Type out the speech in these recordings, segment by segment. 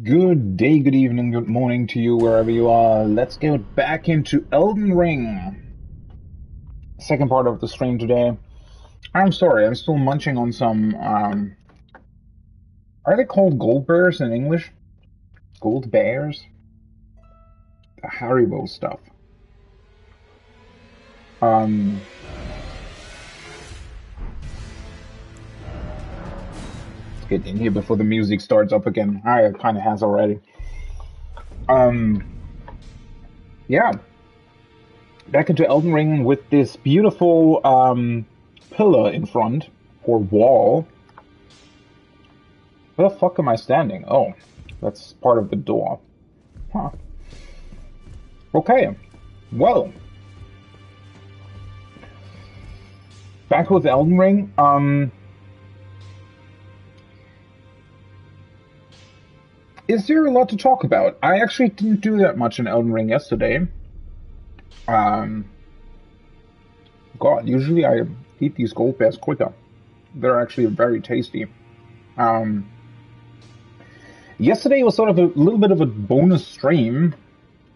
Good day, good evening, good morning to you wherever you are. Let's get back into Elden Ring. Second part of the stream today. I'm sorry, I'm still munching on some, are they called gold bears in English? Gold bears? The Haribo stuff. Um, let's get in here before the music starts up again. It kind of has already. Um, yeah. Back into Elden Ring with this beautiful, pillar in front, or wall. Where the fuck am I standing? Oh, that's part of the door. Huh. Okay. Well. Back with Elden Ring. Is there a lot to talk about? I actually didn't do that much in Elden Ring yesterday. God, usually I eat these gold bears quicker. They're actually very tasty. Yesterday was sort of a little bit of a bonus stream.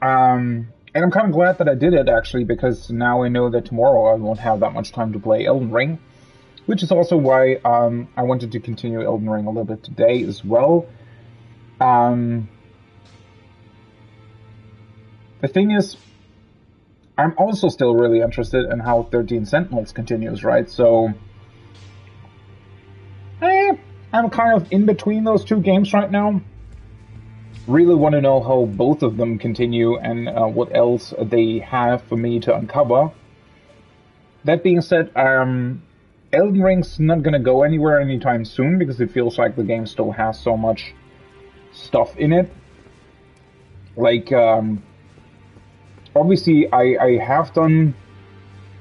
And I'm kind of glad that I did it, actually, because now I know that tomorrow I won't have that much time to play Elden Ring. Which is also why I wanted to continue Elden Ring a little bit today as well. The thing is, I'm also still really interested in how 13 Sentinels continues, right? So, I'm kind of in between those two games right now. Really want to know how both of them continue and what else they have for me to uncover. That being said, Elden Ring's not gonna go anywhere anytime soon because it feels like the game still has so much stuff in it. Like, obviously I have done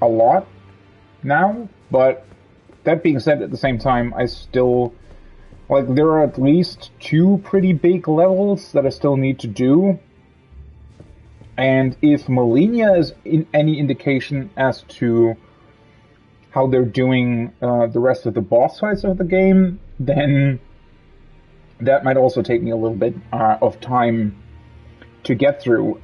a lot now, but that being said, at the same time, I still, like, there are at least two pretty big levels that I still need to do. And if Malenia is any indication as to how they're doing the rest of the boss fights of the game, then that might also take me a little bit of time to get through.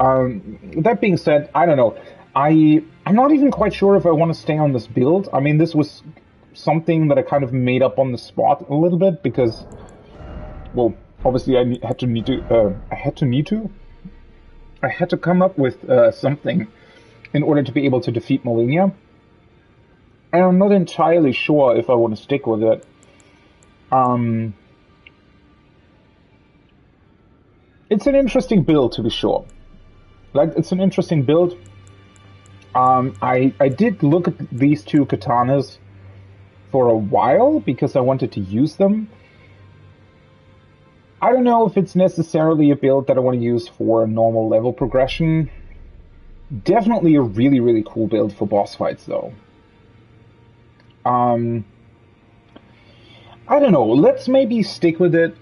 That being said, I don't know. I'm not even quite sure if I want to stay on this build. I mean, this was something that I kind of made up on the spot a little bit because, well, obviously I had to come up with something in order to be able to defeat Malenia. And I'm not entirely sure if I want to stick with it. It's an interesting build, to be sure. Like, it's an interesting build. I did look at these two katanas for a while because I wanted to use them. I don't know if it's necessarily a build that I want to use for normal level progression. Definitely a really, really cool build for boss fights, though. I don't know. Let's maybe stick with it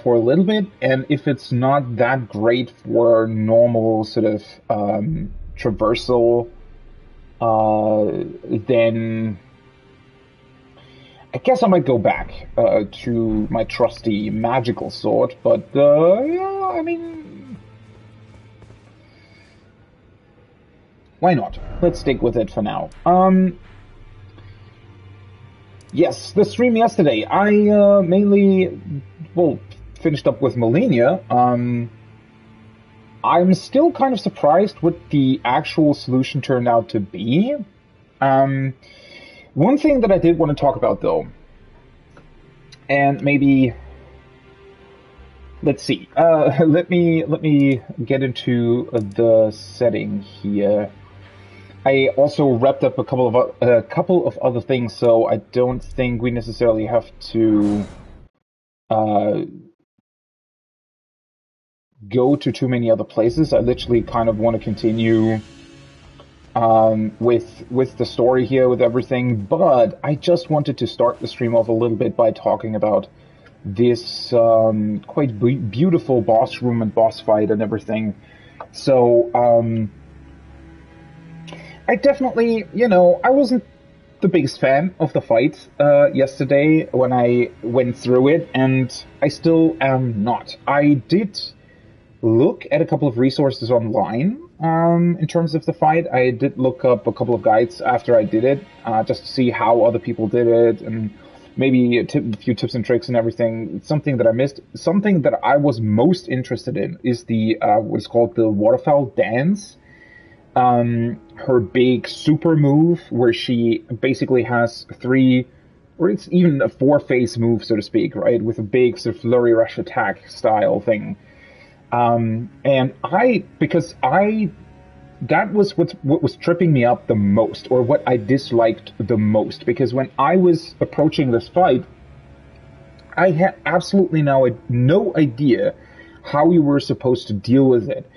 for a little bit, and if it's not that great for normal sort of traversal, then I guess I might go back to my trusty magical sword, but yeah, I mean, why not? Let's stick with it for now. Yes, the stream yesterday, I mainly, well, finished up with Malenia. I'm still kind of surprised what the actual solution turned out to be. One thing that I did want to talk about, though, and maybe, let's see, let me get into the setting here. I also wrapped up a couple of other things, so I don't think we necessarily have to go to too many other places. I literally kind of want to continue with the story here, with everything, but I just wanted to start the stream off a little bit by talking about this quite beautiful boss room and boss fight and everything. So I definitely, I wasn't the biggest fan of the fight yesterday when I went through it, and I still am not. I did look at a couple of resources online in terms of the fight. I did look up a couple of guides after I did it, just to see how other people did it, and maybe a few tips and tricks and everything. Something that I missed. Something that I was most interested in is the what's called the waterfowl dance. Her big super move, where she basically has three, or it's even a four-phase move, so to speak, right? With a big sort of flurry rush attack style thing. And that was what was tripping me up the most, or what I disliked the most, because when I was approaching this fight, I had absolutely no idea how you were supposed to deal with it.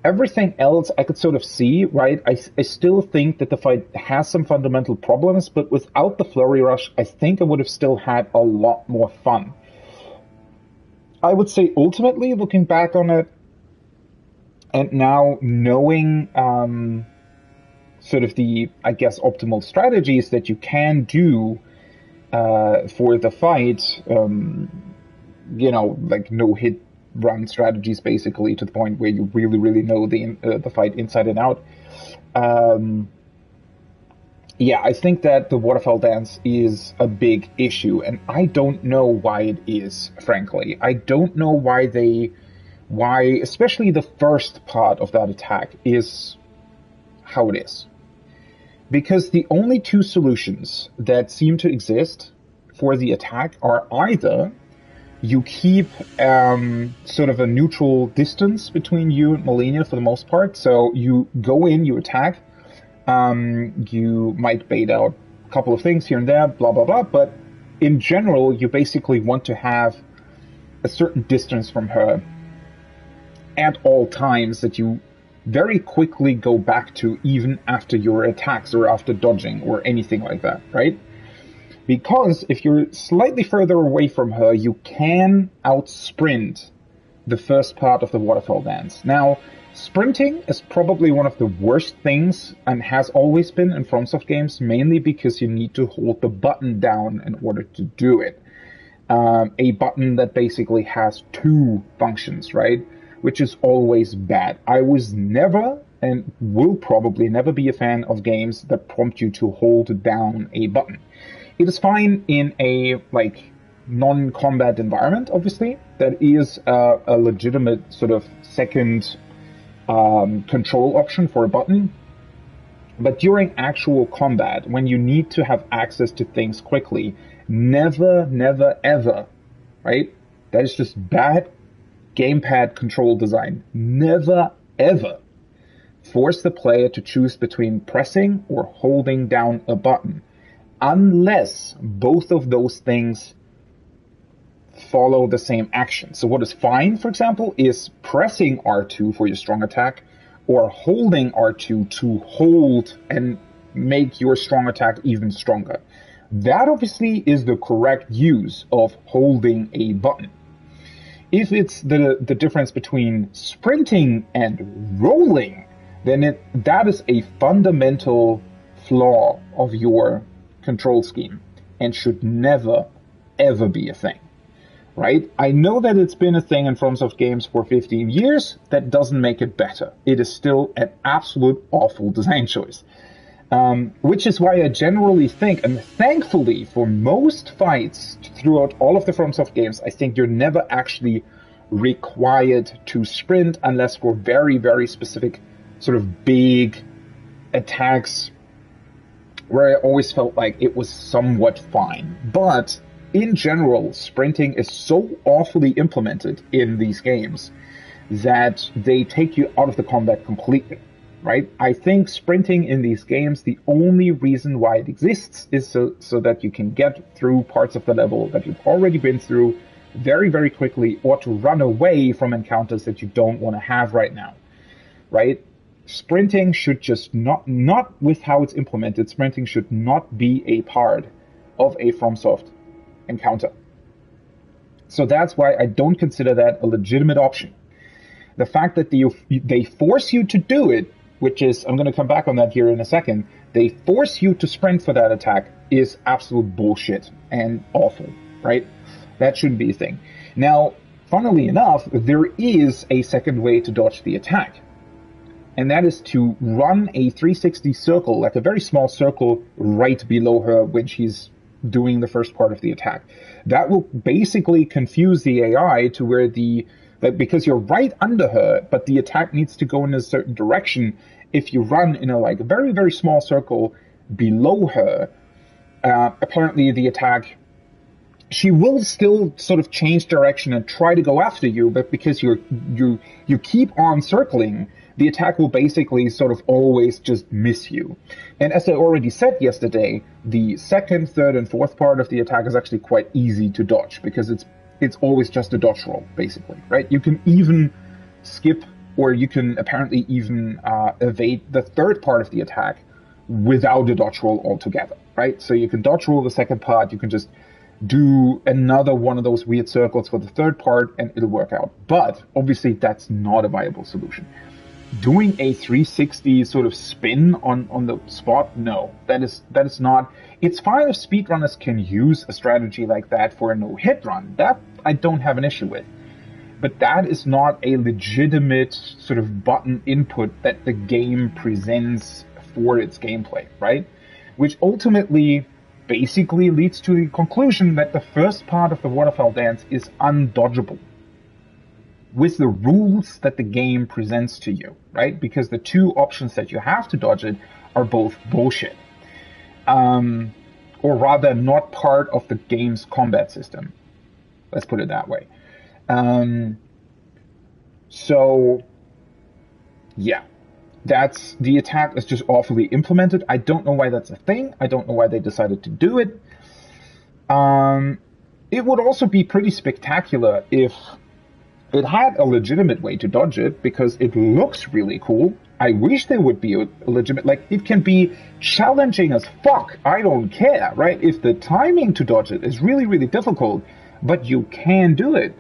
Everything else I could sort of see, right? I still think that the fight has some fundamental problems, but without the flurry rush, I think I would have still had a lot more fun. I would say ultimately, looking back on it, and now knowing sort of the, I guess, optimal strategies that you can do for the fight, like no-hit run strategies, basically, to the point where you really, really know the fight inside and out. I think that the waterfowl dance is a big issue, and I don't know why it is, frankly. I don't know why especially the first part of that attack is how it is. Because the only two solutions that seem to exist for the attack are either you keep sort of a neutral distance between you and Malenia for the most part. So you go in, you attack, you might bait out a couple of things here and there, blah, blah, blah. But in general, you basically want to have a certain distance from her at all times that you very quickly go back to, even after your attacks or after dodging or anything like that, right? Because if you're slightly further away from her, you can out-sprint the first part of the waterfall dance. Now, sprinting is probably one of the worst things, and has always been in FromSoft games, mainly because you need to hold the button down in order to do it. A button that basically has two functions, right? Which is always bad. I was never, and will probably never be, a fan of games that prompt you to hold down a button. It is fine in a non-combat environment, obviously. That is a legitimate sort of second control option for a button. But during actual combat, when you need to have access to things quickly, never, never, ever, right? That is just bad gamepad control design. Never, ever force the player to choose between pressing or holding down a button, unless both of those things follow the same action. So what is fine, for example, is pressing R2 for your strong attack, or holding R2 to hold and make your strong attack even stronger. That obviously is the correct use of holding a button. If it's the difference between sprinting and rolling, then that is a fundamental flaw of your control scheme and should never, ever be a thing, right? I know that it's been a thing in FromSoft games for 15 years. That doesn't make it better. It is still an absolute awful design choice. Which is why I generally think, and thankfully for most fights throughout all of the FromSoft games, I think you're never actually required to sprint unless for very, very specific sort of big attacks, where I always felt like it was somewhat fine. But in general, sprinting is so awfully implemented in these games that they take you out of the combat completely. Right? I think sprinting in these games, the only reason why it exists is so that you can get through parts of the level that you've already been through very, very quickly, or to run away from encounters that you don't want to have right now. Right? Sprinting should just not with how it's implemented, sprinting should not be a part of a FromSoft encounter. So that's why I don't consider that a legitimate option. The fact that they force you to do it, which is, I'm going to come back on that here in a second, they force you to sprint for that attack is absolute bullshit and awful, right? That shouldn't be a thing. Now, funnily enough, there is a second way to dodge the attack. And that is to run a 360 circle, like a very small circle, right below her when she's doing the first part of the attack. That will basically confuse the AI to where because you're right under her, but the attack needs to go in a certain direction. If you run in a very, very small circle below her, apparently the attack, she will still sort of change direction and try to go after you, but because you keep on circling, the attack will basically sort of always just miss you. And as I already said yesterday, the second, third, and fourth part of the attack is actually quite easy to dodge, because it's always just a dodge roll, basically, right? You can even skip, or you can apparently even evade the third part of the attack without a dodge roll altogether, right? So you can dodge roll the second part, you can just do another one of those weird circles for the third part, and it'll work out. But obviously that's not a viable solution. Doing a 360 sort of spin on the spot, no, that is not. It's fine if speedrunners can use a strategy like that for a no-hit run. That I don't have an issue with. But that is not a legitimate sort of button input that the game presents for its gameplay, right? Which ultimately basically leads to the conclusion that the first part of the waterfall dance is undodgeable with the rules that the game presents to you, right? Because the two options that you have to dodge it are both bullshit. Or rather, not part of the game's combat system. Let's put it that way. So, yeah. The attack is just awfully implemented. I don't know why that's a thing. I don't know why they decided to do it. It would also be pretty spectacular if it had a legitimate way to dodge it, because it looks really cool. I wish there would be a legitimate, it can be challenging as fuck. I don't care, right? If the timing to dodge it is really, really difficult, but you can do it,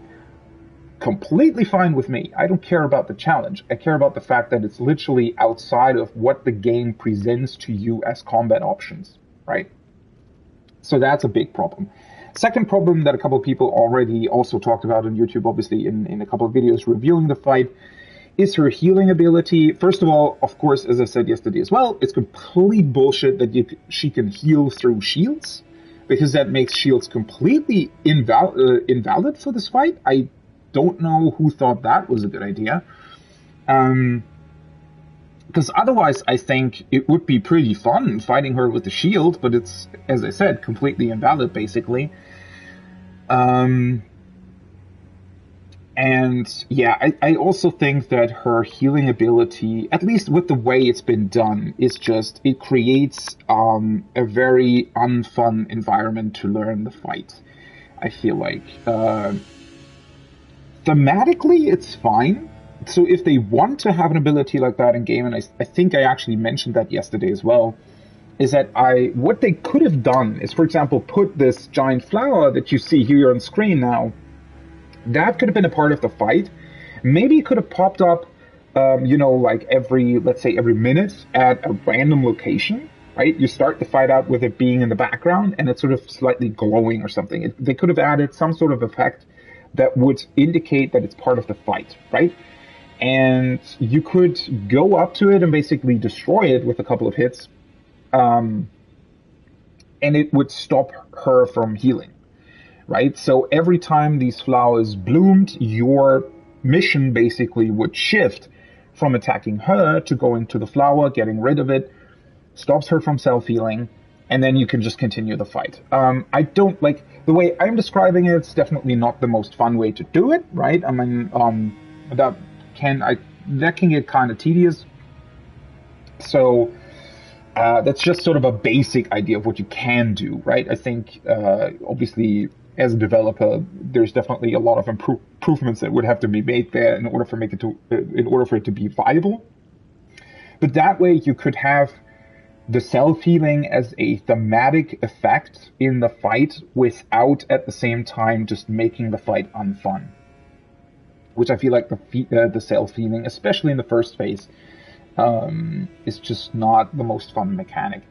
completely fine with me. I don't care about the challenge. I care about the fact that it's literally outside of what the game presents to you as combat options, right? So that's a big problem. Second problem that a couple of people already also talked about on YouTube, obviously in a couple of videos reviewing the fight, is her healing ability. First of all, of course, as I said yesterday as well, it's complete bullshit that she can heal through shields, because that makes shields completely invalid for this fight. I don't know who thought that was a good idea. Because otherwise, I think it would be pretty fun fighting her with the shield, but it's, as I said, completely invalid, basically. And yeah, I also think that her healing ability, at least with the way it's been done, is just, it creates a very unfun environment to learn the fight, I feel like. Thematically, it's fine. So if they want to have an ability like that in game, and I think I actually mentioned that yesterday as well, is that what they could have done is, for example, put this giant flower that you see here on screen now, that could have been a part of the fight. Maybe it could have popped up, let's say every minute at a random location, right? You start the fight out with it being in the background and it's sort of slightly glowing or something. They could have added some sort of effect that would indicate that it's part of the fight, right? And you could go up to it and basically destroy it with a couple of hits, and it would stop her from healing, right? So every time these flowers bloomed, your mission basically would shift from attacking her to going to the flower, getting rid of it, stops her from self-healing, and then you can just continue the fight. I don't like the way I'm describing it. It's definitely not the most fun way to do it, right? I mean, that can get kind of tedious. So that's just sort of a basic idea of what you can do, right? I think obviously as a developer, there's definitely a lot of improvements that would have to be made there in order for it to be viable. But that way you could have the self-healing as a thematic effect in the fight without at the same time just making the fight unfun. Which I feel like the self-healing, especially in the first phase, is just not the most fun mechanic.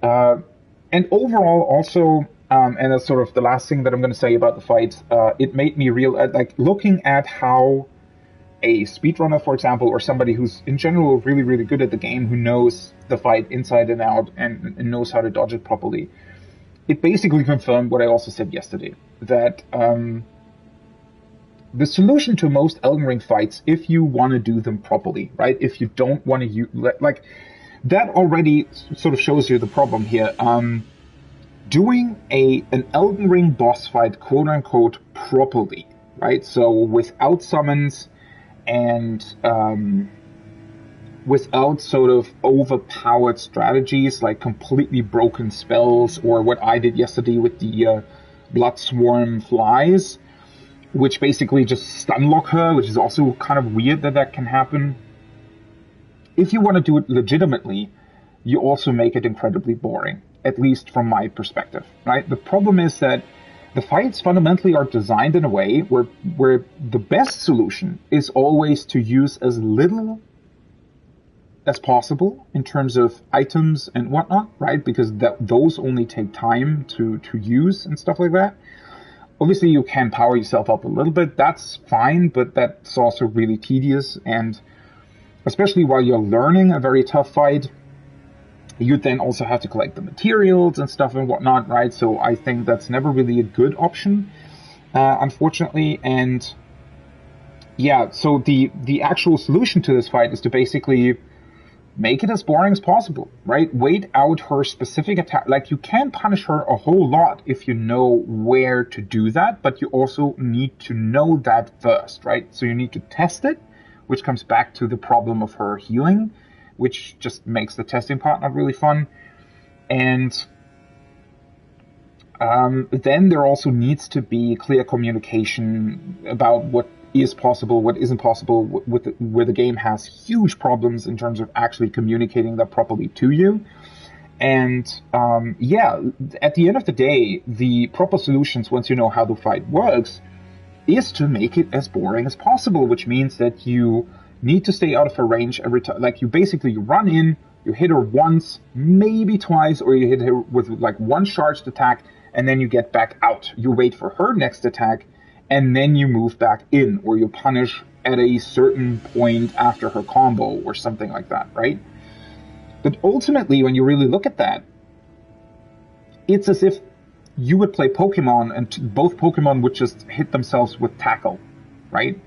And overall, also, and that's sort of the last thing that I'm going to say about the fight, it made me like looking at how a speedrunner, for example, or somebody who's in general really, really good at the game, who knows the fight inside and out and knows how to dodge it properly, it basically confirmed what I also said yesterday, that the solution to most Elden Ring fights, if you want to do them properly, right? If you don't want to use, like, that already sort of shows you the problem here. Doing an Elden Ring boss fight, quote unquote, properly, right? So without summons and without sort of overpowered strategies like completely broken spells, or what I did yesterday with the Blood Swarm flies, which basically just stunlock her, which is also kind of weird that can happen. If you want to do it legitimately, you also make it incredibly boring, at least from my perspective, right? The problem is that the fights fundamentally are designed in a way where the best solution is always to use as little as possible in terms of items and whatnot, right? Because those only take time to use and stuff like that. Obviously, you can power yourself up a little bit. That's fine, but that's also really tedious. And especially while you're learning a very tough fight, you then also have to collect the materials and stuff and whatnot, right? So I think that's never really a good option, unfortunately. And yeah, so the actual solution to this fight is to basically make it as boring as possible, right? Wait out her specific attack. Like, you can punish her a whole lot if you know where to do that, but you also need to know that first, right? So you need to test it, which comes back to the problem of her healing, which just makes the testing part not really fun. And then there also needs to be clear communication about what is possible, what isn't possible, where the game has huge problems in terms of actually communicating that properly to you. And yeah, at the end of the day, the proper solutions, once you know how the fight works, is to make it as boring as possible, which means that you need to stay out of her range every time. Like, you basically run in, you hit her once, maybe twice, or you hit her with like one charged attack, and then you get back out. You wait for her next attack, and then you move back in, or you punish at a certain point after her combo, or something like that, right? But ultimately, when you really look at that, it's as if you would play Pokemon, and both Pokemon would just hit themselves with tackle, right?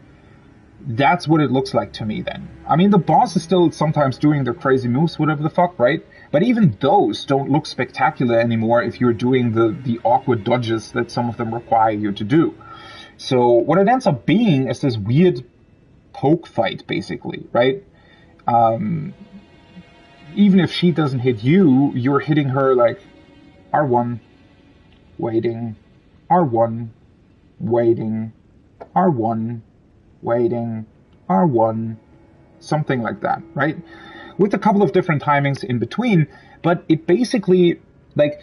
That's what it looks like to me then. I mean, the boss is still sometimes doing their crazy moves, whatever the fuck, right? But even those don't look spectacular anymore if you're doing the awkward dodges that some of them require you to do. So what it ends up being is this weird poke fight, basically, right? Even if she doesn't hit you, you're hitting her like R1, waiting, R1, waiting, R1, waiting, R1, something like that, right? With a couple of different timings in between, but it basically, like,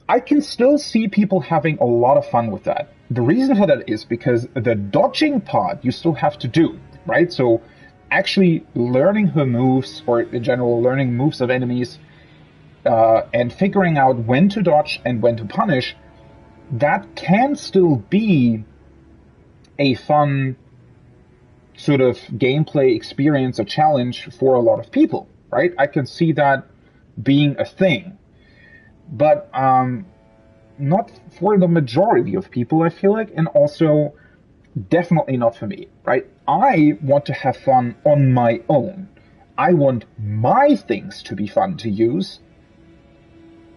I can still see people having a lot of fun with that. The reason for that is because the dodging part you still have to do, right? So actually learning her moves, or in general learning moves of enemies, and figuring out when to dodge and when to punish, that can still be a fun sort of gameplay experience or challenge for a lot of people, right? I can see that being a thing. But not for the majority of people, I feel like, and also definitely not for me, right? I want to have fun on my own. I want my things to be fun to use,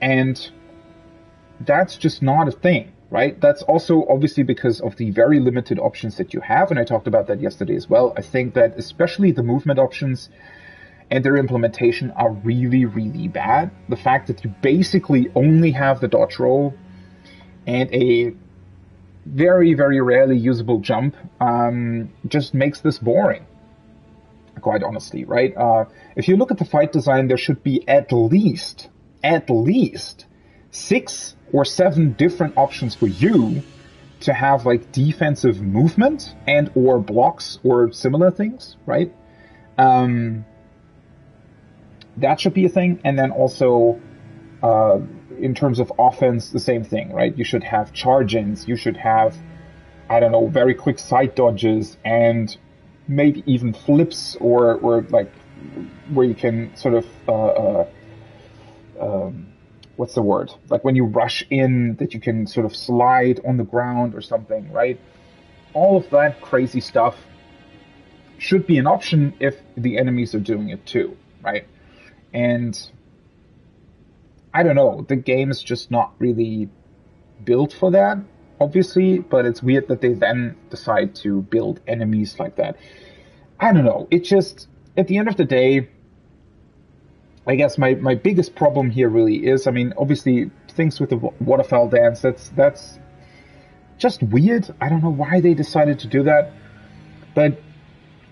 and that's just not a thing, right? That's also obviously because of the very limited options that you have, and I talked about that yesterday as well. I think that especially the movement options and their implementation are really, really bad. The fact that you basically only have the dodge roll and a very, very rarely usable jump just makes this boring, quite honestly, right? If you look at the fight design, there should be at least 6 or 7 different options for you to have, like, defensive movement and or blocks or similar things, right? Um, that should be a thing. And then also, in terms of offense, the same thing, right? You should have charge-ins. You should have, I don't know, very quick side dodges and maybe even flips or like where you can sort of what's the word? Like when you rush in, that you can sort of slide on the ground or something, right? All of that crazy stuff should be an option if the enemies are doing it too, right? And I don't know, the game is just not really built for that, obviously, but it's weird that they then decide to build enemies like that. I don't know, it just, at the end of the day, I guess my biggest problem here really is, I mean, obviously, things with the waterfowl dance, that's just weird. I don't know why they decided to do that, but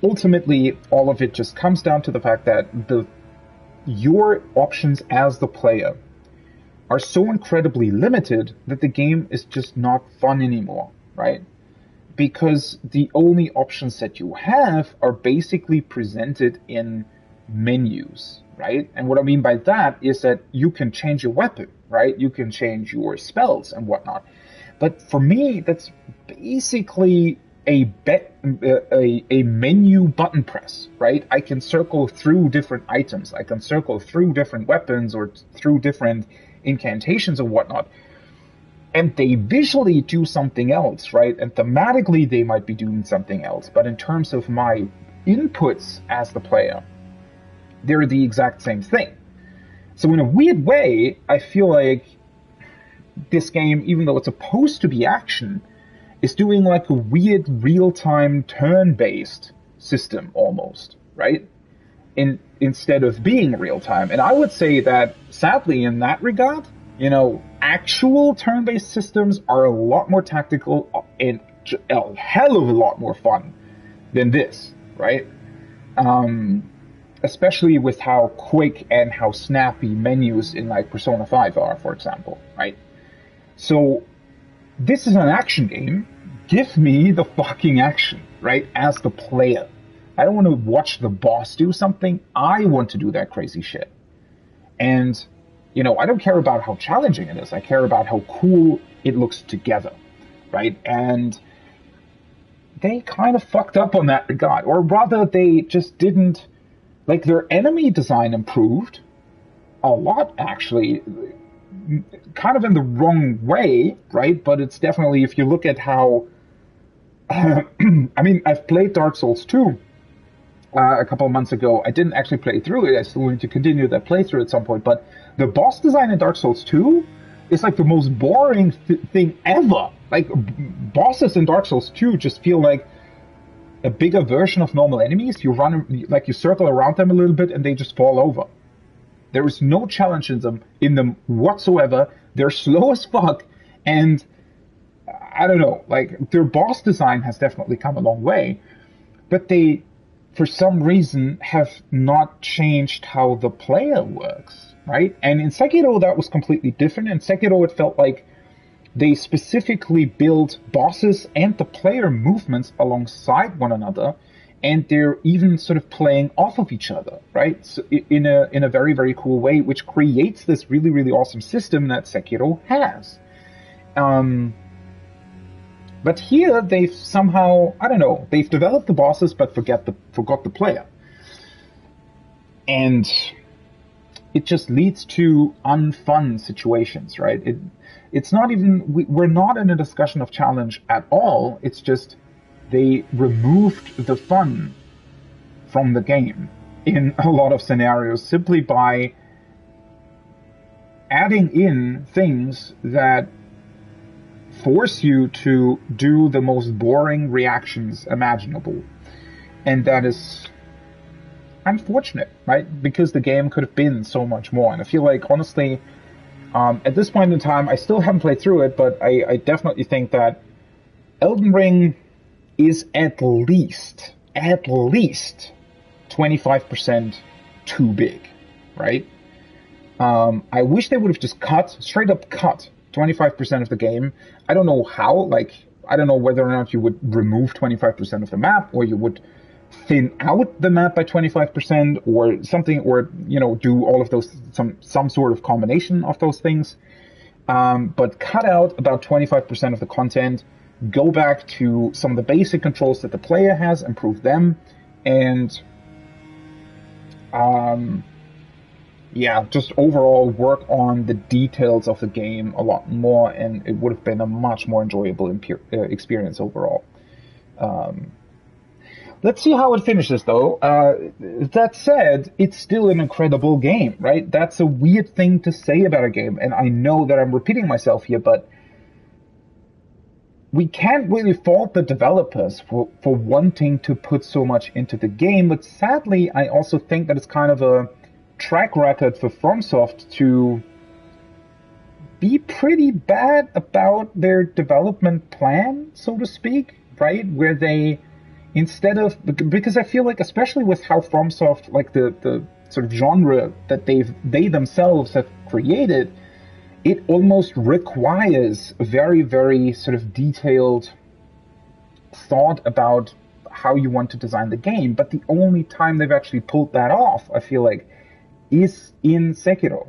ultimately, all of it just comes down to the fact that your options as the player are so incredibly limited that the game is just not fun anymore, right? Because the only options that you have are basically presented in menus, right? And what I mean by that is that you can change your weapon, right? You can change your spells and whatnot. But for me, that's basically a menu button press, right? I can circle through different items. I can circle through different weapons or through different incantations or whatnot. And they visually do something else, right? And thematically, they might be doing something else. But in terms of my inputs as the player, they're the exact same thing. So in a weird way, I feel like this game, even though it's supposed to be action, is doing like a weird real-time turn-based system almost, right? Instead of being real-time. And I would say that, sadly, in that regard, you know, actual turn-based systems are a lot more tactical and a hell of a lot more fun than this, right? Especially with how quick and how snappy menus in like Persona 5 are, for example, right? So this is an action game. Give me the fucking action, right? As the player. I don't want to watch the boss do something. I want to do that crazy shit. And, you know, I don't care about how challenging it is. I care about how cool it looks together, right? And they kind of fucked up on that regard. Or rather, they just didn't... Like, their enemy design improved a lot, actually. Kind of in the wrong way, right? But it's definitely, if you look at how... I mean, I've played Dark Souls 2 a couple of months ago. I didn't actually play through it. I still need to continue that playthrough at some point. But the boss design in Dark Souls 2 is like the most boring thing ever. Like, bosses in Dark Souls 2 just feel like a bigger version of normal enemies. You run, like, you circle around them a little bit and they just fall over. There is no challenge in them whatsoever. They're slow as fuck, and I don't know, like, their boss design has definitely come a long way, but they, for some reason, have not changed how the player works, right? And in Sekiro, that was completely different. In Sekiro, it felt like they specifically built bosses and the player movements alongside one another, and they're even sort of playing off of each other, right? So in a very, very cool way, which creates this really, really awesome system that Sekiro has. But here they've somehow, I don't know, they've developed the bosses but forgot the player. And it just leads to unfun situations, right? It's not even, we're not in a discussion of challenge at all. It's just they removed the fun from the game in a lot of scenarios simply by adding in things that force you to do the most boring reactions imaginable. And that is unfortunate, right? Because the game could have been so much more. And I feel like, honestly, at this point in time, I still haven't played through it, but I definitely think that Elden Ring is at least 25% too big, right? I wish they would have just straight up cut 25% of the game. I don't know how, like, I don't know whether or not you would remove 25% of the map, or you would thin out the map by 25% or something, or do all of those, some sort of combination of those things. But cut out about 25% of the content, go back to some of the basic controls that the player has, improve them, and just overall work on the details of the game a lot more, and it would have been a much more enjoyable experience overall. Let's see how it finishes, though. That said, it's still an incredible game, right? That's a weird thing to say about a game, and I know that I'm repeating myself here, but we can't really fault the developers for wanting to put so much into the game, but sadly, I also think that it's kind of a track record for FromSoft to be pretty bad about their development plan, so to speak, right? Where they, instead of, because I feel like, especially with how FromSoft, like the sort of genre that they themselves have created, it almost requires a very, very sort of detailed thought about how you want to design the game. But the only time they've actually pulled that off, I feel like, is in Sekiro.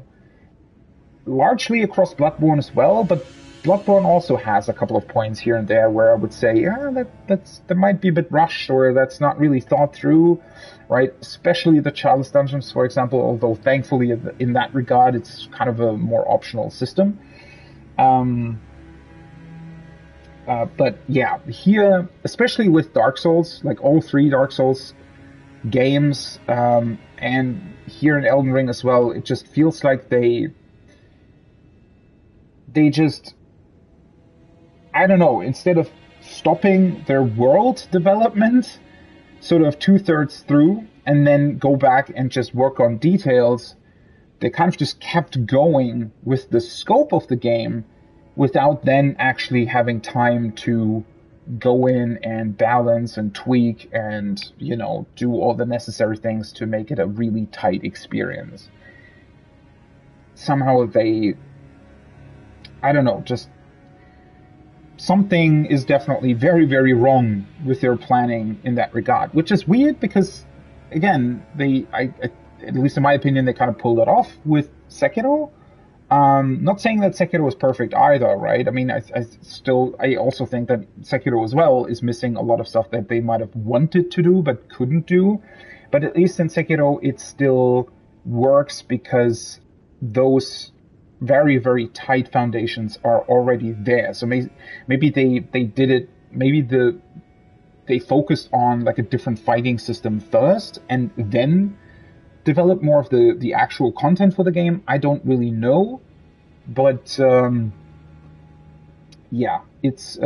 Largely across Bloodborne as well, but Bloodborne also has a couple of points here and there where I would say, that might be a bit rushed, or that's not really thought through, right? Especially the Chalice dungeons, for example, although thankfully in that regard it's kind of a more optional system. But yeah, here, especially with Dark Souls, like all three Dark Souls games, and here in Elden Ring as well, it just feels like they just, I don't know, instead of stopping their world development sort of 2/3 through and then go back and just work on details, they kind of just kept going with the scope of the game without then actually having time to go in and balance and tweak and, do all the necessary things to make it a really tight experience. Somehow they, I don't know, just something is definitely very, very wrong with their planning in that regard, which is weird because, again, at least in my opinion, they kind of pulled it off with Sekiro. Not saying that Sekiro was perfect either, right? I mean, I also think that Sekiro as well is missing a lot of stuff that they might have wanted to do but couldn't do. But at least in Sekiro, it still works because those very, very tight foundations are already there. So maybe they did it, maybe they focused on like a different fighting system first and then develop more of the actual content for the game. I don't really know, but it's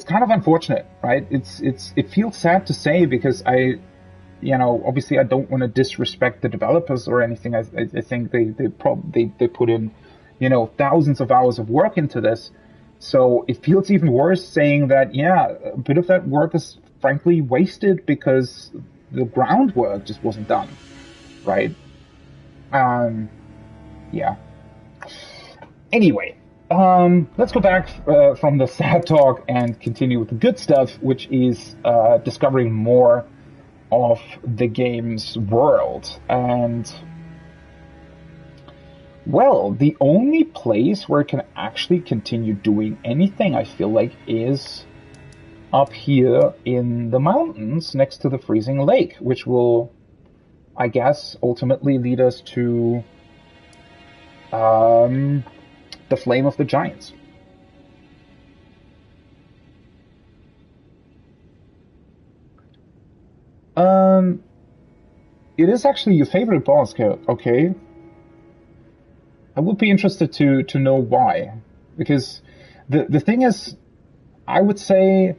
kind of unfortunate, right? It feels sad to say because obviously I don't want to disrespect the developers or anything. I think they put in thousands of hours of work into this, so it feels even worse saying that a bit of that work is frankly wasted because the groundwork just wasn't done, right? Anyway, let's go back from the sad talk and continue with the good stuff, which is discovering more of the game's world. And, well, the only place where it can actually continue doing anything, I feel like, is up here in the mountains next to the freezing lake, which will, I guess, ultimately lead us to the Flame of the Giants. It is actually your favorite boss, okay? I would be interested to know why, because the thing is, I would say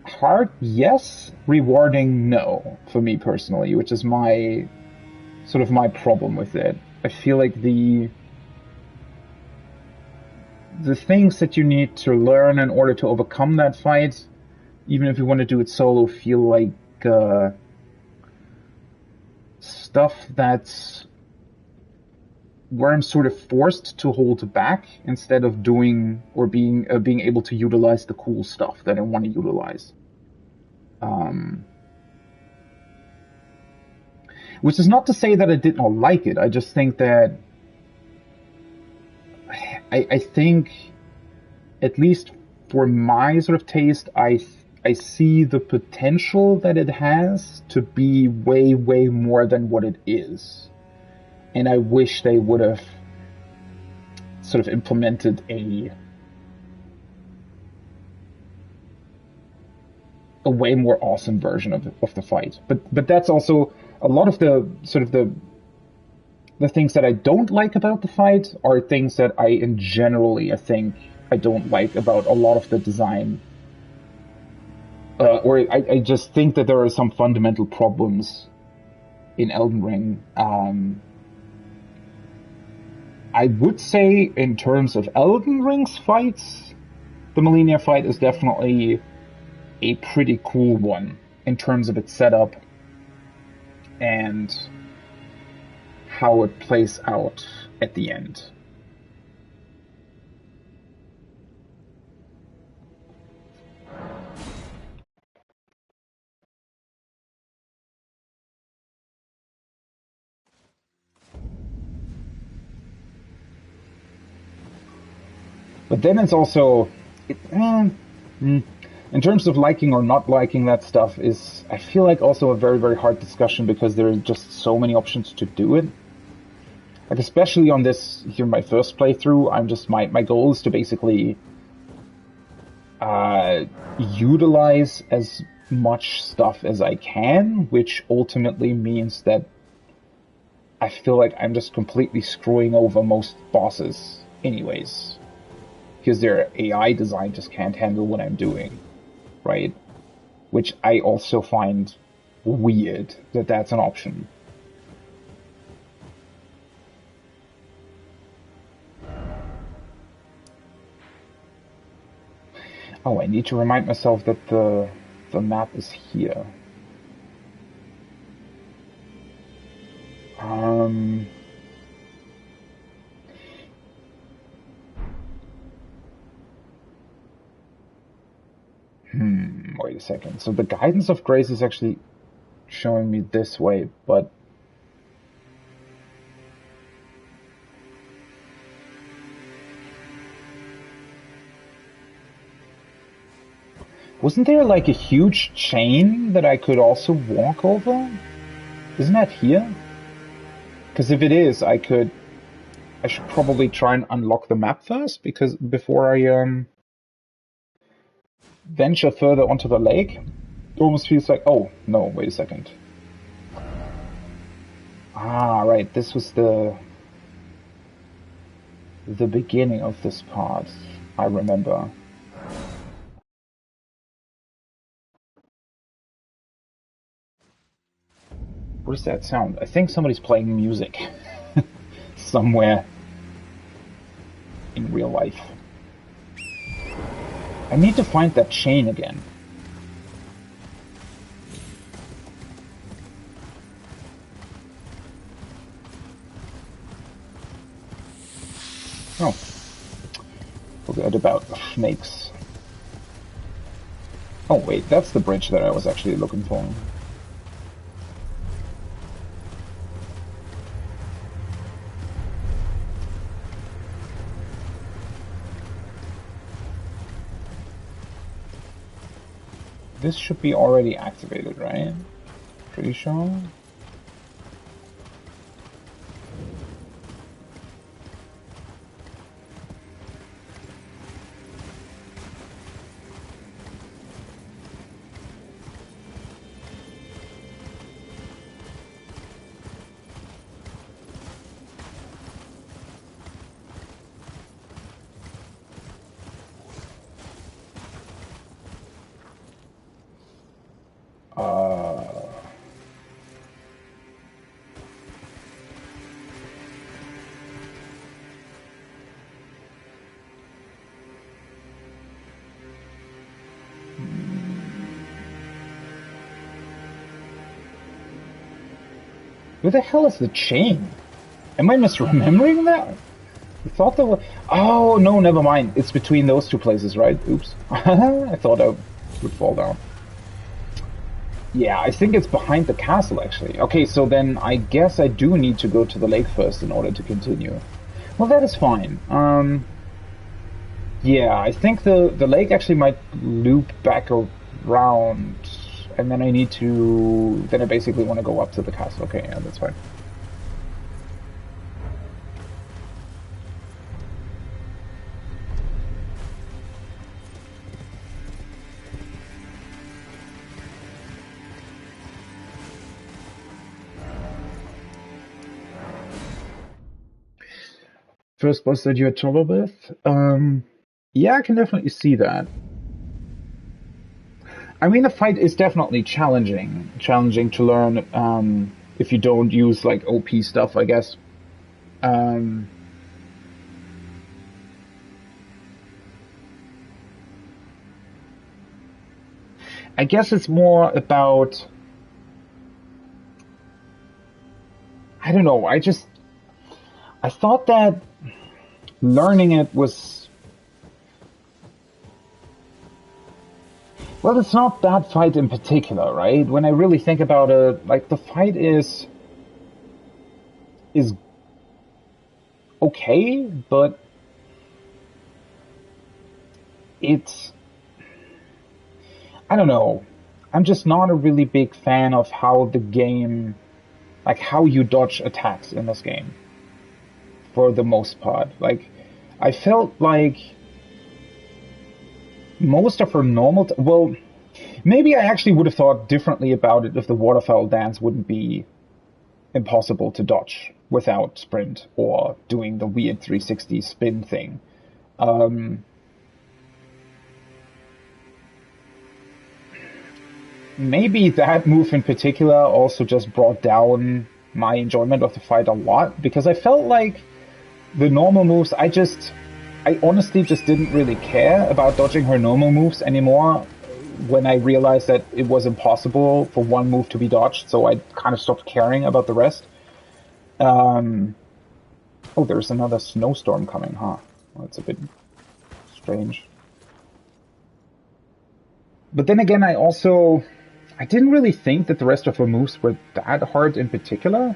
hard yes, rewarding no for me personally, which is my problem with it. I feel like the things that you need to learn in order to overcome that fight, even if you want to do it solo, feel like stuff that's where I'm sort of forced to hold back instead of doing or being able to utilize the cool stuff that I want to utilize. Which is not to say that I did not like it. I just think that I think, at least for my sort of taste, I see the potential that it has to be way, way more than what it is. And I wish they would have sort of implemented a way more awesome version of the fight. But that's also a lot of the sort of the things that I don't like about the fight are things that I I think I don't like about a lot of the design. Or I just think that there are some fundamental problems in Elden Ring. I would say in terms of Elden Ring's fights, the Malenia fight is definitely a pretty cool one in terms of its setup and how it plays out at the end. But then it's also, in terms of liking or not liking that stuff is, I feel like, also a very, very hard discussion because there are just so many options to do it. Like, especially on this, here, my first playthrough, I'm just, my goal is to basically utilize as much stuff as I can, which ultimately means that I feel like I'm just completely screwing over most bosses anyways. Because their AI design just can't handle what I'm doing, right? Which I also find weird that that's an option. Oh, I need to remind myself that the map is here. Wait a second. So the guidance of grace is actually showing me this way, but wasn't there like a huge chain that I could also walk over? Isn't that here? Because if it is, I should probably try and unlock the map first, because before I venture further onto the lake. It almost feels like, oh, no, wait a second. Ah, right, this was the beginning of this part, I remember. What is that sound? I think somebody's playing music somewhere in real life. I need to find that chain again. Oh. Forgot about the snakes. Oh wait, that's the bridge that I was actually looking for. This should be already activated, right? Pretty sure. Where the hell is the chain? Am I misremembering that? I thought there was... Oh, no, never mind. It's between those two places, right? Oops. I thought I would fall down. Yeah, I think it's behind the castle, actually. Okay, so then I guess I do need to go to the lake first in order to continue. Well, that is fine. Yeah, I think the lake actually might loop back around, and then I need to... Then I basically want to go up to the castle. Okay, yeah, that's fine. First boss that you had trouble with? Yeah, I can definitely see that. I mean, the fight is definitely challenging to learn if you don't use like OP stuff, I guess. Um, I guess it's more about, I don't know. I thought that learning it was, well, it's not that fight in particular, right? When I really think about it, like the fight is okay, but it's, I don't know. I'm just not a really big fan of how the game, like how you dodge attacks in this game, for the most part. Like, I felt like most of her normal, well, maybe I actually would have thought differently about it if the waterfowl dance wouldn't be impossible to dodge without sprint or doing the weird 360 spin thing. Um, Maybe that move in particular also just brought down my enjoyment of the fight a lot, because I felt like the normal moves, I honestly just didn't really care about dodging her normal moves anymore when I realized that it was impossible for one move to be dodged, so I kind of stopped caring about the rest. Um, oh, there's another snowstorm coming, huh? Well, that's a bit strange. But then again, I didn't really think that the rest of her moves were that hard in particular.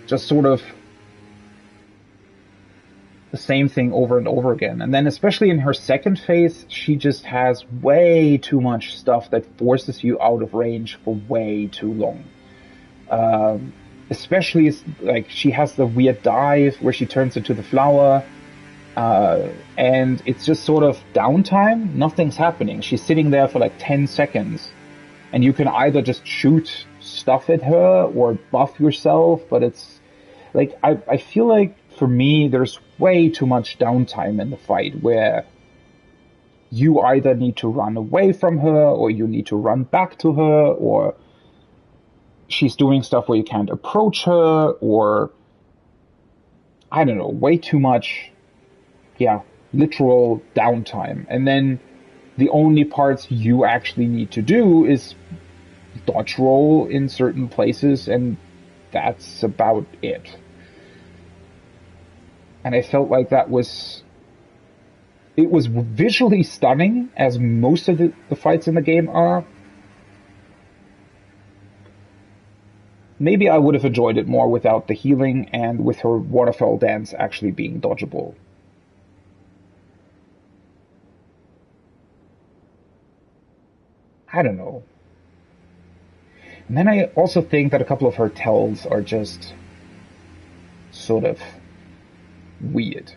Just sort of the same thing over and over again. And then especially in her second phase, she just has way too much stuff that forces you out of range for way too long. Especially like she has the weird dive where she turns into the flower. And it's just sort of downtime. Nothing's happening. She's sitting there for like 10 seconds. And you can either just shoot stuff at her or buff yourself. But it's like, I feel like for me, there's way too much downtime in the fight where you either need to run away from her or you need to run back to her, or she's doing stuff where you can't approach her, or I don't know, way too much, yeah, literal downtime. And then the only parts you actually need to do is dodge roll in certain places, and that's about it. And I felt like it was visually stunning, as most of the fights in the game are. Maybe I would have enjoyed it more without the healing and with her waterfall dance actually being dodgeable. I don't know. And then I also think that a couple of her tells are just sort of weird.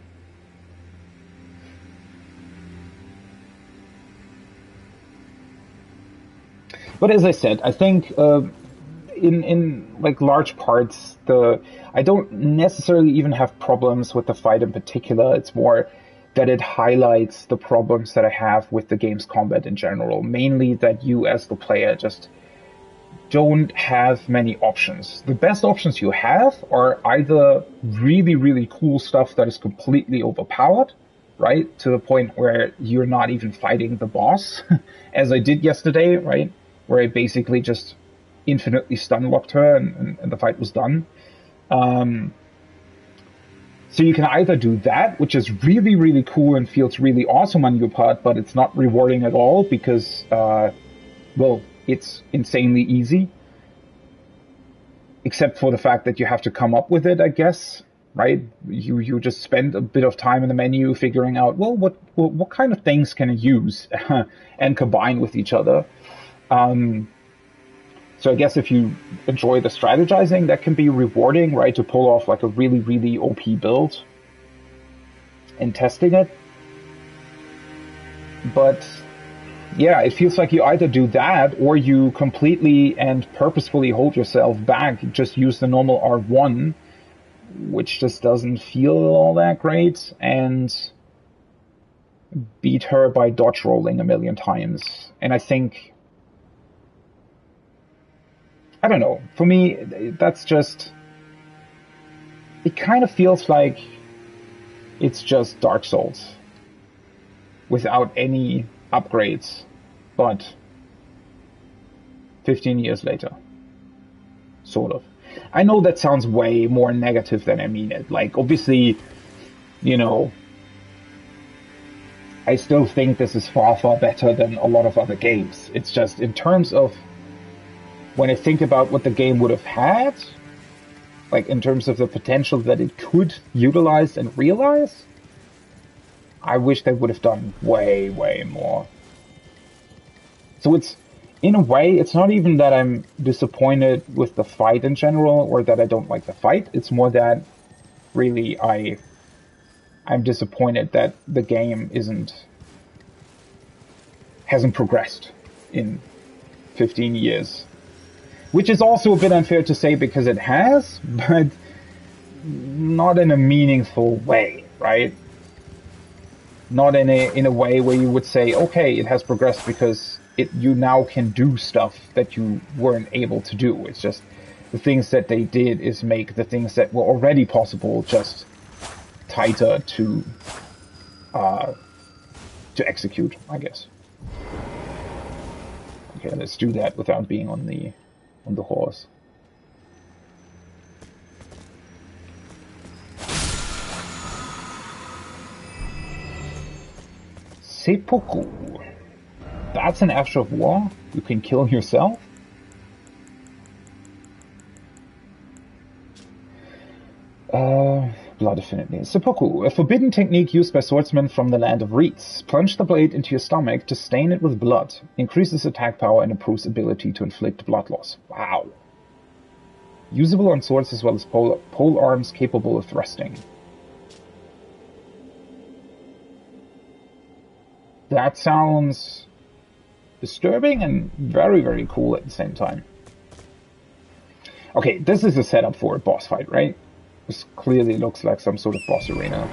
But as I said, I think in like large parts, I don't necessarily even have problems with the fight in particular. It's more that it highlights the problems that I have with the game's combat in general. Mainly that you as the player just don't have many options. The best options you have are either really, really cool stuff that is completely overpowered, right? To the point where you're not even fighting the boss, as I did yesterday, right? Where I basically just infinitely stun locked her and the fight was done. So you can either do that, which is really, really cool and feels really awesome on your part, but it's not rewarding at all because, well, it's insanely easy. Except for the fact that you have to come up with it, I guess, right? You just spend a bit of time in the menu figuring out, well, what kind of things can I use and combine with each other. So I guess if you enjoy the strategizing, that can be rewarding, right? To pull off like a really, really OP build and testing it. But yeah, it feels like you either do that or you completely and purposefully hold yourself back. Just use the normal R1, which just doesn't feel all that great, and beat her by dodge rolling a million times. And I think, I don't know, for me, that's just, it kind of feels like it's just Dark Souls without any upgrades, but 15 years later. Sort of. I know that sounds way more negative than I mean it. Like, obviously, you know, I still think this is far, far better than a lot of other games. It's just, in terms of, when I think about what the game would have had, like in terms of the potential that it could utilize and realize, I wish they would have done way, way more. So it's, in a way, it's not even that I'm disappointed with the fight in general, or that I don't like the fight. It's more that, really, I'm disappointed that the game hasn't progressed in 15 years. Which is also a bit unfair to say because it has, but not in a meaningful way, right? Not in a way where you would say, okay, it has progressed because you now can do stuff that you weren't able to do. It's just the things that they did is make the things that were already possible just tighter to execute, I guess. Okay, let's do that without being on the horse. Seppuku. That's an Asher of War? You can kill yourself? Blood affinity. Seppuku, a forbidden technique used by swordsmen from the land of reeds. Plunge the blade into your stomach to stain it with blood. Increases attack power and improves ability to inflict blood loss. Wow. Usable on swords as well as pole arms capable of thrusting. That sounds disturbing and very, very cool at the same time. Okay, this is a setup for a boss fight, right? This clearly looks like some sort of boss arena.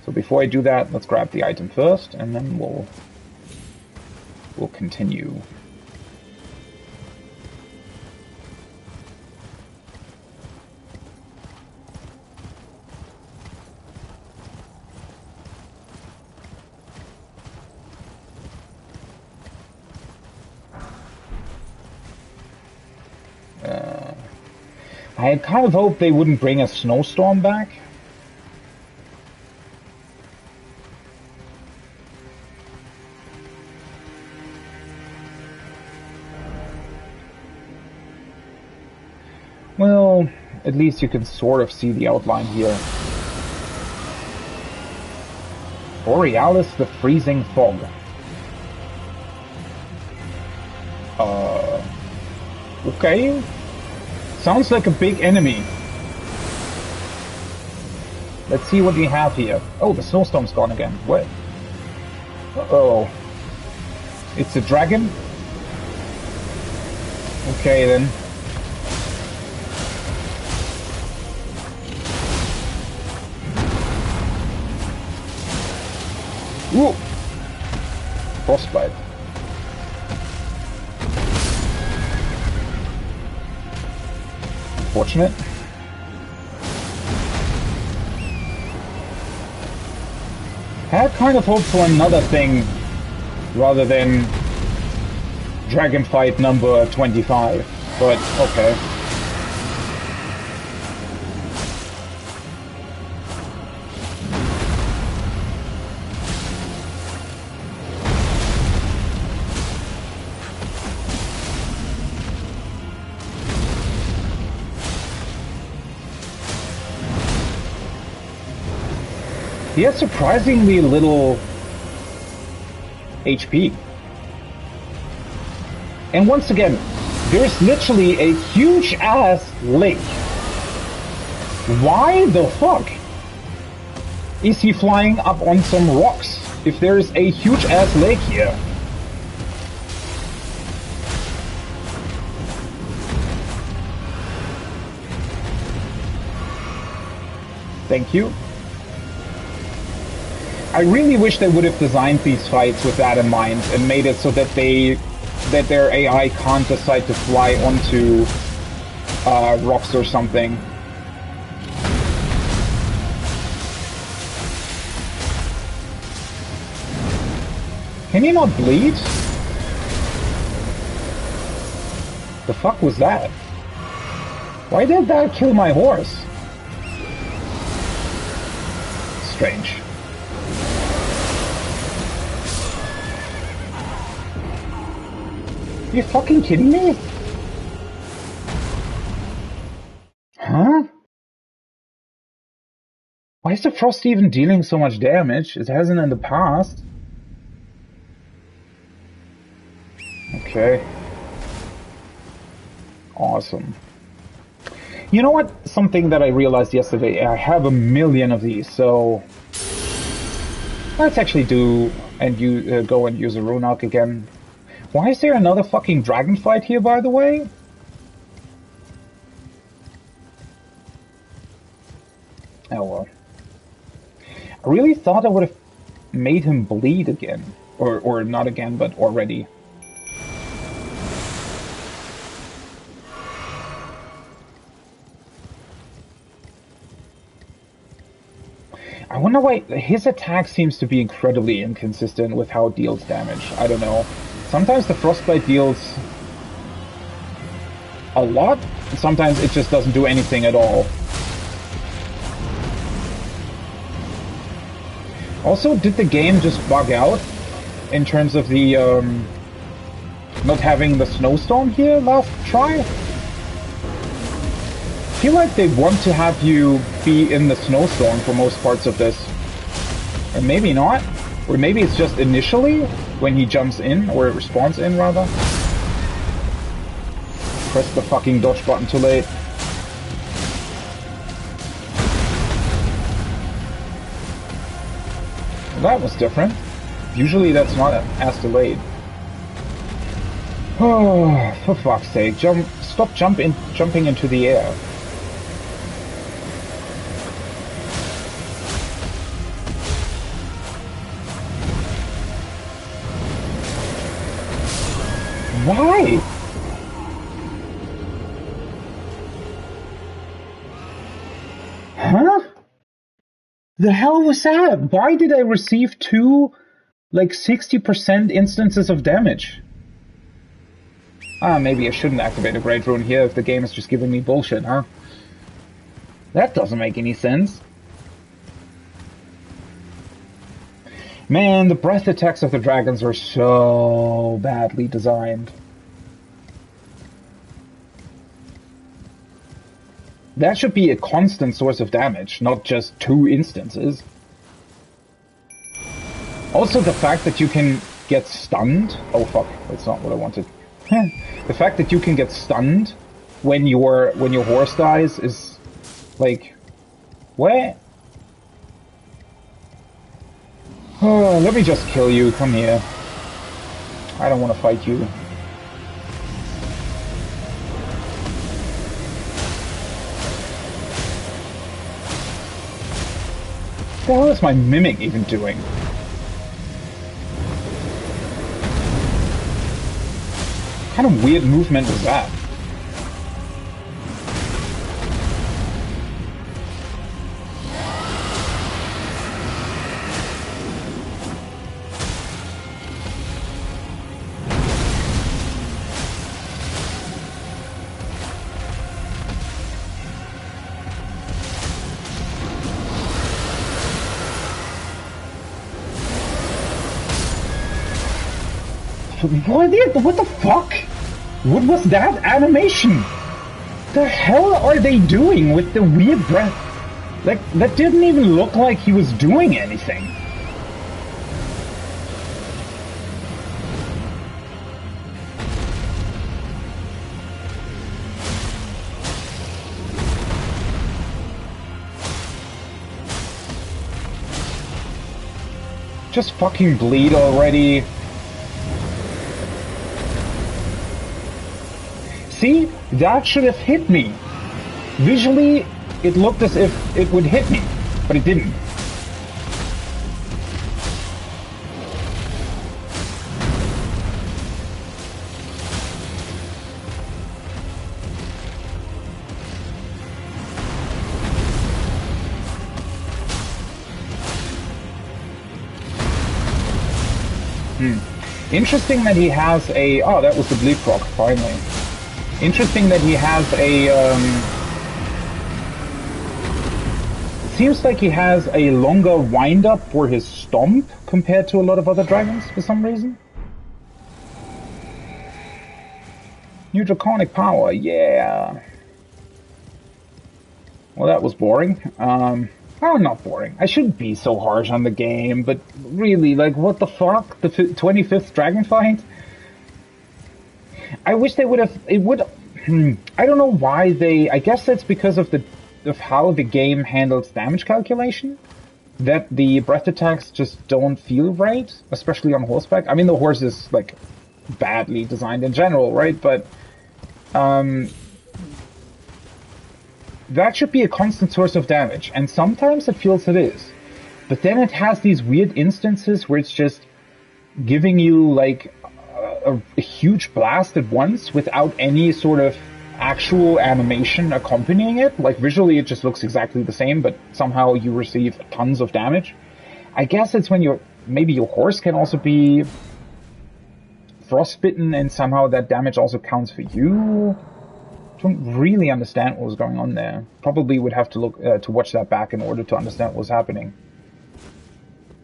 So before I do that, let's grab the item first, and then we'll continue. I had kind of hoped they wouldn't bring a snowstorm back. Well, at least you can sort of see the outline here. Borealis, the freezing fog. Okay. Sounds like a big enemy. Let's see what we have here. Oh, the snowstorm's gone again. What? Uh-oh. It's a dragon? Okay, then. Ooh! Frostbite. Unfortunate. Had kind of hoped for another thing rather than dragon fight number 25, but okay. He has surprisingly little HP. And once again, there's literally a huge-ass lake. Why the fuck is he flying up on some rocks if there's a huge-ass lake here? Thank you. I really wish they would have designed these fights with that in mind and made it so that their AI can't decide to fly onto rocks or something. Can he not bleed? The fuck was that? Why did that kill my horse? Strange. Are you fucking kidding me? Huh? Why is the frost even dealing so much damage? It hasn't in the past. Okay. Awesome. You know what? Something that I realized yesterday, I have a million of these, so let's actually do and go and use a rune arc again. Why is there another fucking dragon fight here, by the way? Oh well. I really thought I would have made him bleed again. Or not again, but already. I wonder why his attack seems to be incredibly inconsistent with how it deals damage. I don't know. Sometimes the frostbite deals a lot, and sometimes it just doesn't do anything at all. Also, did the game just bug out in terms of the not having the snowstorm here last try? I feel like they want to have you be in the snowstorm for most parts of this. Or maybe not. Or maybe it's just initially, when he jumps in, or spawns in, rather. Press the fucking dodge button too late. That was different. Usually that's not as delayed. Oh, for fuck's sake, stop jumping into the air. Why? Huh? The hell was that? Why did I receive two, like 60% instances of damage? Ah, maybe I shouldn't activate a Great Rune here if the game is just giving me bullshit, huh? That doesn't make any sense. Man, the breath attacks of the dragons are so badly designed. That should be a constant source of damage, not just 2 instances. Also, the fact that you can get stunned... Oh fuck, that's not what I wanted. The fact that you can get stunned when your horse dies is... like... what? Oh, let me just kill you. Come here. I don't want to fight you. What the hell is my mimic even doing? What kind of weird movement was that? What the fuck? What was that animation? The hell are they doing with the weird breath? Like, that didn't even look like he was doing anything. Just fucking bleed already. See? That should have hit me. Visually, it looked as if it would hit me, but it didn't. Interesting that he has a... Oh, that was the bleed proc, finally. Interesting that he has a... Seems like he has a longer wind-up for his stomp compared to a lot of other dragons, for some reason. New draconic power, yeah. Well, that was boring. Oh, not boring. I shouldn't be so harsh on the game, but really, like, what the fuck? The 25th dragon fight? I wish they would have... It would... I don't know why they... I guess that's because of how the game handles damage calculation. That the breath attacks just don't feel right, especially on horseback. I mean, the horse is, like, badly designed in general, right? But... that should be a constant source of damage, and sometimes it feels it is. But then it has these weird instances where it's just giving you, like, a huge blast at once without any sort of actual animation accompanying it. Like, visually it just looks exactly the same, but somehow you receive tons of damage. I guess it's when maybe your horse can also be frostbitten and somehow that damage also counts for you. Don't really understand what was going on there. Probably would have to look to watch that back in order to understand what was happening.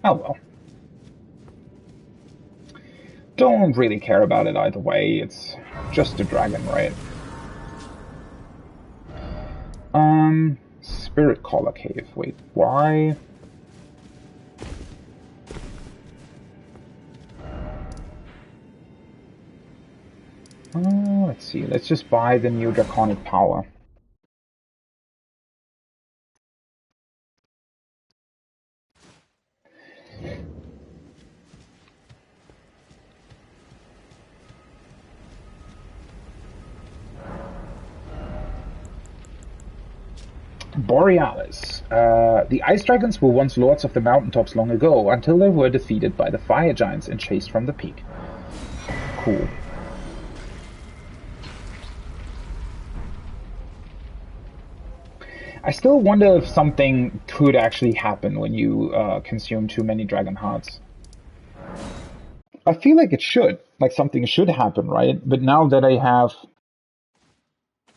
Oh well. Don't really care about it either way. It's just a dragon, right? Spirit Collar Cave. Wait, why? Let's see. Let's just buy the new draconic power. Borealis. The ice dragons were once lords of the mountaintops long ago, until they were defeated by the fire giants and chased from the peak. Cool. I still wonder if something could actually happen when you consume too many dragon hearts. I feel like it should. Like something should happen, right? But now that I have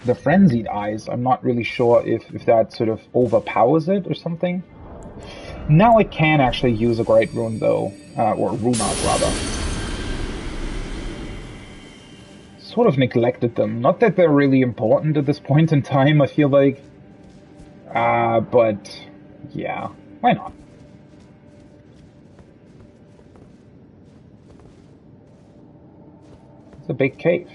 the frenzied eyes, I'm not really sure if that sort of overpowers it or something. Now I can actually use a Great Rune though, or Rune Art rather. Sort of neglected them. Not that they're really important at this point in time, I feel like. But yeah, why not? It's a big cave.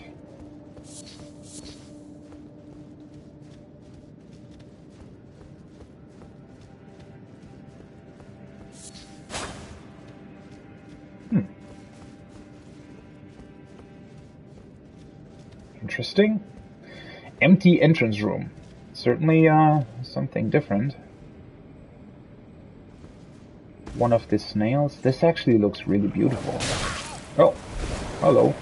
Interesting. Empty entrance room. Certainly, something different. One of the snails. This actually looks really beautiful. Oh, hello.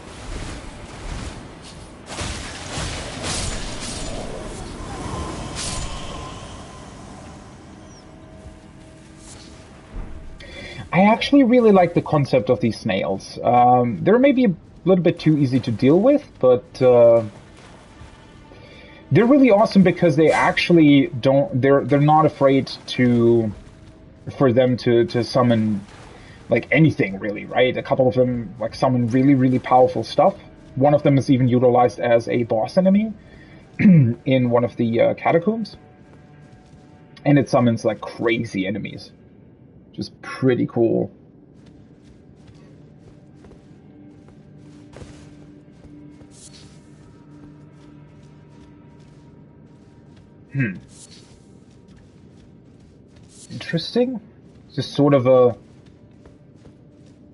I actually really like the concept of these snails. They're maybe a little bit too easy to deal with, but they're really awesome because they actually don't. They're not afraid for them to summon like anything really, right? A couple of them like summon really powerful stuff. One of them is even utilized as a boss enemy in one of the catacombs. And it summons like crazy enemies. Just pretty cool. Interesting. Just sort of a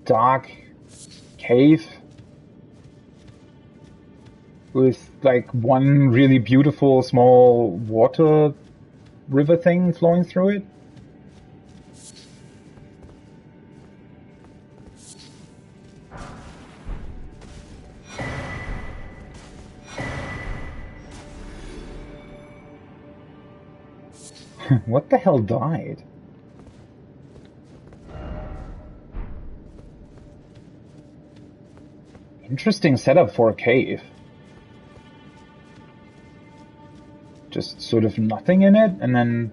dark cave with like one really beautiful small water river thing flowing through it. What the hell died? Interesting setup for a cave. Just sort of nothing in it, and then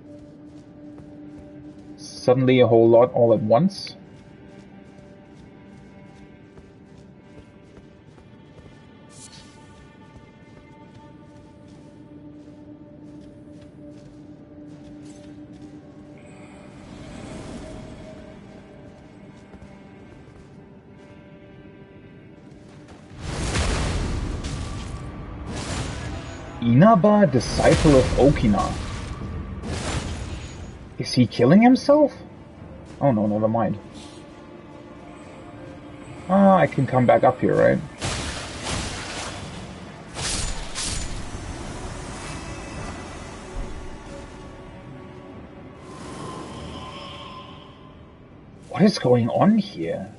suddenly a whole lot all at once. Inaba, disciple of Okina. Is he killing himself? Oh no, never mind. Ah, I can come back up here, right? What is going on here?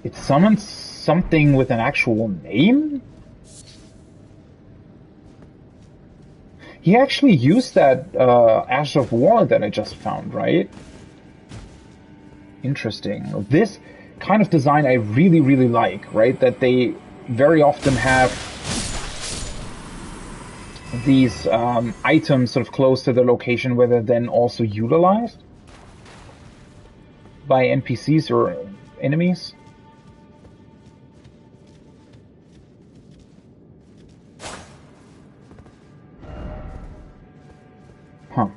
It summons something with an actual name? He actually used that Ash of War that I just found, right? Interesting. This kind of design I really, really like, right? That they very often have these items sort of close to the location where they're then also utilized by NPCs or enemies. Huh.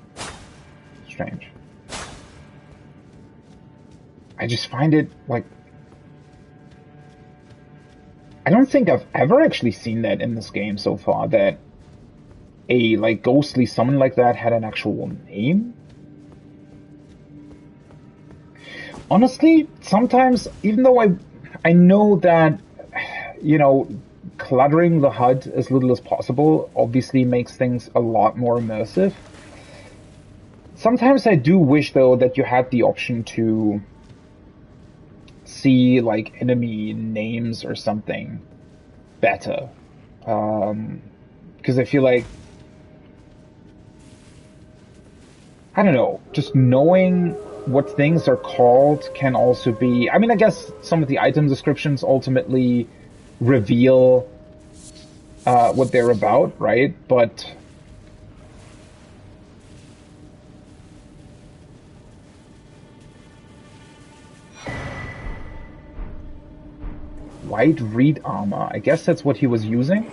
Strange. I just find it, like... I don't think I've ever actually seen that in this game so far, that a, like, ghostly summon like that had an actual name. Honestly, sometimes, even though I know that, you know, cluttering the HUD as little as possible obviously makes things a lot more immersive, sometimes I do wish, though, that you had the option to see, like, enemy names or something better. Because I feel like, I don't know, just knowing what things are called can also be... I mean, I guess some of the item descriptions ultimately reveal what they're about, right? But... White reed armor. I guess that's what he was using.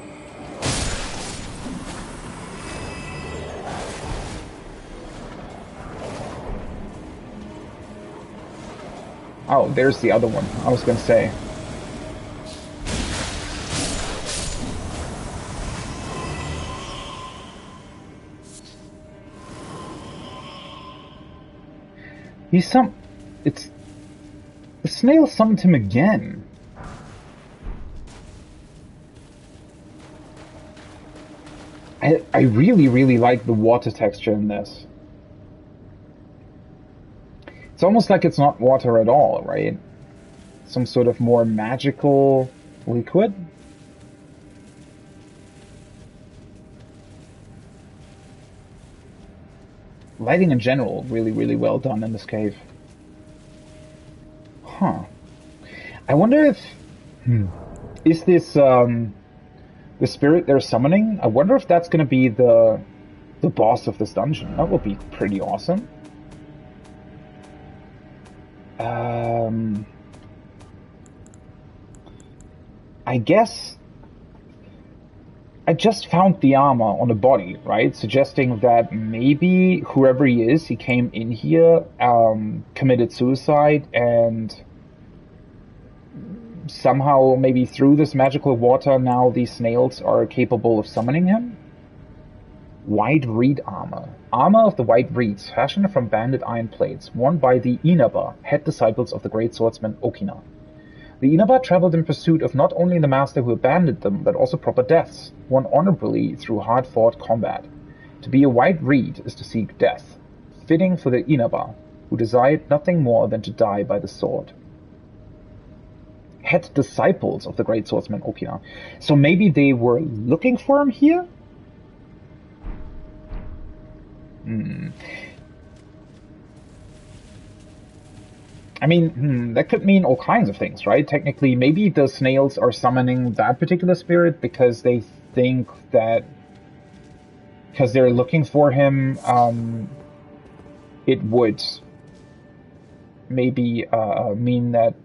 Oh, there's the other one. I was gonna say. It's... The snail summoned him again. I really, really like the water texture in this. It's almost like it's not water at all, right? Some sort of more magical liquid. Lighting in general, really, really well done in this cave. Huh. I wonder if... Is this, the spirit they're summoning? I wonder if that's gonna be the boss of this dungeon. That would be pretty awesome. I guess... I just found the armor on the body, right? Suggesting that maybe whoever he is, he came in here, committed suicide, and somehow, maybe through this magical water, now these snails are capable of summoning him? White Reed armor. Armor of the White Reeds, fashioned from banded iron plates, worn by the Inaba, head disciples of the great swordsman Okina. The Inaba traveled in pursuit of not only the master who abandoned them, but also proper deaths, won honorably through hard-fought combat. To be a White Reed is to seek death, fitting for the Inaba, who desired nothing more than to die by the sword. Head disciples of the great swordsman Okina. So maybe they were looking for him here? I mean, that could mean all kinds of things, right? Technically, maybe the snails are summoning that particular spirit because they think that because they're looking for him, it would maybe mean that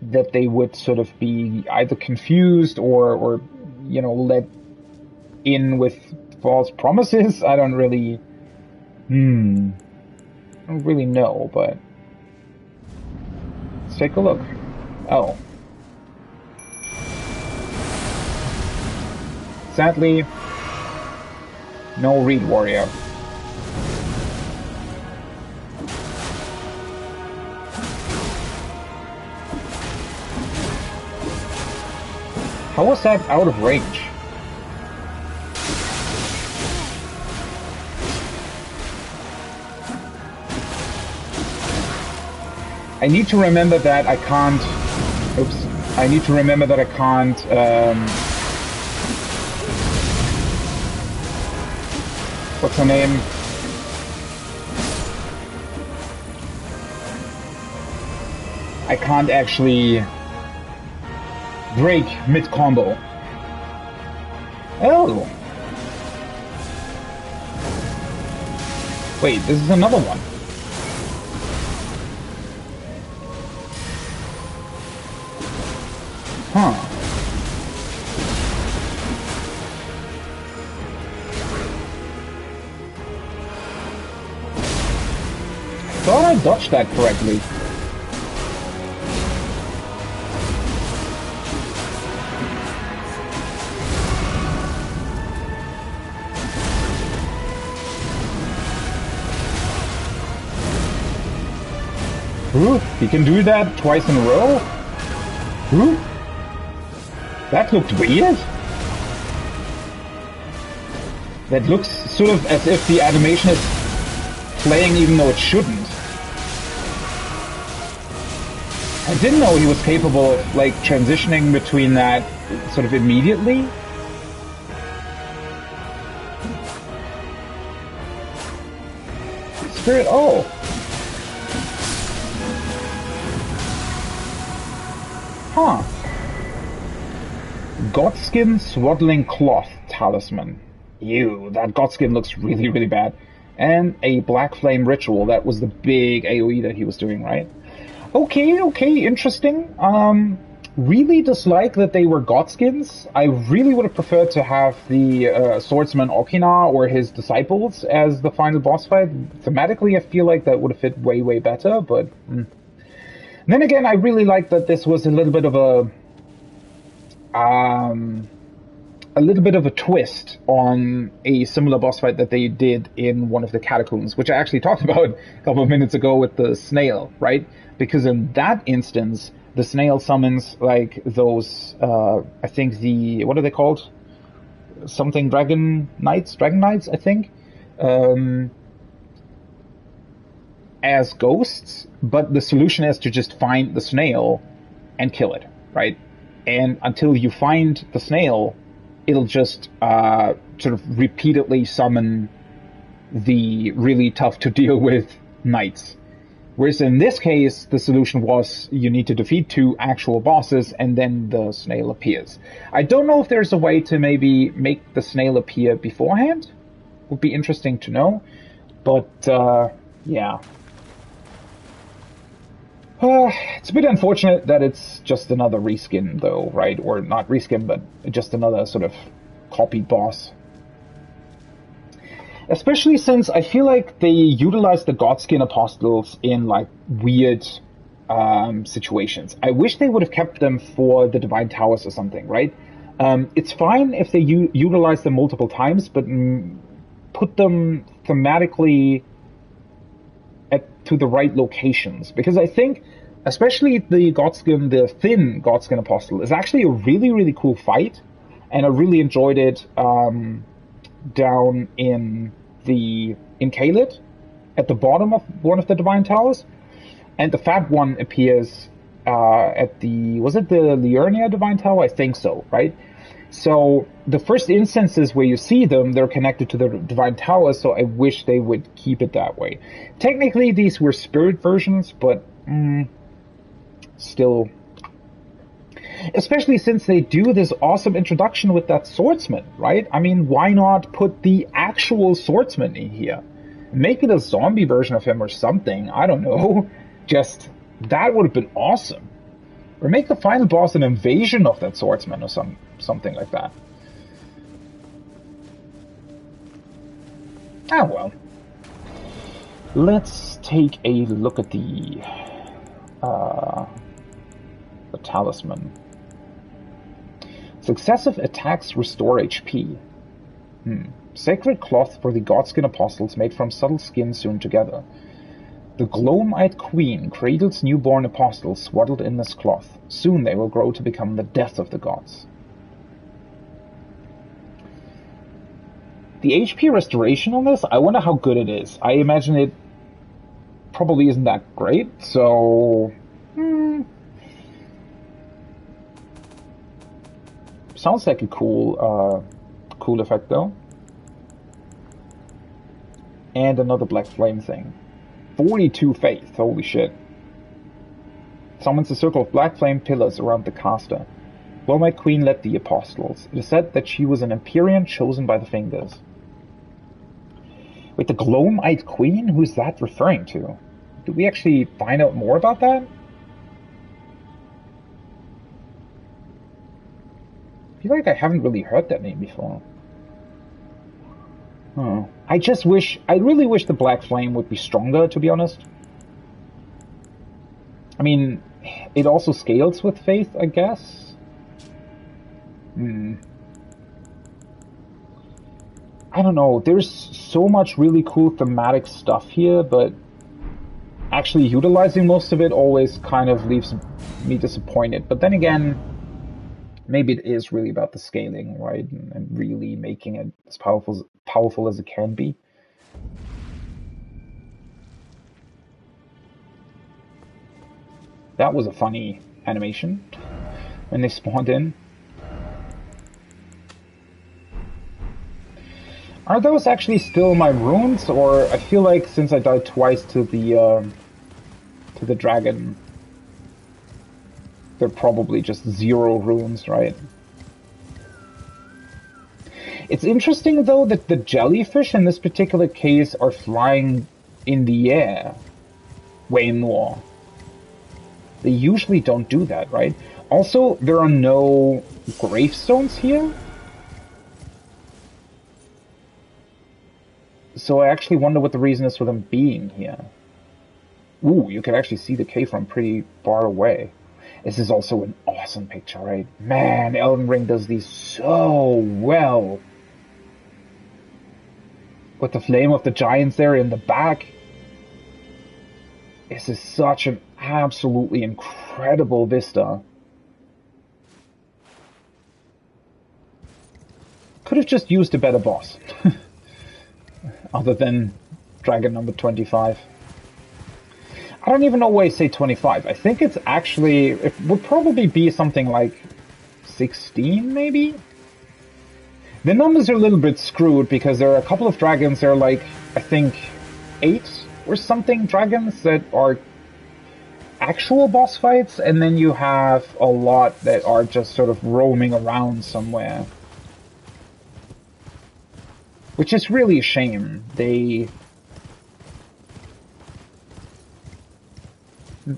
that they would sort of be either confused or you know, let in with false promises. I don't really know, but let's take a look. Oh. Sadly, no Reed Warrior. How was that out of range? I need to remember that I can't... Oops. I need to remember that I can't... what's her name? I can't actually break mid-combo. Oh! Wait, this is another one. Huh. Thought I dodged that correctly. Ooh, he can do that twice in a row? Ooh. That looked weird. That looks sort of as if the animation is playing even though it shouldn't. I didn't know he was capable of, like, transitioning between that sort of immediately. Spirit, oh. Huh. Godskin Swaddling Cloth Talisman. Ew, that Godskin looks really, really bad. And a Black Flame Ritual. That was the big AoE that he was doing, right? Okay, interesting. Really dislike that they were Godskins. I really would have preferred to have the swordsman Okina or his disciples as the final boss fight. Thematically, I feel like that would have fit way, way better, but... Then again, I really like that this was a little bit of a twist on a similar boss fight that they did in one of the catacombs, which I actually talked about a couple of minutes ago with the snail, right? Because in that instance, the snail summons like those, I think what are they called? Something Dragon Knights, I think. As ghosts, but the solution is to just find the snail and kill it, right? And until you find the snail, it'll just sort of repeatedly summon the really tough to deal with knights. Whereas in this case, the solution was you need to defeat 2 actual bosses and then the snail appears. I don't know if there's a way to maybe make the snail appear beforehand. Would be interesting to know. But, yeah. It's a bit unfortunate that it's just another reskin, though, right? Or not reskin, but just another sort of copied boss. Especially since I feel like they utilize the Godskin Apostles in, like, weird situations. I wish they would have kept them for the Divine Towers or something, right? It's fine if they utilize them multiple times, but put them thematically to the right locations, because I think especially the thin Godskin Apostle is actually a really, really cool fight, and I really enjoyed it down in Caelid at the bottom of one of the Divine Towers, and the fat one appears at was it the Liurnia Divine Tower? I think so, right? So the first instances where you see them, they're connected to the Divine Tower, so I wish they would keep it that way. Technically, these were spirit versions, but still. Especially since they do this awesome introduction with that swordsman, right? I mean, why not put the actual swordsman in here? Make it a zombie version of him or something, I don't know. Just, that would have been awesome. Or make the final boss an invasion of that swordsman or something like that. Ah, well. Let's take a look at the talisman. Successive attacks restore HP. Sacred cloth for the Godskin Apostles made from subtle skin sewn together. The gloam-eyed queen cradles newborn apostles swaddled in this cloth. Soon they will grow to become the death of the gods. The HP restoration on this, I wonder how good it is. I imagine it probably isn't that great, so... Sounds like a cool effect, though. And another black flame thing. 42 faith, holy shit. Summons a circle of black flame pillars around the caster. Gloam-eyed Queen led the apostles. It is said that she was an Empyrean chosen by the Fingers. Wait, the Gloam-eyed Queen? Who's that referring to? Did we actually find out more about that? I feel like I haven't really heard that name before. Oh. I really wish the Black Flame would be stronger, to be honest. I mean, it also scales with faith, I guess. I don't know, there's so much really cool thematic stuff here, but actually utilizing most of it always kind of leaves me disappointed. But then again, maybe it is really about the scaling, right? And really making it as powerful as it can be. That was a funny animation when they spawned in. Are those actually still my runes, or I feel like since I died twice to the dragon, they're probably just 0 runes, right? It's interesting, though, that the jellyfish in this particular case are flying in the air way more. They usually don't do that, right? Also, there are no gravestones here. So I actually wonder what the reason is for them being here. Ooh, you can actually see the cave from pretty far away. This is also an awesome picture, right? Man, Elden Ring does these so well. With the flame of the giants there in the back. This is such an absolutely incredible vista. Could have just used a better boss. Other than dragon number 25. I don't even know why I say 25. I think it's actually... It would probably be something like 16, maybe? The numbers are a little bit screwed because there are a couple of dragons. There are like, I think, 8 or something dragons that are actual boss fights. And then you have a lot that are just sort of roaming around somewhere. Which is really a shame.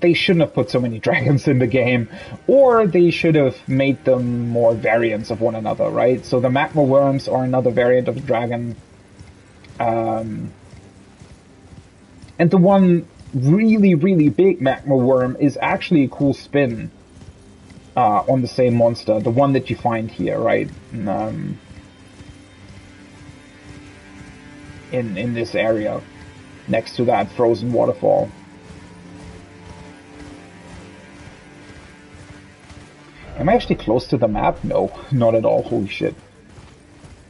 they shouldn't have put so many dragons in the game, or they should have made them more variants of one another, right? So the magma worms are another variant of the dragon. And the one really, really big magma worm is actually a cool spin on the same monster, the one that you find here, right? In this area, next to that frozen waterfall. Am I actually close to the map? No, not at all. Holy shit.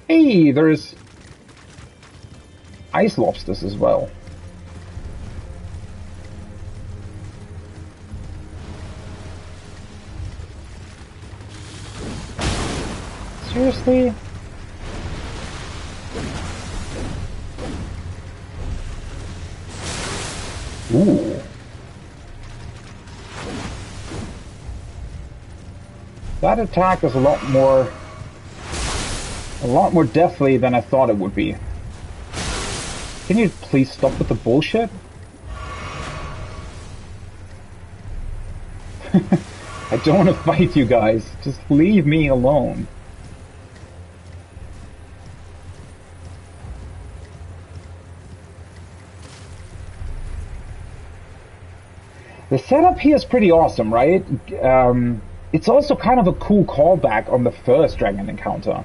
Hey, there's ice lobsters as well. Seriously? Ooh. That attack is a lot more deathly than I thought it would be. Can you please stop with the bullshit? I don't want to fight you guys. Just leave me alone. The setup here is pretty awesome, right? It's also kind of a cool callback on the first dragon encounter.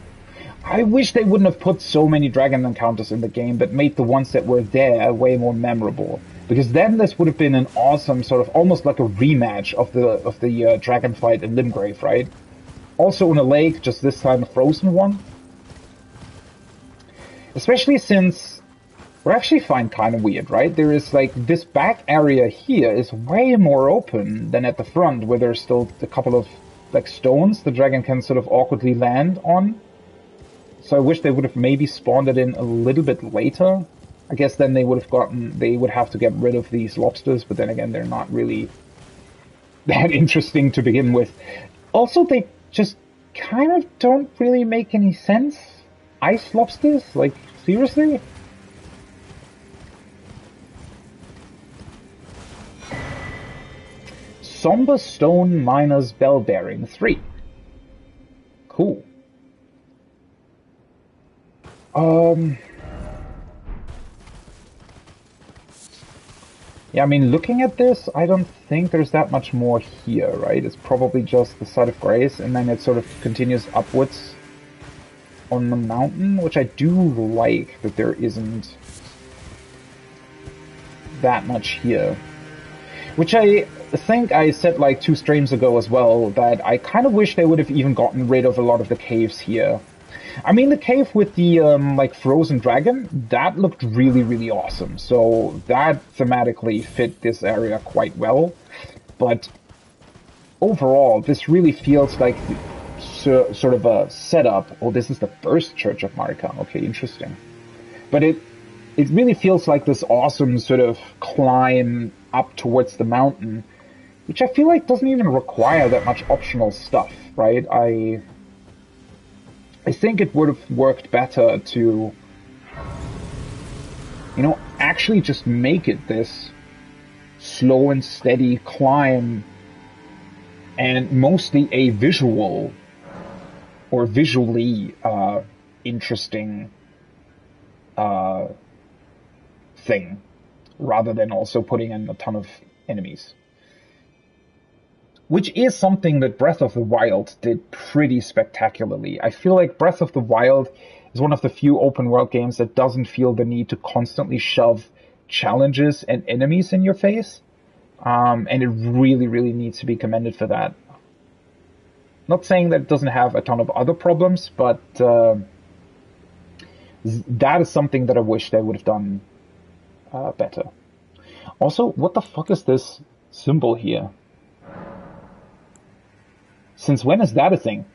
I wish they wouldn't have put so many dragon encounters in the game, but made the ones that were there way more memorable. Because then this would have been an awesome sort of almost like a rematch of the dragon fight in Limgrave, right? Also in a lake, just this time a frozen one. Especially since we're actually find kind of weird, right? There is like this back area here is way more open than at the front, where there's still a couple of like stones the dragon can sort of awkwardly land on. So I wish they would have maybe spawned it in a little bit later. I guess then they would have to get rid of these lobsters, but then again, they're not really that interesting to begin with. Also, they just kind of don't really make any sense. Ice lobsters? Like, seriously? Somber Stone Miner's Bell Bearing 3. Cool. Yeah, I mean, looking at this, I don't think there's that much more here, right? It's probably just the Site of Grace, and then it sort of continues upwards on the mountain, which I do like that there isn't that much here. Which I think I said like 2 streams ago as well, that I kind of wish they would have even gotten rid of a lot of the caves here. I mean, the cave with the, like, frozen dragon, that looked really, really awesome. So that thematically fit this area quite well. But overall, this really feels like sort of a setup. Oh, this is the first Church of Marika. Okay, interesting. But it really feels like this awesome sort of climb up towards the mountain, which I feel like doesn't even require that much optional stuff, right? I think it would have worked better to, you know, actually just make it this slow and steady climb, and mostly a visual or visually interesting thing, rather than also putting in a ton of enemies. Which is something that Breath of the Wild did pretty spectacularly. I feel like Breath of the Wild is one of the few open world games that doesn't feel the need to constantly shove challenges and enemies in your face. And it really, really needs to be commended for that. Not saying that it doesn't have a ton of other problems, but that is something that I wish they would have done better. Also, what the fuck is this symbol here? Since when is that a thing?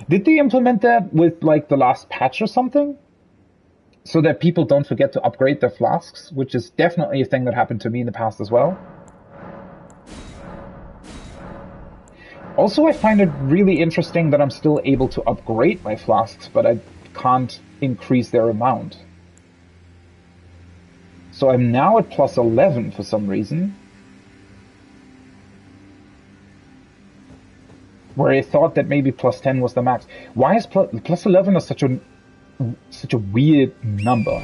Did they implement that with, like, the last patch or something? So that people don't forget to upgrade their flasks, which is definitely a thing that happened to me in the past as well. Also, I find it really interesting that I'm still able to upgrade my flasks, but I can't increase their amount. So I'm now at plus 11 for some reason. Where I thought that maybe plus 10 was the max. Why is plus 11 is such a weird number?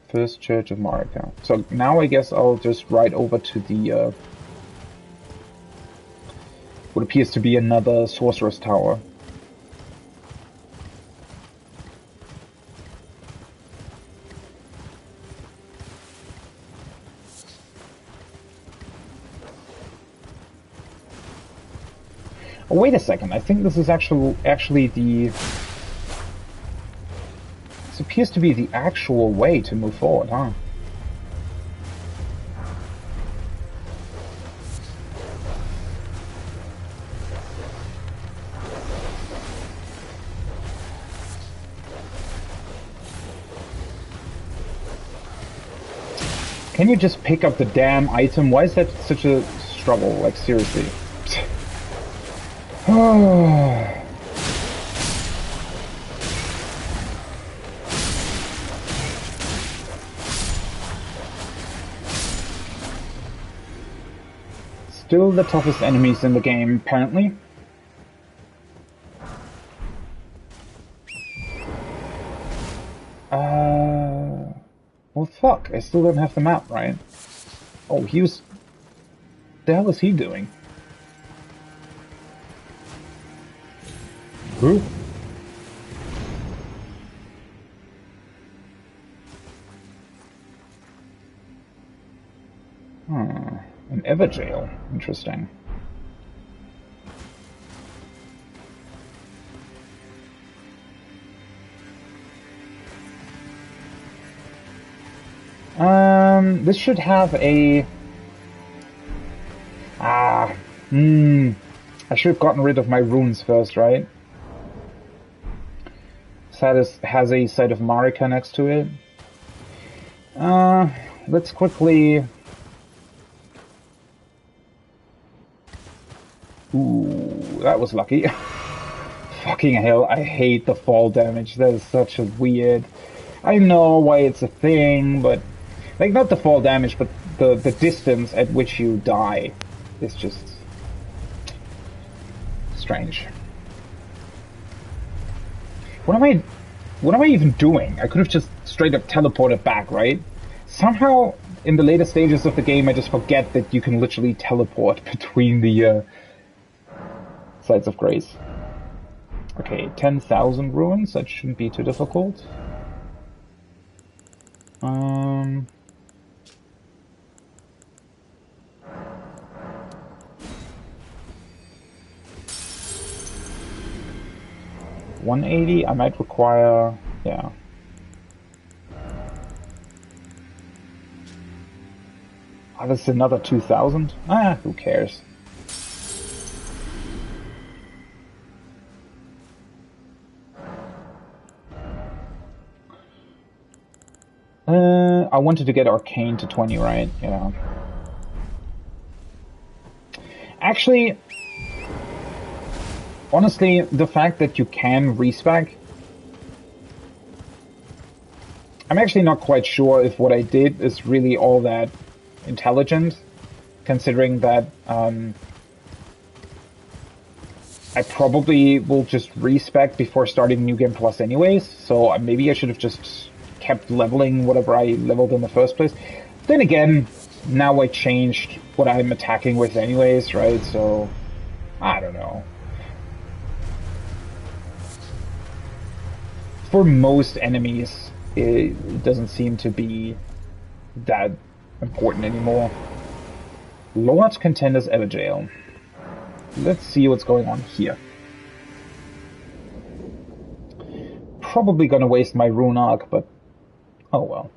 First Church of Marika. So now I guess I'll just ride over to the what appears to be another Sorcerer's Tower. Oh, wait a second. I think this is actually the... This appears to be the actual way to move forward, huh? Can you just pick up the damn item? Why is that such a struggle? Like, seriously. Still the toughest enemies in the game, apparently. Well, fuck. I still don't have the map, right? Oh, he was... The hell is he doing? Who? An Everjail. Interesting. This should have a... I should have gotten rid of my runes first, right? This has a site of Marika next to it. Let's quickly... Ooh, that was lucky. Fucking hell, I hate the fall damage. That is such a weird... I know why it's a thing, but... Like, not the fall damage, but the distance at which you die is just... strange. What am I even doing? I could have just straight up teleported back, right? Somehow, in the later stages of the game, I just forget that you can literally teleport between the sites of grace. Okay, 10,000 ruins. That shouldn't be too difficult. 180, I might require, yeah. Oh, this is another 2,000? Ah, who cares? I wanted to get Arcane to 20, right? Yeah. Actually, honestly, the fact that you can respec, I'm actually not quite sure if what I did is really all that intelligent, considering that I probably will just respec before starting New Game Plus anyways, so maybe I should have just kept leveling whatever I leveled in the first place. Then again, now I changed what I'm attacking with anyways, right? So, I don't know. For most enemies, it doesn't seem to be that important anymore. Lord's Contenders Everjail. Let's see what's going on here. Probably gonna waste my rune arc, but oh well.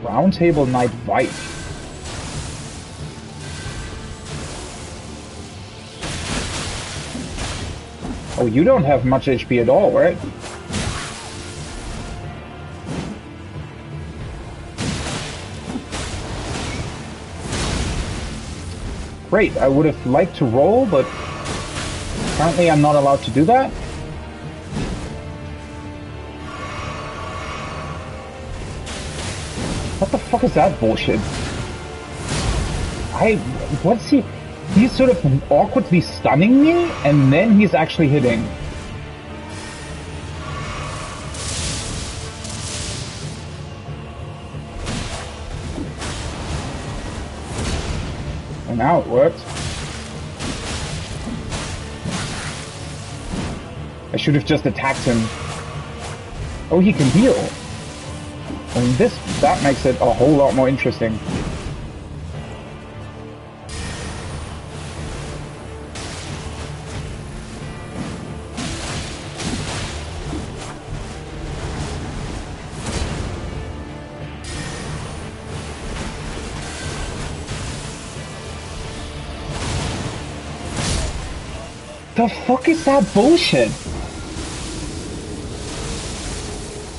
Roundtable Knight White. Oh, you don't have much HP at all, right? Great, I would have liked to roll, but Apparently I'm not allowed to do that. What the fuck is that bullshit? What's he? He's sort of awkwardly stunning me, and then he's actually hitting. And now it worked. I should have just attacked him. Oh, he can heal. And that makes it a whole lot more interesting. The fuck is that bullshit?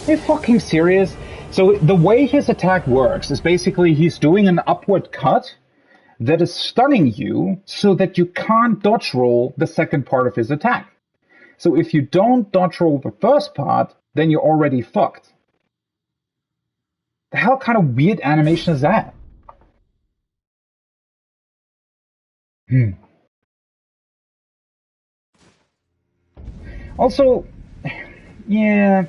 Are you fucking serious? So the way his attack works is basically he's doing an upward cut that is stunning you so that you can't dodge roll the second part of his attack. So if you don't dodge roll the first part, then you're already fucked. The hell kind of weird animation is that? Also, yeah,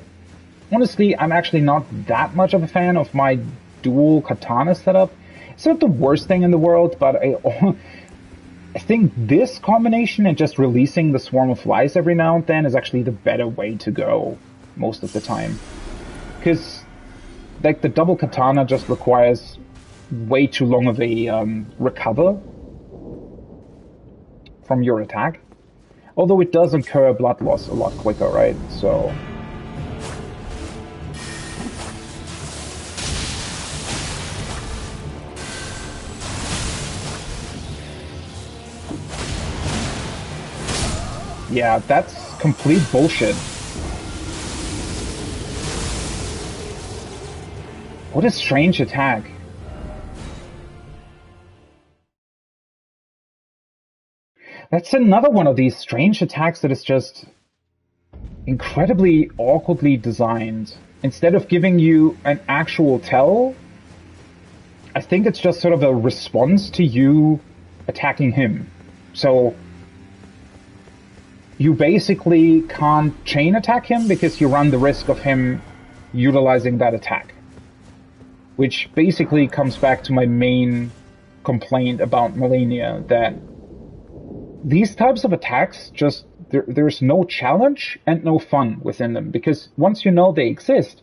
honestly, I'm actually not that much of a fan of my dual katana setup. It's not the worst thing in the world, but I think this combination and just releasing the swarm of flies every now and then is actually the better way to go most of the time. Because, like, the double katana just requires way too long of a recover from your attack. Although it does incur blood loss a lot quicker, right? So... yeah, that's complete bullshit. What a strange attack. That's another one of these strange attacks that is just incredibly awkwardly designed. Instead of giving you an actual tell, I think it's just sort of a response to you attacking him. So you basically can't chain attack him because you run the risk of him utilizing that attack. Which basically comes back to my main complaint about Melania, that these types of attacks just, there's no challenge and no fun within them, because once you know they exist,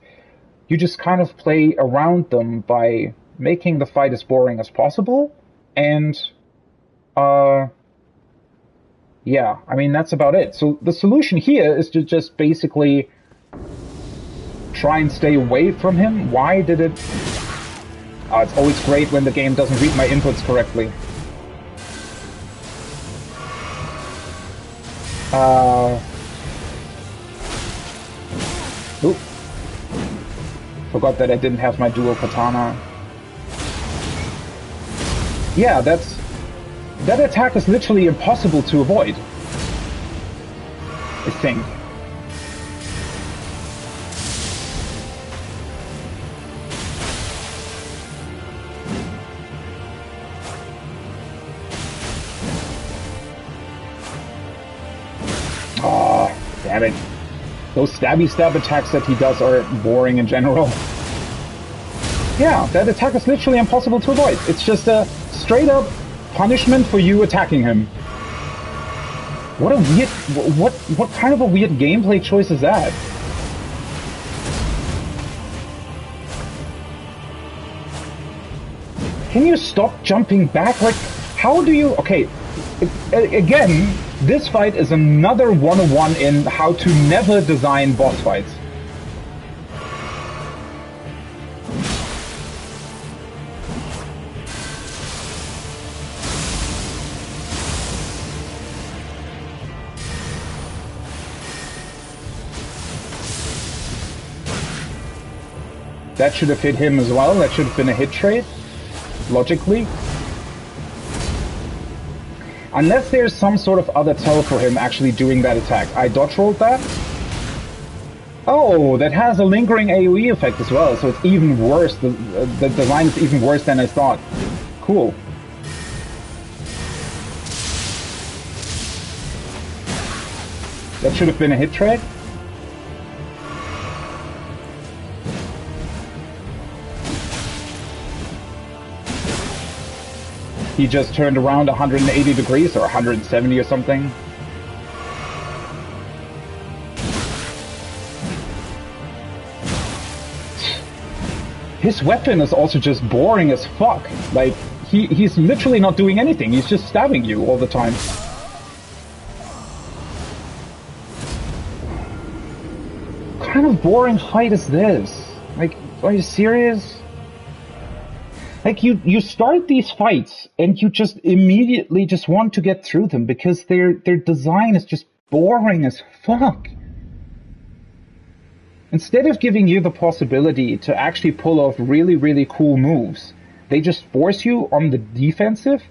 you just kind of play around them by making the fight as boring as possible, and yeah, I mean, that's about it. So the solution here is to just basically try and stay away from him. Why did it... oh, it's always great when the game doesn't read my inputs correctly. Oop. Forgot that I didn't have my dual katana. Yeah, that attack is literally impossible to avoid, I think. Oh, damn it. Those stabby stab attacks that he does are boring in general. Yeah, that attack is literally impossible to avoid. It's just a straight up punishment for you attacking him. What a weird... What kind of a weird gameplay choice is that? Can you stop jumping back? Like, how do you... okay, again, this fight is another 101 in how to never design boss fights. That should have hit him as well. That should have been a hit trade, logically. Unless there's some sort of other tell for him actually doing that attack. I dodge rolled that. Oh, that has a lingering AoE effect as well, so it's even worse. The design is even worse than I thought. Cool. That should have been a hit trade. He just turned around 180 degrees or 170 or something. His weapon is also just boring as fuck. Like, he's literally not doing anything. He's just stabbing you all the time. What kind of boring fight is this? Like, are you serious? Like, you start these fights and you just immediately just want to get through them because their design is just boring as fuck. Instead of giving you the possibility to actually pull off really, really cool moves, they just force you on the defensive,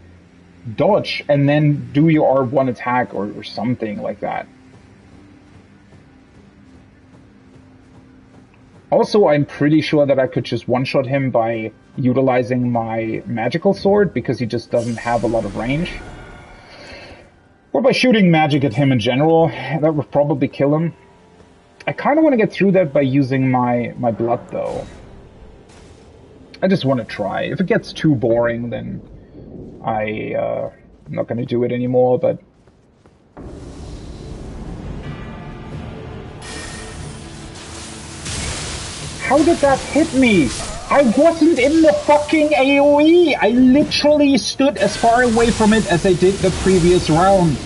dodge, and then do your R1 attack or something like that. Also, I'm pretty sure that I could just one-shot him by utilizing my magical sword, because he just doesn't have a lot of range. Or by shooting magic at him in general. That would probably kill him. I kind of want to get through that by using my blood, though. I just want to try. If it gets too boring, then I'm not going to do it anymore, but... How did that hit me? I wasn't in the fucking AoE! I literally stood as far away from it as I did the previous round.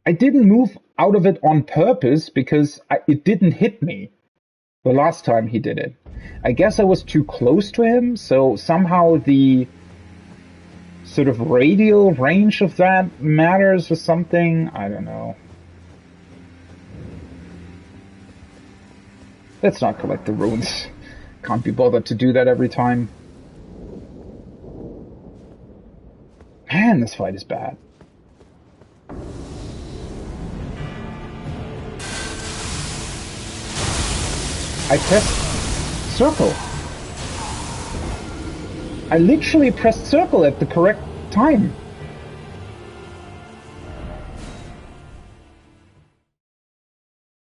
I didn't move out of it on purpose because it didn't hit me the last time he did it. I guess I was too close to him, so somehow the sort of radial range of that matters or something. I don't know. Let's not collect the runes. Can't be bothered to do that every time. Man, this fight is bad. I pressed circle. I literally pressed circle at the correct time.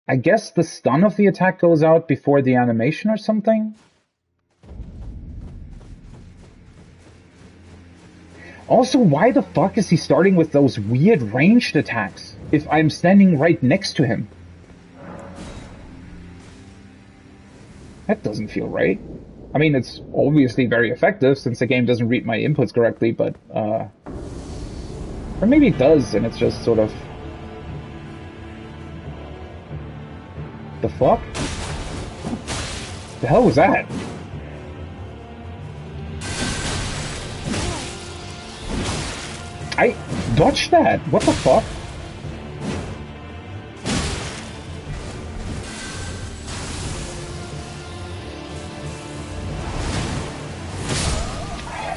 I guess the stun of the attack goes out before the animation or something? Also, why the fuck is he starting with those weird ranged attacks if I'm standing right next to him? That doesn't feel right. I mean, it's obviously very effective since the game doesn't read my inputs correctly, but, or maybe it does, and it's just sort of... The fuck? The hell was that? I dodged that! What the fuck?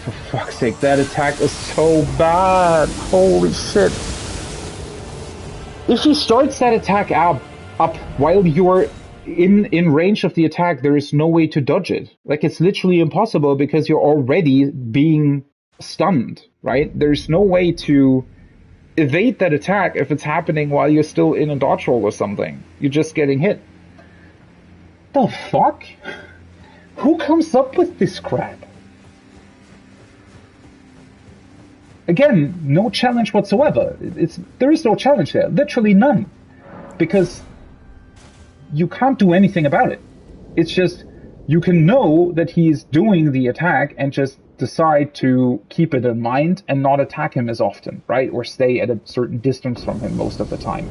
For fuck's sake, that attack is so bad! Holy shit! If he starts that attack up while you're in range of the attack, there is no way to dodge it. Like, it's literally impossible because you're already being stunned, right? There's no way to evade that attack if it's happening while you're still in a dodge roll or something. You're just getting hit. The fuck? Who comes up with this crap? Again, no challenge whatsoever. There is no challenge there. Literally none. Because you can't do anything about it. It's just, you can know that he's doing the attack and just decide to keep it in mind and not attack him as often, right? Or stay at a certain distance from him most of the time.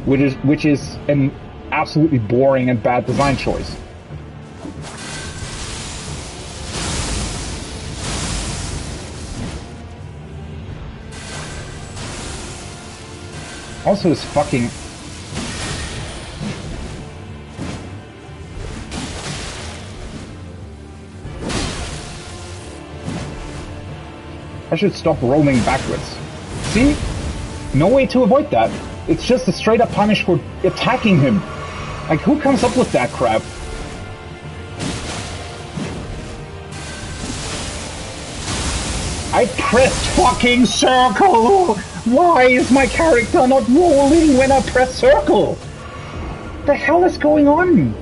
Which is an absolutely boring and bad design choice. Also, his fucking... I should stop rolling backwards. See? No way to avoid that. It's just a straight up punish for attacking him. Like, who comes up with that crap? I pressed fucking circle! Why is my character not rolling when I press circle? What the hell is going on?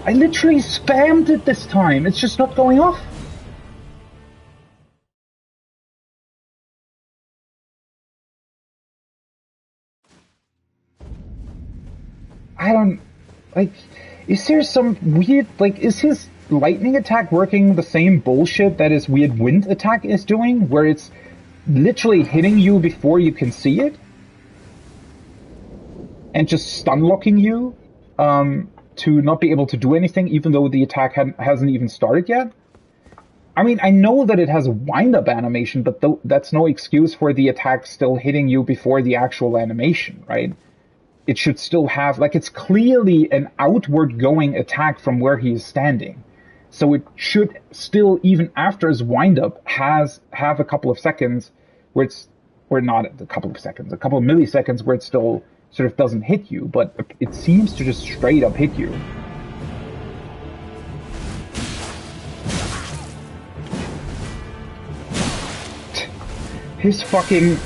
I literally spammed it this time. It's just not going off. I don't... Like, is there some weird... Like, is his lightning attack working the same bullshit that his weird wind attack is doing? Where it's literally hitting you before you can see it? And just stun-locking you to not be able to do anything, even though the attack hasn't even started yet? I mean, I know that it has a wind-up animation, but that's no excuse for the attack still hitting you before the actual animation, right? It should still have, like, it's clearly an outward-going attack from where he is standing. So it should still, even after his wind-up, have a couple of seconds where it's, or not a couple of seconds, a couple of milliseconds where it still sort of doesn't hit you, but it seems to just straight up hit you. His fucking...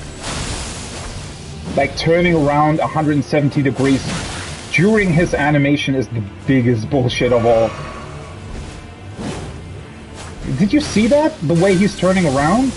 like, turning around 170 degrees during his animation is the biggest bullshit of all. Did you see that? The way he's turning around?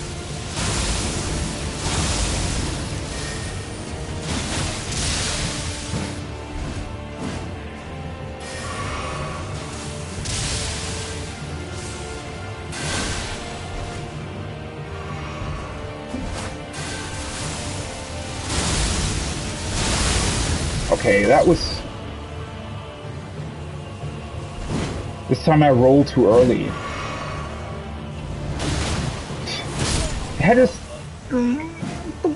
Okay, that was... This time I rolled too early. That is...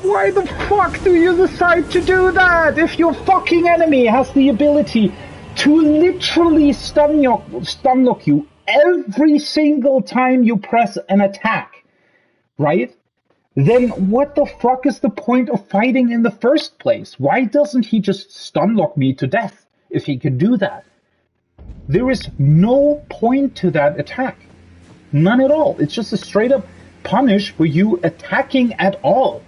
Why the fuck do you decide to do that? If your fucking enemy has the ability to literally stun lock you every single time you press an attack, right? Then what the fuck is the point of fighting in the first place? Why doesn't he just stun lock me to death if he could do that? There is no point to that attack. None at all. It's just a straight up punish for you attacking at all.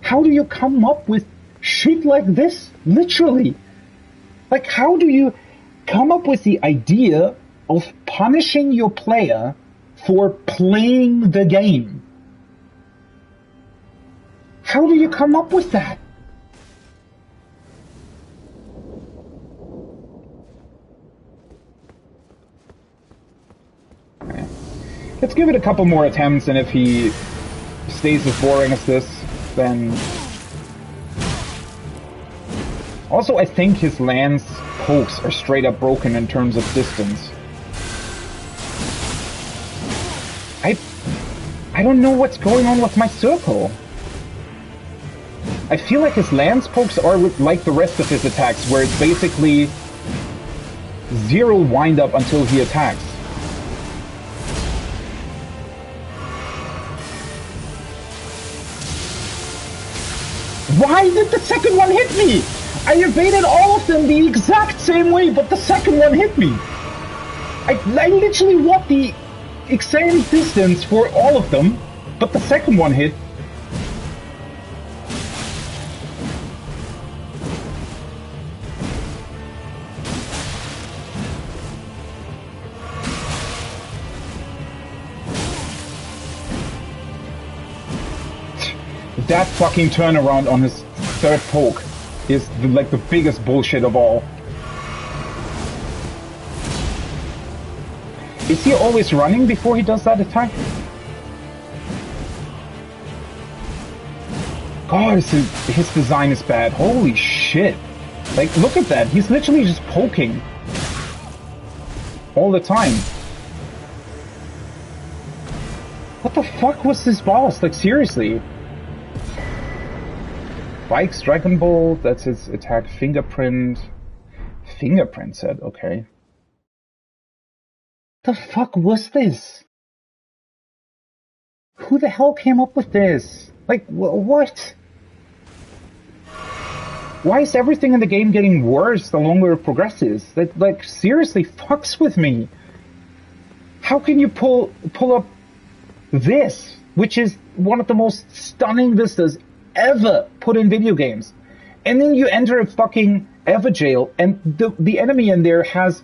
How do you come up with shit like this? Literally. Like, how do you come up with the idea of punishing your player for playing the game? How do you come up with that? Okay. Let's give it a couple more attempts, and if he stays as boring as this, then... Also, I think his lance pokes are straight up broken in terms of distance. I don't know what's going on with my circle. I feel like his lance pokes are like the rest of his attacks, where it's basically zero wind up until he attacks. Why did the second one hit me? I evaded all of them the exact same way, but the second one hit me. I literally walked the exact distance for all of them, but the second one hit. That fucking turnaround on his third poke is like the biggest bullshit of all. Is he always running before he does that attack? God, his design is bad. Holy shit. Like, look at that. He's literally just poking all the time. What the fuck was this boss? Like, seriously. Spikes, Dragon Bolt, that's his attack. Fingerprint. Fingerprint set, okay. The fuck was this? Who the hell came up with this? Like, what? Why is everything in the game getting worse the longer it progresses? That, like, seriously fucks with me. How can you pull up this, which is one of the most stunning vistas ever put in video games, and then you enter a fucking Everjail, and the enemy in there has,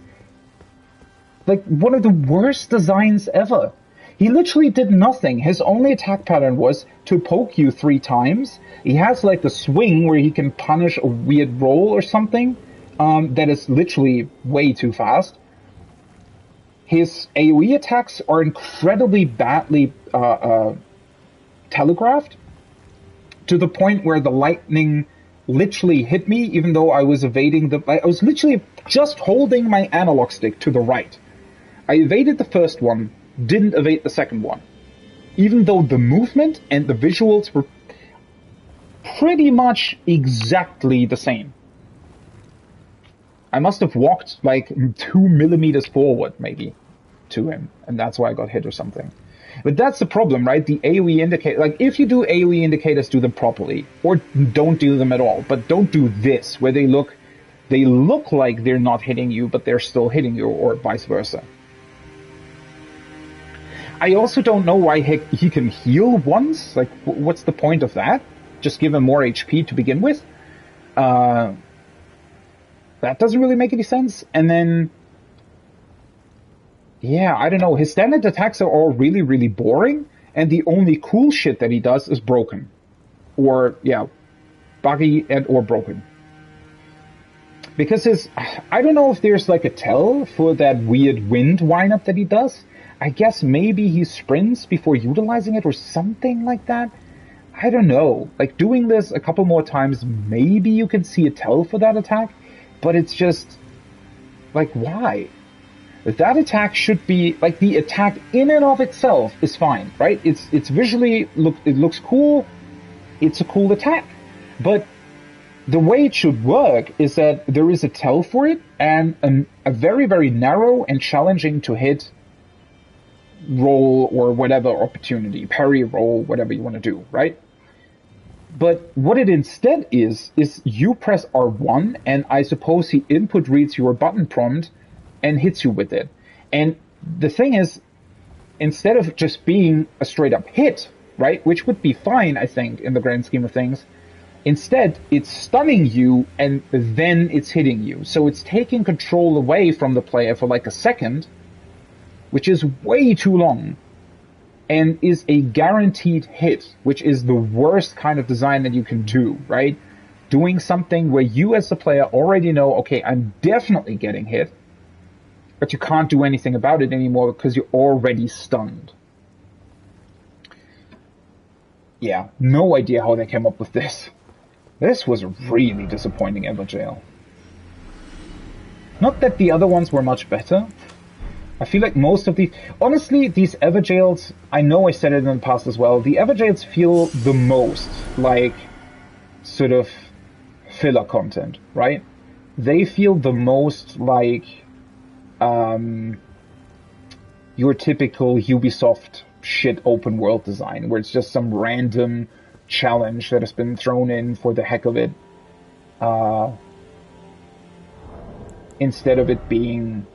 like, one of the worst designs ever. He literally did nothing. His only attack pattern was to poke you 3 times. He has, like, the swing where he can punish a weird roll or something that is literally way too fast. His AoE attacks are incredibly badly telegraphed, to the point where the lightning literally hit me, even though I was evading I was literally just holding my analog stick to the right. I evaded the first one, didn't evade the second one, even though the movement and the visuals were pretty much exactly the same. I must have walked like 2 millimeters forward, maybe, to him, and that's why I got hit or something. But that's the problem, right? The AoE indicator, like, if you do AoE indicators, do them properly, or don't do them at all. But don't do this, where they look like they're not hitting you, but they're still hitting you, or vice versa. I also don't know why he can heal once. Like, what's the point of that? Just give him more HP to begin with? That doesn't really make any sense. And then, yeah, I don't know. His standard attacks are all really, really boring, and the only cool shit that he does is broken. Or, yeah, buggy and or broken. Because I don't know if there's like a tell for that weird wind wind-up that he does. I guess maybe he sprints before utilizing it or something like that. I don't know. Like, doing this a couple more times, maybe you can see a tell for that attack, but it's just, like, why? That attack should be, like, the attack in and of itself is fine, right? It's visually, it looks cool, it's a cool attack. But the way it should work is that there is a tell for it, and a very, very narrow and challenging to hit roll or whatever opportunity, parry, roll, whatever you want to do, right? But what it instead is you press R1, and I suppose he input reads your button prompt and hits you with it. And the thing is, instead of just being a straight up hit, right, which would be fine, I think, in the grand scheme of things, instead it's stunning you and then it's hitting you. So it's taking control away from the player for like a second, which is way too long, and is a guaranteed hit, which is the worst kind of design that you can do, right? Doing something where you as the player already know, okay, I'm definitely getting hit, but you can't do anything about it anymore because you're already stunned. Yeah, no idea how they came up with this. This was really disappointing, Everjail. Not that the other ones were much better. I feel like most of these... Honestly, these Everjails, I know I said it in the past as well, the Everjails feel the most like sort of filler content, right? They feel the most like your typical Ubisoft shit open world design, where it's just some random challenge that has been thrown in for the heck of it, instead of it being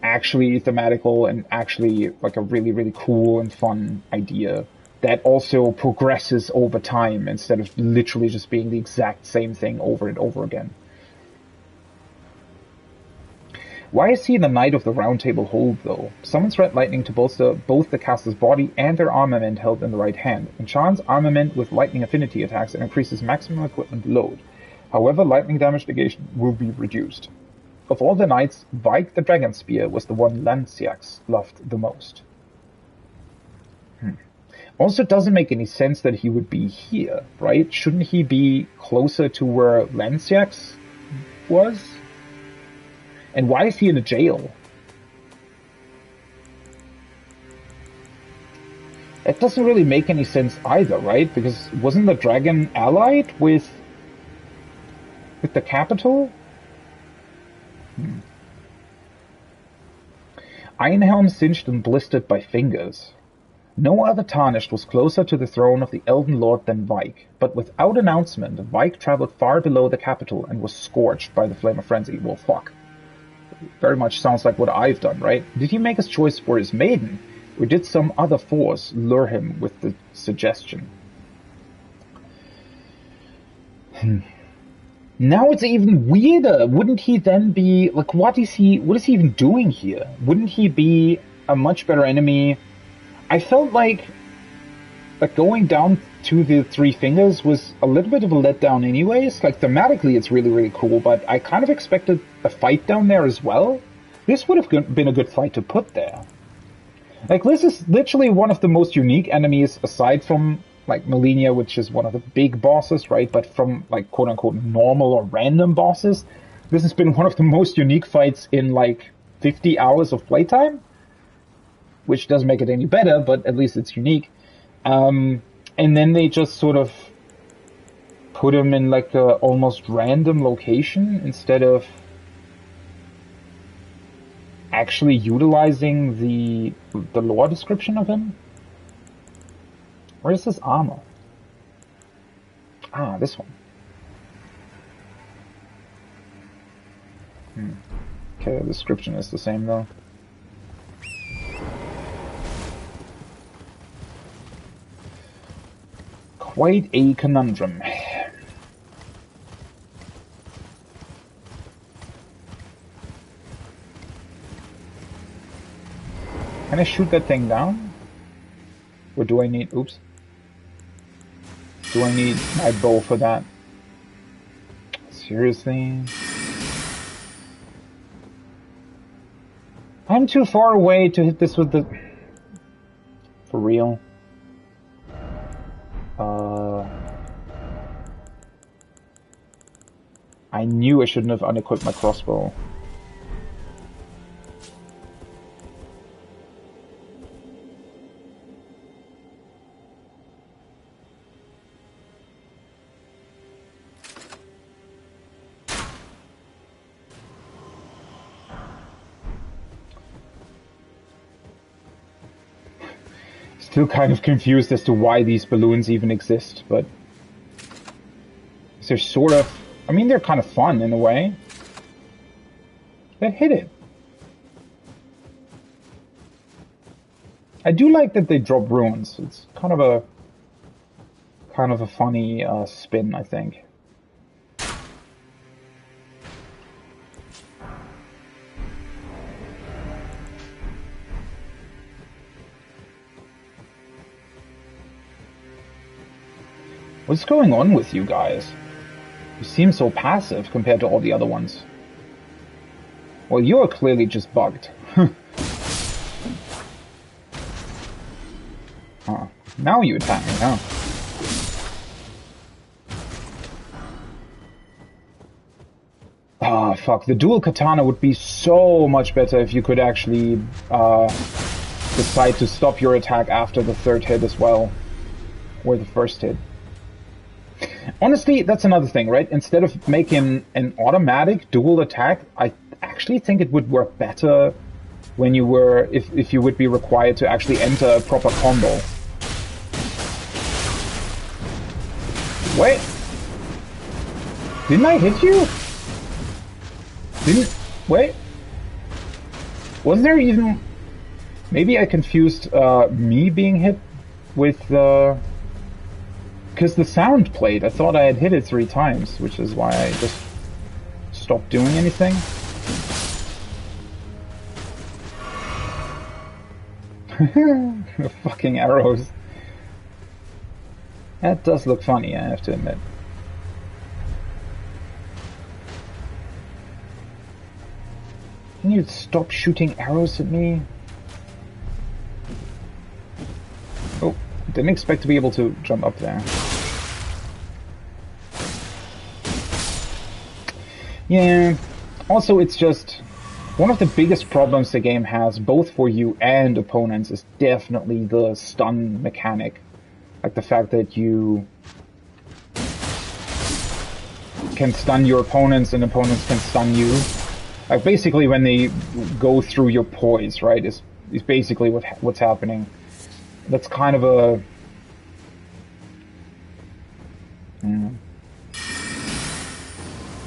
actually thematical and actually like a really, really cool and fun idea that also progresses over time instead of literally just being the exact same thing over and over again. Why is he the Knight of the Round Table hold, though? Summons red lightning to bolster both the caster's body and their armament held in the right hand. Enchants armament with lightning affinity attacks and increases maximum equipment load. However, lightning damage negation will be reduced. Of all the knights, Vike the Dragon Spear was the one Lanciax loved the most. Also, it doesn't make any sense that he would be here, right? Shouldn't he be closer to where Lanciax was? And why is he in a jail? It doesn't really make any sense either, right? Because wasn't the dragon allied with the capital? Ironhelm singed and blistered by fingers. No other Tarnished was closer to the throne of the Elden Lord than Vike, but without announcement, Vike traveled far below the capital and was scorched by the Flame of Frenzy. Well, fuck. Very much sounds like what I've done, right? Did he make his choice for his maiden, or did some other force lure him with the suggestion? Now it's even weirder. Wouldn't he then be like, what is he even doing here? Wouldn't he be a much better enemy? I felt like going down to the Three Fingers was a little bit of a letdown anyways. Like, thematically it's really, really cool, but I kind of expected a fight down there as well. This would have been a good fight to put there. Like, this is literally one of the most unique enemies, aside from, like, Malenia, which is one of the big bosses, right? But from, like, quote-unquote normal or random bosses, this has been one of the most unique fights in, like, 50 hours of playtime. Which doesn't make it any better, but at least it's unique. And then they just sort of put him in, like, a almost random location instead of actually utilizing the lore description of him. Where's his armor? Ah, this one. Okay, the description is the same though. Quite a conundrum. Can I shoot that thing down? Or do I need... Oops. Do I need my bow for that? Seriously? I'm too far away to hit this with the... For real? I knew I shouldn't have unequipped my crossbow. Still kind of confused as to why these balloons even exist, but they're sort of... I mean, they're kind of fun in a way. They hit it. I do like that they drop runes. It's kind of a funny spin, I think. What's going on with you guys? You seem so passive compared to all the other ones. Well, you're clearly just bugged. Now you attack me, huh? Ah, fuck. The dual katana would be so much better if you could actually decide to stop your attack after the third hit as well. Or the first hit. Honestly, that's another thing, right? Instead of making an automatic dual attack, I actually think it would work better when you were, if you would be required to actually enter a proper combo. Wait! Didn't I hit you? Wait? Wasn't there even... Maybe I confused me being hit with the... Because the sound played, I thought I had hit it 3 times, which is why I just stopped doing anything. The fucking arrows. That does look funny, I have to admit. Can you stop shooting arrows at me? Oh, didn't expect to be able to jump up there. Yeah, also it's just... One of the biggest problems the game has, both for you and opponents, is definitely the stun mechanic. Like the fact that you can stun your opponents and opponents can stun you. Like basically when they go through your poise, right, is basically what's happening. That's kind of a...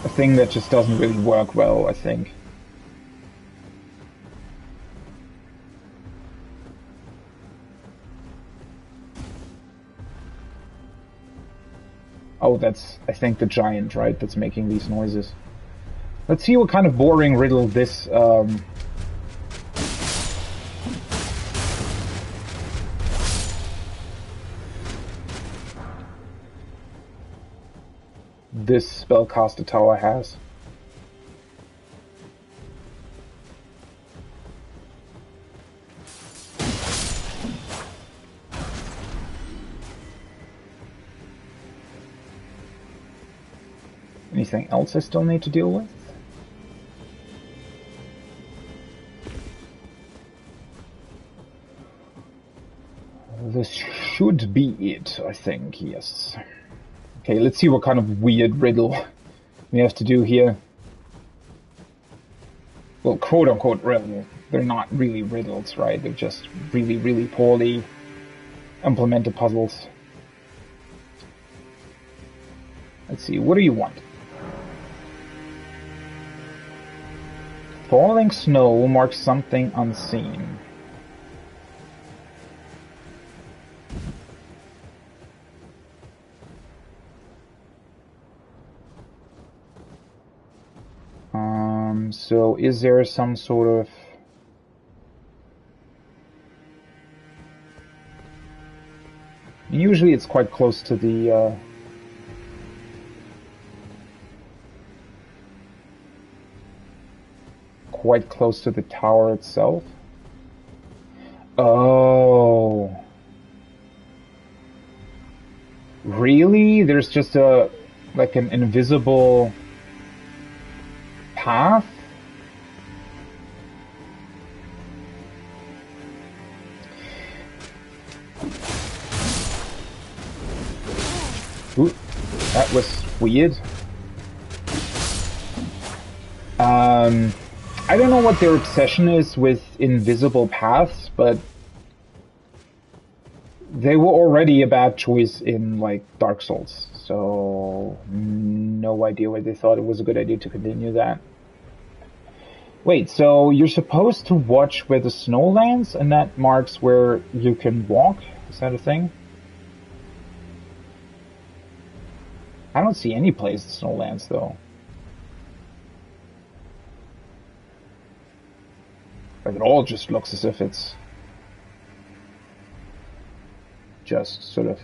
a thing that just doesn't really work well, I think. Oh, that's, I think, the giant, right, that's making these noises. Let's see what kind of boring riddle this, this spellcaster tower has. Anything else I still need to deal with? This should be it, I think, yes. Okay, let's see what kind of weird riddle we have to do here. Well, quote-unquote riddle. They're not really riddles, right? They're just really, really poorly implemented puzzles. Let's see, what do you want? Falling snow marks something unseen. So is there some sort of... Usually it's quite close to the... quite close to the tower itself. Oh. Really? There's just a... like an invisible... path? Ooh, that was weird. I don't know what their obsession is with invisible paths, but they were already a bad choice in, like, Dark Souls, so no idea why they thought it was a good idea to continue that. Wait, so you're supposed to watch where the snow lands, and that marks where you can walk? Is that a thing? I don't see any place the snow lands, though. Like, it all just looks as if it's just sort of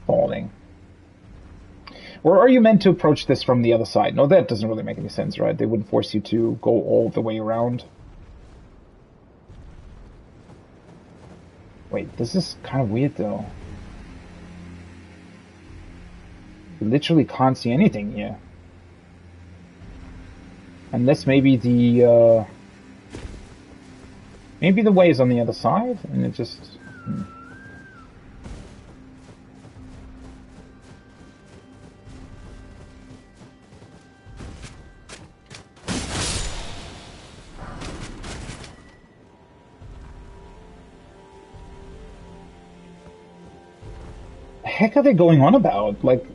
falling. Or are you meant to approach this from the other side? No, that doesn't really make any sense, right? They wouldn't force you to go all the way around. Wait, this is kind of weird, though. You literally can't see anything here. Unless maybe the way is on the other side, and it just... The heck are they going on about? Like,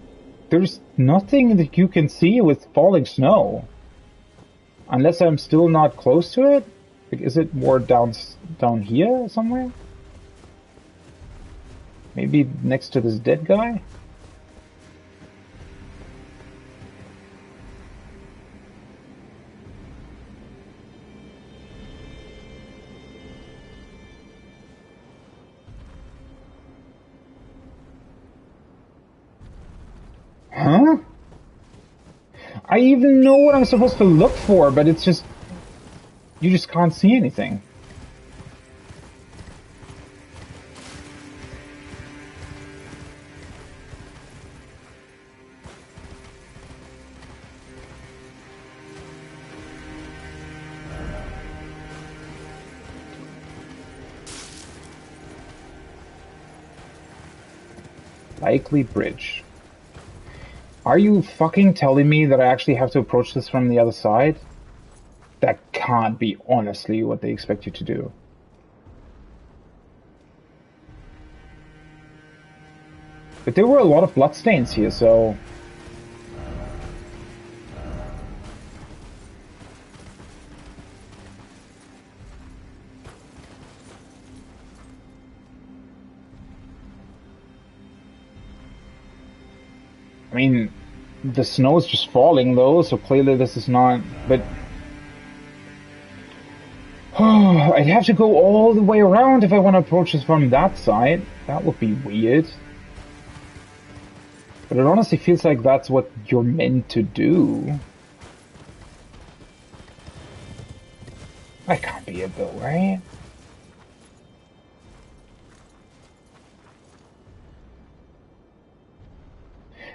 there's nothing that you can see with falling snow. Unless I'm still not close to it? Like, is it more down here somewhere? Maybe next to this dead guy? Huh? I even know what I'm supposed to look for, but it's just... You just can't see anything. Likely bridge. Are you fucking telling me that I actually have to approach this from the other side? That can't be honestly what they expect you to do. But there were a lot of bloodstains here, so... I mean, the snow is just falling though, so clearly this is not... But... Oh, I'd have to go all the way around if I want to approach this from that side. That would be weird. But it honestly feels like that's what you're meant to do. That can't be it though, right?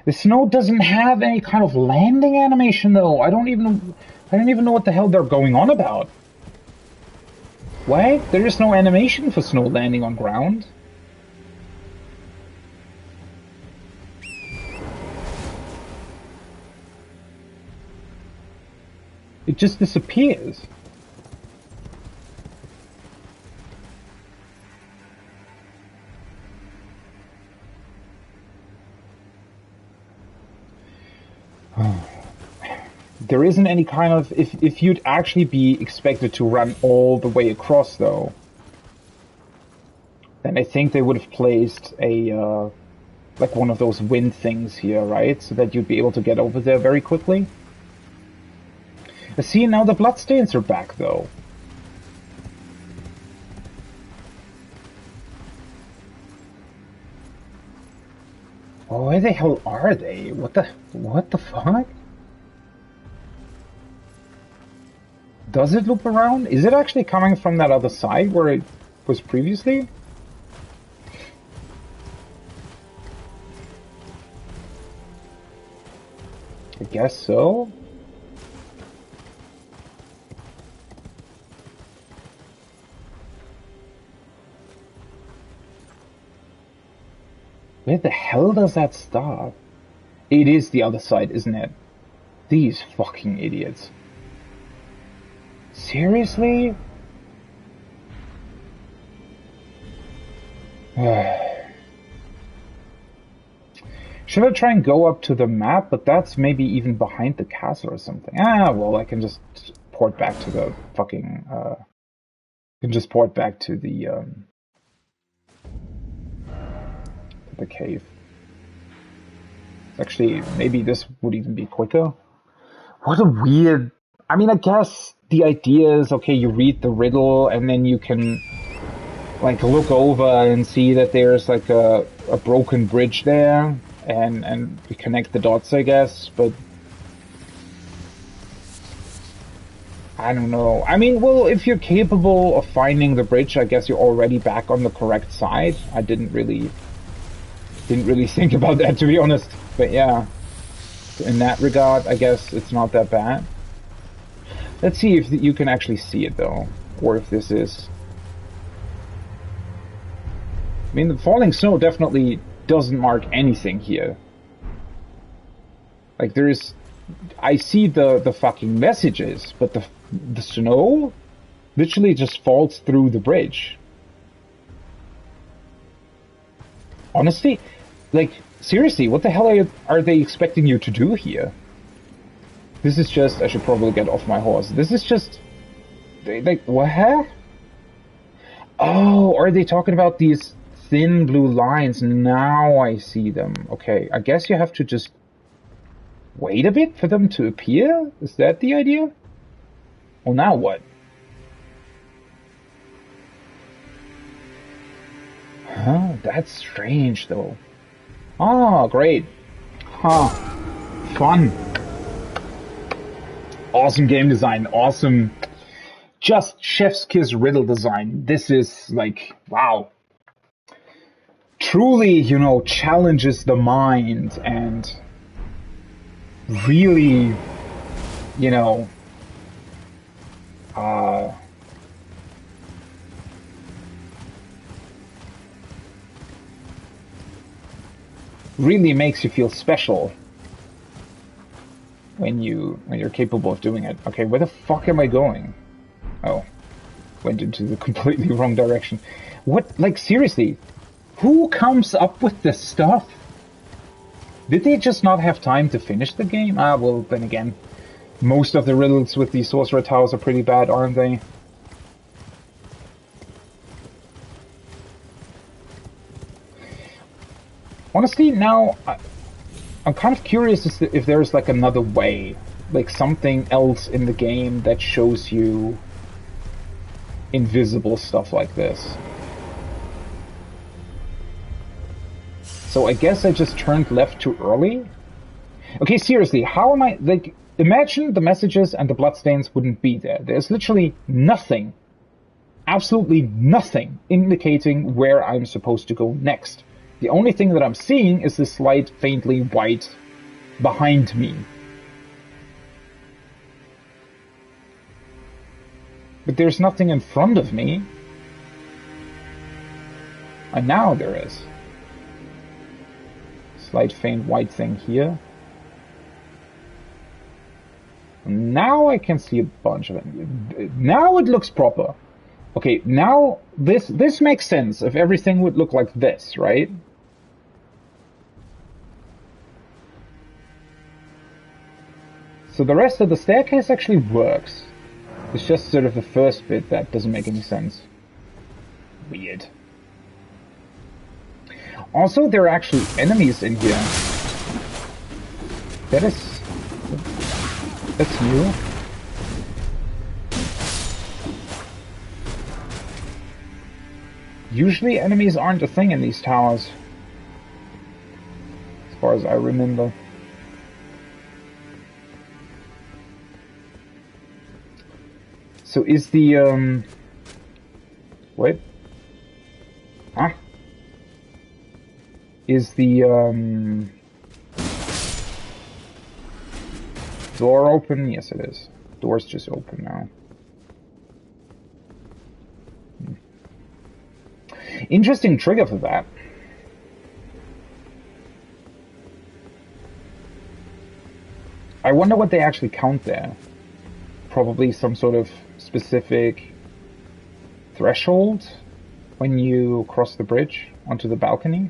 The snow doesn't have any kind of landing animation though. I don't even know what the hell they're going on about. What? There is no animation for snow landing on ground. It just disappears. There isn't any kind of... If you'd actually be expected to run all the way across, though, then I think they would have placed a, like one of those wind things here, right? So that you'd be able to get over there very quickly. See, now the bloodstains are back, though. Oh, where the hell are they? What the fuck? Does it loop around? Is it actually coming from that other side where it was previously? I guess so. Where the hell does that stop? It is the other side, isn't it? These fucking idiots. Seriously? Should I try and go up to the map? But that's maybe even behind the castle or something. Ah, well, I can just port back to the fucking... can just port back to the cave. Actually, maybe this would even be quicker. What a weird... I mean, I guess the idea is, okay, you read the riddle and then you can, like, look over and see that there's, like, a broken bridge there and we connect the dots, I guess, but... I don't know. I mean, well, if you're capable of finding the bridge, I guess you're already back on the correct side. I didn't really think about that, to be honest. But yeah, in that regard, I guess it's not that bad. Let's see if you can actually see it, though. Or if this is... I mean, the falling snow definitely doesn't mark anything here. Like, there is... I see the fucking messages, but the snow literally just falls through the bridge. Honestly, like, seriously, what the hell are they expecting you to do here? This is just... I should probably get off my horse. This is just... Like, what? Oh, are they talking about these thin blue lines? Now I see them. Okay, I guess you have to just wait a bit for them to appear? Is that the idea? Well, now what? Huh, that's strange, though. Oh, great. Huh. Fun. Awesome game design. Awesome. Just chef's kiss riddle design. This is like, wow. Truly, you know, challenges the mind and really, you know, really makes you feel special when you're capable of doing it. Okay, where the fuck am I going? Oh, went into the completely wrong direction. What, like, seriously, who comes up with this stuff? Did they just not have time to finish the game? Ah, well, then again, most of the riddles with the Sorcerer Towers are pretty bad, aren't they? Honestly, now, I'm kind of curious as to if there's like another way. Like something else in the game that shows you invisible stuff like this. So I guess I just turned left too early? Okay, seriously, how am I... Like, imagine the messages and the bloodstains wouldn't be there. There's literally nothing, absolutely nothing, indicating where I'm supposed to go next. The only thing that I'm seeing is this light, faintly white behind me. But there's nothing in front of me. And now there is. Slight faint white thing here. Now I can see a bunch of it. Now it looks proper. Okay, now this makes sense if everything would look like this, right? So the rest of the staircase actually works. It's just sort of the first bit that doesn't make any sense. Weird. Also, there are actually enemies in here. That's new. Usually enemies aren't a thing in these towers. As far as I remember. So is the, wait. Ah. Is the, door open? Yes, it is. Door's just open now. Interesting trigger for that. I wonder what they actually count there. Probably some sort of specific threshold when you cross the bridge onto the balcony.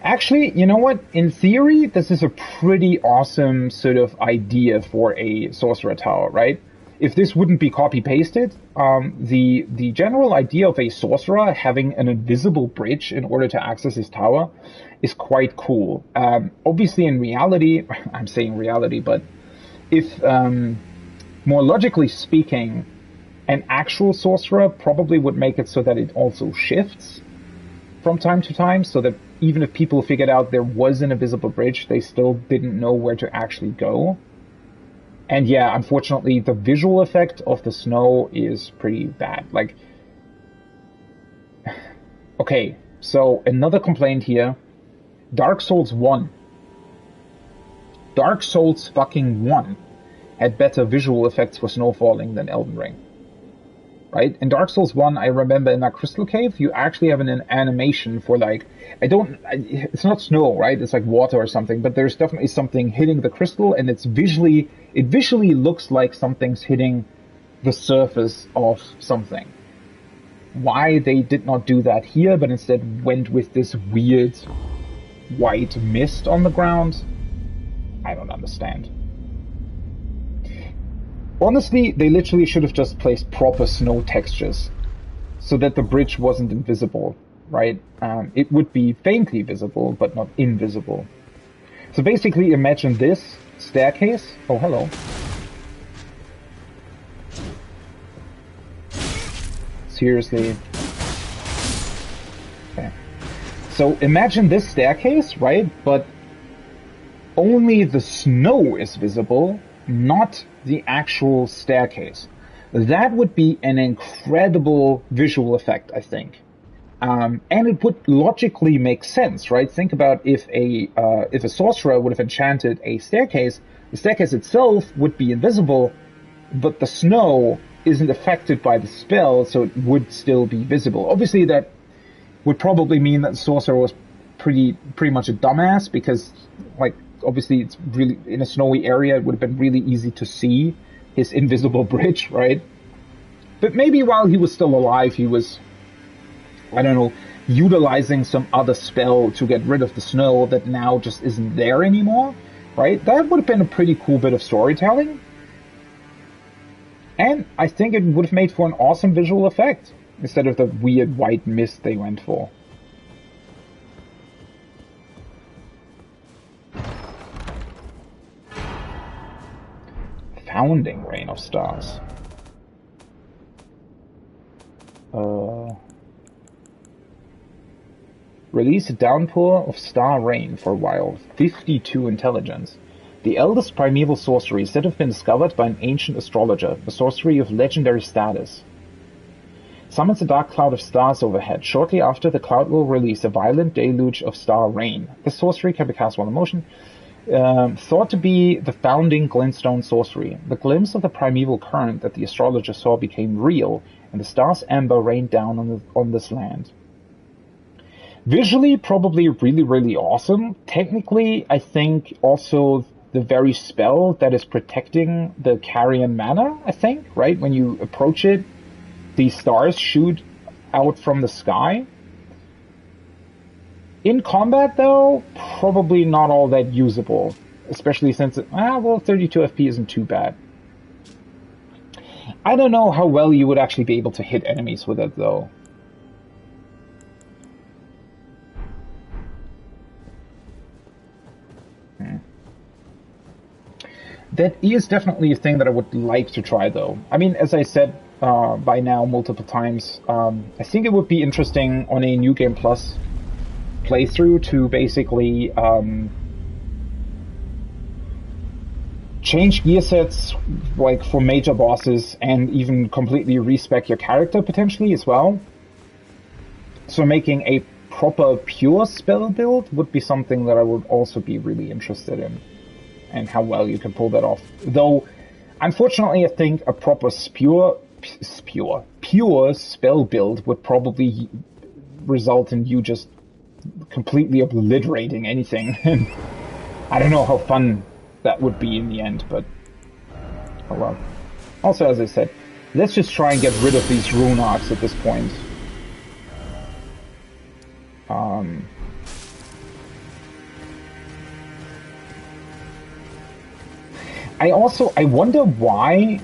Actually, you know what? In theory, this is a pretty awesome sort of idea for a Sorcerer Tower, right? If this wouldn't be copy-pasted, the general idea of a Sorcerer having an invisible bridge in order to access his tower is quite cool. Obviously, in reality, I'm saying reality, but if, more logically speaking, an actual Sorcerer probably would make it so that it also shifts from time to time, so that even if people figured out there was an invisible bridge, they still didn't know where to actually go. And yeah, unfortunately, the visual effect of the snow is pretty bad. Like, okay, so another complaint here. Dark Souls 1. Dark Souls fucking 1 had better visual effects for snow falling than Elden Ring. Right? In Dark Souls 1, I remember in that crystal cave, you actually have an animation for like, it's not snow, right? It's like water or something, but there's definitely something hitting the crystal, and it visually looks like something's hitting the surface of something. Why they did not do that here, but instead went with this weird white mist on the ground, I don't understand. Honestly, they literally should have just placed proper snow textures so that the bridge wasn't invisible, right? It would be faintly visible, but not invisible. So basically, imagine this staircase. Oh, hello. Seriously. Okay. So imagine this staircase, right? But only the snow is visible, not the actual staircase. That would be an incredible visual effect, I think. And it would logically make sense, right? Think about if a sorcerer would have enchanted a staircase, the staircase itself would be invisible, but the snow isn't affected by the spell, so it would still be visible. Obviously, that would probably mean that the sorcerer was pretty much a dumbass, because, like, obviously it's really, in a snowy area, it would have been really easy to see his invisible bridge, right? But maybe while he was still alive, he was I don't know, utilizing some other spell to get rid of the snow that now just isn't there anymore, right? That would have been a pretty cool bit of storytelling. And I think it would have made for an awesome visual effect, instead of the weird white mist they went for. Founding Rain of Stars. Release a downpour of star rain for a while. 52 intelligence. The eldest primeval sorcery is said to have been discovered by an ancient astrologer, a sorcery of legendary status. Summons a dark cloud of stars overhead. Shortly after, the cloud will release a violent deluge of star rain. This sorcery can be cast while in motion. Thought to be the founding glintstone sorcery. The glimpse of the primeval current that the astrologer saw became real, and the star's ember rained down on this land. Visually, probably really, really awesome. Technically, I think also the very spell that is protecting the Carrion Manor, I think, right? When you approach it, these stars shoot out from the sky. In combat, though, probably not all that usable. Especially since, 32 FP isn't too bad. I don't know how well you would actually be able to hit enemies with it, though. That is definitely a thing that I would like to try, though. I mean, as I said by now multiple times, I think it would be interesting on a New Game Plus playthrough to basically change gear sets, like for major bosses, and even completely respec your character potentially as well. So making a proper pure spell build would be something that I would also be really interested in, and how well you can pull that off. Though, unfortunately, I think a proper pure spell build would probably result in you just completely obliterating anything. And I don't know how fun that would be in the end, but oh well. Also, as I said, let's just try and get rid of these rune arcs at this point. I wonder why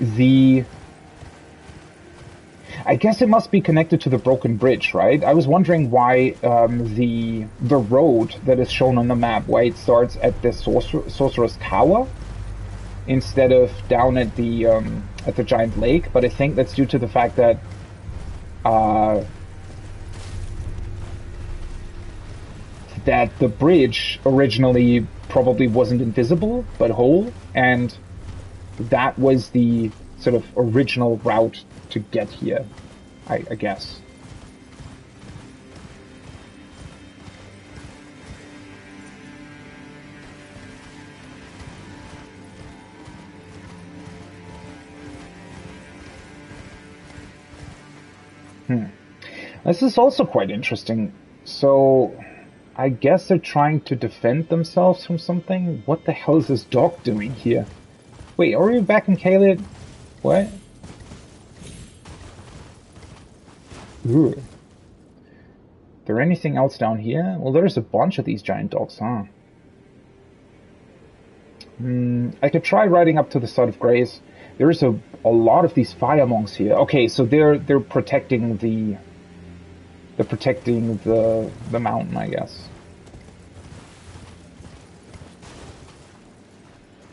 I guess it must be connected to the broken bridge, right? I was wondering why the road that is shown on the map, why it starts at the Sorcerer's Tower instead of down at the giant lake. But I think that's due to the fact that the bridge originally probably wasn't invisible but whole, and that was the sort of original route to get here, I guess. This is also quite interesting. So, I guess they're trying to defend themselves from something? What the hell is this dog doing here? Wait, are we back in Caelid? What? Ooh. Is there anything else down here? Well, there's a bunch of these giant dogs, huh? I could try riding up to the Sod of Grace. There's a lot of these fire monks here. Okay, so they're protecting the mountain, I guess.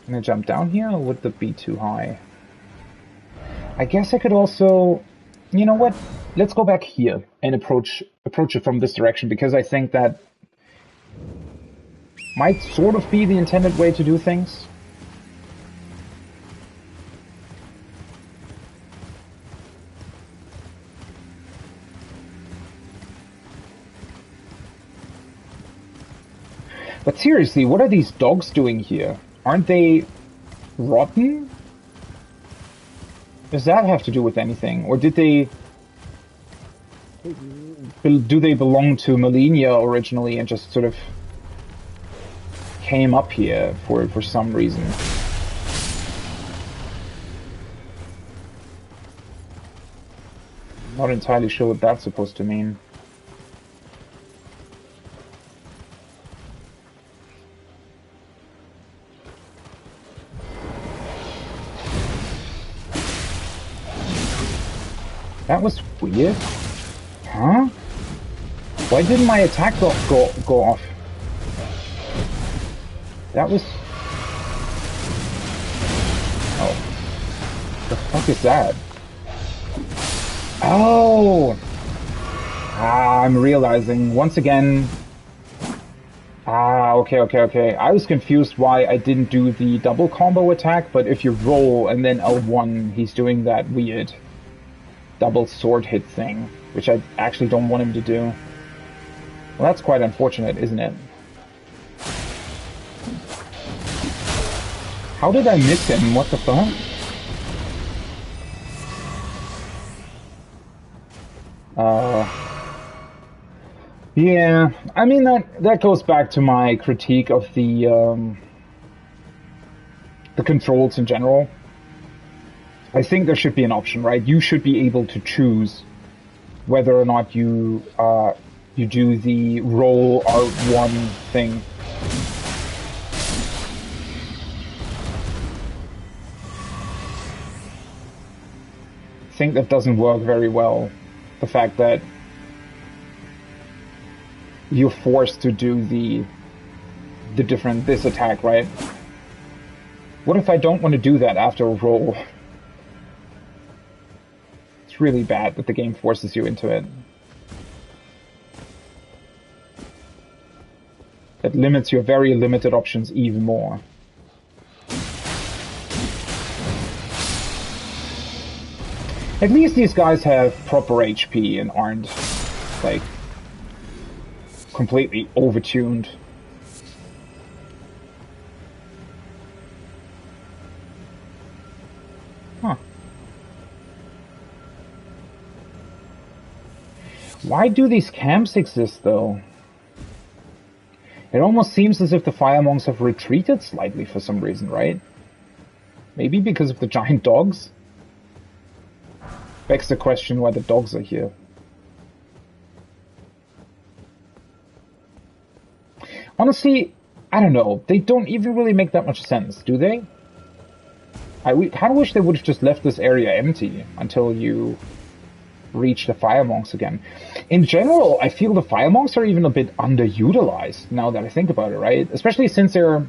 Can I jump down here, or would that be too high? I guess I could also... You know what? Let's go back here and approach it from this direction, because I think that might sort of be the intended way to do things. But seriously, what are these dogs doing here? Aren't they rotten? Does that have to do with anything? Or do they belong to Malenia originally and just sort of came up here for some reason? Not entirely sure what that's supposed to mean. That was weird. Huh? Why didn't my attack go off? That was... Oh. The fuck is that? Oh! Ah, I'm realizing once again... Ah, okay. I was confused why I didn't do the double combo attack, but if you roll and then L1, he's doing that weird double sword hit thing, which I actually don't want him to do. Well, that's quite unfortunate, isn't it? How did I miss him? What the fuck? Yeah, I mean, that goes back to my critique of the controls in general. I think there should be an option, right? You should be able to choose whether or not you do the roll R1 thing. I think that doesn't work very well. The fact that you're forced to do this attack, right? What if I don't want to do that after a roll? It's really bad that the game forces you into it. That limits your very limited options even more. At least these guys have proper HP and aren't, like, completely overtuned. Huh. Why do these camps exist, though? It almost seems as if the fire monks have retreated slightly for some reason, right? Maybe because of the giant dogs? Begs the question why the dogs are here. Honestly, I don't know. They don't even really make that much sense, do they? I kind of wish they would have just left this area empty until you reach the fire monks again. In general, I feel the fire monks are even a bit underutilized now that I think about it, right? Especially since they're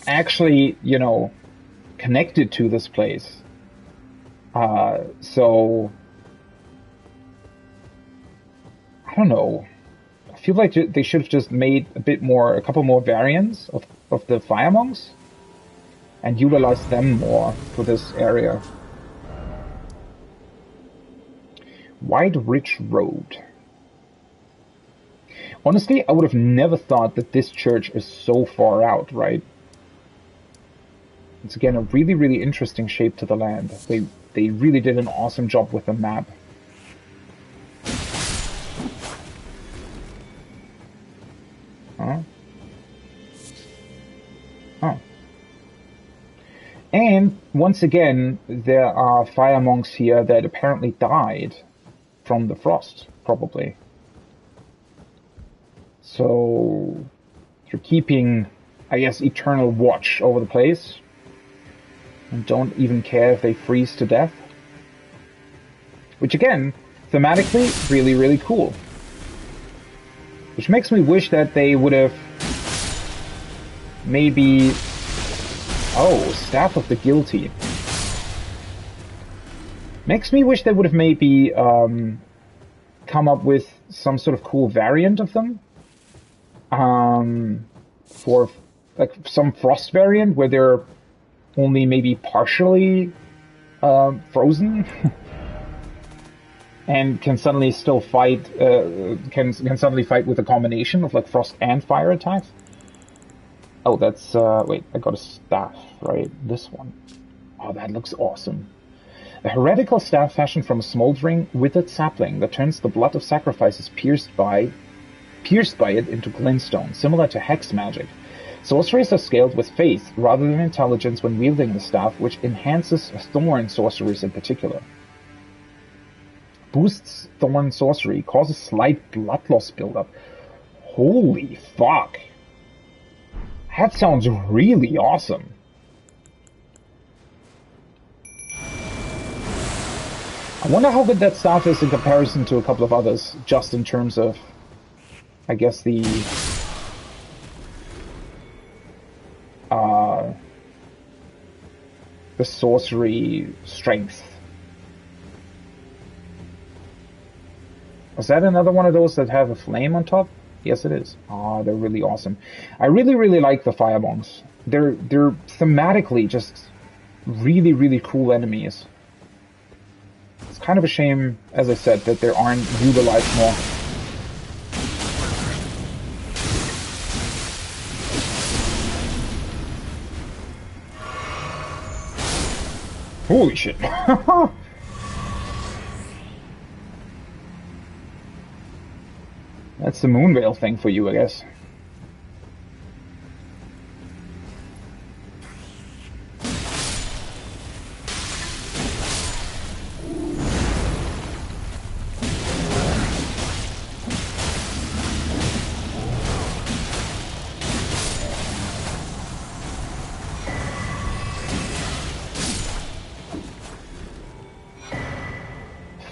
actually, you know, connected to this place. So I don't know. I feel like they should have just made a couple more variants of the fire monks and utilized them more for this area. Wide Ridge Road. Honestly, I would have never thought that this church is so far out, right? It's again a really, really interesting shape to the land. They really did an awesome job with the map. Huh? Oh. And once again, there are fire monks here that apparently died from the frost, probably. So they're keeping, I guess, eternal watch over the place. And don't even care if they freeze to death. Which again, thematically, really, really cool. Which makes me wish that they would have maybe... Oh, Staff of the Guilty. Makes me wish they would have maybe come up with some sort of cool variant of them. For like some frost variant where they're only maybe partially frozen and can suddenly still fight can suddenly fight with a combination of like frost and fire attacks. Oh, that's wait, I got a staff, right? This one. Oh, that looks awesome. A heretical staff fashioned from a smoldering, withered sapling that turns the blood of sacrifices pierced by it into glintstone, similar to hex magic. Sorceries are scaled with faith rather than intelligence when wielding the staff, which enhances thorn sorceries in particular. Boosts thorn sorcery, causes slight blood loss buildup. Holy fuck! That sounds really awesome. I wonder how good that staff is in comparison to a couple of others, just in terms of, I guess, the sorcery strength. Is that another one of those that have a flame on top? Yes, it is. Ah, they're really awesome. I really, really like the firebongs. They're thematically just really, really cool enemies. It's kind of a shame, as I said, that they aren't utilized more. Holy shit. That's the Moonveil thing for you, I guess.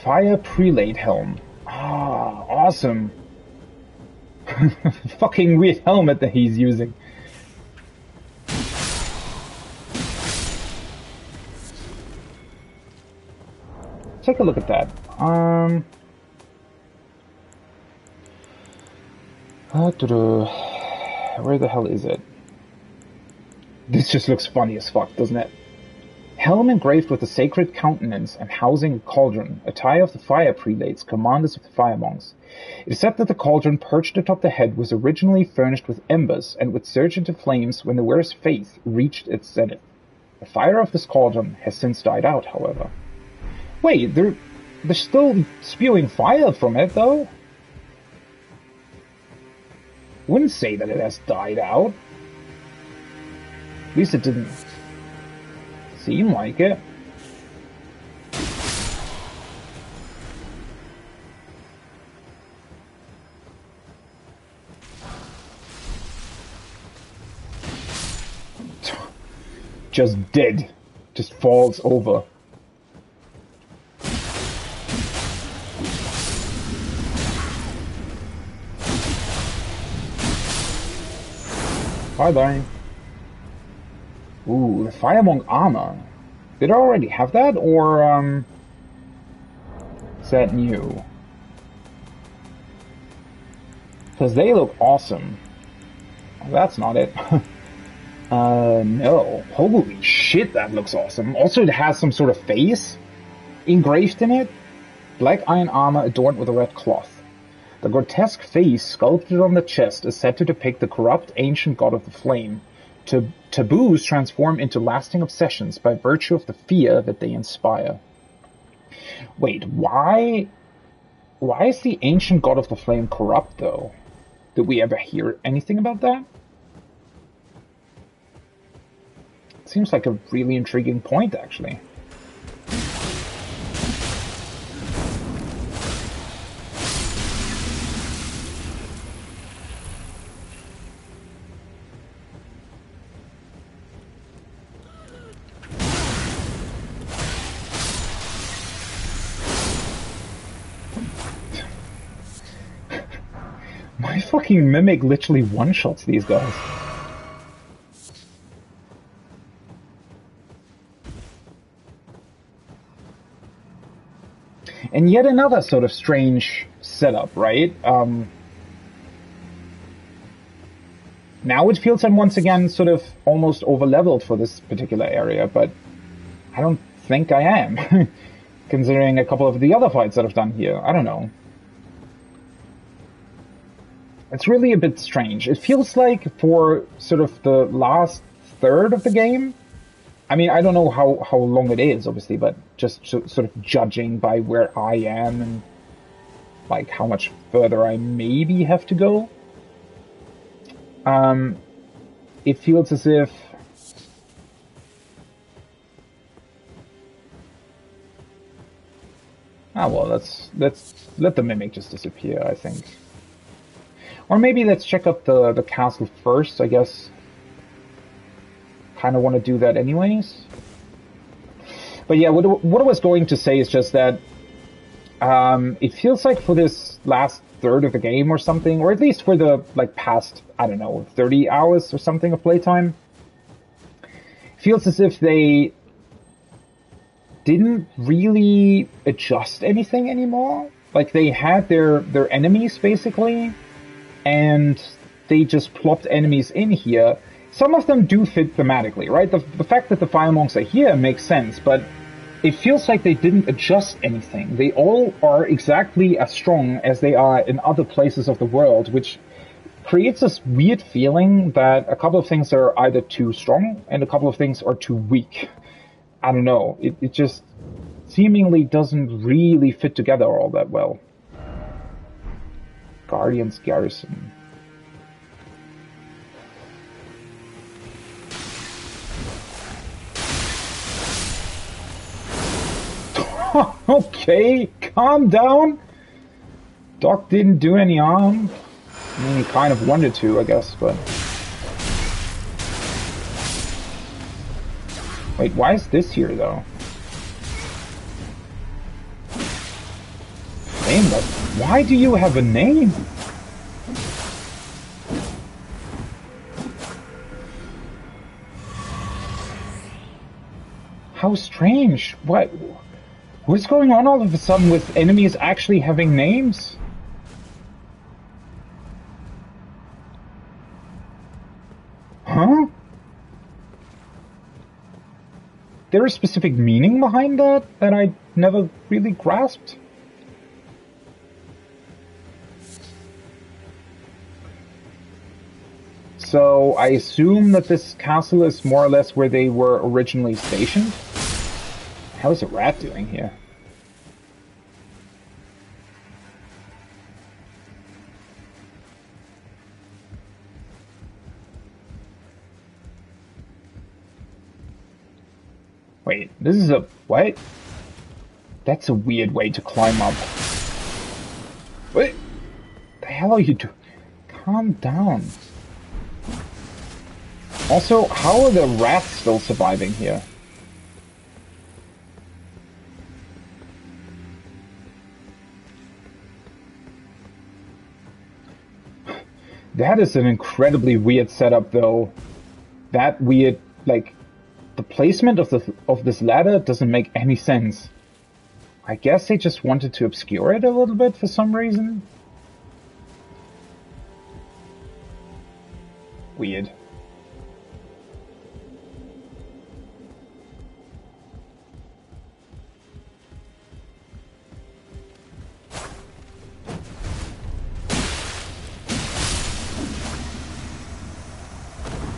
Fire Prelate Helm. Ah, awesome. Fucking weird helmet that he's using. Take a look at that. Where the hell is it? This just looks funny as fuck, doesn't it? Helm engraved with a sacred countenance and housing a cauldron, attire of the fire prelates, commanders of the firebongs. It is said that the cauldron perched atop the head was originally furnished with embers and would surge into flames when the wearer's faith reached its zenith. The fire of this cauldron has since died out, however. Wait, they're still spewing fire from it, though? Wouldn't say that it has died out. At least it didn't seem like it. Just dead. Just falls over. Bye-bye. Ooh, the Firebong armor. Did I already have that, or, is that new? Because they look awesome. Oh, that's not it. No. Holy shit, that looks awesome. Also, it has some sort of face engraved in it. Black iron armor adorned with a red cloth. The grotesque face sculpted on the chest is said to depict the corrupt ancient god of the flame. Taboos transform into lasting obsessions by virtue of the fear that they inspire. Wait, why is the ancient god of the flame corrupt, though? Did we ever hear anything about that? Seems like a really intriguing point, actually. My fucking Mimic literally one-shots these guys. And yet another sort of strange setup, right? Now it feels I'm once again sort of almost over-leveled for this particular area, but I don't think I am, considering a couple of the other fights that I've done here. I don't know. It's really a bit strange. It feels like for sort of the last third of the game, I mean, I don't know how long it is, obviously, but just sort of judging by where I am and like how much further I maybe have to go, it feels as if well, let's let the Mimic just disappear, I think. Or maybe let's check out the castle first, I guess. Kind of want to do that anyways. But yeah, what I was going to say is just that It feels like for this last third of the game or something, or at least for the like past, I don't know, 30 hours or something of playtime, feels as if they didn't really adjust anything anymore. Like they had their enemies basically, and they just plopped enemies in here. Some of them do fit thematically, right? The fact that the fire monks are here makes sense, but it feels like they didn't adjust anything. They all are exactly as strong as they are in other places of the world, which creates this weird feeling that a couple of things are either too strong and a couple of things are too weak. I don't know. It just seemingly doesn't really fit together all that well. Guardian's Garrison. Okay, calm down. Doc didn't do any harm. I mean, he kind of wanted to, I guess, but... Wait, why is this here, though? Nameless? Why do you have a name? How strange. What? What's going on all of a sudden with enemies actually having names? Huh? There a specific meaning behind that I never really grasped? So I assume that this castle is more or less where they were originally stationed? How is a rat doing here? Wait, this is a... what? That's a weird way to climb up. What the hell are you doing? Calm down. Also, how are the rats still surviving here? That is an incredibly weird setup, though. That weird, like, the placement of this ladder doesn't make any sense. I guess they just wanted to obscure it a little bit for some reason. Weird.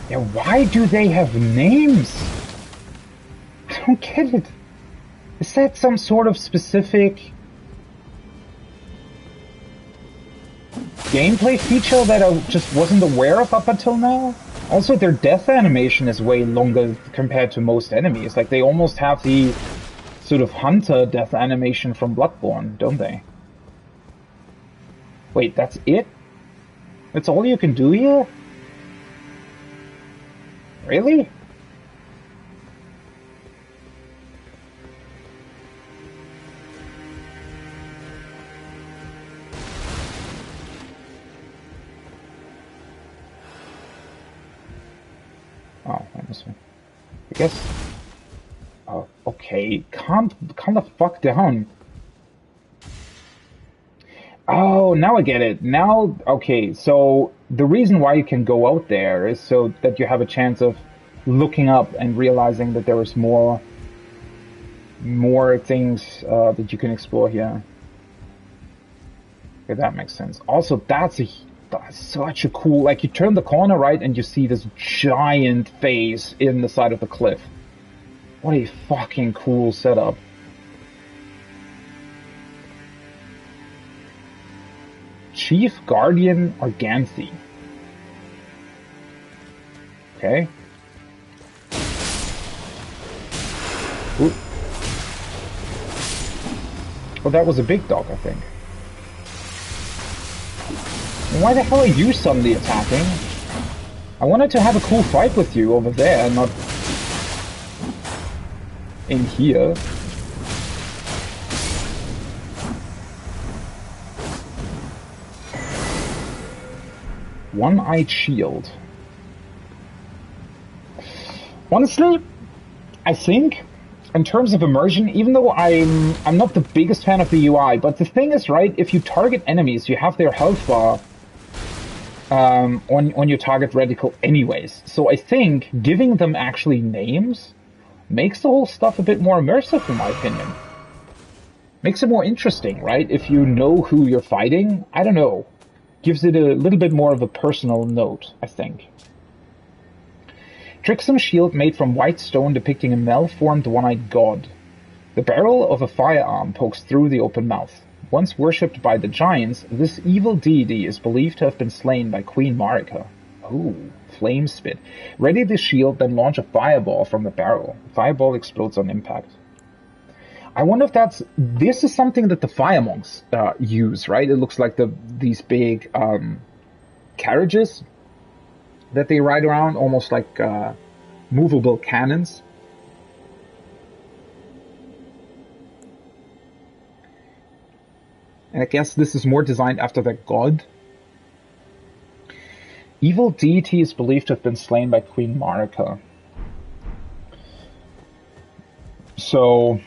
Yeah, why do they have names? I don't get it. Is that some sort of specific gameplay feature that I just wasn't aware of up until now? Also, their death animation is way longer compared to most enemies. Like, they almost have the sort of hunter death animation from Bloodborne, don't they? Wait, that's it? That's all you can do here? Really? Oh, this one. I guess. Oh, okay. Calm the fuck down. Oh, now I get it. Now, okay, so the reason why you can go out there is so that you have a chance of looking up and realizing that there is more things that you can explore here. Okay, that makes sense. Also, that's such a cool, like, you turn the corner, right, and you see this giant face in the side of the cliff. What a fucking cool setup. Chief Guardian Arganthi. Okay. Ooh. Well, that was a big dog, I think. Why the hell are you suddenly attacking? I wanted to have a cool fight with you over there, not in here. One-eyed shield. Honestly, I think, in terms of immersion, even though I'm not the biggest fan of the UI, but the thing is, right, if you target enemies, you have their health bar on your target reticle anyways. So I think giving them actually names makes the whole stuff a bit more immersive, in my opinion. Makes it more interesting, right? If you know who you're fighting, I don't know. Gives it a little bit more of a personal note, I think. Tricksome shield made from white stone depicting a malformed one-eyed god. The barrel of a firearm pokes through the open mouth. Once worshipped by the giants, this evil deity is believed to have been slain by Queen Marika. Oh, flame spit. Ready the shield, then launch a fireball from the barrel. The fireball explodes on impact. I wonder if this is something that the fire monks use, right? It looks like these big carriages that they ride around, almost like movable cannons. And I guess this is more designed after the god. Evil deity is believed to have been slain by Queen Marika. So,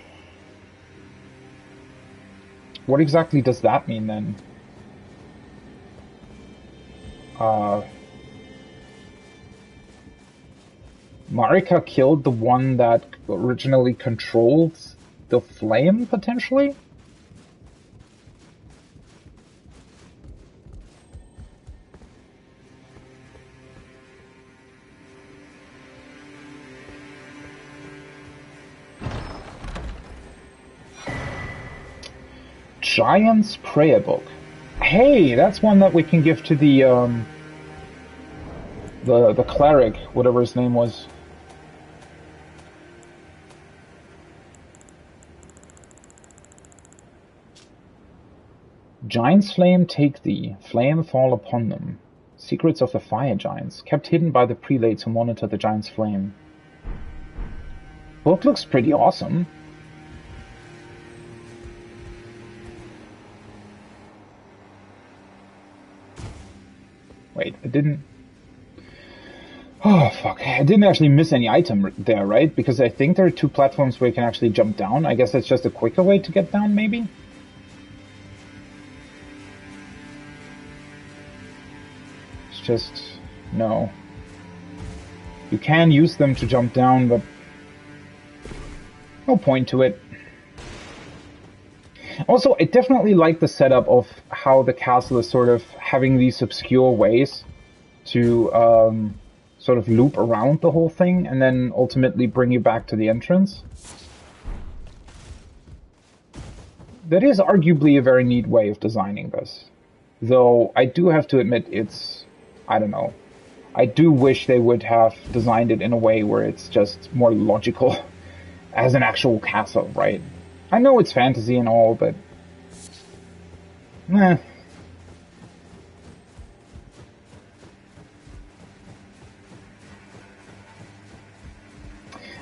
what exactly does that mean then? Marika killed the one that originally controlled the flame, potentially? Giant's Prayer Book. Hey, that's one that we can give to the cleric, whatever his name was. Giant's flame take thee, flame fall upon them. Secrets of the fire giants, kept hidden by the prelates who monitor the giant's flame. Book looks pretty awesome. Wait, I didn't... Oh, fuck. I didn't actually miss any item there, right? Because I think there are 2 platforms where you can actually jump down. I guess that's just a quicker way to get down, maybe? It's just... no. You can use them to jump down, but... no point to it. Also, I definitely like the setup of how the castle is sort of having these obscure ways to sort of loop around the whole thing and then ultimately bring you back to the entrance. That is arguably a very neat way of designing this. Though I do have to admit it's... I don't know. I do wish they would have designed it in a way where it's just more logical as an actual castle, right? I know it's fantasy and all, but... eh.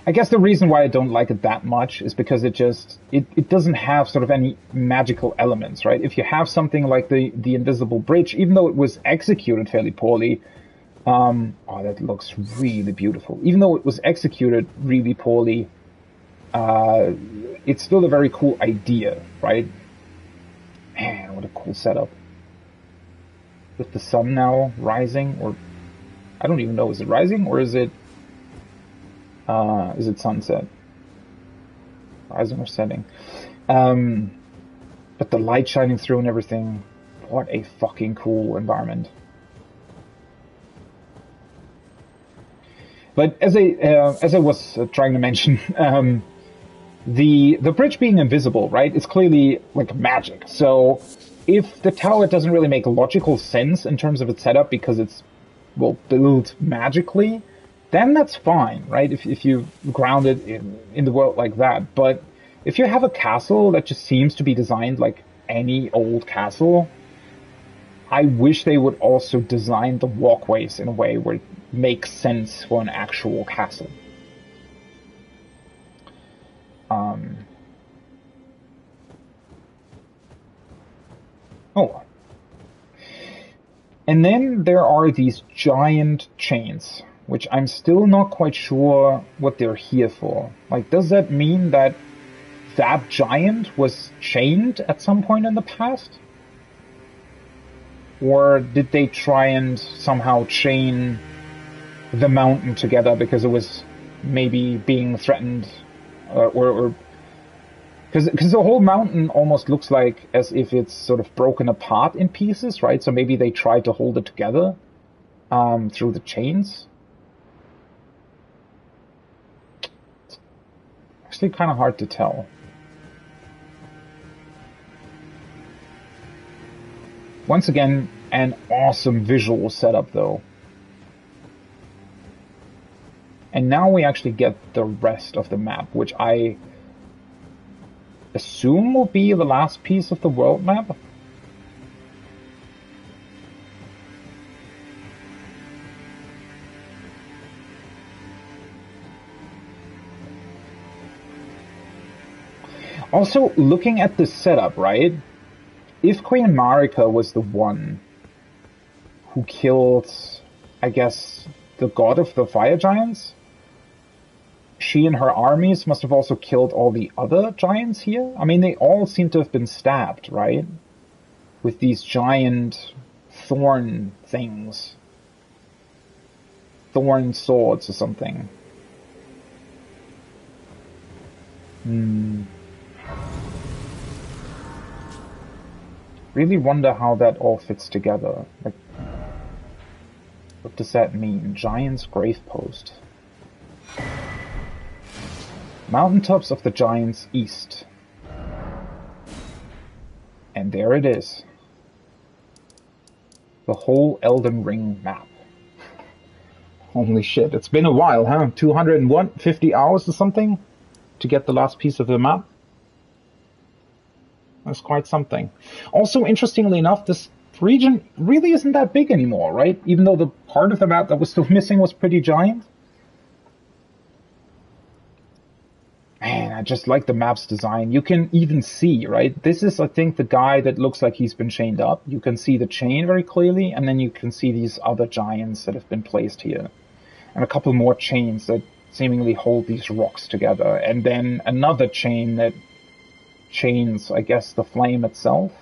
I guess the reason why I don't like it that much is because it doesn't have sort of any magical elements, right? If you have something like the invisible bridge, even though it was executed fairly poorly, oh, that looks really beautiful. Even though it was executed really poorly, it's still a very cool idea, right? Man, what a cool setup. With the sun now rising, or I don't even know, is it rising or is it sunset? Rising or setting. But the light shining through and everything, what a fucking cool environment. But as I was trying to mention, the bridge being invisible, right? It's clearly like magic. So if the tower doesn't really make logical sense in terms of its setup because it's, well, built magically, then that's fine, right? If you ground it in the world like that. But if you have a castle that just seems to be designed like any old castle, I wish they would also design the walkways in a way where it makes sense for an actual castle. Oh. And then there are these giant chains, which I'm still not quite sure what they're here for. Like, does that mean that that giant was chained at some point in the past? Or did they try and somehow chain the mountain together because it was maybe being threatened, or because the whole mountain almost looks like as if it's sort of broken apart in pieces, right? So maybe they tried to hold it together through the chains. It's actually kind of hard to tell. Once again, an awesome visual setup, though. And now we actually get the rest of the map, which I assume will be the last piece of the world map. Also, looking at this setup, right? If Queen Marika was the one who killed, I guess, the god of the fire giants, she and her armies must have also killed all the other giants here. I mean, they all seem to have been stabbed, right? With these giant thorn things. Thorn swords or something. Really wonder how that all fits together. Like, what does that mean? Giant's grave post. Mountaintops of the Giants East. And there it is. The whole Elden Ring map. Holy shit, it's been a while, huh? 250 hours or something to get the last piece of the map. That's quite something. Also, interestingly enough, this region really isn't that big anymore, right? Even though the part of the map that was still missing was pretty giant. Man, I just like the map's design. You can even see, right? This is, I think, the guy that looks like he's been chained up. You can see the chain very clearly, and then you can see these other giants that have been placed here. And a couple more chains that seemingly hold these rocks together. And then another chain that chains, I guess, the flame itself.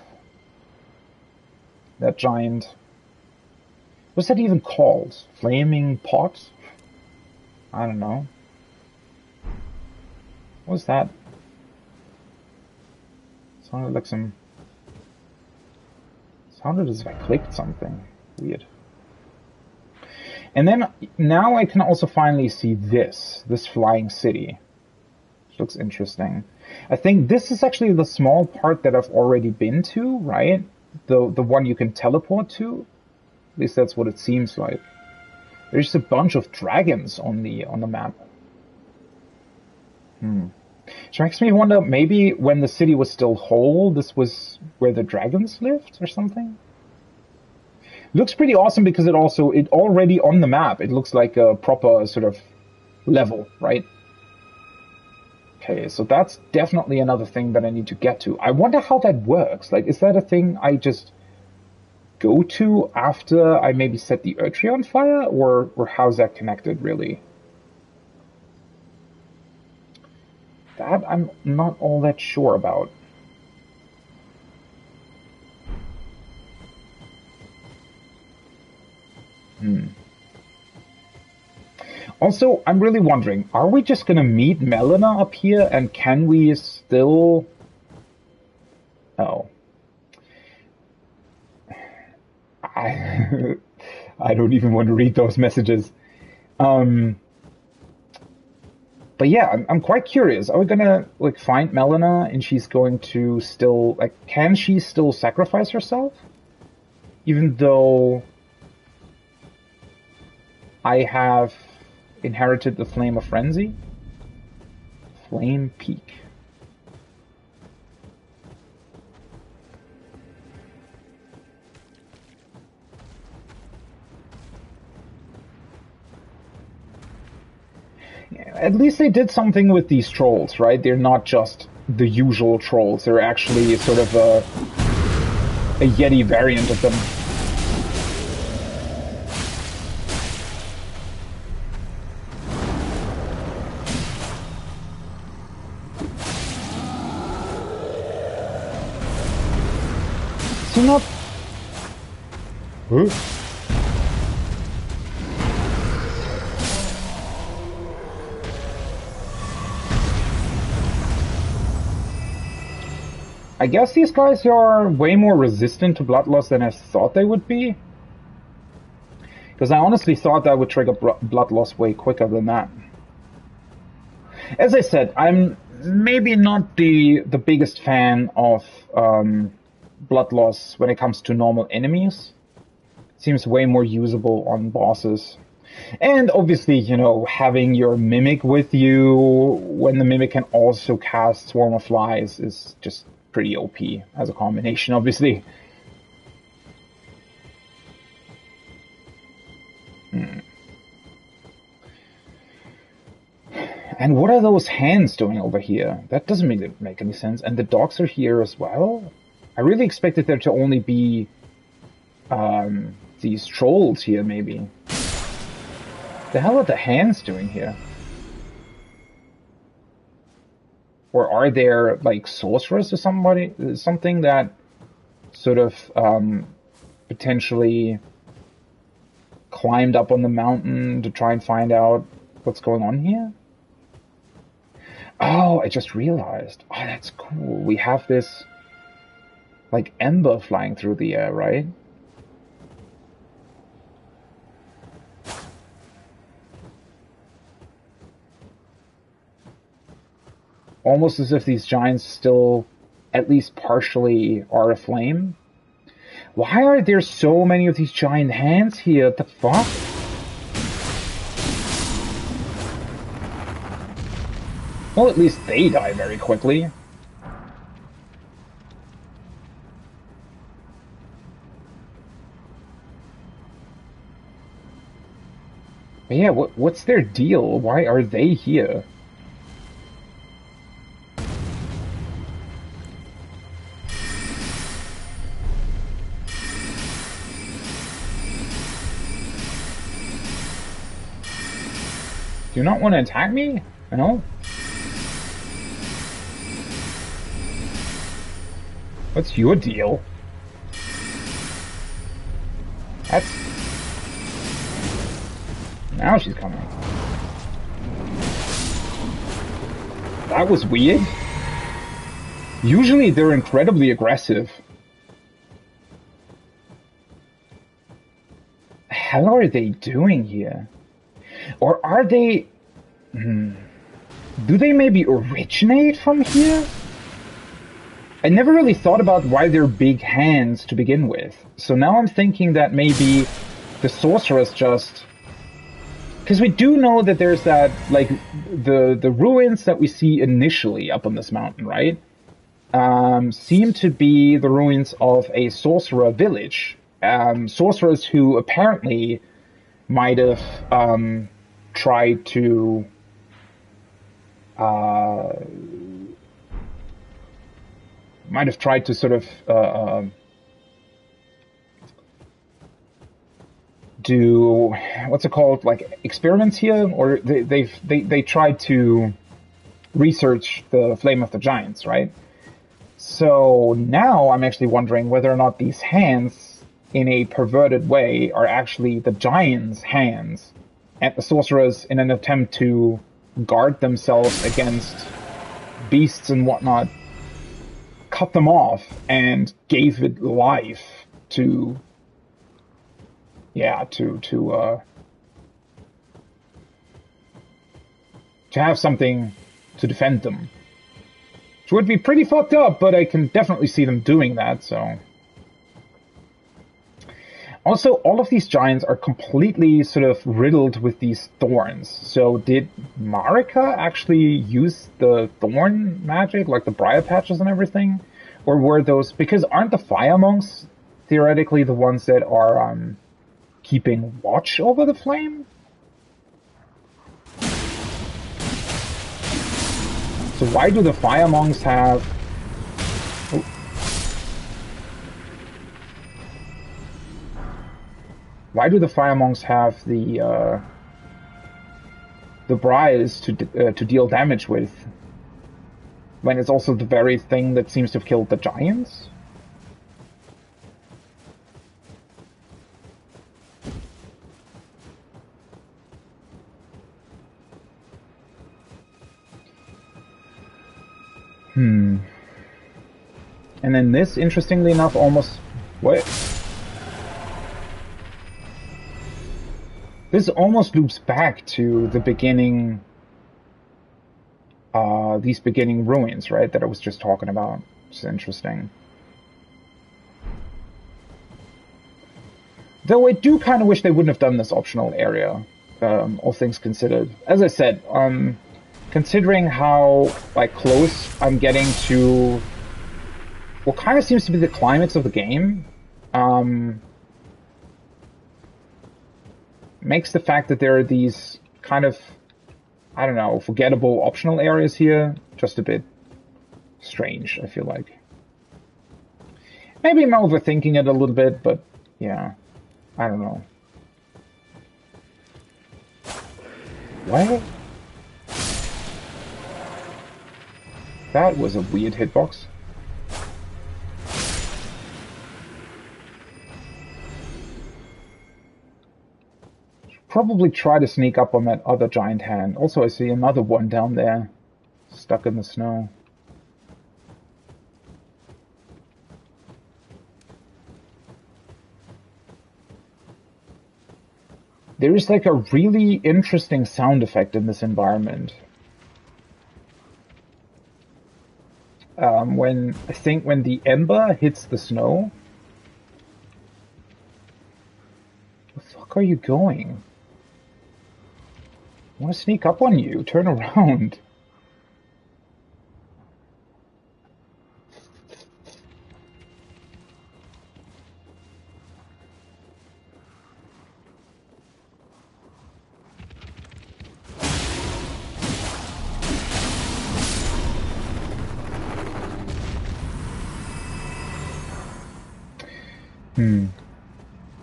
That giant... What's that even called? Flaming pot? I don't know. What was that? Sounded like some... Sounded as if I clicked something. Weird. And then, now I can also finally see this flying city. Which looks interesting. I think this is actually the small part that I've already been to, right? The one you can teleport to. At least that's what it seems like. There's a bunch of dragons on the map. Which makes me wonder, maybe when the city was still whole, this was where the dragons lived or something? Looks pretty awesome because it already on the map, it looks like a proper sort of level, right? Okay, so that's definitely another thing that I need to get to. I wonder how that works. Like, is that a thing I just go to after I maybe set the Erdtree on fire? Or how's that connected, really? That I'm not all that sure about. Also, I'm really wondering, are we just gonna meet Melina up here, and can we still... Oh. I don't even want to read those messages. But yeah, I'm quite curious. Are we gonna, like, find Melina, and she's going to still, like, can she still sacrifice herself? Even though I have inherited the Flame of Frenzy? Flame Peak. At least they did something with these trolls, right? They're not just the usual trolls. They're actually sort of a Yeti variant of them. also not... Huh? I guess these guys are way more resistant to blood loss than I thought they would be. Because I honestly thought that would trigger blood loss way quicker than that. As I said, I'm maybe not the biggest fan of blood loss when it comes to normal enemies. It seems way more usable on bosses. And obviously, you know, having your mimic with you when the mimic can also cast Swarm of Flies is just pretty OP as a combination, obviously. And what are those hands doing over here? That doesn't really make any sense. And the dogs are here as well? I really expected there to only be these trolls here, maybe. The hell are the hands doing here? Or are there, like, sorcerers or something that sort of potentially climbed up on the mountain to try and find out what's going on here? Oh, I just realized. Oh, that's cool. We have this, like, ember flying through the air, right? Almost as if these giants still, at least partially, are aflame. Why are there so many of these giant hands here? What the fuck? Well, at least they die very quickly. But yeah, what's their deal? Why are they here? Do you not want to attack me? No? What's your deal? That's... Now she's coming. That was weird. Usually they're incredibly aggressive. The hell are they doing here? Or are they... Do they maybe originate from here? I never really thought about why they're big hands to begin with. So now I'm thinking that maybe the sorceress just... Because we do know that there's that, like, the ruins that we see initially up on this mountain, right? Seem to be the ruins of a sorcerer village. Sorcerers who apparently might have tried to sort of do what's it called, like experiments here, or they tried to research the Flame of the Giants, right? So now I'm actually wondering whether or not these hands, in a perverted way, are actually the giants' hands, and the sorcerers, in an attempt to guard themselves against beasts and whatnot, cut them off and gave it life to have something to defend them. Which would be pretty fucked up, but I can definitely see them doing that, so... Also, all of these giants are completely sort of riddled with these thorns. So did Marika actually use the thorn magic, like the briar patches and everything? Or were those... Because aren't the fire monks theoretically the ones that are keeping watch over the flame? So why do the fire monks have... Oh. Why do the fire monks have the briars to deal damage with, when it's also the very thing that seems to have killed the giants? And then this, interestingly enough, almost... What? This almost loops back to the beginning... these beginning ruins, right? That I was just talking about. It's interesting. Though I do kind of wish they wouldn't have done this optional area, all things considered. As I said, considering how like close I'm getting to what kind of seems to be the climax of the game, makes the fact that there are these kind of, I don't know, forgettable optional areas here just a bit strange, I feel like. Maybe I'm overthinking it a little bit, but yeah, I don't know. What? That was a weird hitbox. Should probably try to sneak up on that other giant hand. Also, I see another one down there, stuck in the snow. There is like a really interesting sound effect in this environment. When the ember hits the snow. Where the fuck are you going? I want to sneak up on you. Turn around.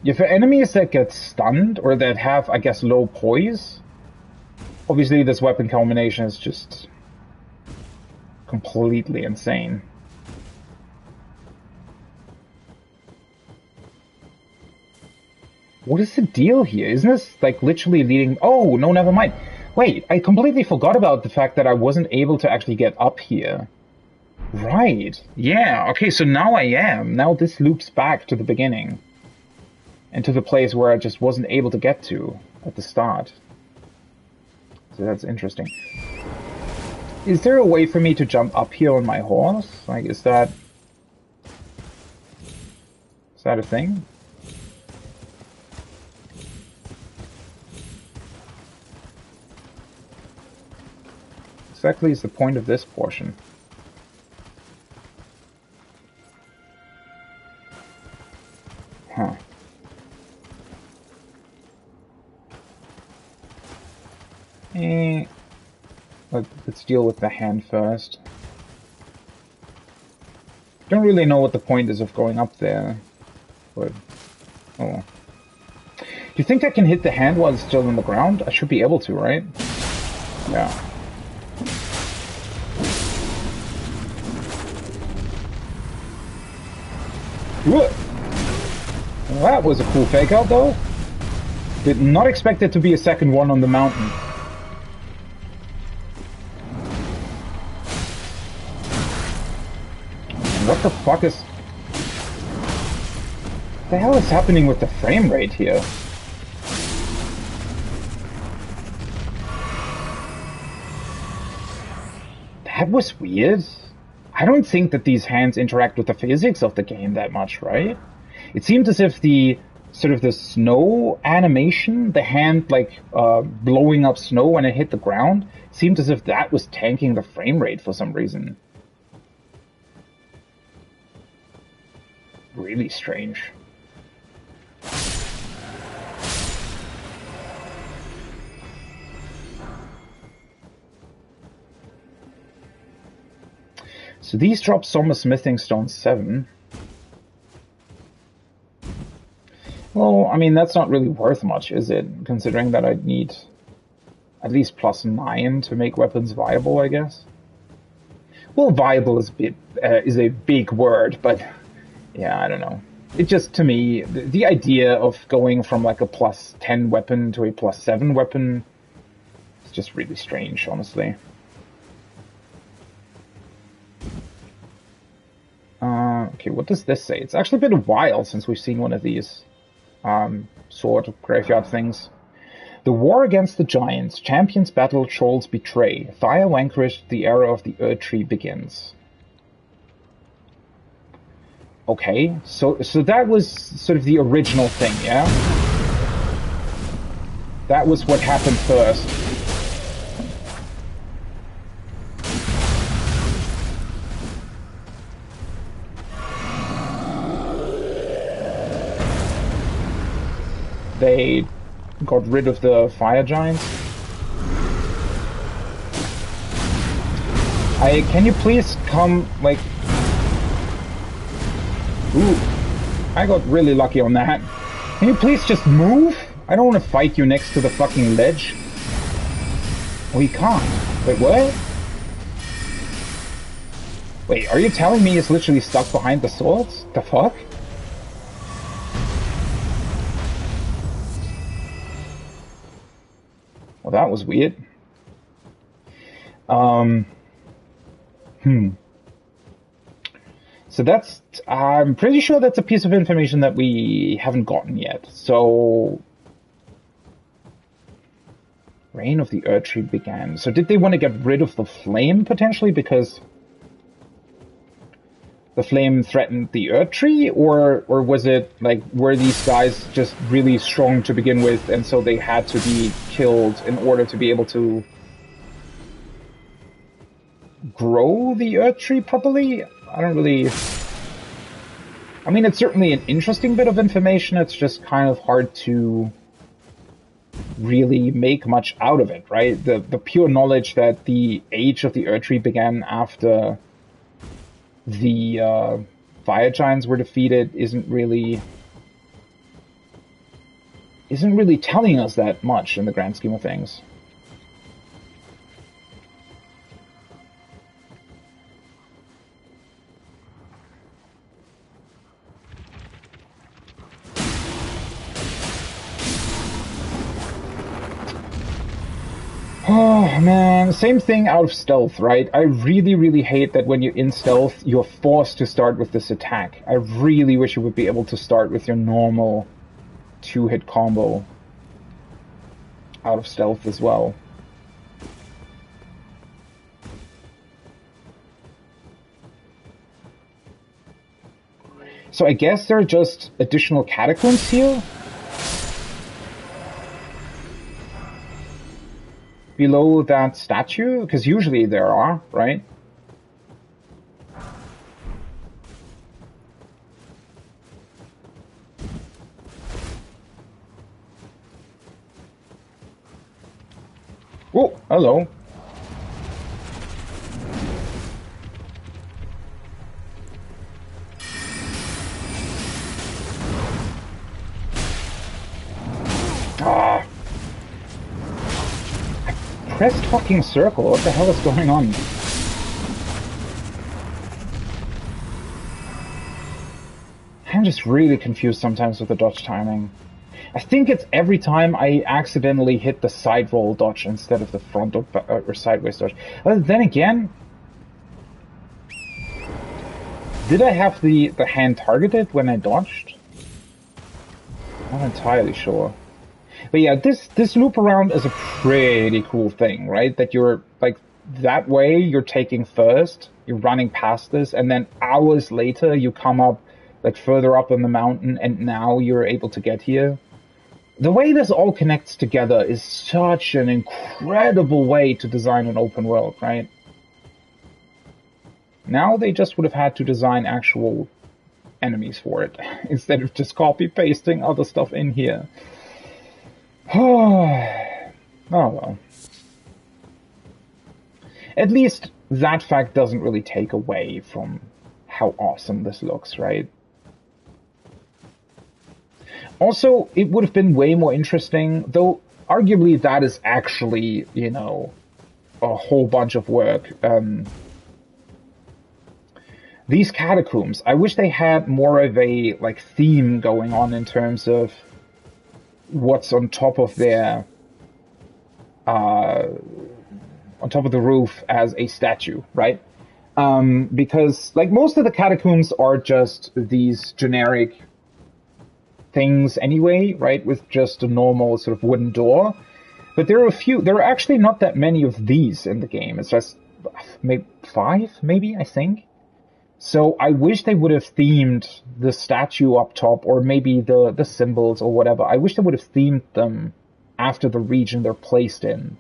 Yeah, for enemies that get stunned, or that have, I guess, low poise, obviously this weapon combination is just completely insane. What is the deal here? Isn't this, like, literally leading... Oh, no, never mind. Wait, I completely forgot about the fact that I wasn't able to actually get up here. Right. Yeah, okay, so now I am. Now this loops back to the beginning. And to the place where I just wasn't able to get to at the start. So that's interesting. Is there a way for me to jump up here on my horse? Like, is that a thing? Exactly is the point of this portion. Huh. Let's deal with the hand first. Don't really know what the point is of going up there, but oh. Do you think I can hit the hand while it's still on the ground? I should be able to, right? Yeah. Well, that was a cool fake out, though. Did not expect it to be a second one on the mountain. What the fuck is... What the hell is happening with the frame rate here? That was weird. I don't think that these hands interact with the physics of the game that much, right? It seemed as if the sort of the snow animation, the hand like blowing up snow when it hit the ground, seemed as if that was tanking the frame rate for some reason. Really strange. So these drop Somber Smithing Stone 7. Well, I mean, that's not really worth much, is it? Considering that I'd need at least +9 to make weapons viable, I guess. Well, viable is a big word, but yeah, I don't know. It just, to me, the idea of going from like a +10 weapon to a +7 weapon is just really strange, honestly. Okay, what does this say? It's actually been a while since we've seen one of these sort of graveyard things. The war against the giants. Champions battle, trolls betray. Fire vanquished, the era of the Earth Tree begins. Okay, so that was sort of the original thing, yeah? That was what happened first. They got rid of the fire giants. Can you please come, like... Ooh, I got really lucky on that. Can you please just move? I don't want to fight you next to the fucking ledge. Oh, you can't. Wait, what? Wait, are you telling me he's literally stuck behind the swords? The fuck? Well, that was weird. So that's, I'm pretty sure that's a piece of information that we haven't gotten yet. So, Reign of the Earth Tree began. So did they want to get rid of the flame, potentially, because the flame threatened the Earth Tree? Or was it, like, were these guys just really strong to begin with, and so they had to be killed in order to be able to grow the Earth Tree properly? I don't really... I mean, it's certainly an interesting bit of information, it's just kind of hard to really make much out of it, right? The pure knowledge that the age of the Earth Tree began after the fire giants were defeated isn't really telling us that much in the grand scheme of things. Oh man, same thing out of stealth, right? I really, really hate that when you're in stealth, you're forced to start with this attack. I really wish you would be able to start with your normal 2-hit combo out of stealth as well. So I guess there are just additional catacombs here? Below that statue? Because usually there are, right? Oh, hello. Ah. Pressed fucking circle. What the hell is going on? I'm just really confused sometimes with the dodge timing. I think it's every time I accidentally hit the side roll dodge instead of the front or sideways dodge. Then again, did I have the hand targeted when I dodged? Not entirely sure. But yeah, this loop around is a pretty cool thing, right? That you're, like, that way you're taking first, you're running past this, and then hours later you come up, like, further up on the mountain, and now you're able to get here. The way this all connects together is such an incredible way to design an open world, right? Now they just would have had to design actual enemies for it, instead of just copy-pasting other stuff in here. Oh well. At least that fact doesn't really take away from how awesome this looks, right? Also, it would have been way more interesting, though arguably that is actually, you know, a whole bunch of work. These catacombs, I wish they had more of a, like, theme going on in terms of what's on top of their, on top of the roof as a statue, right? Because, like, most of the catacombs are just these generic things anyway, right, with just a normal sort of wooden door. But there are actually not that many of these in the game. It's just maybe 5, maybe, I think. So I wish they would have themed the statue up top, or maybe the symbols or whatever. I wish they would have themed them after the region they're placed in,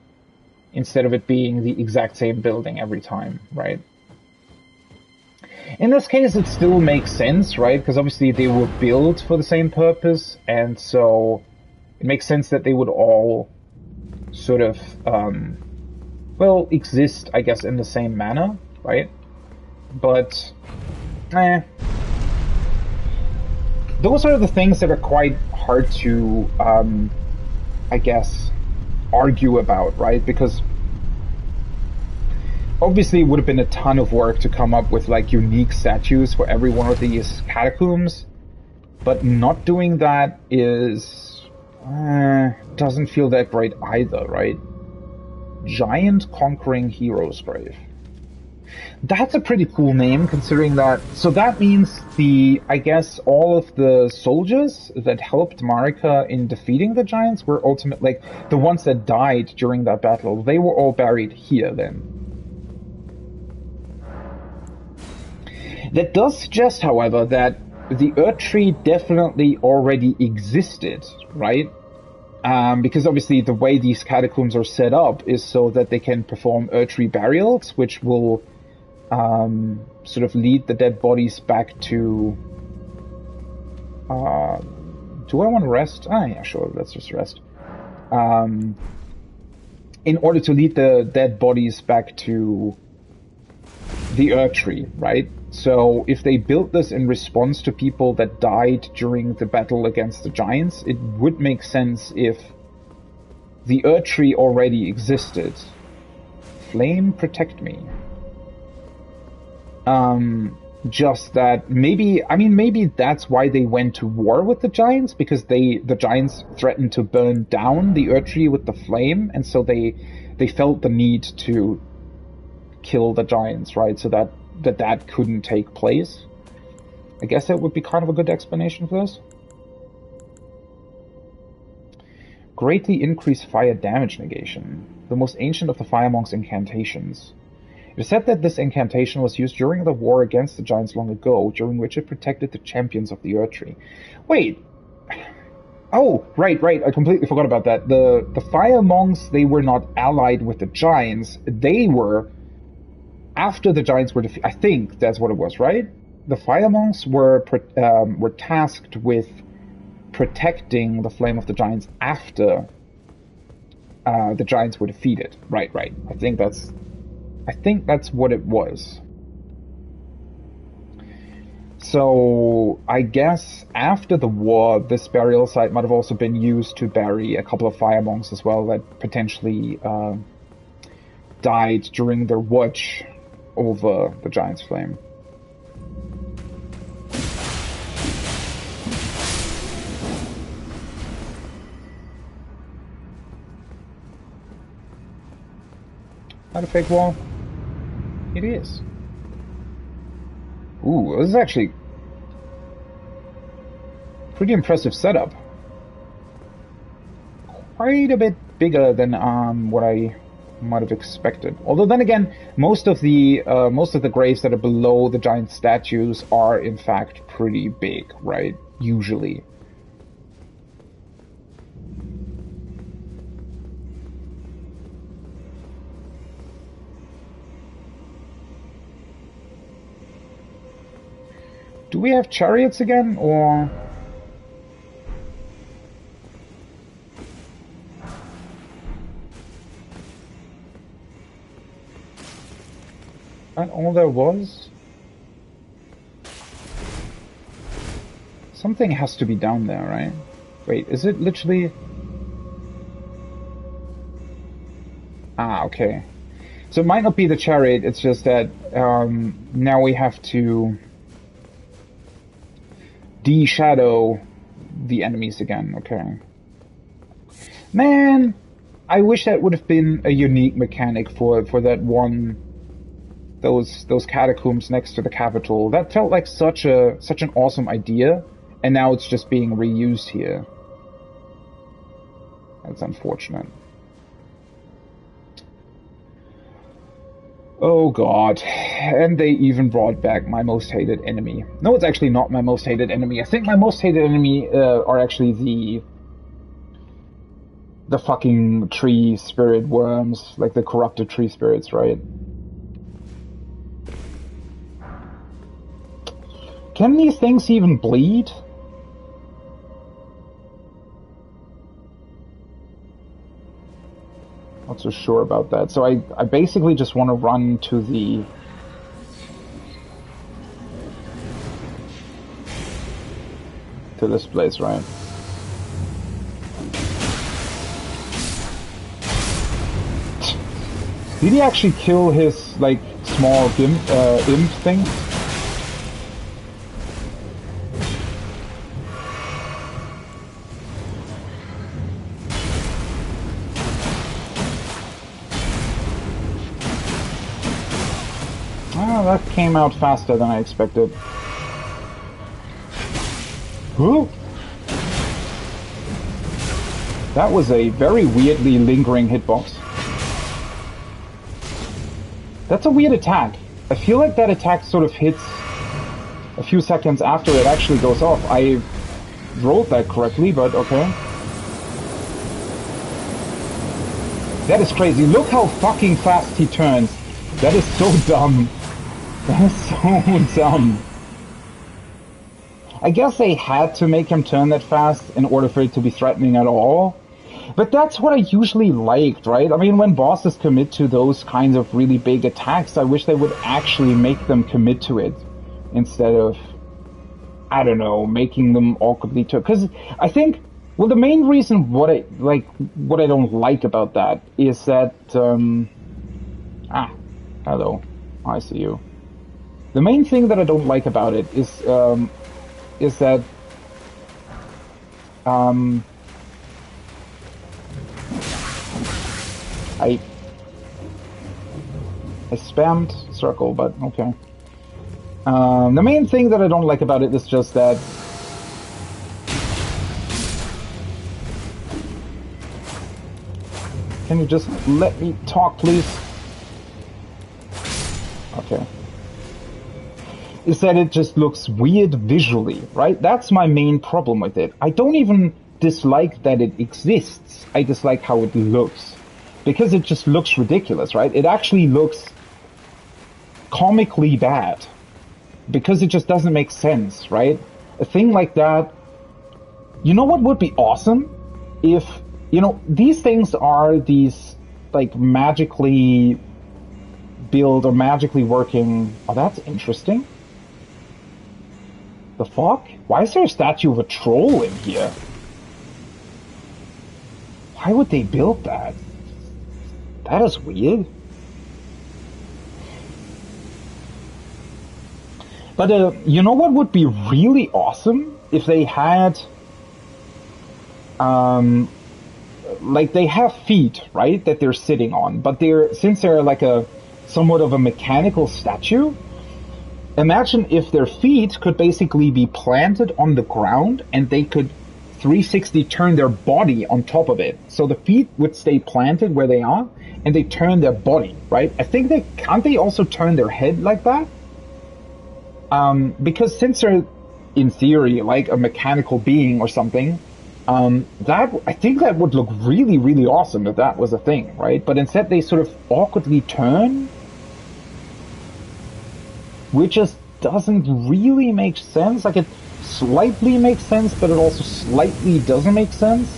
instead of it being the exact same building every time, right? In this case, it still makes sense, right? Because obviously they were built for the same purpose, and so it makes sense that they would all sort of, well, exist, I guess, in the same manner, right? But, those are the things that are quite hard to, I guess, argue about, right? Because obviously it would have been a ton of work to come up with, like, unique statues for every one of these catacombs, but not doing that doesn't feel that great either, right? Giant Conquering Hero's Grave. That's a pretty cool name, considering that... So that means I guess, all of the soldiers that helped Marika in defeating the giants were ultimately, like, the ones that died during that battle, they were all buried here then. That does suggest, however, that the Erdtree definitely already existed, right? Because obviously the way these catacombs are set up is so that they can perform Erdtree burials, which will sort of lead the dead bodies back to... do I want to rest? Yeah, sure, let's just rest. In order to lead the dead bodies back to the Erdtree, right? So if they built this in response to people that died during the battle against the giants, it would make sense if the Erdtree already existed. Flame, protect me. Just that maybe that's why they went to war with the giants, because the giants threatened to burn down the Erdtree with the flame, and so they felt the need to kill the giants, right? So that couldn't take place. I guess that would be kind of a good explanation for this. Greatly increased fire damage negation. The most ancient of the Fire Monk's incantations. It is said that this incantation was used during the war against the giants long ago, during which it protected the champions of the Erdtree. Wait. Oh, right. I completely forgot about that. The Fire Monks, they were not allied with the giants. They were... After the giants were defeated, I think that's what it was, right? The Fire Monks were tasked with protecting the flame of the giants after the giants were defeated. Right. I think that's what it was. So I guess after the war, this burial site might have also been used to bury a couple of Fire Monks as well that potentially died during their watch over the giant's flame. Not a fake wall? It is. Ooh, this is actually pretty impressive setup. Quite a bit bigger than what I might have expected. Although then again, most of the graves that are below the giant statues are in fact pretty big, right? Usually. Do we have chariots again, or... That all there was? Something has to be down there, right? Wait, is it literally... Ah, okay. So it might not be the chariot, it's just that now we have to de-shadow the enemies again, okay. Man, I wish that would have been a unique mechanic for that one those catacombs next to the Capitol. That felt like such an awesome idea, and now it's just being reused here. That's unfortunate. Oh god. And they even brought back my most hated enemy. No, it's actually not my most hated enemy. I think my most hated enemy are actually the fucking tree spirit worms, like the corrupted tree spirits, right? Can these things even bleed? Not so sure about that. So I basically just want to run to this place, right? Did he actually kill his, like, small imp thing? Oh, that came out faster than I expected. Who? That was a very weirdly lingering hitbox. That's a weird attack. I feel like that attack sort of hits a few seconds after it actually goes off. I rolled that correctly, but okay. That is crazy. Look how fucking fast he turns. That is so dumb. That is so dumb. I guess they had to make him turn that fast in order for it to be threatening at all. But that's what I usually liked, right? I mean, when bosses commit to those kinds of really big attacks, I wish they would actually make them commit to it instead of, I don't know, making them awkwardly turn. Because I think, well, the main reason what I don't like about that is that, hello, I see you. The main thing that I don't like about it is that, I spammed circle, but okay. The main thing that I don't like about it is just that can you just let me talk, please? Okay. Is that it just looks weird visually, right? That's my main problem with it. I don't even dislike that it exists. I dislike how it looks. Because it just looks ridiculous, right? It actually looks comically bad. Because it just doesn't make sense, right? A thing like that... You know what would be awesome? If, you know, these things are these, like, magically built or magically working... Oh, that's interesting. The fuck? Why is there a statue of a troll in here? Why would they build that? That is weird. But, you know what would be really awesome? If they had... like, they have feet, right? That they're sitting on. But since they're like somewhat of a mechanical statue, imagine if their feet could basically be planted on the ground and they could 360 turn their body on top of it. So the feet would stay planted where they are, and they turn their body, right? I think can't they also turn their head like that? Because since they're, in theory, like a mechanical being or something, I think that would look really, really awesome if that was a thing, right? But instead they sort of awkwardly turn, which just doesn't really make sense. Like, it slightly makes sense, but it also slightly doesn't make sense.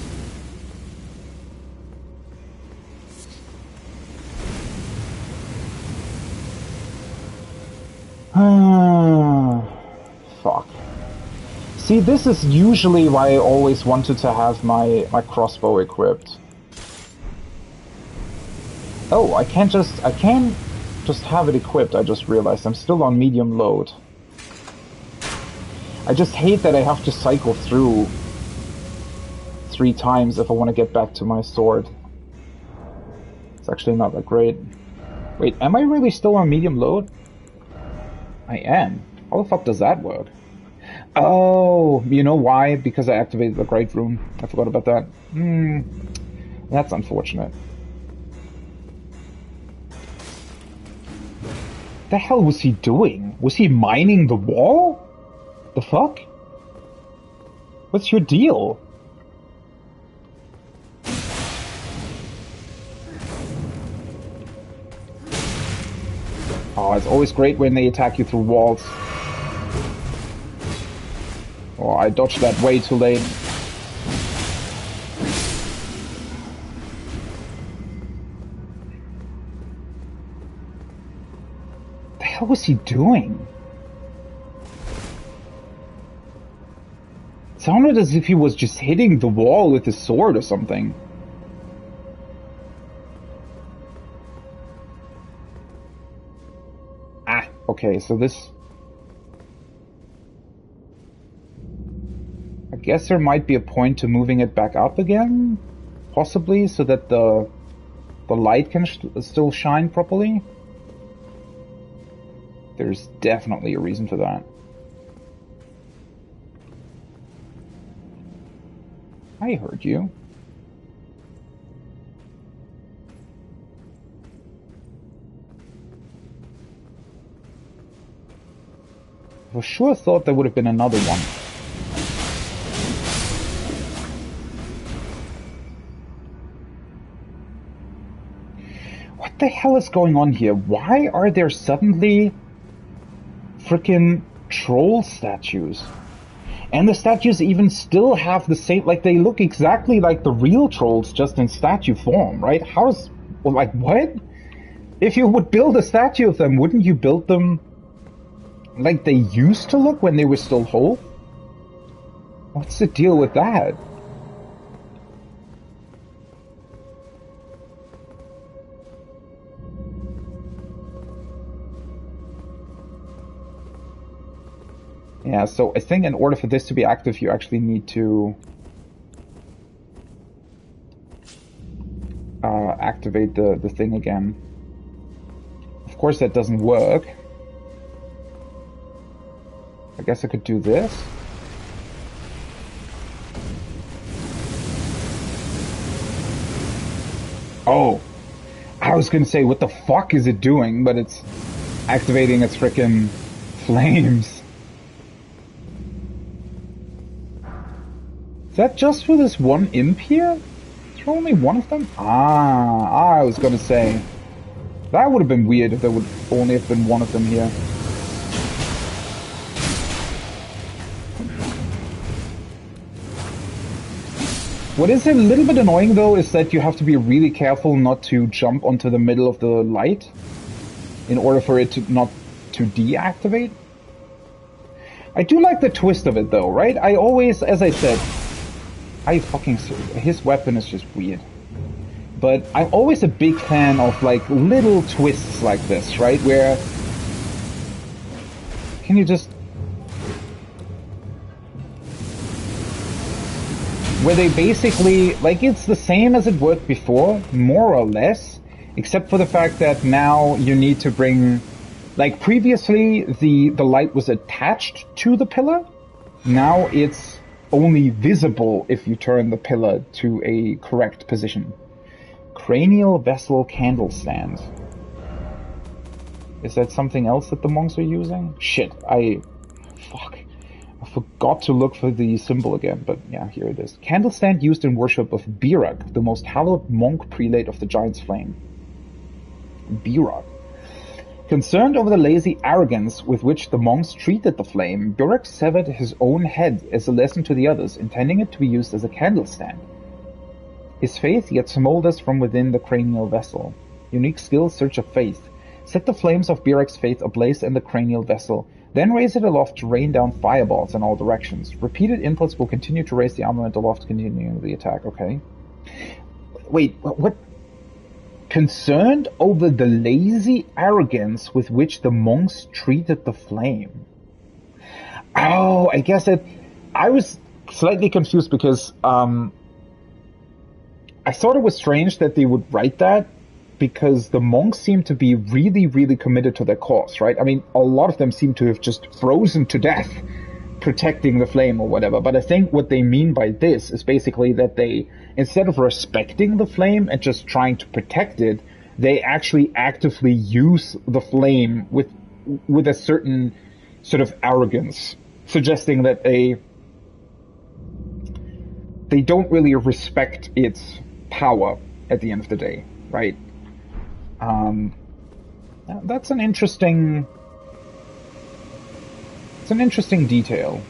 Fuck. See, this is usually why I always wanted to have my crossbow equipped. Oh, I can't just have it equipped. I just realized I'm still on medium load. I just hate that I have to cycle through 3 times if I want to get back to my sword. It's actually not that great. Wait, am I really still on medium load? I am. How the fuck does that work? Oh, you know why? Because I activated the Great Rune. I forgot about that. That's unfortunate. The hell was he doing? Was he mining the wall? The fuck? What's your deal? Oh, it's always great when they attack you through walls. Oh, I dodged that way too late. The hell was he doing? It sounded as if he was just hitting the wall with his sword or something. Okay, so this... I guess there might be a point to moving it back up again? Possibly, so that the light can still shine properly? There's definitely a reason for that. I heard you. I for sure thought there would have been another one. What the hell is going on here? Why are there suddenly frickin' troll statues? And the statues even still have the same, like, they look exactly like the real trolls, just in statue form, right? How's, like, what? If you would build a statue of them, wouldn't you build them like they used to look when they were still whole? What's the deal with that? Yeah, so I think in order for this to be active, you actually need to activate the thing again. Of course, that doesn't work. I guess I could do this. Oh, I was gonna say, what the fuck is it doing? But it's activating its frickin' flames. Is that just for this one imp here? Is there only one of them? I was gonna say. That would have been weird if there would only have been one of them here. What is a little bit annoying though is that you have to be really careful not to jump onto the middle of the light in order for it to not to deactivate. I do like the twist of it though, right? I always, as I said, his weapon is just weird. But I'm always a big fan of like little twists like this, right? Where can you just... Where they basically, like, it's the same as it worked before, more or less, except for the fact that now you need to bring, like, previously the light was attached to the pillar, now it's only visible if you turn the pillar to a correct position. Cranial vessel candle stand. Is that something else that the monks are using? Shit, fuck. I forgot to look for the symbol again, but yeah, here it is. Candle stand used in worship of Birak, the most hallowed monk prelate of the Giant's Flame. Birak. Concerned over the lazy arrogance with which the monks treated the flame, Birak severed his own head as a lesson to the others, intending it to be used as a candle stand. His faith yet smolders from within the cranial vessel. Unique skill, Search of Faith. Set the flames of Birak's faith ablaze in the cranial vessel. Then raise it aloft to rain down fireballs in all directions. Repeated inputs will continue to raise the armament aloft, continuing the attack. Okay. Wait, what? Concerned over the lazy arrogance with which the monks treated the flame. Oh, I guess I was slightly confused because I thought it was strange that they would write that because the monks seem to be really, really committed to their cause, right? I mean, a lot of them seem to have just frozen to death protecting the flame or whatever. But I think what they mean by this is basically that they, instead of respecting the flame and just trying to protect it, they actually actively use the flame with a certain sort of arrogance, suggesting that they don't really respect its power at the end of the day, right? That's an interesting... It's an interesting detail.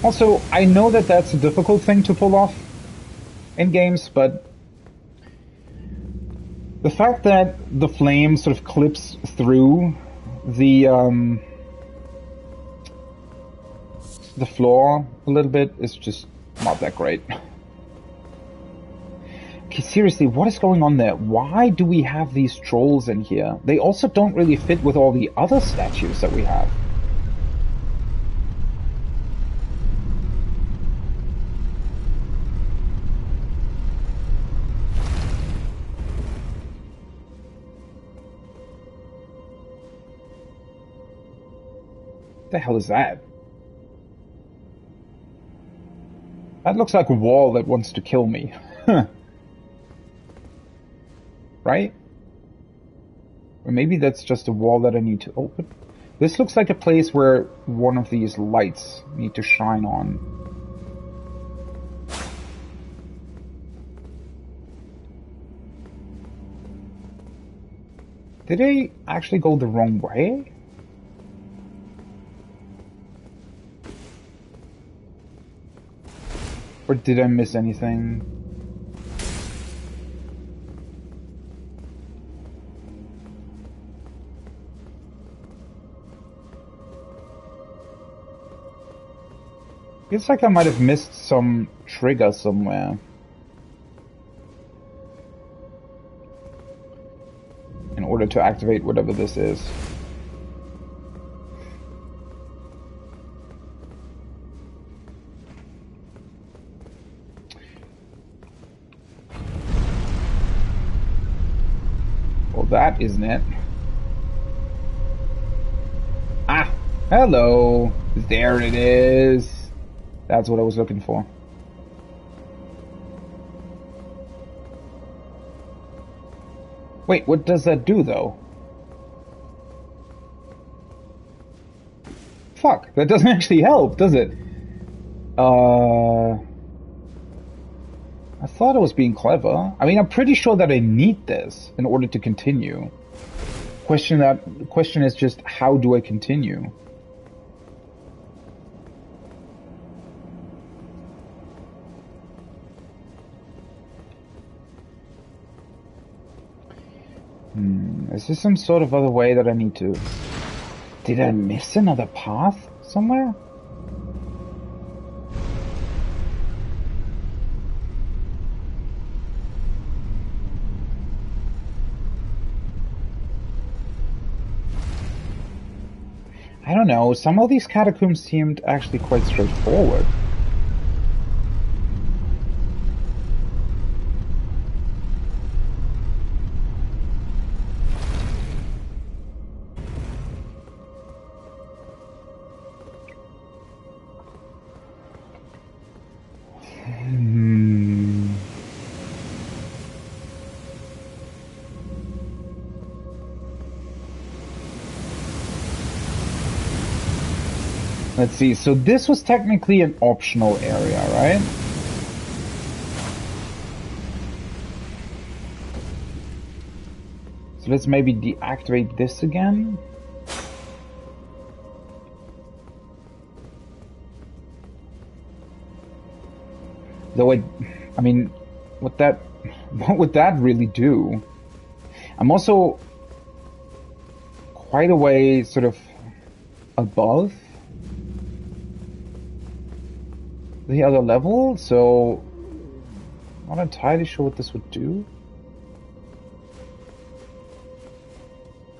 Also, I know that that's a difficult thing to pull off in games, but the fact that the flame sort of clips through the floor a little bit is just not that great. Okay, seriously, what is going on there? Why do we have these trolls in here? They also don't really fit with all the other statues that we have. What the hell is that? That looks like a wall that wants to kill me. Right? Or maybe that's just a wall that I need to open. This looks like a place where one of these lights need to shine on. Did I actually go the wrong way? Or did I miss anything? Feels like I might have missed some trigger somewhere. In order to activate whatever this is. That isn't it. Ah, hello. There it is. That's what I was looking for. Wait, what does that do though? Fuck, that doesn't actually help, does it? I thought I was being clever. I mean, I'm pretty sure that I need this in order to continue. Question is just, how do I continue? Is there some sort of other way that I need to... Did I miss another path somewhere? I don't know, some of these catacombs seemed actually quite straightforward. Let's see, so this was technically an optional area, right? So let's maybe deactivate this again. Though I mean, what would that really do? I'm also quite a way sort of above the other level, so I'm not entirely sure what this would do.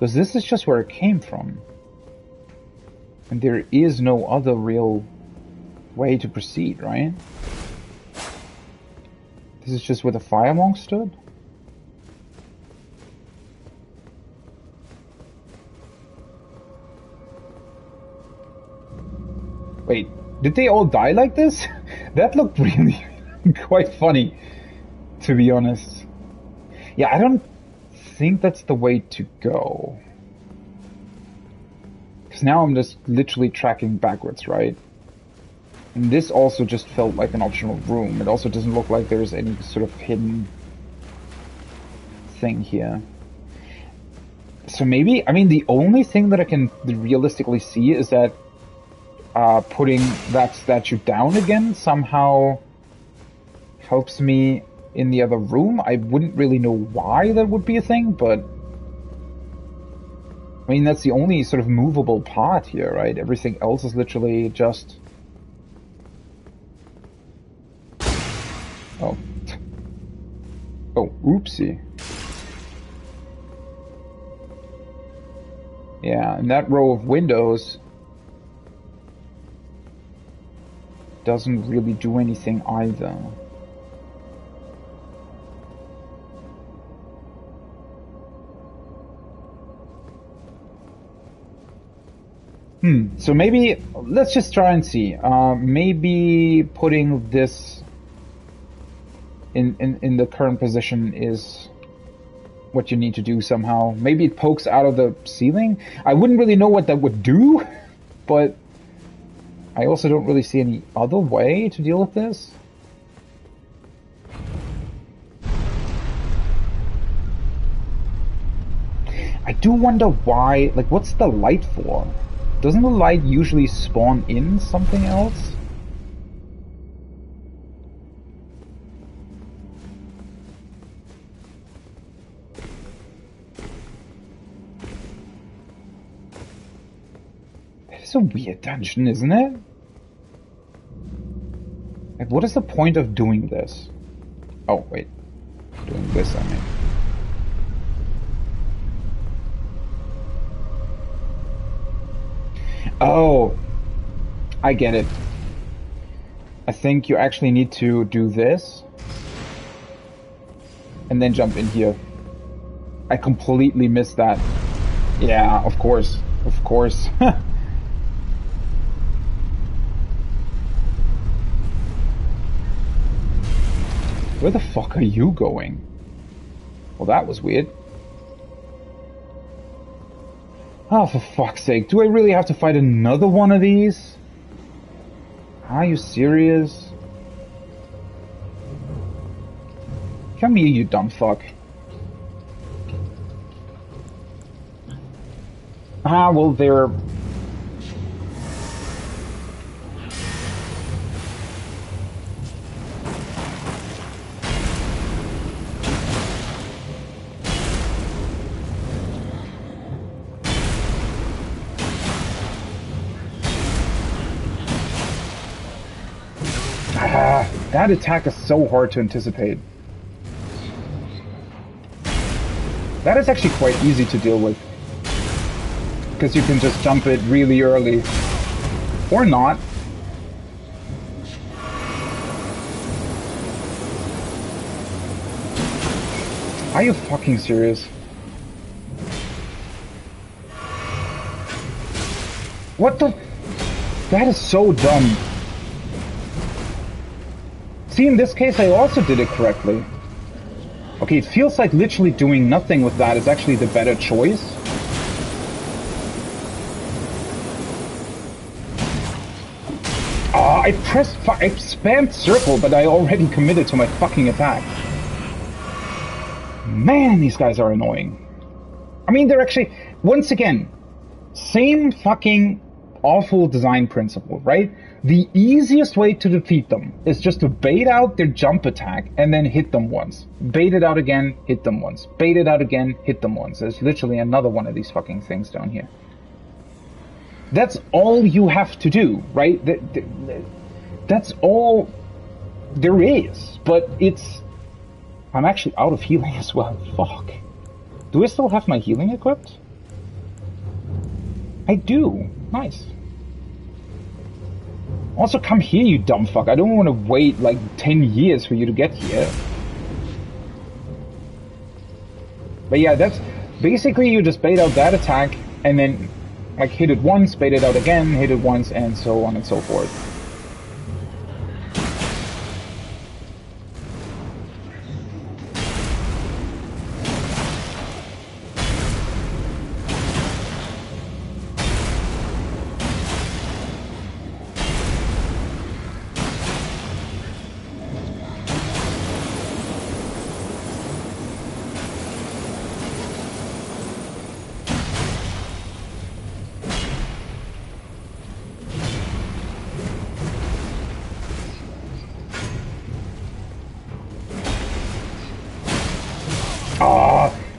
Because this is just where it came from. And there is no other real way to proceed, right? This is just where the fire monk stood? Wait, did they all die like this? That looked really quite funny, to be honest. Yeah, I don't think that's the way to go. Because now I'm just literally tracking backwards, right? And this also just felt like an optional room. It also doesn't look like there's any sort of hidden thing here. So maybe, I mean, the only thing that I can realistically see is that putting that statue down again somehow helps me in the other room. I wouldn't really know why that would be a thing, but I mean, that's the only sort of movable part here, right? Everything else is literally just... Oh. Oh, oopsie. Yeah, and that row of windows doesn't really do anything either. So maybe, let's just try and see. Maybe putting this in the current position is what you need to do somehow. Maybe it pokes out of the ceiling? I wouldn't really know what that would do, but I also don't really see any other way to deal with this. I do wonder why, like, what's the light for? Doesn't the light usually spawn in something else? It's a weird dungeon, isn't it? Like, what is the point of doing this? Oh, wait. Doing this, I mean. Oh, I get it. I think you actually need to do this and then jump in here. I completely missed that. Yeah, of course. Of course. Where the fuck are you going? Well, that was weird. Oh, for fuck's sake. Do I really have to fight another one of these? Are you serious? Come here, you dumb fuck. Ah, well, they're... That attack is so hard to anticipate. That is actually quite easy to deal with. Because you can just jump it really early. Or not. Are you fucking serious? What the... That is so dumb. See, in this case, I also did it correctly. Okay, it feels like literally doing nothing with that is actually the better choice. I spammed circle, but I already committed to my fucking attack. Man, these guys are annoying. I mean, they're actually, once again, same fucking awful design principle, right? The easiest way to defeat them is just to bait out their jump attack and then hit them once. Bait it out again, hit them once. Bait it out again, hit them once. There's literally another one of these fucking things down here. That's all you have to do, right? That's all there is. But it's... I'm actually out of healing as well. Fuck. Do I still have my healing equipped? I do. Nice. Also, come here, you dumb fuck. I don't want to wait like 10 years for you to get here. But yeah, that's basically you just bait out that attack and then like hit it once, bait it out again, hit it once, and so on and so forth.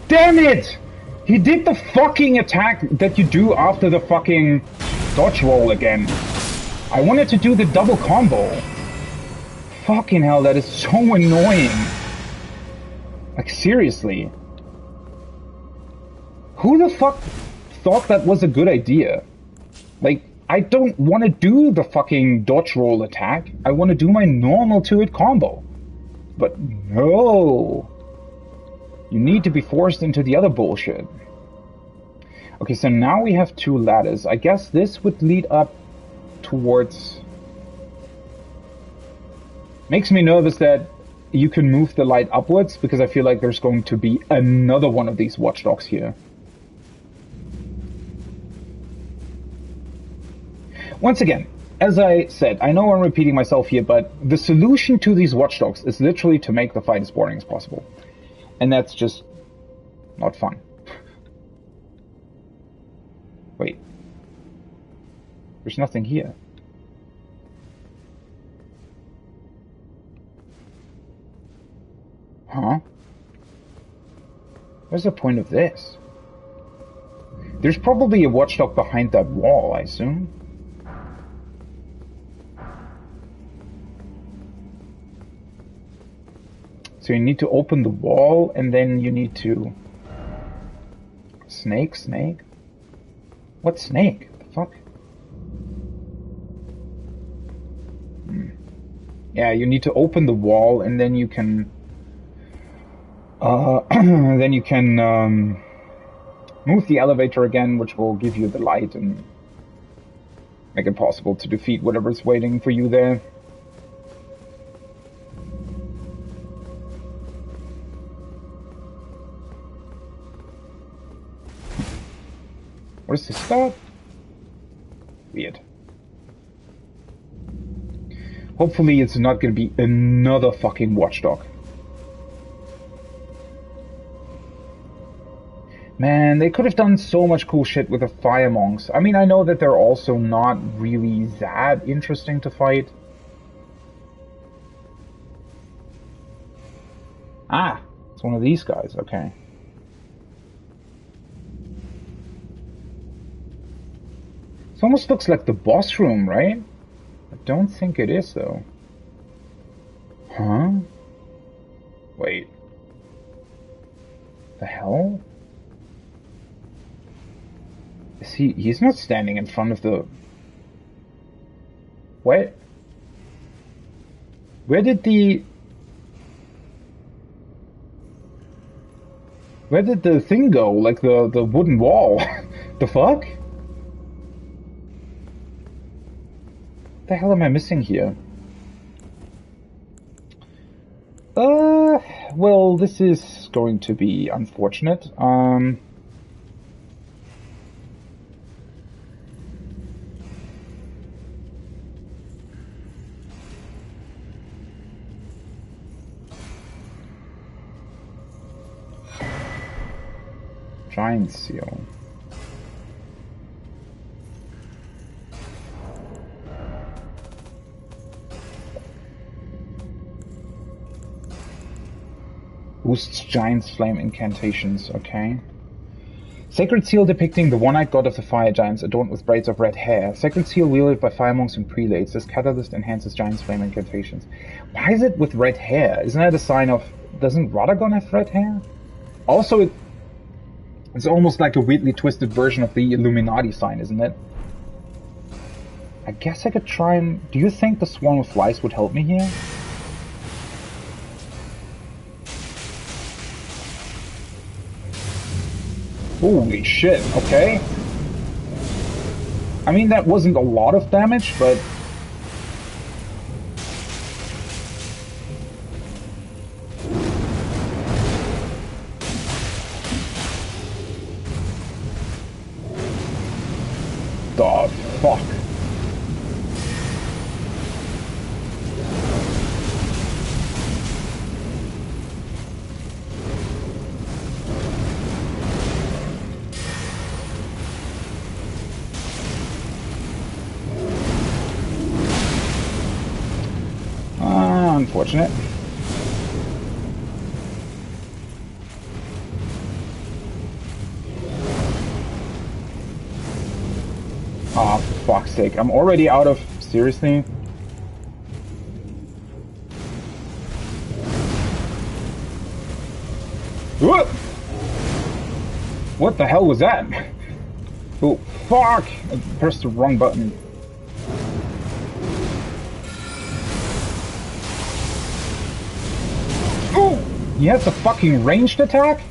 Damn it! He did the fucking attack that you do after the fucking dodge roll again. I wanted to do the double combo. Fucking hell, that is so annoying. Like, seriously. Who the fuck thought that was a good idea? Like, I don't want to do the fucking dodge roll attack. I want to do my normal 2-hit combo. But no. You need to be forced into the other bullshit. Okay, so now we have 2 ladders. I guess this would lead up towards... Makes me nervous that you can move the light upwards, because I feel like there's going to be another one of these watchdogs here. Once again, as I said, I know I'm repeating myself here, but the solution to these watchdogs is literally to make the fight as boring as possible. And that's just not fun. Wait. There's nothing here. Huh? What's the point of this? There's probably a watchdog behind that wall, I assume. So you need to open the wall, and then you need to... Snake? What snake? The fuck? Yeah, you need to open the wall, and then you can... move the elevator again, which will give you the light and make it possible to defeat whatever's waiting for you there. What is this about? Weird. Hopefully it's not gonna be another fucking watchdog. Man, they could have done so much cool shit with the fire monks. I mean, I know that they're also not really that interesting to fight. Ah, it's one of these guys, okay. It almost looks like the boss room, right? I don't think it is, though. Huh? Wait. The hell? Is he's not standing in front of the... What? Where did the thing go? Like the wooden wall? The fuck? What the hell am I missing here? Well, this is going to be unfortunate. Giant seal. Boosts Giant's Flame incantations, okay. Sacred Seal depicting the one-eyed god of the fire giants adorned with braids of red hair. Sacred Seal wielded by fire monks and prelates. This catalyst enhances Giant's Flame incantations. Why is it with red hair? Isn't that a sign of... Doesn't Radagon have red hair? Also, It's almost like a weirdly twisted version of the Illuminati sign, isn't it? I guess I could try and... Do you think the swarm of flies would help me here? Holy shit, okay. I mean, that wasn't a lot of damage, but... The fuck? Unfortunate. Ah, for fuck's sake. I'm already out of... Seriously? Whoop! What the hell was that? Oh, fuck! I pressed the wrong button. Oh! He has a fucking ranged attack?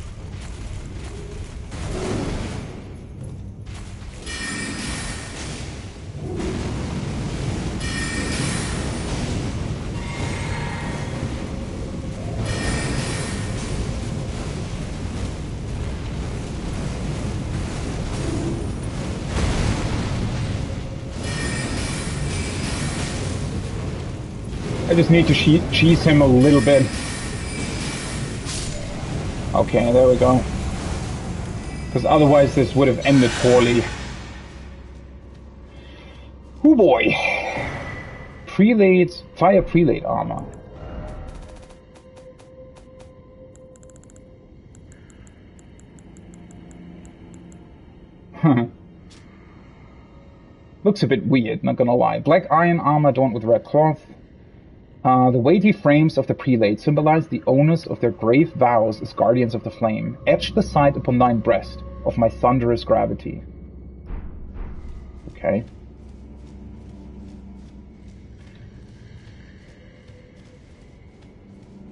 I just need to cheese him a little bit. Okay, there we go. Because otherwise this would have ended poorly. Oh boy. Prelates, fire prelate armor. Huh. Looks a bit weird, not gonna lie. Black iron armor adorned with red cloth. The weighty frames of the prelate symbolize the owners of their grave vows as guardians of the flame. Etch the sight upon thine breast of my thunderous gravity. Okay.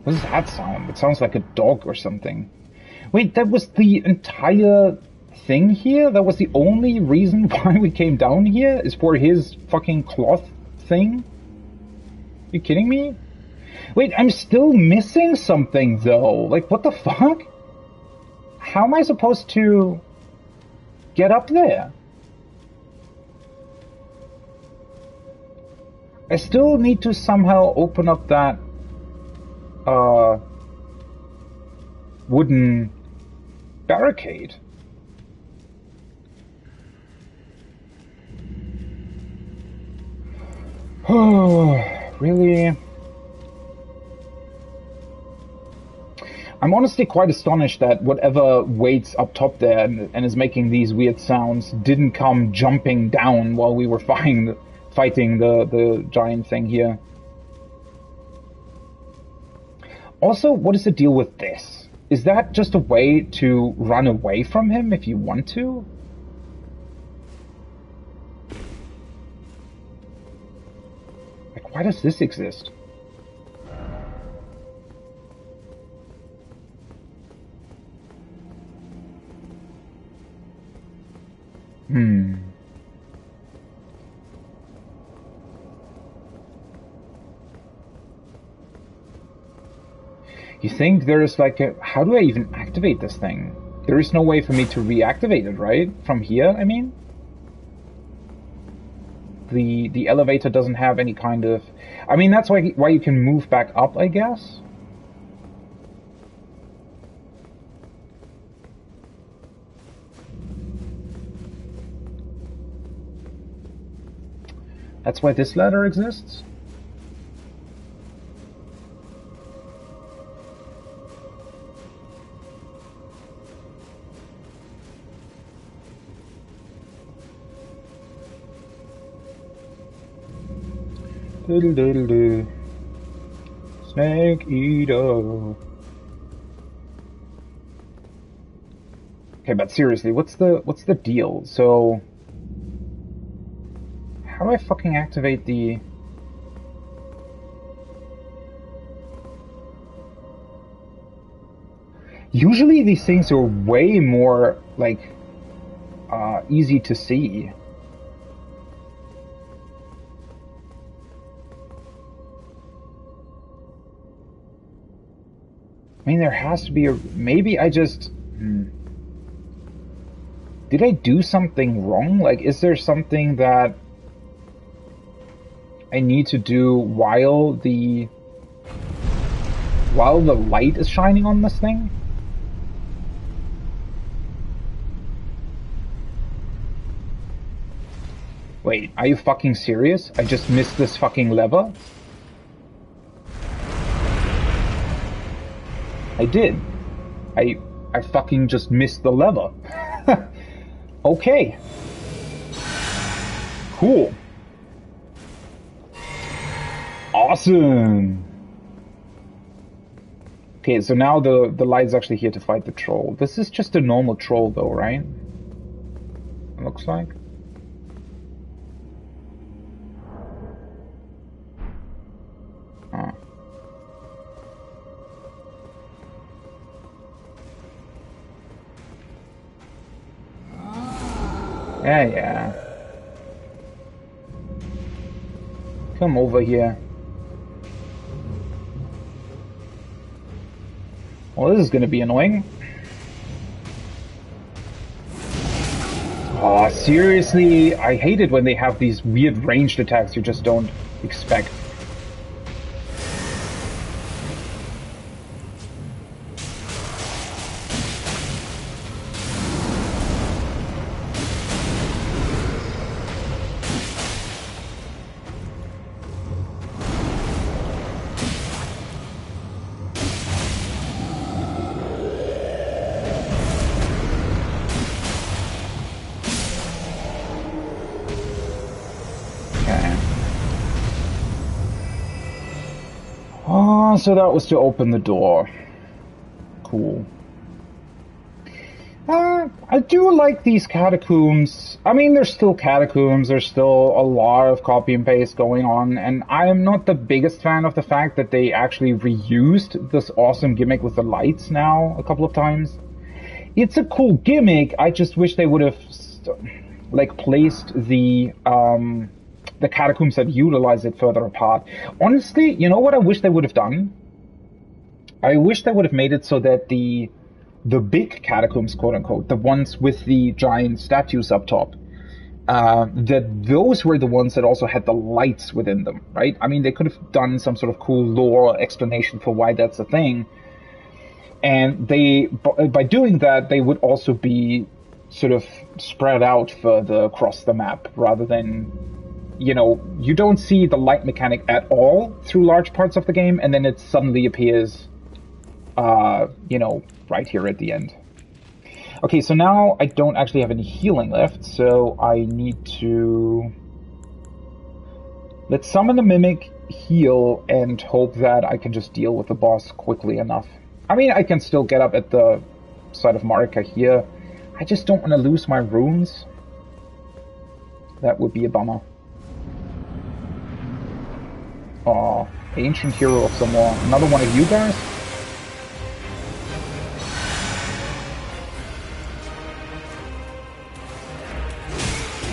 What does that sound? It sounds like a dog or something. Wait, that was the entire thing here? That was the only reason why we came down here? Is for his fucking cloth thing? You kidding me? Wait, I'm still missing something though. Like, what the fuck? How am I supposed to get up there? I still need to somehow open up that wooden barricade. Oh, really? I'm honestly quite astonished that whatever waits up top there and is making these weird sounds didn't come jumping down while we were fighting the giant thing here. Also, what is the deal with this? Is that just a way to run away from him if you want to? Like, why does this exist? You think there's like a... How do I even activate this thing? There is no way for me to reactivate it, right? From here, I mean? The elevator doesn't have any kind of... I mean, that's why you can move back up, I guess? That's why this ladder exists? Diddle diddle do. Snake eater. Okay, but seriously, what's the deal? So, how do I fucking activate the... Usually these things are way more, like, easy to see. I mean, there has to be a... Maybe I just... Did I do something wrong? Like, is there something that I need to do while the light is shining on this thing? Wait, are you fucking serious? I just missed this fucking lever? I did. I fucking just missed the lever. Okay. Cool. Awesome. Okay, so now the light's actually here to fight the troll. This is just a normal troll though, right? It looks like. Oh. Yeah. Come over here. Well, this is gonna be annoying. Oh, seriously? I hate it when they have these weird ranged attacks you just don't expect. So that was to open the door. Cool. I do like these catacombs. I mean, they're still catacombs. There's still a lot of copy and paste going on. And I am not the biggest fan of the fact that they actually reused this awesome gimmick with the lights now a couple of times. It's a cool gimmick. I just wish they would have, like, placed the catacombs that utilize it further apart. Honestly, you know what I wish they would have done? I wish they would have made it so that the big catacombs, quote unquote, the ones with the giant statues up top, that those were the ones that also had the lights within them, right? I mean, they could have done some sort of cool lore explanation for why that's a thing. And by doing that, they would also be sort of spread out further across the map rather than... You know, you don't see the light mechanic at all through large parts of the game, and then it suddenly appears, you know, right here at the end. Okay, so now I don't actually have any healing left, so I need to... Let's summon the Mimic, heal, and hope that I can just deal with the boss quickly enough. I mean, I can still get up at the side of Marika here. I just don't want to lose my runes. That would be a bummer. Aw, Ancient Hero of some more. Another one of you guys?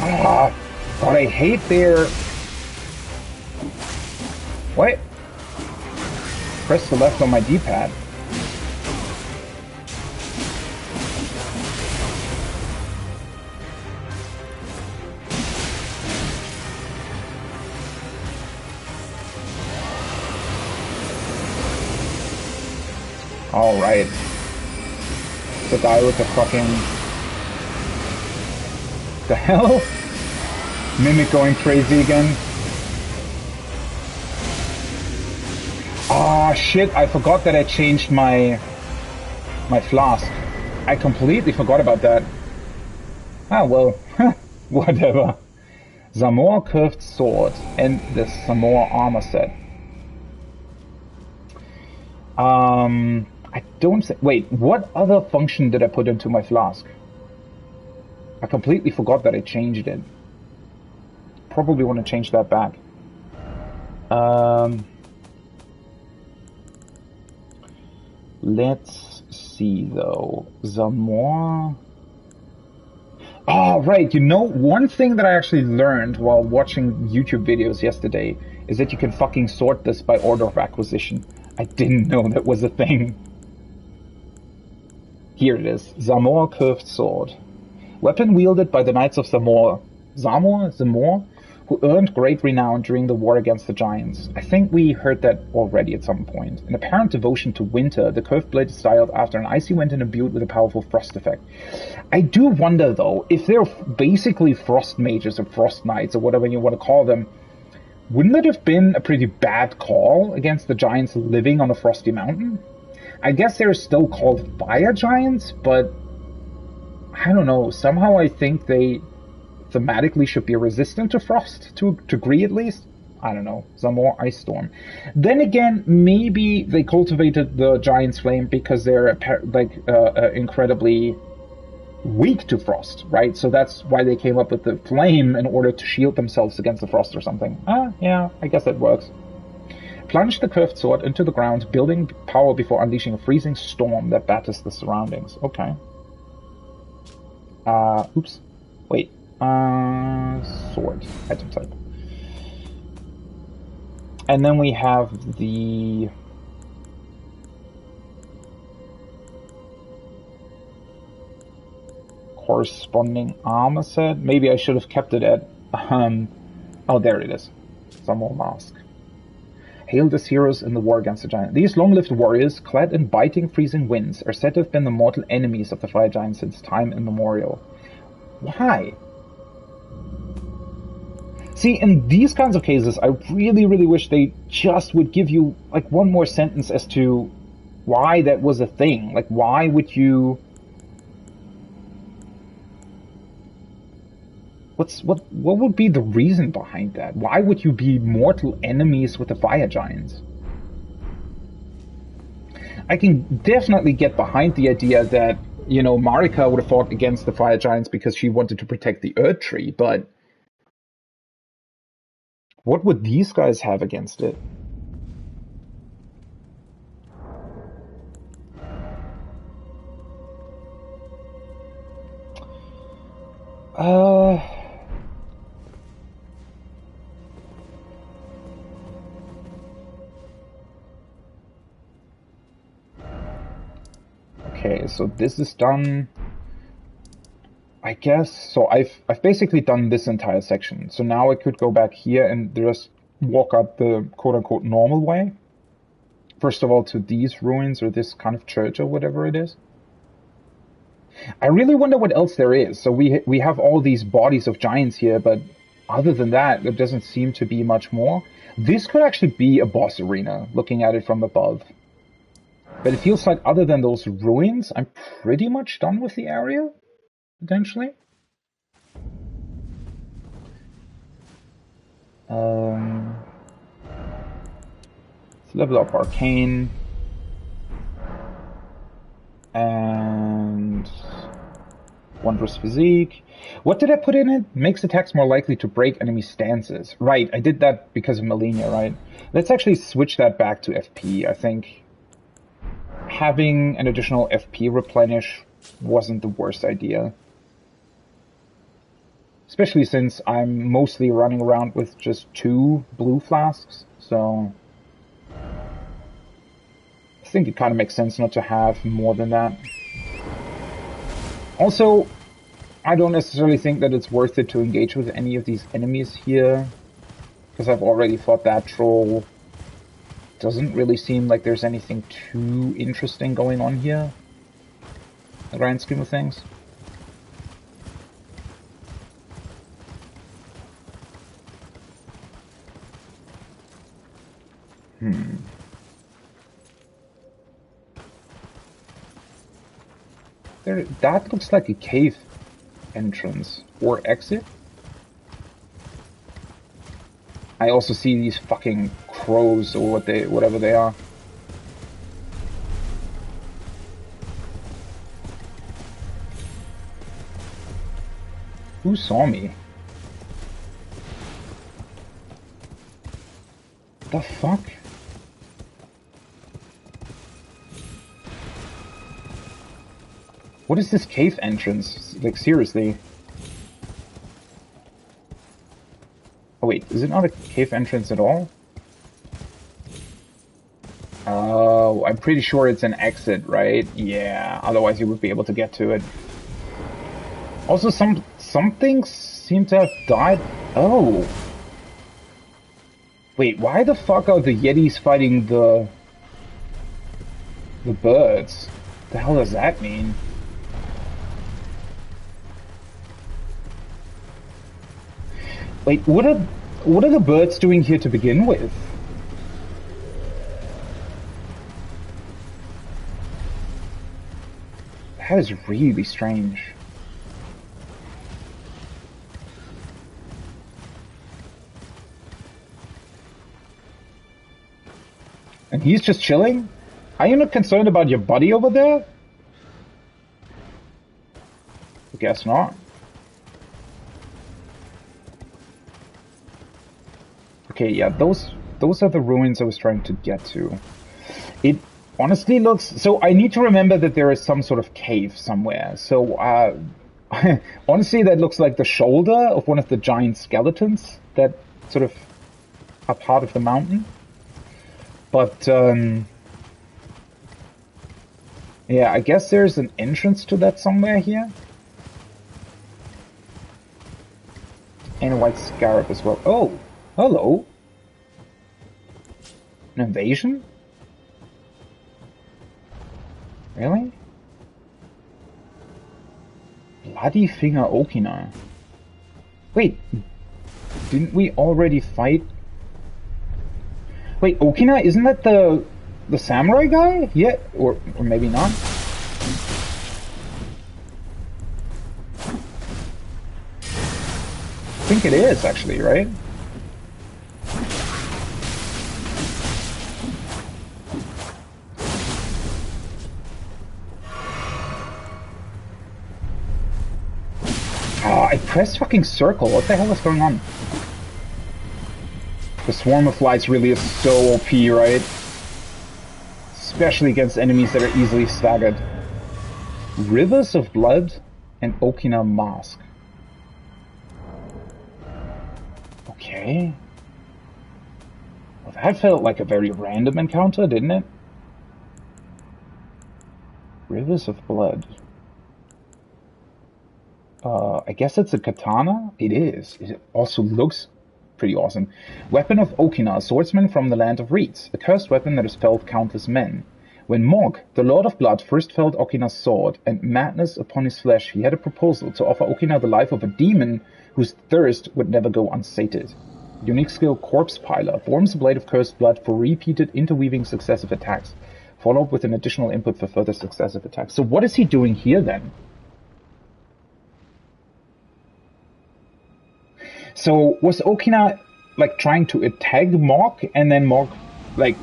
Ah, God, I hate their... What? Press the left on my D-pad. Alright. The guy with the fucking... The hell? Mimic going crazy again. Ah, shit, I forgot that I changed my flask. I completely forgot about that. Ah, well, whatever. Zamor curved sword and the Zamor armor set. I don't... Wait, what other function did I put into my flask? I completely forgot that I changed it. Probably want to change that back. Let's see though. Zamor. Oh, right. You know, one thing that I actually learned while watching YouTube videos yesterday is that you can fucking sort this by order of acquisition. I didn't know that was a thing. Here it is. Zamor Curved Sword. Weapon wielded by the Knights of Zamor. Zamor? Who earned great renown during the war against the Giants. I think we heard that already at some point. An apparent devotion to winter, the curved blade is styled after an icy wind and imbued with a powerful frost effect. I do wonder, though, if they're basically frost mages or frost knights or whatever you want to call them, wouldn't it have been a pretty bad call against the giants living on a frosty mountain? I guess they're still called fire giants, but I don't know. Somehow I think they thematically should be resistant to frost, to a degree at least. I don't know. Zamor Ice Storm. Then again, maybe they cultivated the Giant's Flame because they're incredibly weak to frost, right? So that's why they came up with the flame in order to shield themselves against the frost or something. Yeah, I guess that works. Plunge the curved sword into the ground, building power before unleashing a freezing storm that batters the surroundings. Okay. Oops. Wait. Sword. Item type. And then we have the... corresponding armor set. Maybe I should have kept it at... oh, there it is. Some more mask. Hailed as heroes in the war against the giant. These long-lived warriors, clad in biting freezing winds, are said to have been the mortal enemies of the fire giants since time immemorial. Why? See, in these kinds of cases, I really, really wish they just would give you, like, one more sentence as to why that was a thing. Like, why would you... What would be the reason behind that? Why would you be mortal enemies with the fire giants? I can definitely get behind the idea that, you know, Marika would have fought against the fire giants because she wanted to protect the Earth Tree, but what would these guys have against it? Okay, so this is done. I guess so. I've basically done this entire section. So now I could go back here and just walk up the quote-unquote normal way. First of all, to these ruins or this kind of church or whatever it is. I really wonder what else there is. So we have all these bodies of giants here, but other than that, there doesn't seem to be much more. This could actually be a boss arena, looking at it from above. But it feels like other than those ruins, I'm pretty much done with the area. Potentially. Let's level up Arcane. And Wondrous Physique. What did I put in it? Makes attacks more likely to break enemy stances. Right, I did that because of Malenia, right? Let's actually switch that back to FP. I think having an additional FP replenish wasn't the worst idea. Especially since I'm mostly running around with just 2 blue flasks, so I think it kind of makes sense not to have more than that. Also, I don't necessarily think that it's worth it to engage with any of these enemies here, because I've already fought that troll. Doesn't really seem like there's anything too interesting going on here, in the grand scheme of things. That looks like a cave entrance or exit. I also see these fucking crows or whatever they are. Who saw me? The fuck? What is this cave entrance? Like, seriously. Oh wait, is it not a cave entrance at all? Oh, I'm pretty sure it's an exit, right? Yeah, otherwise you would be able to get to it. Also, some things seem to have died. Oh. Wait, why the fuck are the Yetis fighting the birds? What the hell does that mean? Wait, what are the birds doing here to begin with? That is really strange. And he's just chilling? Are you not concerned about your buddy over there? I guess not. Okay, yeah, those are the ruins I was trying to get to. It honestly looks... So I need to remember that there is some sort of cave somewhere. So, honestly, that looks like the shoulder of one of the giant skeletons that sort of are part of the mountain. But, yeah, I guess there's an entrance to that somewhere here. And a white scarab as well. Oh, hello. An invasion? Really? Bloody Finger Okina. Wait, didn't we already fight? Wait, Okina, isn't that the samurai guy? Yeah, or maybe not. I think it is, actually, right? Oh, I pressed fucking circle. What the hell is going on? The swarm of flies really is so OP, right? Especially against enemies that are easily staggered. Rivers of Blood and Okina Mask. Okay. Well, that felt like a very random encounter, didn't it? Rivers of Blood. I guess it's a katana? It is. It also looks pretty awesome. Weapon of Okina, a swordsman from the land of reeds. A cursed weapon that has felled countless men. When Morg, the Lord of Blood, first felled Okina's sword and madness upon his flesh, he had a proposal to offer Okina the life of a demon whose thirst would never go unsated. Unique skill Corpse Piler forms a blade of cursed blood for repeated interweaving successive attacks. Follow up with an additional input for further successive attacks. So what is he doing here then? So was Okina like trying to attack Morg, and then Morg like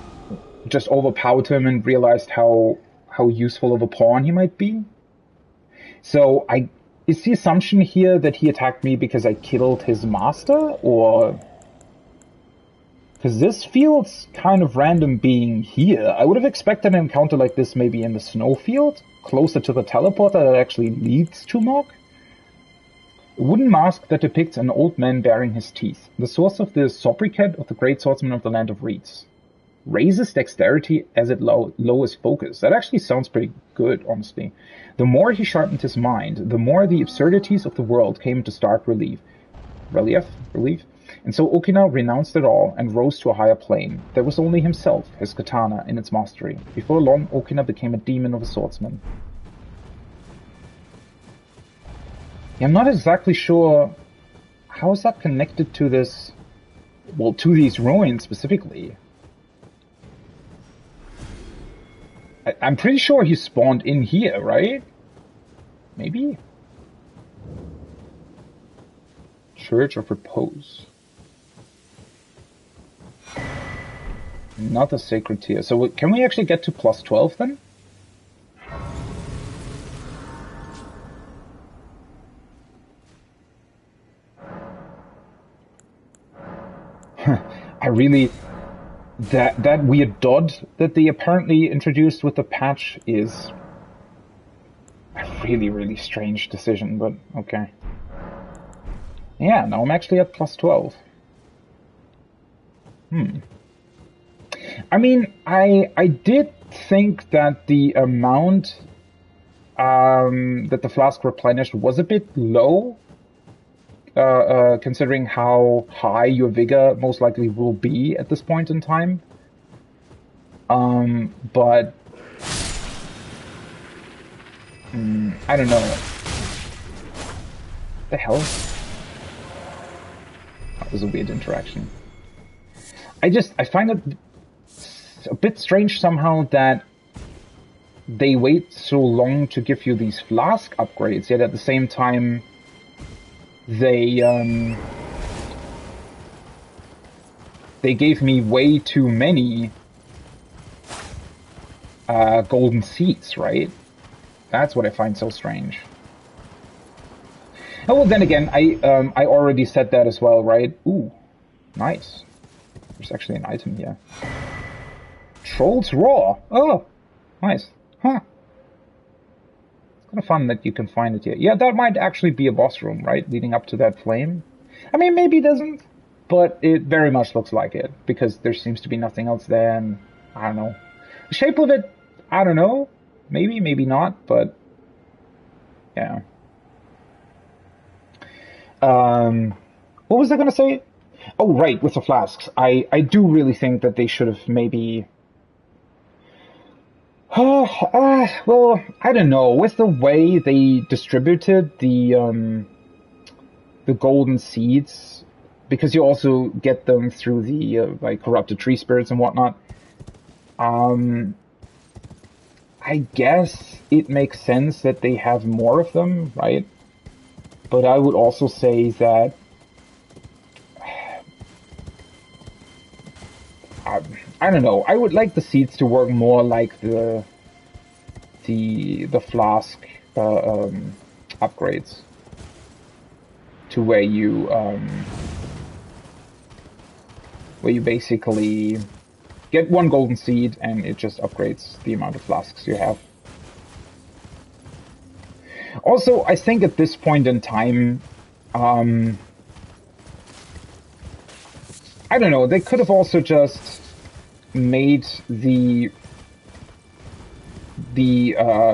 just overpowered him and realized how useful of a pawn he might be? So is the assumption here that he attacked me because I killed his master, or because this feels kind of random being here? I would have expected an encounter like this maybe in the snowfield, closer to the teleporter that actually leads to Morg. A wooden mask that depicts an old man baring his teeth, the source of the sobriquet of the great swordsman of the land of reeds. Raises dexterity as it lowers focus. That actually sounds pretty good, honestly. The more he sharpened his mind, the more the absurdities of the world came into stark relief. And so Okina renounced it all and rose to a higher plane. There was only himself, his katana, in its mastery. Before long, Okina became a demon of a swordsman. I'm not exactly sure how is that connected to this, well, to these ruins specifically. I'm pretty sure he spawned in here, right? Maybe? Church of Repose. Not a sacred tier. So can we actually get to plus 12 then? I really... That weird dot that they apparently introduced with the patch is a really, really strange decision, but okay. Yeah, now I'm actually at plus 12. I mean, I did think that the amount that the flask replenished was a bit low, considering how high your vigor most likely will be at this point in time. But I don't know. The hell? That was a weird interaction. I find it a bit strange somehow that they wait so long to give you these flask upgrades, yet at the same time they gave me way too many golden seeds, right? That's what I find so strange. Oh, well, then again, I already said that as well, right? Ooh, nice. There's actually an item here. Troll's Raw. Oh, nice. Huh. It's kind of fun that you can find it here. Yeah, that might actually be a boss room, right? Leading up to that flame. I mean, maybe it doesn't, but it very much looks like it, because there seems to be nothing else there, and I don't know. The shape of it, I don't know. Maybe, maybe not, but yeah. What was I going to say? Oh, right, with the flasks. I do really think that they should have maybe... well, I don't know. With the way they distributed the golden seeds, because you also get them through the, like, corrupted tree spirits and whatnot, I guess it makes sense that they have more of them, right? But I would also say that I don't know. I would like the seeds to work more like the flask upgrades, to where you basically get one golden seed and it just upgrades the amount of flasks you have. Also, I think at this point in time, I don't know, they could have also just made the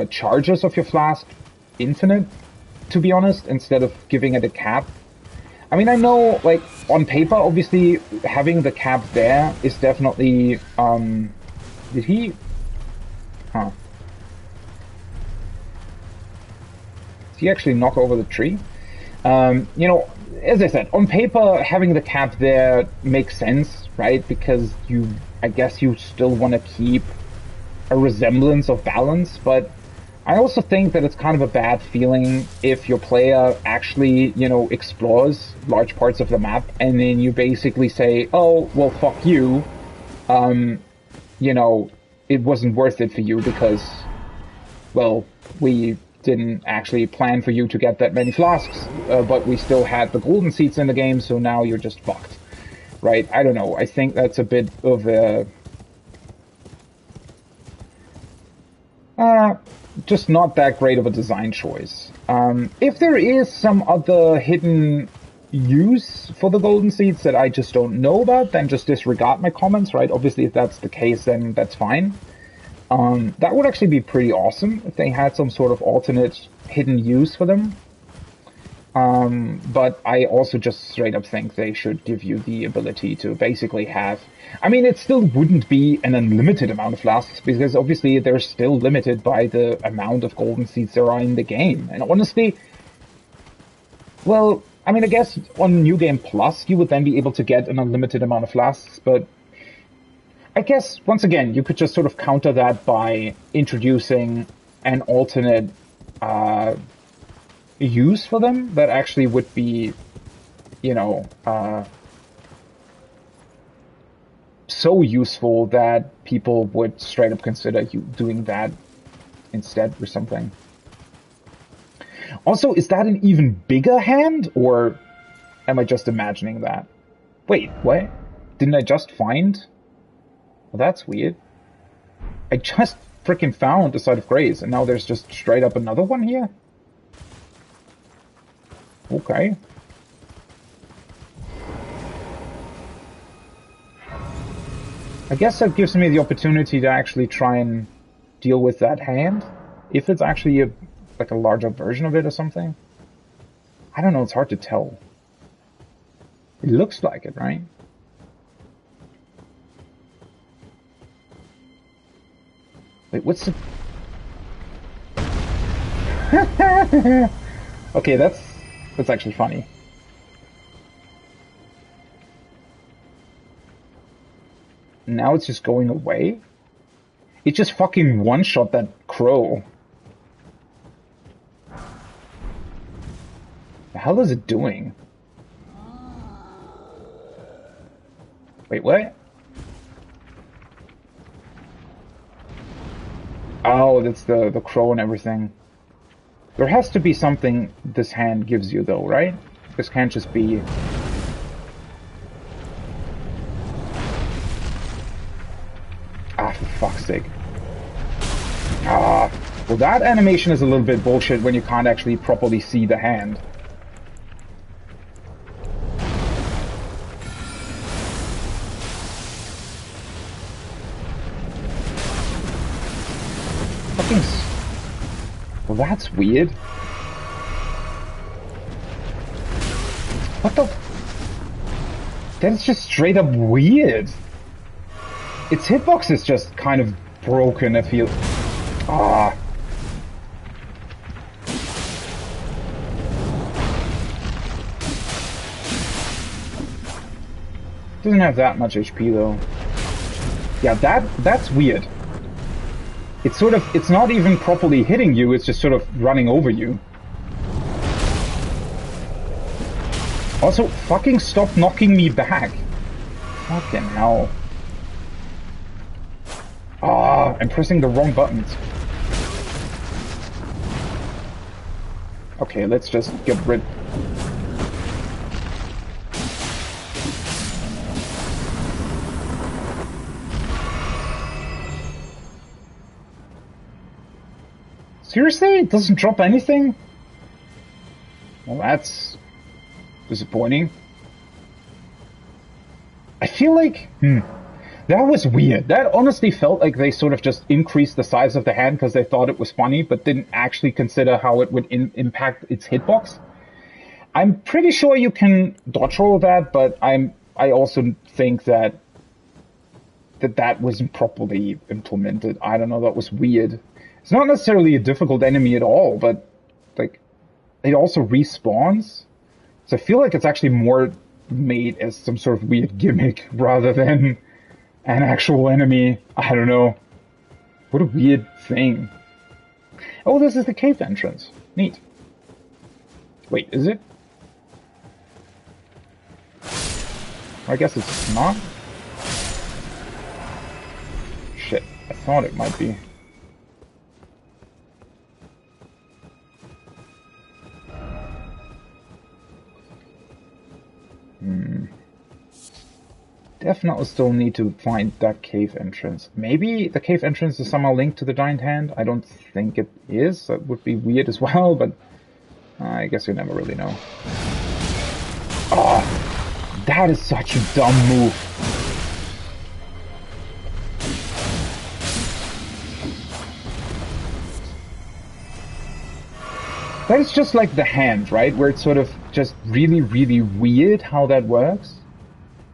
charges of your flask infinite, to be honest, instead of giving it a cap. I mean, I know, like, on paper, obviously, having the cap there is definitely, did he? Huh. Did he actually knock over the tree? You know, as I said, on paper, having the cap there makes sense, right? Because I guess you still want to keep a resemblance of balance, but I also think that it's kind of a bad feeling if your player actually, you know, explores large parts of the map and then you basically say, oh, well, fuck you, you know, it wasn't worth it for you because, well, we didn't actually plan for you to get that many flasks, but we still had the golden seeds in the game, so now you're just fucked, right? I don't know, I think that's a bit of a... just not that great of a design choice. If there is some other hidden use for the golden seeds that I just don't know about, then just disregard my comments, right? Obviously, if that's the case, then that's fine. That would actually be pretty awesome if they had some sort of alternate hidden use for them. But I also just straight up think they should give you the ability to basically have... I mean, it still wouldn't be an unlimited amount of flasks, because obviously they're still limited by the amount of golden seeds there are in the game. And honestly, well, I mean, I guess on New Game Plus you would then be able to get an unlimited amount of flasks, but I guess, once again, you could just sort of counter that by introducing an alternate use for them that actually would be, you know, so useful that people would straight up consider you doing that instead or something. Also, is that an even bigger hand, or am I just imagining that? Wait, what? didn't I just find? Well, that's weird. I just freaking found the Site of Grace, and now there's just straight up another one here? Okay. I guess that gives me the opportunity to actually try and deal with that hand. If it's actually like a larger version of it or something. I don't know, it's hard to tell. It looks like it, right? Wait, what's the... Okay, that's actually funny. Now it's just going away? It just fucking one-shot that crow. The hell is it doing? Wait, what? Oh, that's the crow and everything. There has to be something this hand gives you, though, right? This can't just be... Ah, for fuck's sake. Ah, well, that animation is a little bit bullshit when you can't actually properly see the hand. Well, that's weird. What the... That's just straight up weird. Its hitbox is just kind of broken, I feel. Ah. Doesn't have that much HP though. Yeah, that's weird. It's sort of, it's not even properly hitting you, it's just sort of running over you. Also, fucking stop knocking me back. Fucking hell. Ah, I'm pressing the wrong buttons. Okay, let's just get rid... Seriously? It doesn't drop anything? Well, that's disappointing. I feel like... That was weird. That honestly felt like they sort of just increased the size of the hand because they thought it was funny, but didn't actually consider how it would impact its hitbox. I'm pretty sure you can dodge roll that, but I also think that wasn't properly implemented. I don't know, that was weird. It's not necessarily a difficult enemy at all, but like it also respawns. So I feel like it's actually more made as some sort of weird gimmick rather than an actual enemy. I don't know. What a weird thing. Oh, this is the cave entrance. Neat. Wait, is it? I guess it's not. Shit, I thought it might be. Definitely still need to find that cave entrance. Maybe the cave entrance is somehow linked to the giant hand? I don't think it is. That would be weird as well, but I guess you never really know. Oh, that is such a dumb move. That is just like the hand, right? Where it's sort of just really, really weird how that works.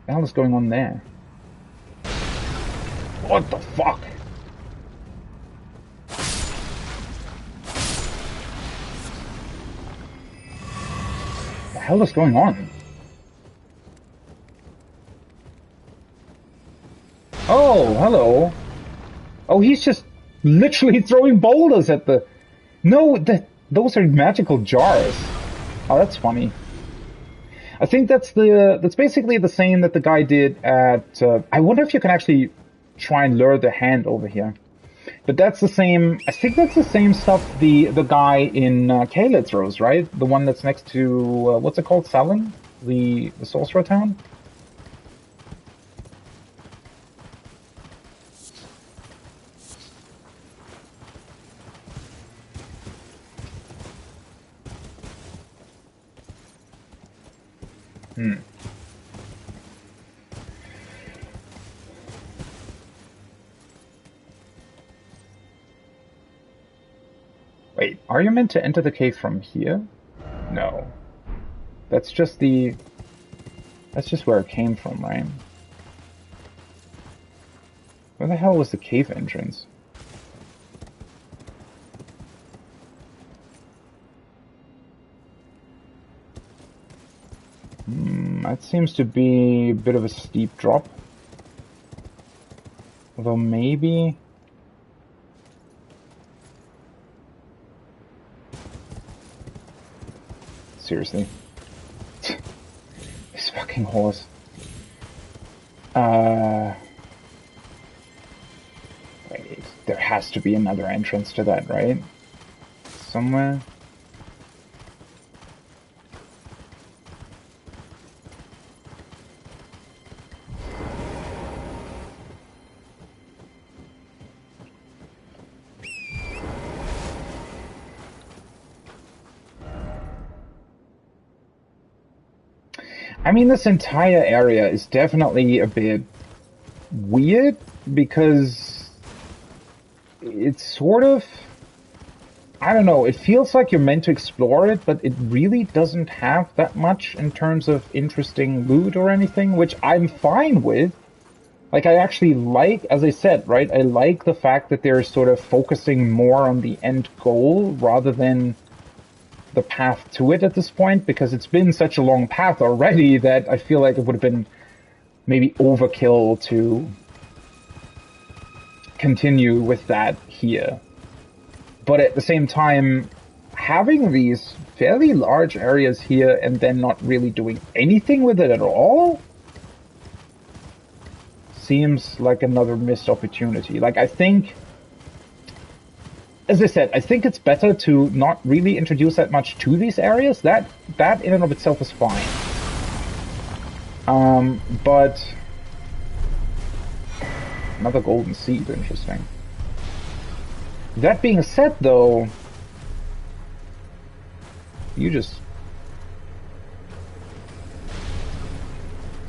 What the hell is going on there? What the fuck? What the hell is going on? Oh, hello. Oh, he's just literally throwing boulders at the... No, those are magical jars. Oh, that's funny. I think that's basically the same that the guy did at... I wonder if you can actually try and lure the hand over here. But that's the same... I think that's the same stuff the guy in Caelid throws, right? The one that's next to... what's it called? Salin? The sorcerer town? Hmm. Wait, are you meant to enter the cave from here? No. That's just the... That's just where it came from, right? Where the hell was the cave entrance? That seems to be a bit of a steep drop. Although maybe... Seriously. This fucking horse. Wait, there has to be another entrance to that, right? Somewhere? I mean, this entire area is definitely a bit weird because it's sort of, I don't know, it feels like you're meant to explore it, but it really doesn't have that much in terms of interesting loot or anything, which I'm fine with. Like, I actually like, as I said, right, I like the fact that they're sort of focusing more on the end goal rather than the path to it at this point, because it's been such a long path already that I feel like it would have been maybe overkill to continue with that here. But at the same time, having these fairly large areas here and then not really doing anything with it at all seems like another missed opportunity. Like, I think, as I said, I think it's better to not really introduce that much to these areas. That in and of itself is fine. But another golden seed, interesting. That being said, though, you just...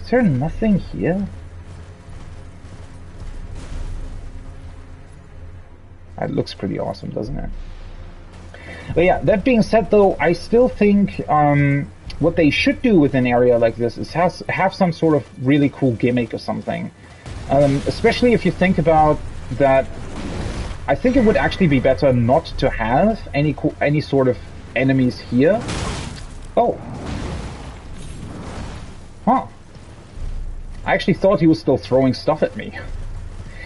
Is there nothing here? That looks pretty awesome, doesn't it? But yeah, that being said, though, I still think what they should do with an area like this is have some sort of really cool gimmick or something. Especially if you think about that, I think it would actually be better not to have any sort of enemies here. Oh. Huh. I actually thought he was still throwing stuff at me.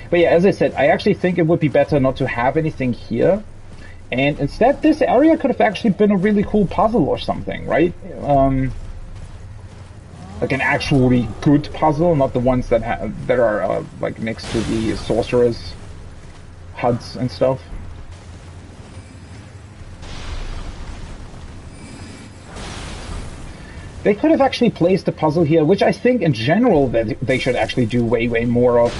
But yeah, as I said, I actually think it would be better not to have anything here. And instead, this area could have actually been a really cool puzzle or something, right? Like an actually good puzzle, not the ones that are like next to the sorcerers' HUDs and stuff. They could have actually placed a puzzle here, which I think in general that they should actually do way more of.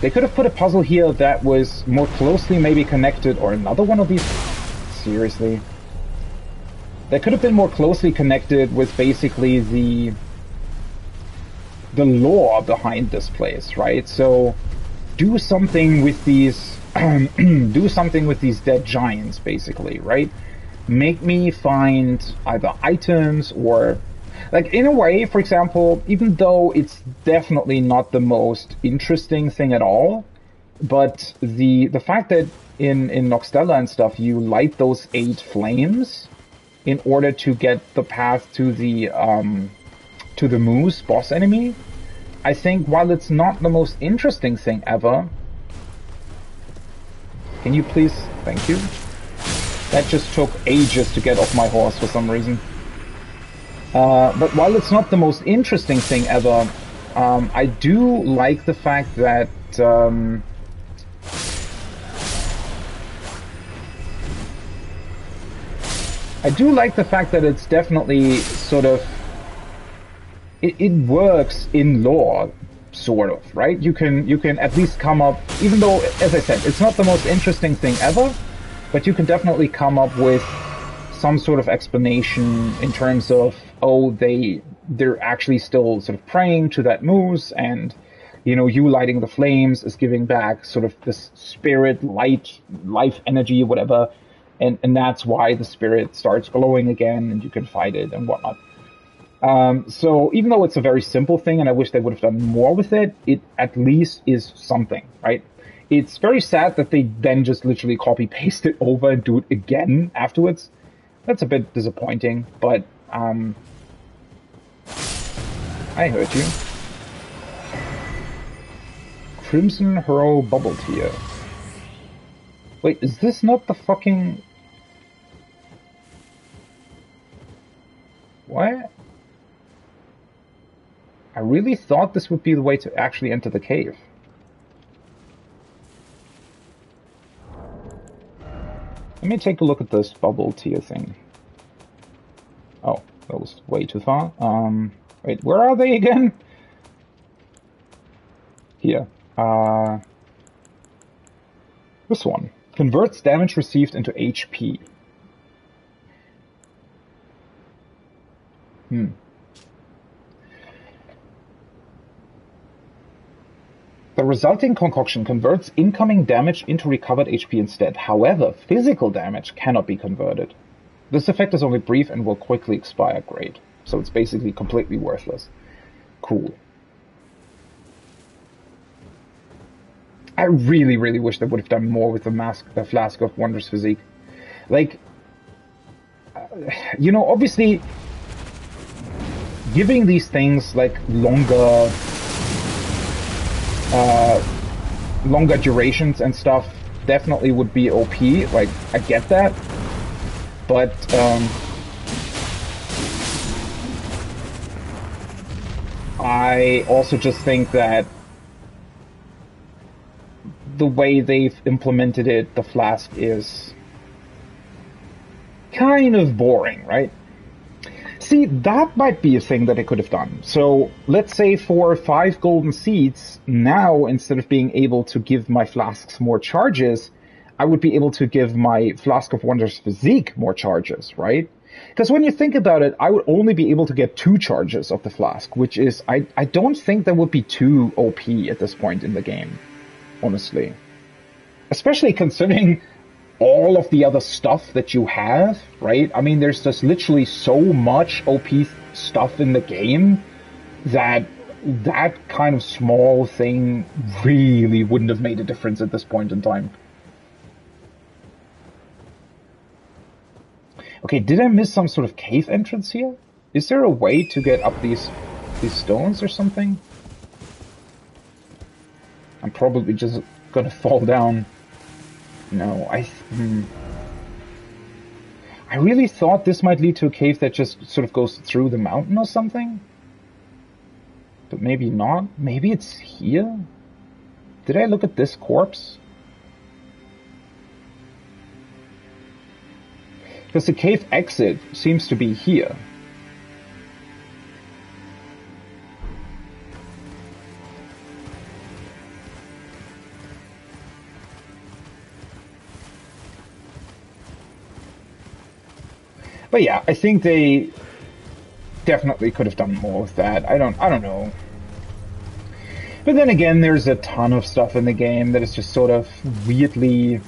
They could have put a puzzle here that was more closely maybe connected, or another one of these. Seriously. They could have been more closely connected with basically the lore behind this place, right? So do something with these do something with these dead giants, basically, right? Make me find either items or, like, in a way, for example, even though it's definitely not the most interesting thing at all, but the fact that in Noxtella and stuff you light those 8 flames in order to get the path to the moose boss enemy, I think while it's not the most interesting thing ever, can you please, thank you. That just took ages to get off my horse for some reason. But while it's not the most interesting thing ever, I do like the fact that it's definitely sort of it works in lore, sort of, right? You can at least come up, even though, as I said, it's not the most interesting thing ever, but you can definitely come up with some sort of explanation in terms of, oh, they're actually still sort of praying to that moose, and you lighting the flames is giving back sort of this spirit, light, life energy, whatever, and that's why the spirit starts glowing again, and you can fight it and whatnot. So even though it's a very simple thing, and I wish they would have done more with it, it at least is something, right? It's very sad that they then just literally copy-paste it over and do it again afterwards. That's a bit disappointing, but I heard you. Crimson Hurl Bubble Tier. Wait, is this not the fucking... What? I really thought this would be the way to actually enter the cave. Let me take a look at this bubble tier thing. Oh, that was way too far. Wait, where are they again? Here. This one. Converts damage received into HP. The resulting concoction converts incoming damage into recovered HP instead. However, physical damage cannot be converted. This effect is only brief and will quickly expire. Great. So it's basically completely worthless. Cool. I really, really wish they would have done more with the Flask of Wondrous Physique. Like, obviously, giving these things like longer durations and stuff definitely would be OP. Like, I get that, but I also just think that the way they've implemented it, the flask is kind of boring, right? See, that might be a thing that they could have done. So, let's say for 5 golden seeds, now, instead of being able to give my flasks more charges, I would be able to give my Flask of Wondrous Physique more charges, right? Because when you think about it, I would only be able to get 2 charges of the flask, which is, I don't think that would be too OP at this point in the game, honestly. Especially considering all of the other stuff that you have, right? I mean, there's just literally so much OP stuff in the game that kind of small thing really wouldn't have made a difference at this point in time. Okay, did I miss some sort of cave entrance here? Is there a way to get up these stones or something? I'm probably just gonna fall down. No, I really thought this might lead to a cave that just sort of goes through the mountain or something. But maybe not. Maybe it's here? Did I look at this corpse? Because the cave exit seems to be here. But yeah, I think they definitely could have done more with that. I don't know. But then again, there's a ton of stuff in the game that is just sort of weirdly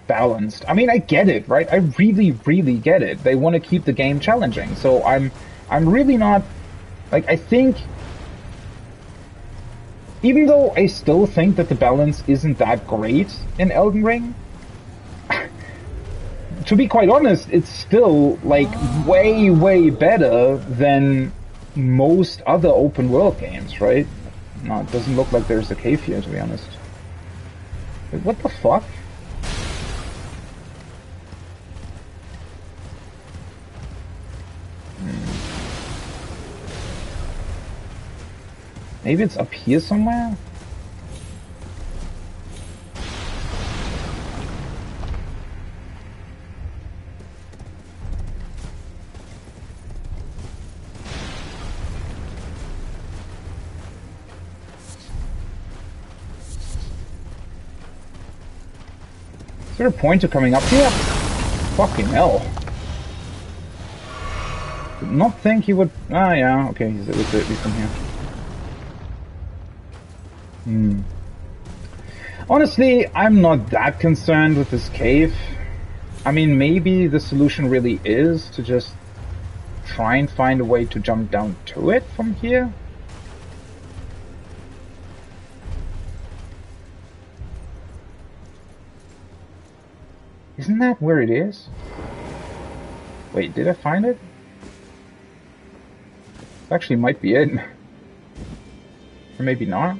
balanced. I mean, I get it, right? I really, really get it. They want to keep the game challenging. So I'm really not, like, I think, even though I still think that the balance isn't that great in Elden Ring, to be quite honest, it's still, like, way, way better than most other open world games, right? No, it doesn't look like there's a cave here, to be honest. Wait, what the fuck? Maybe it's up here somewhere? Is there a point to coming up here? Fucking hell. Did not think he would... Ah, yeah, okay, he's at least from here. Honestly, I'm not that concerned with this cave. I mean, maybe the solution really is to just try and find a way to jump down to it from here. Isn't that where it is? Wait, did I find it? This actually might be it. Or maybe not.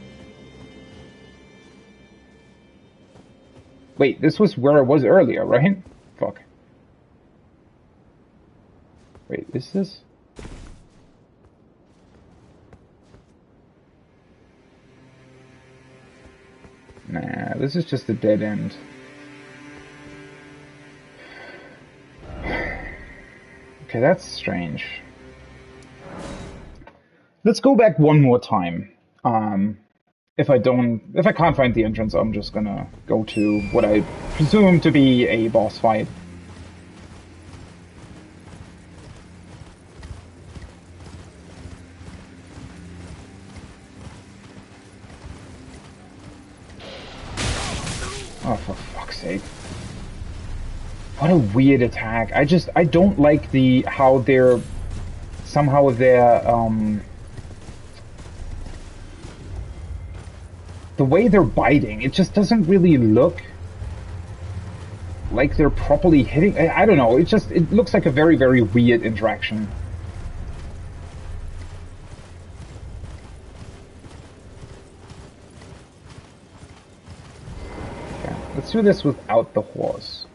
Wait, this was where I was earlier, right? Fuck. Wait, is this? Nah, this is just a dead end. Okay, that's strange. Let's go back one more time. If I can't find the entrance, I'm just gonna go to what I presume to be a boss fight. Oh, for fuck's sake. What a weird attack. I don't like how they're, somehow they're, the way they're biting, it just doesn't really look like they're properly hitting. I don't know, it looks like a very, very weird interaction. Okay, let's do this without the horse.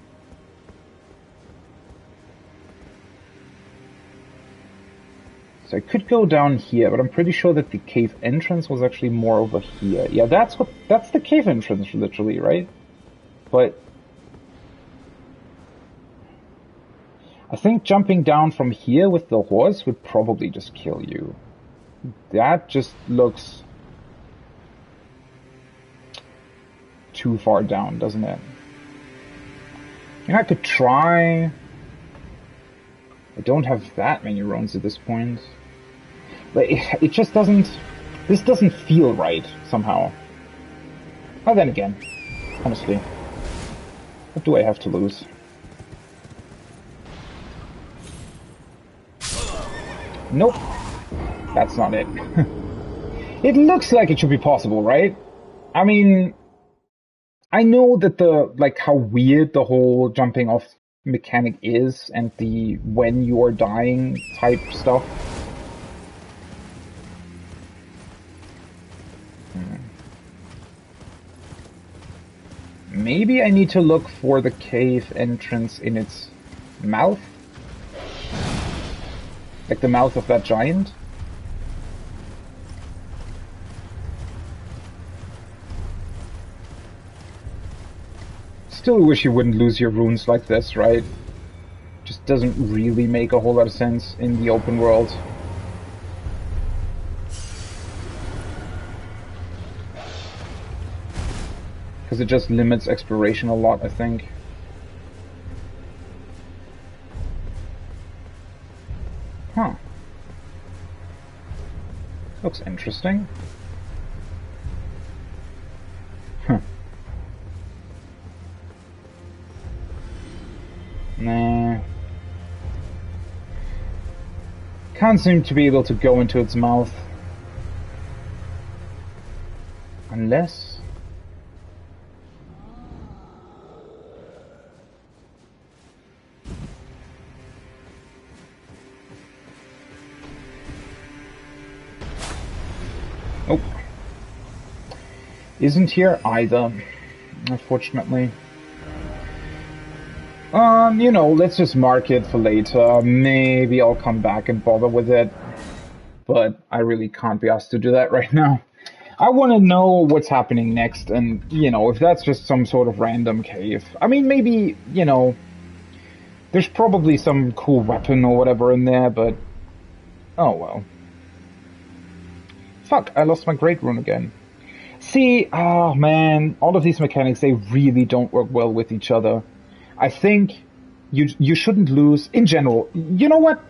So I could go down here, but I'm pretty sure that the cave entrance was actually more over here. Yeah, that's the cave entrance, literally, right? But I think jumping down from here with the horse would probably just kill you. That just looks too far down, doesn't it? I could try. I don't have that many runes at this point. But it just doesn't... This doesn't feel right, somehow. But then again, honestly, what do I have to lose? Nope. That's not it. It looks like it should be possible, right? I mean, I know that how weird the whole jumping off mechanic is, and the when you are dying type stuff. Maybe I need to look for the cave entrance in its mouth? Like the mouth of that giant? Still wish you wouldn't lose your runes like this, right? Just doesn't really make a whole lot of sense in the open world. Because it just limits exploration a lot, I think. Huh. Looks interesting. Huh. Nah. Can't seem to be able to go into its mouth. Unless... Oh. Isn't here either, unfortunately. You know, let's just mark it for later. Maybe I'll come back and bother with it. But I really can't be asked to do that right now. I want to know what's happening next, and, you know, if that's just some sort of random cave. I mean, maybe, you know, there's probably some cool weapon or whatever in there, but... Oh, well. Fuck, I lost my Great Rune again. See, oh man, all of these mechanics, they really don't work well with each other. I think you shouldn't lose, in general. You know what?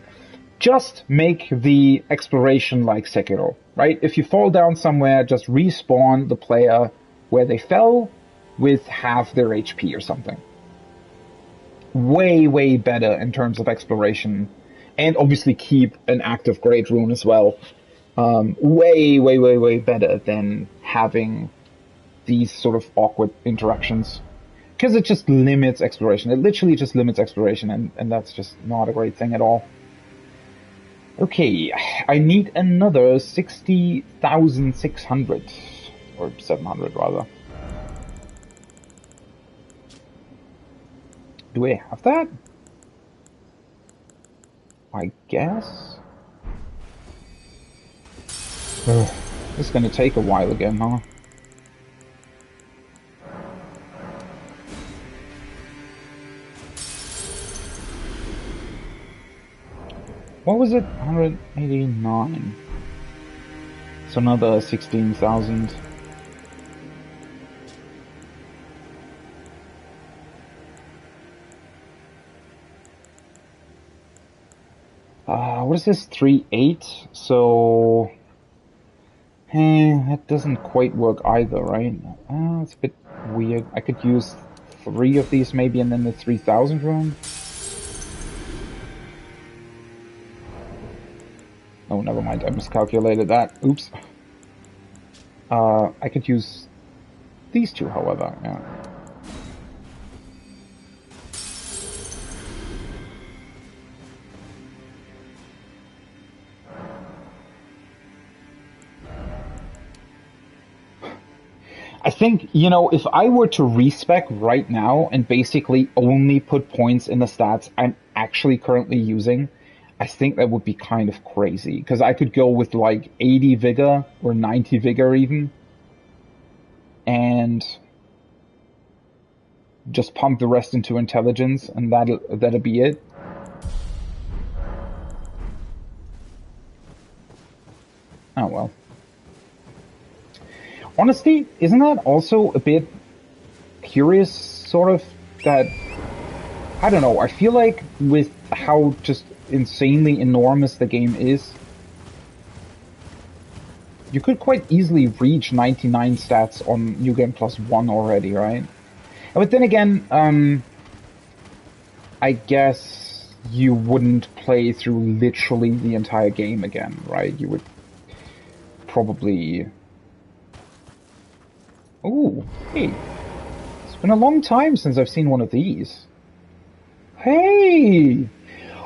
just make the exploration like Sekiro, right? If you fall down somewhere, just respawn the player where they fell with half their HP or something. Way, way better in terms of exploration. And obviously keep an active Great Rune as well. Way, way, way, way better than having these sort of awkward interactions. Because it just limits exploration. It literally just limits exploration, and that's just not a great thing at all. Okay, I need another 60,600. Or 700, rather. Do I have that? I guess? Ugh, this is gonna take a while again, huh? What was it? 189. So another 16,000. What is this? 3.8? So... that doesn't quite work either, right? It's a bit weird. I could use 3 of these maybe, and then the 3,000 room. Oh, never mind. I miscalculated that. Oops. I could use these 2, however. Yeah. I think, you know, if I were to respec right now and basically only put points in the stats I'm actually currently using, I think that would be kind of crazy. Because I could go with like 80 vigor or 90 vigor even. And just pump the rest into intelligence, and that'll be it. Oh well. Honestly, isn't that also a bit curious, sort of, that, I don't know, I feel like with how just insanely enormous the game is, you could quite easily reach 99 stats on New Game Plus 1 already, right? But then again, I guess you wouldn't play through literally the entire game again, right? You would probably... Ooh, hey. It's been a long time since I've seen one of these. Hey!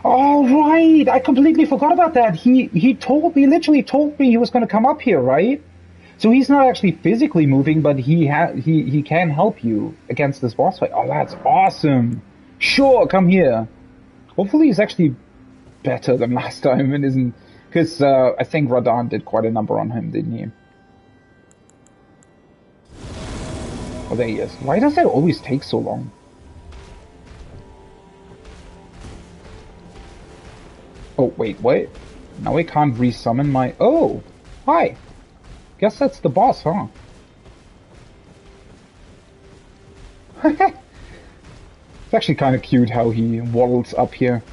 All right! I completely forgot about that. He literally told me he was going to come up here, right? So he's not actually physically moving, but he can help you against this boss fight. Oh, that's awesome! Sure, come here. Hopefully he's actually better than last time and isn't... Because I think Radahn did quite a number on him, didn't he? Oh, there he is. Why does that always take so long? Oh, wait, what? Now I can't resummon my... Oh! Hi! Guess that's the boss, huh? It's actually kind of cute how he waddles up here.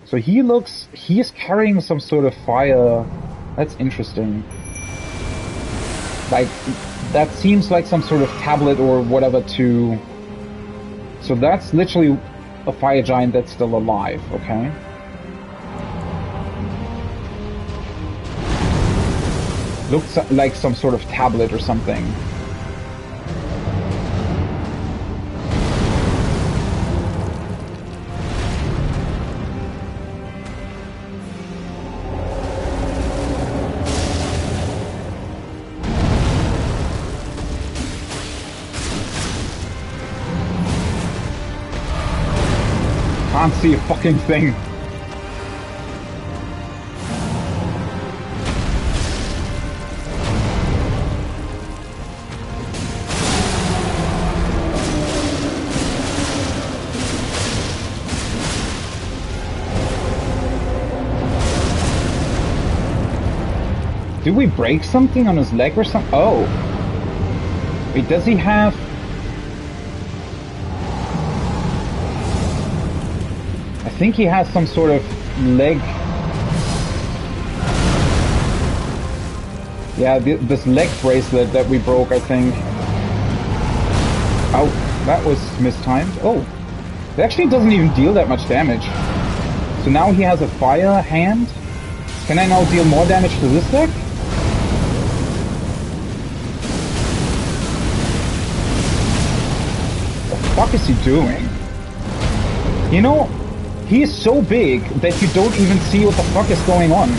So he is carrying some sort of fire. That's interesting. Like, that seems like some sort of tablet or whatever to... So that's literally a fire giant that's still alive, okay? Looks like some sort of tablet or something. Can't see a fucking thing. Did we break something on his leg or something? Oh. Wait, does he have... think he has some sort of leg... Yeah, this leg bracelet that we broke, I think. Oh, that was mistimed. Oh, it actually doesn't even deal that much damage. So now he has a fire hand. Can I now deal more damage to this deck? What the fuck is he doing? You know, he is so big that you don't even see what the fuck is going on.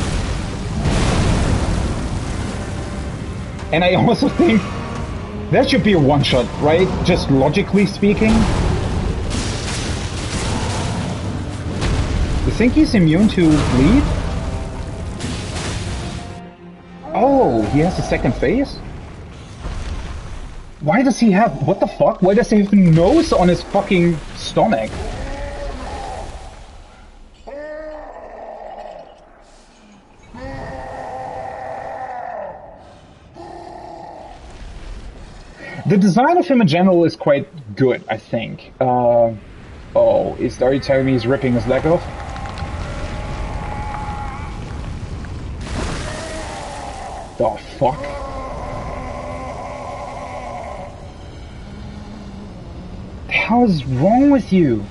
And I also think that should be a one-shot, right? Just logically speaking. You think he's immune to bleed? Oh, he has a second phase? Why does he have... What the fuck? Why does he have a nose on his fucking stomach? The design of him in general is quite good, I think. Oh, are you telling me he's ripping his leg off? The fuck? The hell is wrong with you?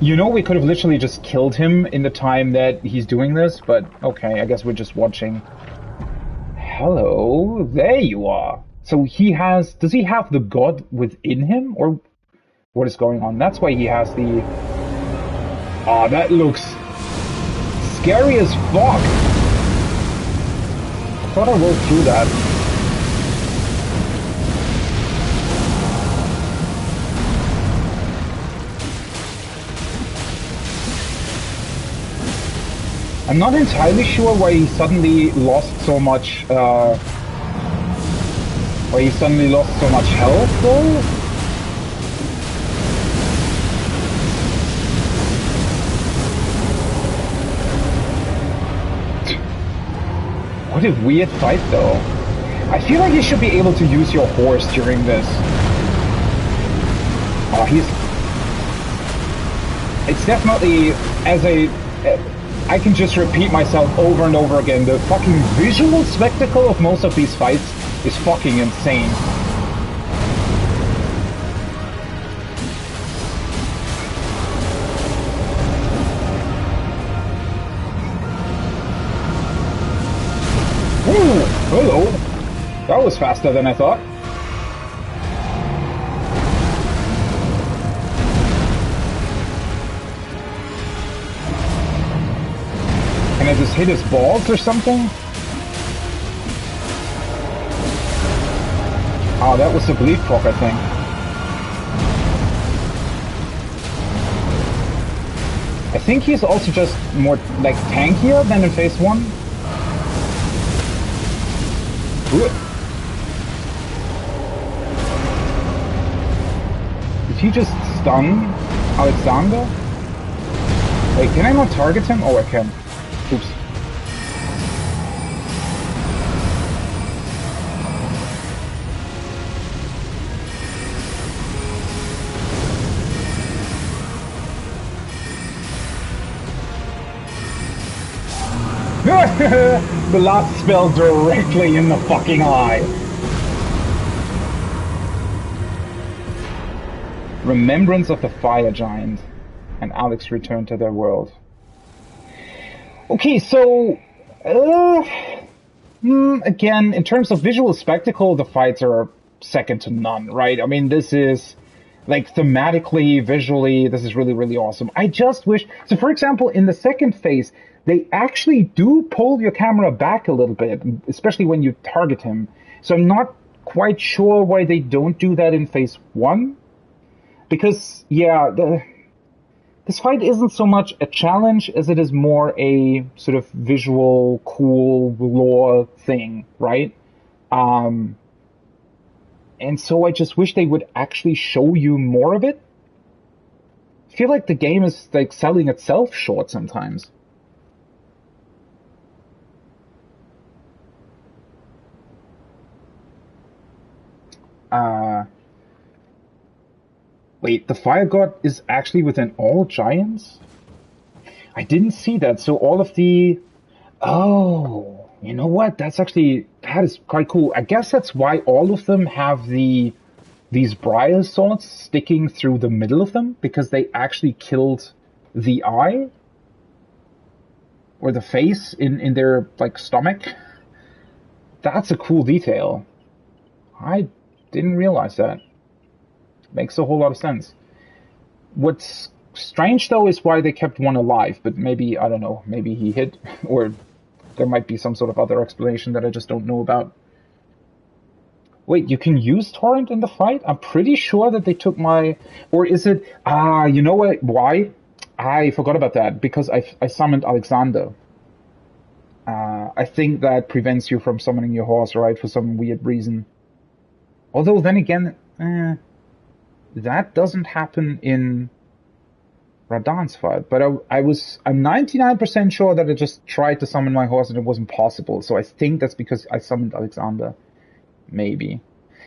You know, we could have literally just killed him in the time that he's doing this, but okay, I guess we're just watching. Hello, there you are. So he has... Does he have the god within him? Or what is going on? That's why he has the... Ah, that looks scary as fuck. I thought I rolled through that. I'm not entirely sure why he suddenly lost so much, health, though. What a weird fight, though. I feel like you should be able to use your horse during this. Oh, it's definitely, I can just repeat myself over and over again. The fucking visual spectacle of most of these fights is fucking insane. Ooh, hello. That was faster than I thought. Can I just hit his balls or something? Oh, that was the bleed proc, I think. I think he's also just more, like, tankier than in phase 1. Did he just stun Alexander? Wait, can I not target him? Oh, I can. Oops. The last spell directly in the fucking eye. Remembrance of the Fire Giant, and Alex returned to their world. Okay, so again, in terms of visual spectacle, the fights are second to none, right? I mean, this is like thematically, visually, this is really, really awesome. I just wish, so for example, in the second phase, they actually do pull your camera back a little bit, especially when you target him. So I'm not quite sure why they don't do that in phase 1. Because, yeah, this fight isn't so much a challenge as it is more a sort of visual, cool lore thing, right? And so I just wish they would actually show you more of it. I feel like the game is like selling itself short sometimes. Uh, Wait, the fire god is actually within all giants? I didn't see that. So all of the... Oh, you know what? That is quite cool. I guess that's why all of them have these briar swords sticking through the middle of them, because they actually killed the eye or the face in their like stomach. That's a cool detail. I didn't realize that. Makes a whole lot of sense. What's strange though is why they kept one alive, but maybe, I don't know, maybe he hid, or there might be some sort of other explanation that I just don't know about. Wait, you can use Torrent in the fight? I'm pretty sure that they took my... Or is it... you know what? Why? I forgot about that, because I summoned Alexander. I think that prevents you from summoning your horse, right? For some weird reason. Although, then again... that doesn't happen in Radahn's fight. But I'm 99% sure that I just tried to summon my horse and it wasn't possible. So I think that's because I summoned Alexander. Maybe.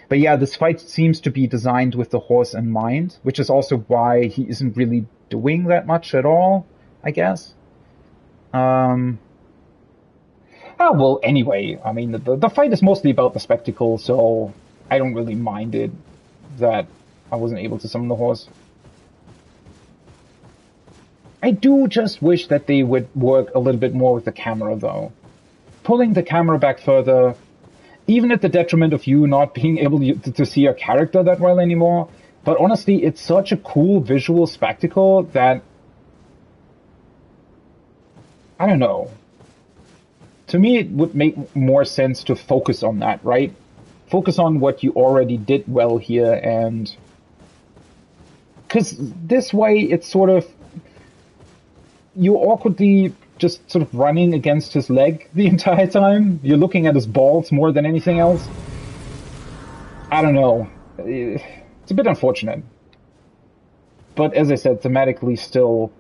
But yeah, this fight seems to be designed with the horse in mind, which is also why he isn't really doing that much at all, I guess. Oh, well, anyway, I mean, the fight is mostly about the spectacle, so I don't really mind it that I wasn't able to summon the horse. I do just wish that they would work a little bit more with the camera, though. Pulling the camera back further, even at the detriment of you not being able to see your character that well anymore. But honestly, it's such a cool visual spectacle that... I don't know. To me, it would make more sense to focus on that, right? Focus on what you already did well here, and... Because this way, it's sort of... You're awkwardly just sort of running against his leg the entire time. You're looking at his balls more than anything else. I don't know. It's a bit unfortunate. But as I said, thematically still...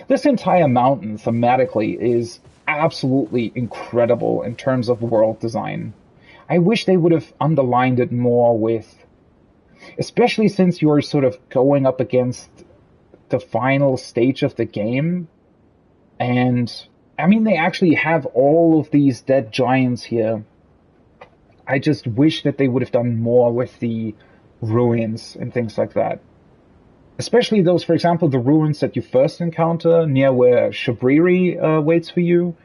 This entire mountain, thematically, is absolutely incredible in terms of world design. I wish they would have underlined it more with... Especially since you're sort of going up against the final stage of the game. And... I mean, they actually have all of these dead giants here. I just wish that they would have done more with the ruins and things like that. Especially those, for example, the ruins that you first encounter near where Shabriri waits for you.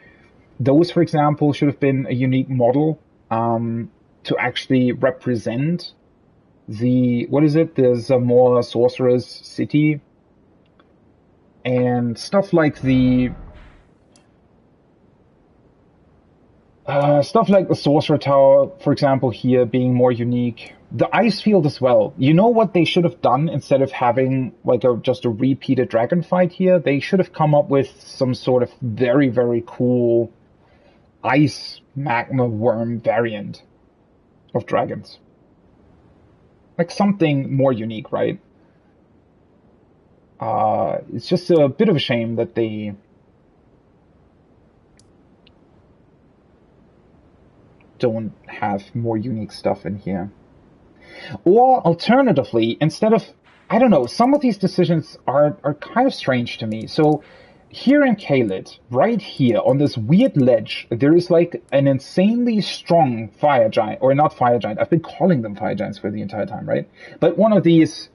Those, for example, should have been a unique model to actually represent the... What is it? The Zamor Sorcerer's City. And stuff like the... stuff like the Sorcerer Tower, for example, here being more unique. The ice field as well. You know what they should have done instead of having like just a repeated dragon fight here? They should have come up with some sort of very, very cool ice magma worm variant of dragons. Like something more unique, right? It's just a bit of a shame that they... don't have more unique stuff in here. Or alternatively, instead of... I don't know, some of these decisions are kind of strange to me. So here in Caelid, right here on this weird ledge, there is like an insanely strong fire giant, or not fire giant, I've been calling them fire giants for the entire time, right? But one of these,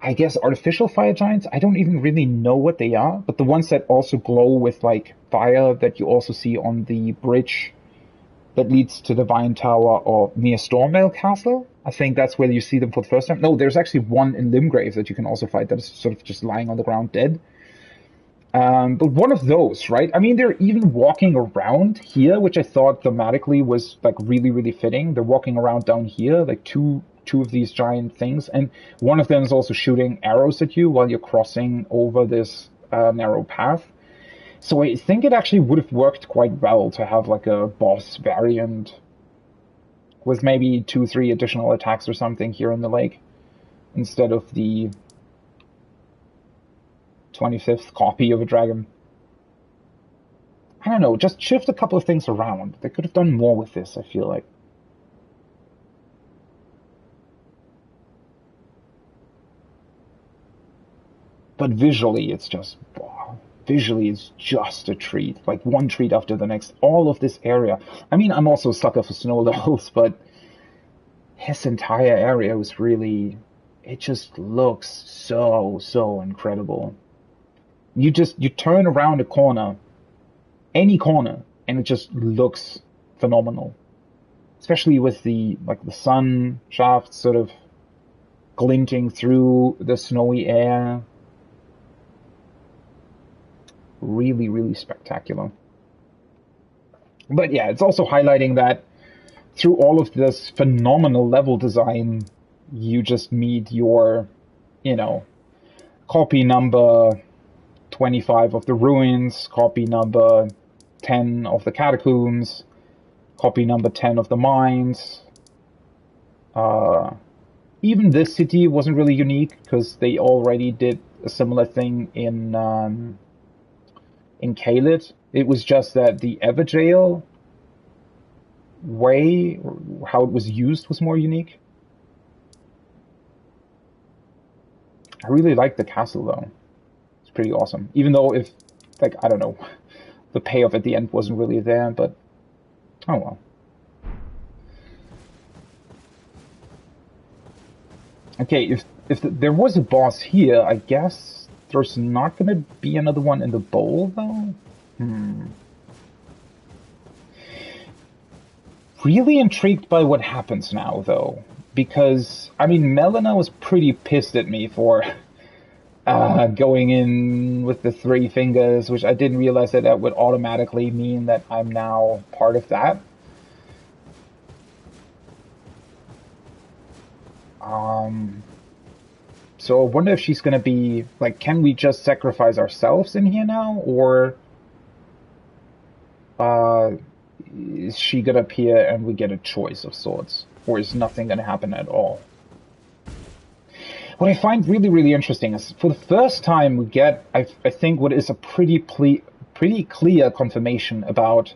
I guess, artificial fire giants, I don't even really know what they are, but the ones that also glow with like fire that you also see on the bridge that leads to the Vine Tower or near Stormvale Castle. I think that's where you see them for the first time. No, there's actually one in Limgrave that you can also fight that is sort of just lying on the ground dead. But one of those, right? I mean, they're even walking around here, which I thought thematically was like really, really fitting. They're walking around down here, like two of these giant things. And one of them is also shooting arrows at you while you're crossing over this narrow path. So I think it actually would have worked quite well to have like a boss variant with maybe 2-3 additional attacks or something here in the lake instead of the 25th copy of a dragon. I don't know, just shift a couple of things around. They could have done more with this, I feel like. But visually, it's just visually it's just a treat. Like one treat after the next. All of this area. I mean, I'm also a sucker for snow levels, but his entire area was really. It just looks so incredible. You turn around a corner, any corner, and it just looks phenomenal. Especially with the sun shafts sort of glinting through the snowy air. Really, really spectacular. But yeah, it's also highlighting that through all of this phenomenal level design, you just meet your, copy number 25 of the ruins, copy number 10 of the catacombs, copy number 10 of the mines. Even this city wasn't really unique because they already did a similar thing in Caelid. It was just that the Everjail way, how it was used, was more unique. I really like the castle though. It's pretty awesome. Even though I don't know, the payoff at the end wasn't really there, but oh well. Okay, if there was a boss here, I guess there's not gonna be another one in the bowl though? Really intrigued by what happens now though. Because, I mean, Melina was pretty pissed at me for going in with the 3 fingers, which I didn't realize that would automatically mean that I'm now part of that. So I wonder if she's gonna be, can we just sacrifice ourselves in here now? Or is she gonna appear and we get a choice of sorts? Or is nothing gonna happen at all? What I find really, really interesting is for the first time we get, I think, what is a pretty clear confirmation about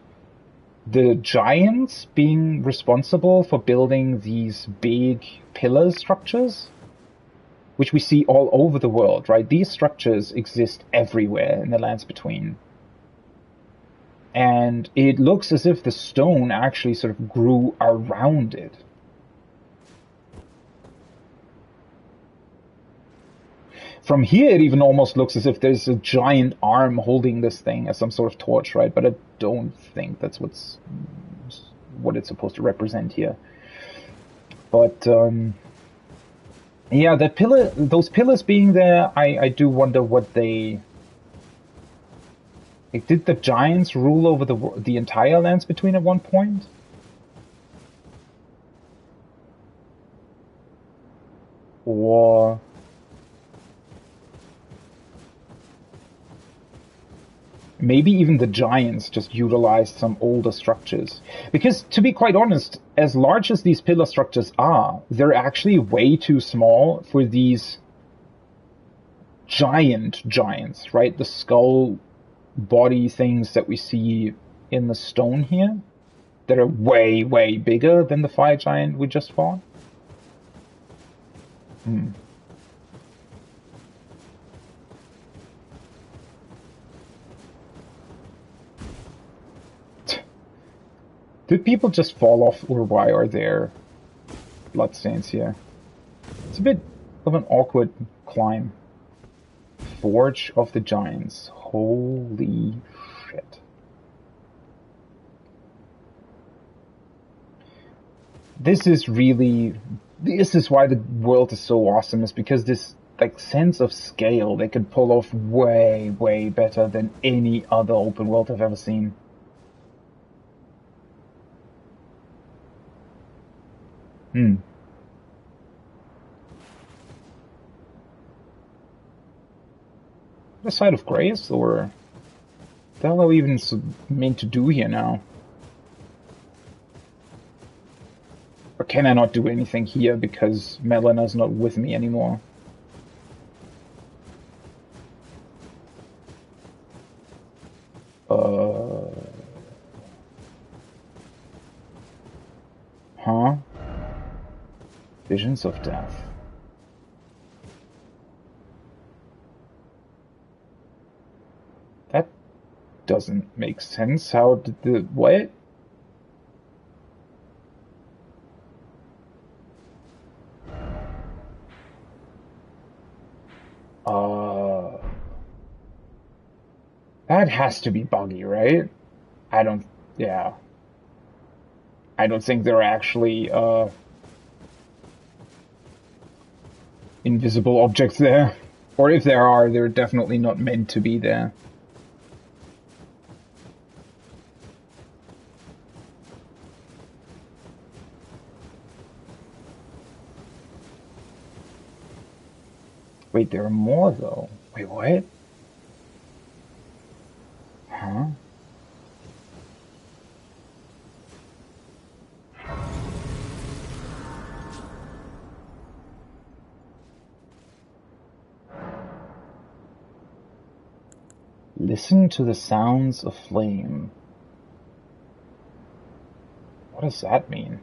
the giants being responsible for building these big pillar structures, which we see all over the world, right? These structures exist everywhere in the lands between. And it looks as if the stone actually sort of grew around it. From here, it even almost looks as if there's a giant arm holding this thing as some sort of torch, right? But I don't think that's what it's supposed to represent here. But yeah, those pillars being there, I do wonder what they. Did the giants rule over the entire lands between at one point? Or maybe even the giants just utilized some older structures. Because, to be quite honest, as large as these pillar structures are, they're actually way too small for these giants, right? The skull body things that we see in the stone here, that are way, way bigger than the fire giant we just fought. Did people just fall off, or why are there bloodstains here? It's a bit of an awkward climb. Forge of the Giants. Holy shit. This is why the world is so awesome, is because this sense of scale they could pull off way, way better than any other open world I've ever seen. The side of grace, or what the hell are we even meant to do here now? Or can I not do anything here because Melina's not with me anymore? Huh? Visions of death. doesn't make sense. How did the... what? That has to be buggy, right? I don't... yeah. I don't think there are actually, invisible objects there. Or if there are, they're definitely not meant to be there. Wait, there are more, though. Wait, what? Huh? Listen to the sounds of flame. What does that mean?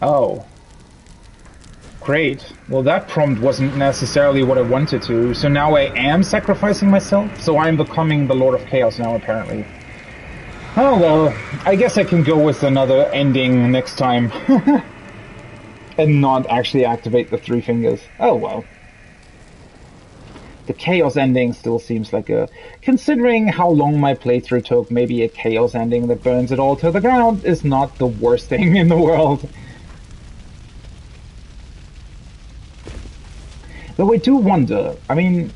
Oh. Great. Well, that prompt wasn't necessarily what I wanted to, so now I am sacrificing myself? So I'm becoming the Lord of Chaos now, apparently. Oh well, I guess I can go with another ending next time. And not actually activate the 3 fingers. Oh well. The Chaos ending still seems like a... considering how long my playthrough took, maybe a Chaos ending that burns it all to the ground is not the worst thing in the world. Though I do wonder, I mean,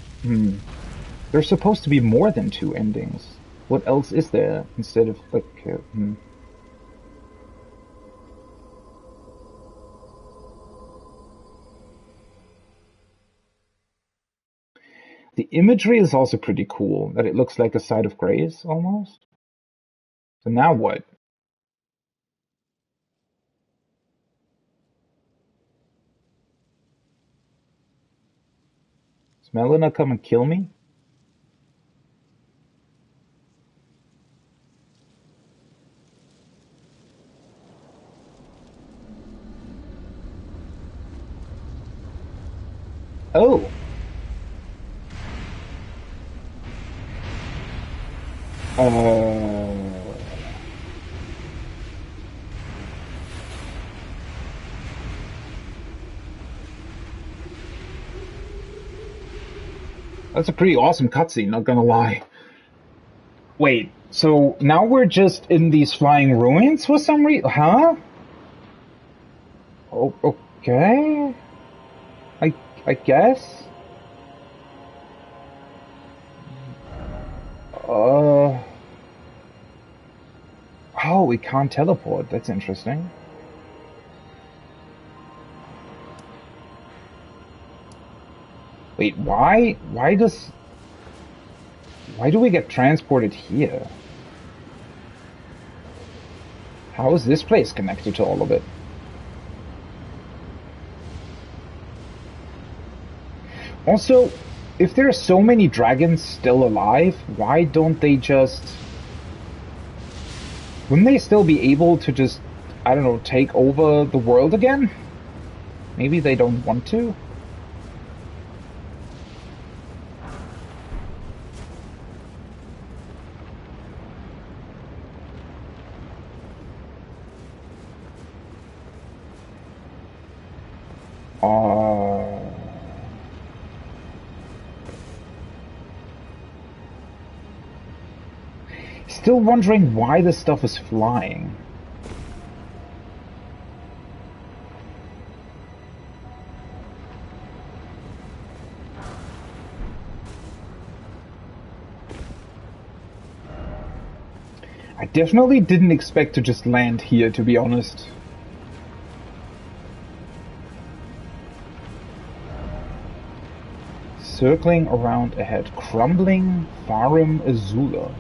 there's supposed to be more than 2 endings. What else is there instead of, like, The imagery is also pretty cool, that it looks like a site of grace, almost. So now what? Is Melina come and kill me? Oh! That's a pretty awesome cutscene, not gonna lie. Wait, so now we're just in these flying ruins for some reason? Huh? Oh, okay. I guess. Oh, we can't teleport. That's interesting. Wait, why do we get transported here? How is this place connected to all of it? Also, if there are so many dragons still alive, why don't they just... wouldn't they still be able to just, I don't know, take over the world again? Maybe they don't want to? Still wondering why this stuff is flying. I definitely didn't expect to just land here, to be honest. Circling around ahead. Crumbling Farum Azula.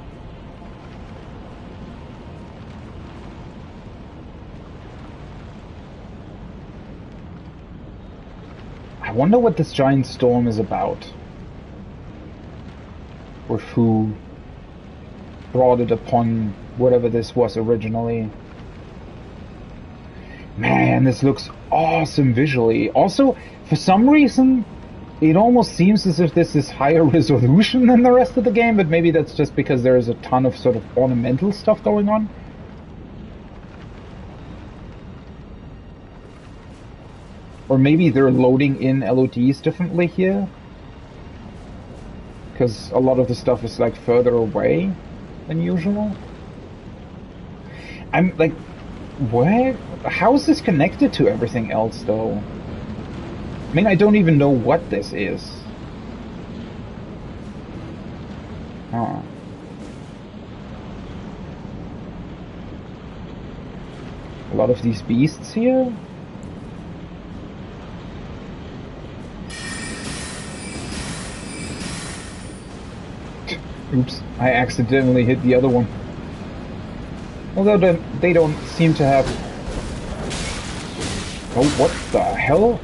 I wonder what this giant storm is about. Or who brought it upon whatever this was originally. Man, this looks awesome visually. Also, for some reason, it almost seems as if this is higher resolution than the rest of the game, but maybe that's just because there is a ton of sort of ornamental stuff going on. Or maybe they're loading in LODs differently here. Because a lot of the stuff is like further away than usual. I'm like, what? How is this connected to everything else though? I mean, I don't even know what this is. Huh. A lot of these beasts here? Oops, I accidentally hit the other one. Although they don't seem to have... Oh, what the hell?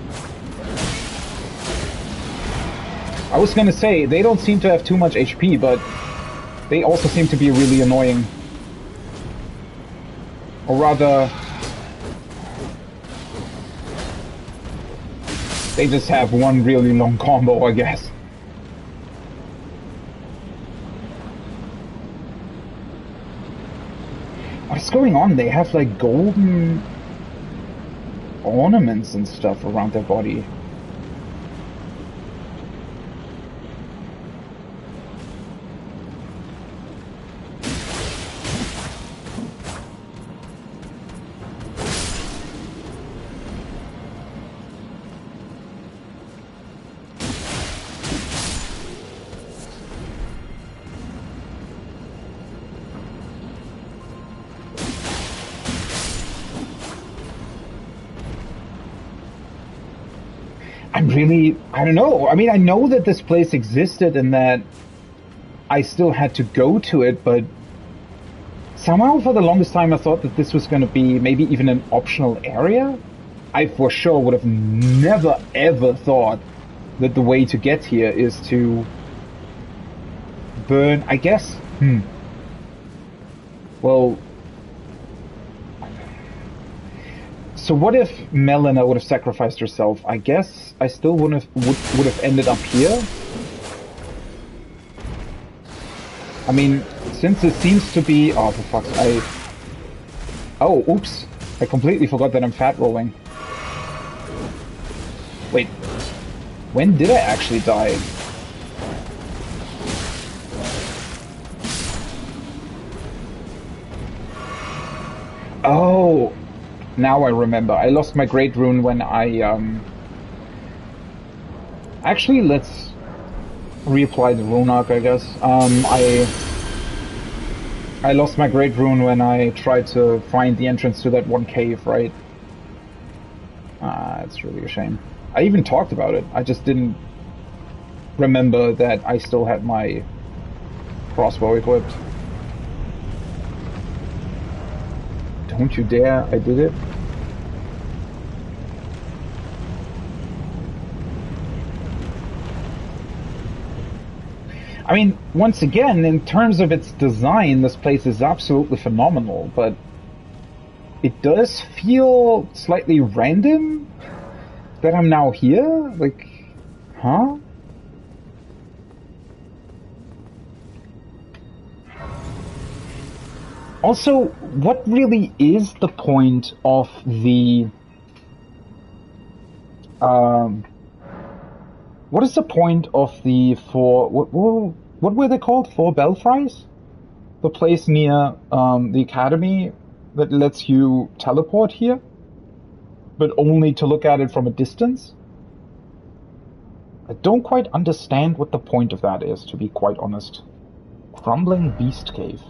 I was gonna say, they don't seem to have too much HP, but they also seem to be really annoying. Or rather... they just have one really long combo, I guess. What's going on? They have like golden ornaments and stuff around their body. I don't know. I mean, I know that this place existed and that I still had to go to it, but somehow for the longest time I thought that this was going to be maybe even an optional area. I for sure would have never ever thought that the way to get here is to burn, I guess. Well... So what if Melina would have sacrificed herself? I guess I still would have ended up here. I mean, since it seems to be... Oh, for fuck's sake. Oh, oops. I completely forgot that I'm fat rolling. Wait. When did I actually die? Oh... Now I remember. I lost my Great Rune when I, Actually, let's reapply the Rune Arc, I guess. I lost my Great Rune when I tried to find the entrance to that one cave, right? It's really a shame. I even talked about it. I just didn't remember that I still had my crossbow equipped. Don't you dare, I did it. I mean, once again, in terms of its design, this place is absolutely phenomenal, but it does feel slightly random that I'm now here? Like, huh? Also, what really is the point of the... what is the point of the four... What were they called? Four Belfries? The place near the academy that lets you teleport here? But only to look at it from a distance? I don't quite understand what the point of that is, to be quite honest. Crumbling Beast Cave.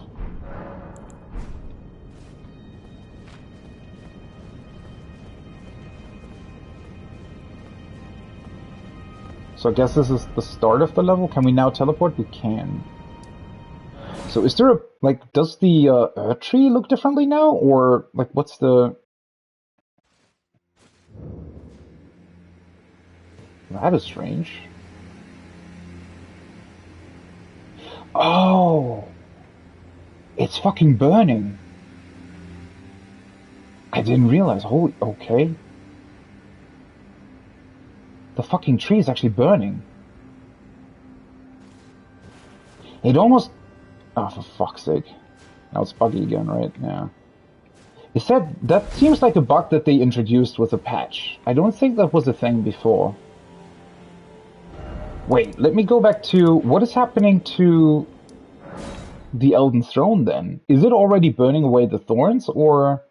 So I guess this is the start of the level. Can we now teleport? We can. So is there a, like, does the Earth tree look differently now? Or, like, what's the... That is strange. Oh! It's fucking burning. I didn't realize. Holy, okay. The fucking tree is actually burning. It almost... Oh, for fuck's sake. Now it's buggy again, right? Yeah. Is that seems like a bug that they introduced with a patch. I don't think that was a thing before. Wait, let me go back to... What is happening to the Elden Throne, then? Is it already burning away the thorns, or...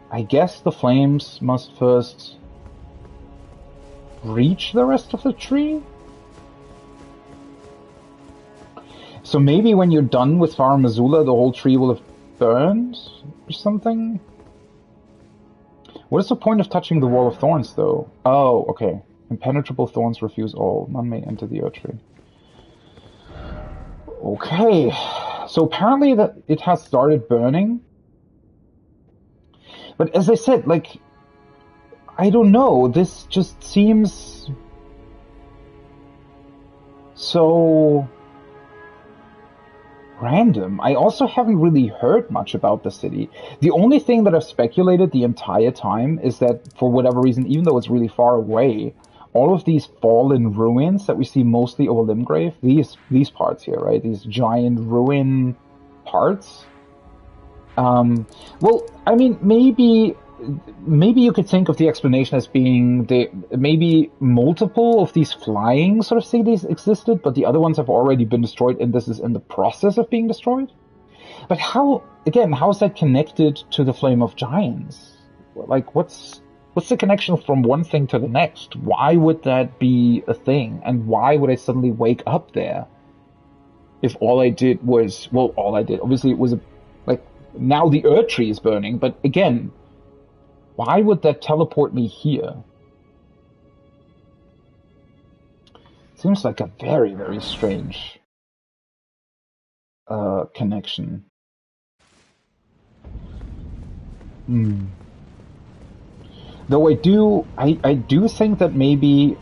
I guess the flames must first reach the rest of the tree? So maybe when you're done with Farum Azula, the whole tree will have burned or something? What is the point of touching the wall of thorns, though? Oh, okay. Impenetrable thorns refuse all. None may enter the Earth tree. Okay. So apparently that it has started burning. But as I said, like, I don't know. This just seems so random. I also haven't really heard much about the city. The only thing that I've speculated the entire time is that, for whatever reason, even though it's really far away, all of these fallen ruins that we see mostly over Limgrave, these parts here, right? These giant ruin parts. Well, I mean, maybe you could think of the explanation as being maybe multiple of these flying sort of cities existed, but the other ones have already been destroyed, and this is in the process of being destroyed. But how is that connected to the Flame of Giants? Like, what's the connection from one thing to the next? Why would that be a thing? And why would I suddenly wake up there? If all I did was, well, obviously it was now the Earth tree is burning, but again, why would that teleport me here? Seems like a very, very strange connection. Though I do think that maybe,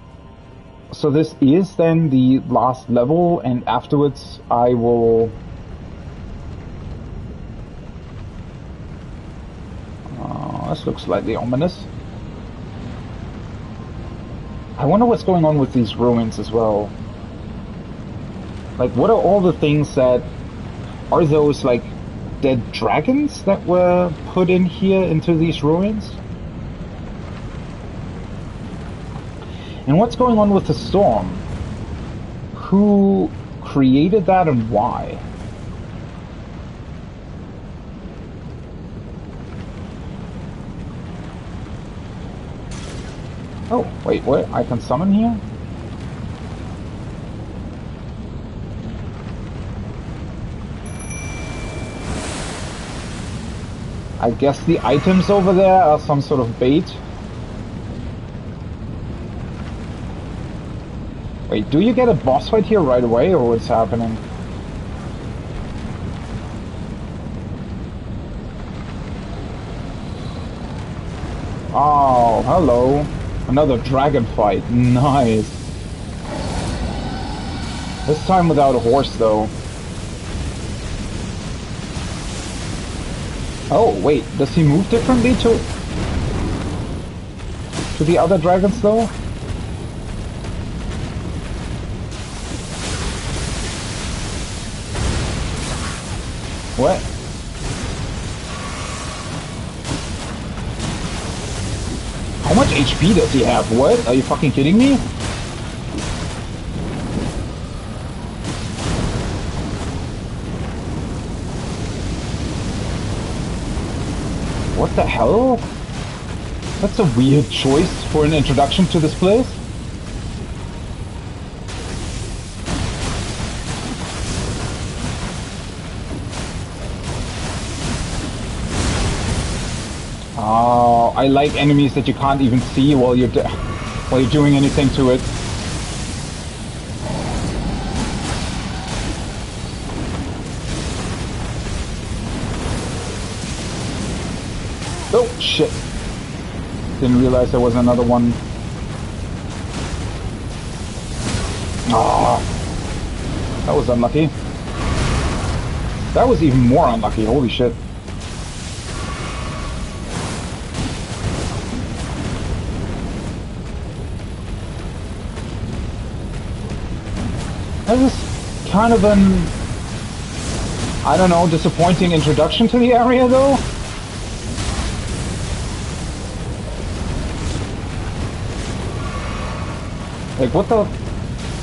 so this is then the last level, and afterwards I will... this looks slightly ominous. I wonder what's going on with these ruins as well. Like, what are all the things that... Are those, like, dead dragons that were put in here into these ruins? And what's going on with the storm? Who created that and why? Oh, wait, what? I can summon here? I guess the items over there are some sort of bait. Wait, do you get a boss fight here right away, or what's happening? Oh, hello. Another dragon fight. Nice. This time without a horse, though. Oh, wait. Does he move differently to the other dragons, though? What? How much HP does he have? What? Are you fucking kidding me? What the hell? That's a weird choice for an introduction to this place. Oh, I like enemies that you can't even see while you're doing anything to it. Oh, shit. Didn't realize there was another one. Ah, that was unlucky. That was even more unlucky, holy shit. That was kind of an, I don't know, disappointing introduction to the area though. Like, what the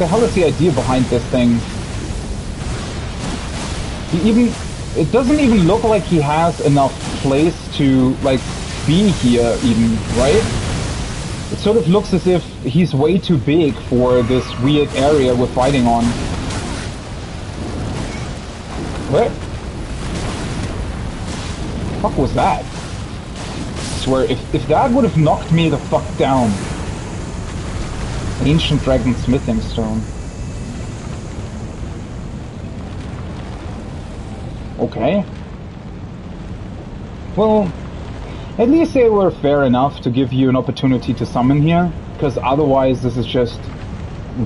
hell is the idea behind this thing? It doesn't even look like he has enough place to, like, be here even, right? It sort of looks as if he's way too big for this weird area we're fighting on. What? The fuck was that? I swear, if that would have knocked me the fuck down. Ancient Dragon Smithing Stone. Okay. Well, at least they were fair enough to give you an opportunity to summon here, because otherwise this is just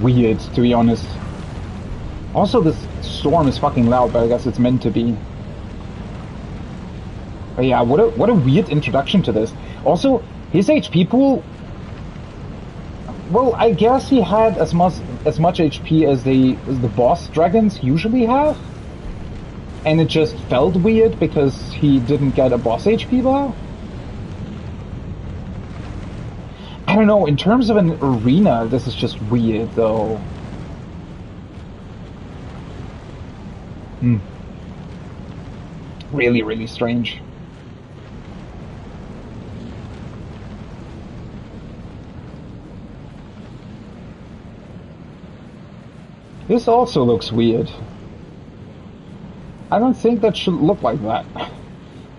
weird, to be honest. Also, this storm is fucking loud, but I guess it's meant to be. But yeah, what a weird introduction to this. Also, his HP pool... Well, I guess he had as much HP as the boss dragons usually have. And it just felt weird because he didn't get a boss HP bar. I don't know, in terms of an arena, this is just weird, though. Really, really strange. This also looks weird. I don't think that should look like that. I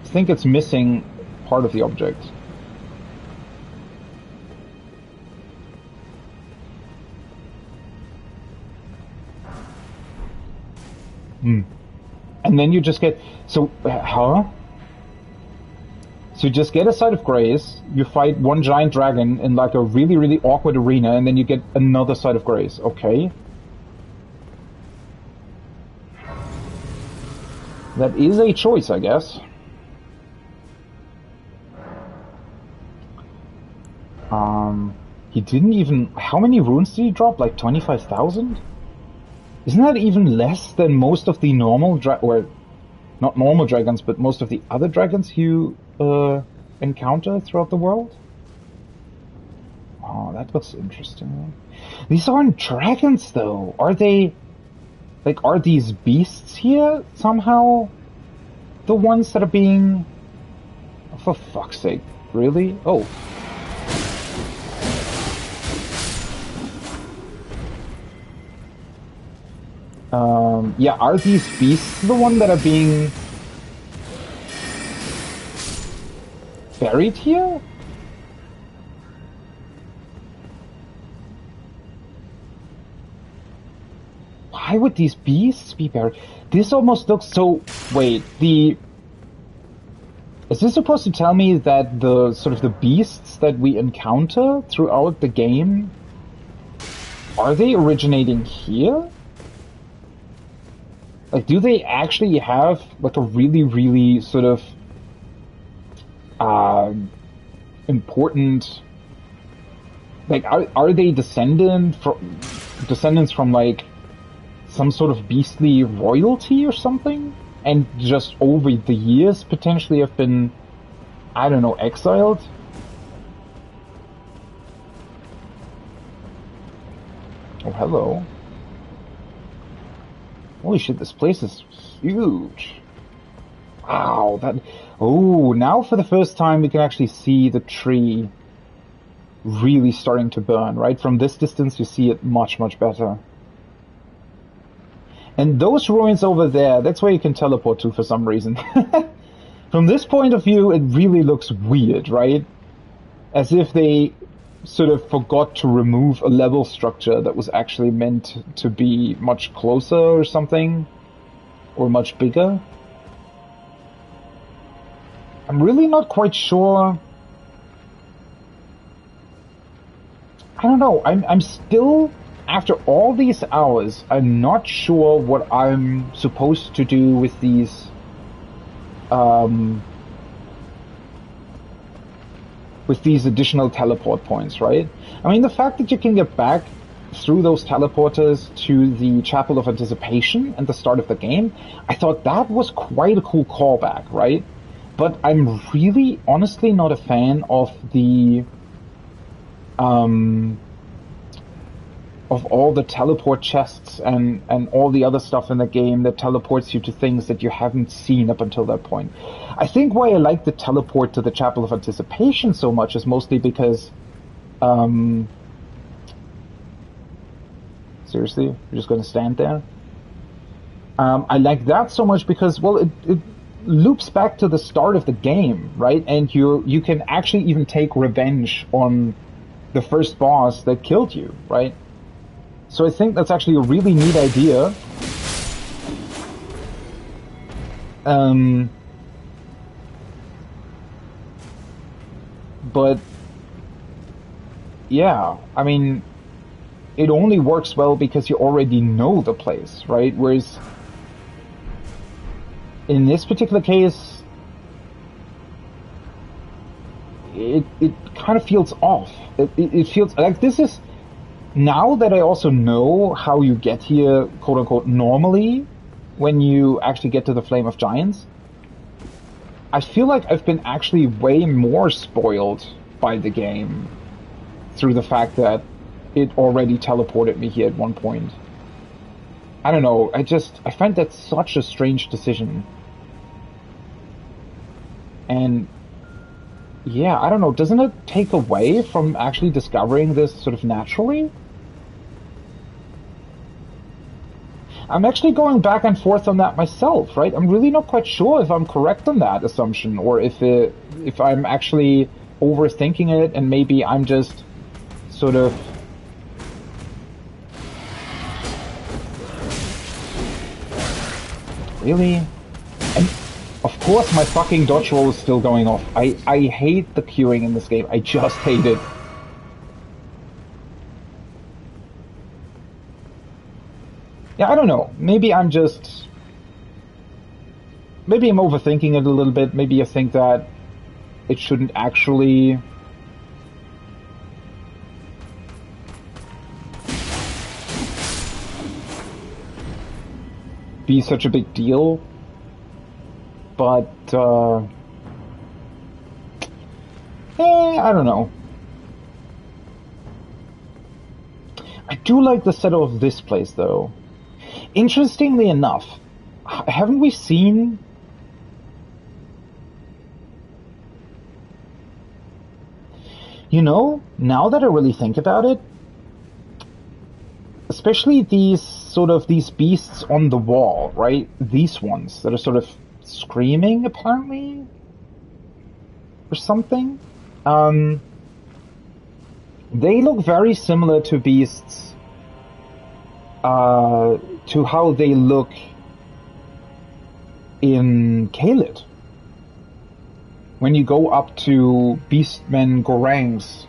think it's missing part of the object. And then you just get... So, huh? So you just get a site of grace, you fight one giant dragon in like a really, really awkward arena, and then you get another site of grace. Okay. That is a choice, I guess. He didn't even... How many runes did he drop? Like 25,000? Isn't that even less than most of the normal or not normal dragons, but most of the other dragons you encounter throughout the world? Oh, that looks interesting. These aren't dragons, though. Are they... Like, are these beasts here somehow the ones that are being... Oh, for fuck's sake. Really? Oh. Yeah, are these beasts the one that are being buried here? Why would these beasts be buried? This almost looks so... Wait, is this supposed to tell me that the sort of the beasts that we encounter throughout the game, are they originating here? Like, do they actually have, like, a really, really sort of important... Like, are they descendants from, like, some sort of beastly royalty or something? And just over the years potentially have been, I don't know, exiled? Oh, hello. Holy shit, this place is huge. Wow, that... Oh, now for the first time we can actually see the tree really starting to burn, right? From this distance you see it much, much better. And those ruins over there, that's where you can teleport to for some reason. From this point of view, it really looks weird, right? As if they sort of forgot to remove a level structure that was actually meant to be much closer or something, or much bigger. I'm really not quite sure. I don't know. I'm still, after all these hours, I'm not sure what I'm supposed to do with these additional teleport points, right? I mean, the fact that you can get back through those teleporters to the Chapel of Anticipation at the start of the game, I thought that was quite a cool callback, right? But I'm really, honestly not a fan of the, of all the teleport chests and all the other stuff in the game that teleports you to things that you haven't seen up until that point. I think why I like the teleport to the Chapel of Anticipation so much is mostly because, seriously, you're just gonna stand there? I like that so much because, well, it loops back to the start of the game, right? And you can actually even take revenge on the first boss that killed you, right? So I think that's actually a really neat idea. But yeah, I mean, it only works well because you already know the place, right? Whereas in this particular case, it kind of feels off. It feels like this is, now that I also know how you get here, quote unquote, normally, when you actually get to the Flame of Giants, I feel like I've been actually way more spoiled by the game through the fact that it already teleported me here at one point. I don't know, I find that such a strange decision. And yeah, I don't know, doesn't it take away from actually discovering this sort of naturally? I'm actually going back and forth on that myself, right? I'm really not quite sure if I'm correct on that assumption, or if I'm actually overthinking it, and maybe I'm just sort of really. And of course, my fucking dodge roll is still going off. I hate the queuing in this game. I just hate it. Yeah, I don't know. Maybe I'm overthinking it a little bit. Maybe I think that it shouldn't actually be such a big deal. But, I don't know. I do like the setup of this place, though. Interestingly enough, haven't we seen... You know, now that I really think about it, especially these beasts on the wall, right? These ones that are sort of screaming, apparently? Or something? They look very similar to beasts, to how they look in Caelid. When you go up to Beastman Gorang's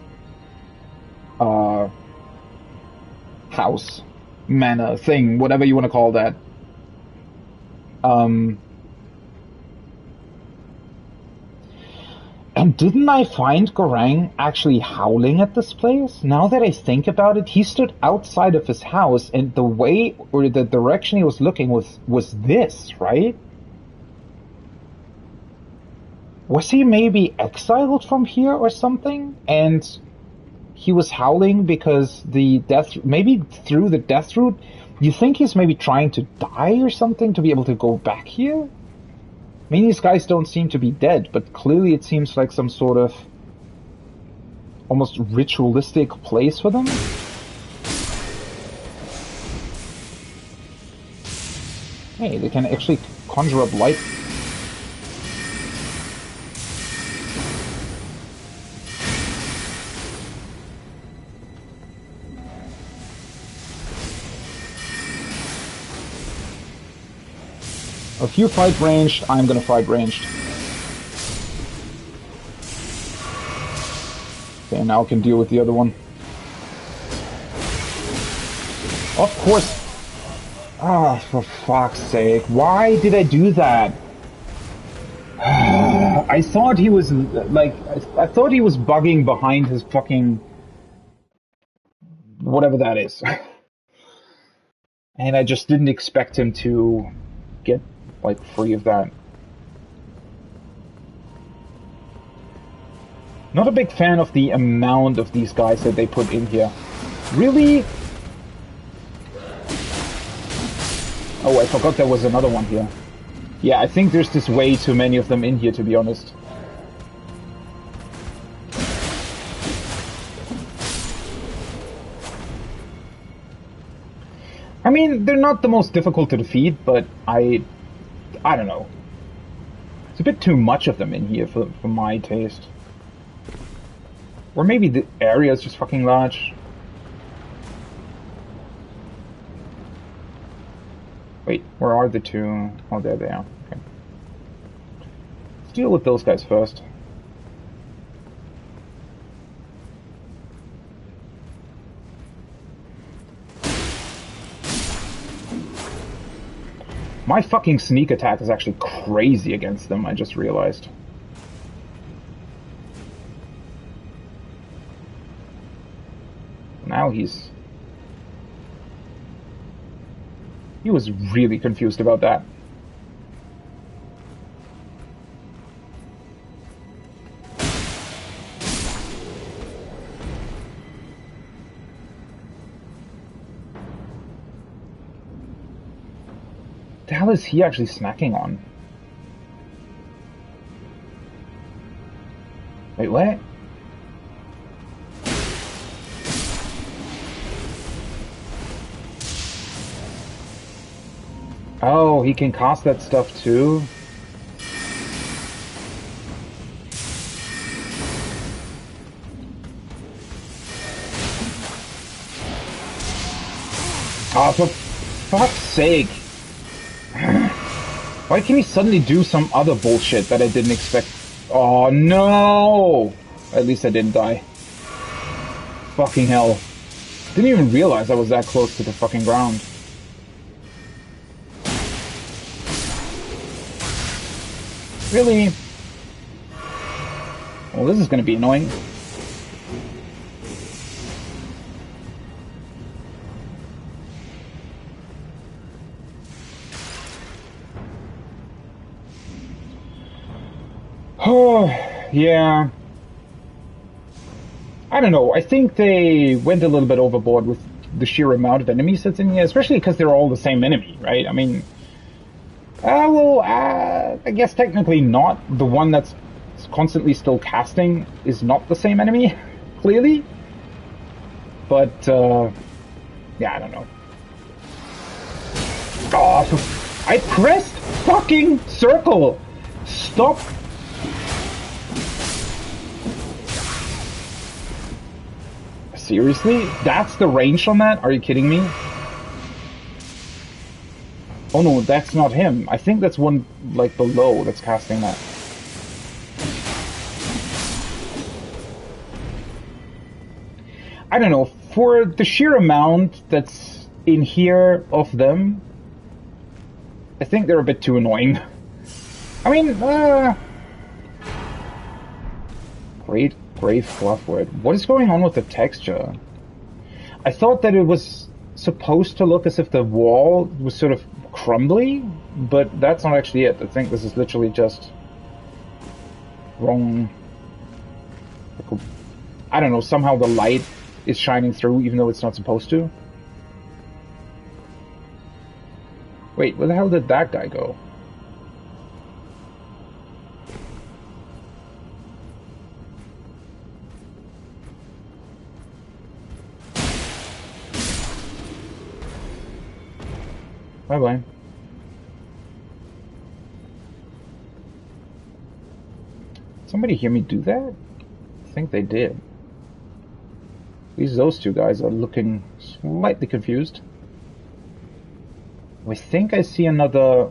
house, manor, thing, whatever you want to call that. And didn't I find Gorang actually howling at this place? Now that I think about it, he stood outside of his house, and the way, or the direction he was looking was this, right? Was he maybe exiled from here or something? And he was howling because maybe through the death route, you think he's maybe trying to die or something to be able to go back here? I mean, these guys don't seem to be dead, but clearly it seems like some sort of almost ritualistic place for them. Hey, they can actually conjure up light. If you fight ranged, I'm gonna fight ranged. Okay, now I can deal with the other one. Of course. Ah, for fuck's sake. Why did I do that? I thought he was, like, I thought he was bugging behind his fucking... whatever that is. And I just didn't expect him to get, like, free of that. Not a big fan of the amount of these guys that they put in here. Really? Oh, I forgot there was another one here. Yeah, I think there's just way too many of them in here, to be honest. I mean, they're not the most difficult to defeat, but I don't know. It's a bit too much of them in here for my taste. Or maybe the area is just fucking large. Wait, where are the two? Oh, there they are. Okay. Let's deal with those guys first. My fucking sneak attack is actually crazy against them, I just realized. Now he was really confused about that. The hell is he actually snacking on? Wait, what? Oh, he can cast that stuff too? Oh, for fuck's sake. Why can he suddenly do some other bullshit that I didn't expect? Oh no! At least I didn't die. Fucking hell. Didn't even realize I was that close to the fucking ground. Really? Well, this is gonna be annoying. Oh, yeah. I don't know. I think they went a little bit overboard with the sheer amount of enemies that's in here, especially because they're all the same enemy, right? I mean, I guess technically not. The one that's constantly still casting is not the same enemy, clearly. But, yeah, I don't know. Oh, I pressed fucking circle! Stop! Seriously? That's the range on that? Are you kidding me? Oh no, that's not him. I think that's one, like, below that's casting that. I don't know. For the sheer amount that's in here of them, I think they're a bit too annoying. I mean, Great Grave Fluffwood. What is going on with the texture? I thought that it was supposed to look as if the wall was sort of crumbly, but that's not actually it. I think this is literally just wrong. I don't know, somehow the light is shining through even though it's not supposed to. Wait, where the hell did that guy go? Bye-bye. Somebody hear me do that? I think they did. At least those two guys are looking slightly confused. I think I see another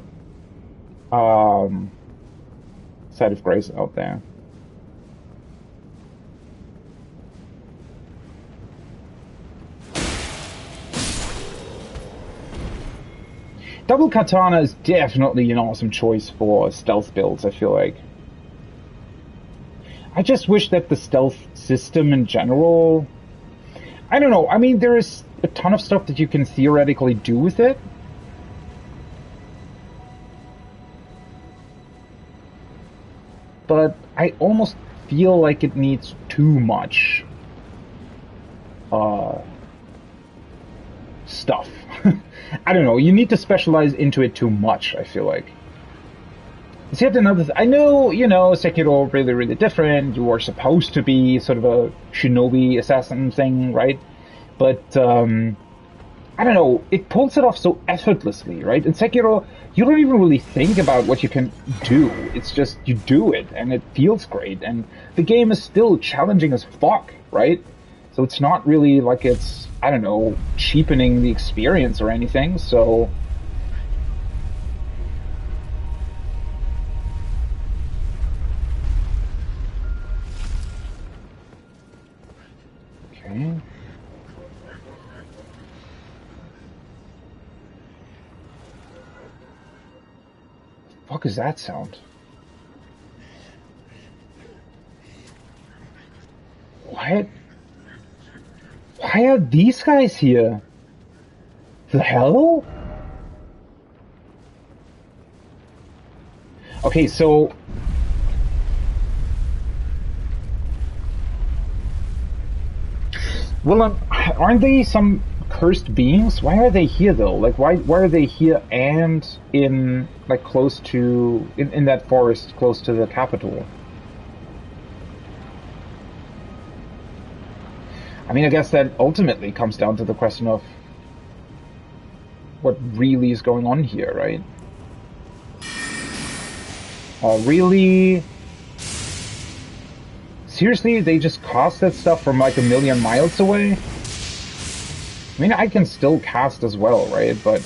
um, side of grace out there. Double Katana is definitely an awesome choice for stealth builds, I feel like. I just wish that the stealth system in general... I don't know, I mean, there is a ton of stuff that you can theoretically do with it. But I almost feel like it needs too much stuff. I don't know, you need to specialize into it too much, I feel like. It's yet another I know, Sekiro really, really different. You are supposed to be sort of a shinobi assassin thing, right? But, I don't know, it pulls it off so effortlessly, right? In Sekiro, you don't even really think about what you can do. It's just, you do it, and it feels great. And the game is still challenging as fuck, right? So it's not really like it's, I don't know, cheapening the experience or anything, so... Okay. The fuck is that sound? What? Why are these guys here? The hell? Okay, so... Well, aren't they some cursed beings? Why are they here, though? Like, why are they here and in, like, close to... in that forest close to the capital? I mean, I guess that ultimately comes down to the question of what really is going on here, right? Really? Seriously, they just cast that stuff from like a million miles away? I mean, I can still cast as well, right? But...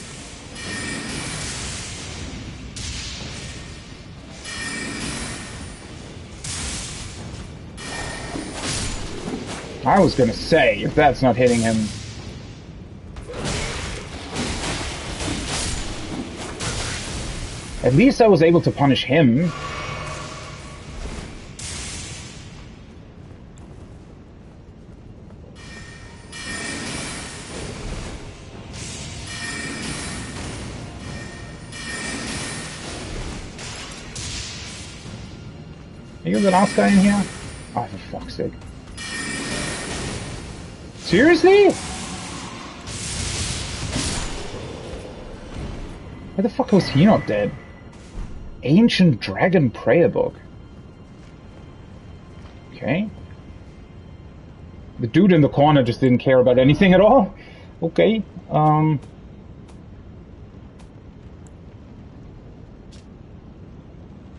I was gonna say, if that's not hitting him... At least I was able to punish him. Are you the last guy in here? Oh, for fuck's sake. Seriously? Why the fuck was he not dead? Ancient Dragon Prayer Book. Okay. The dude in the corner just didn't care about anything at all? Okay.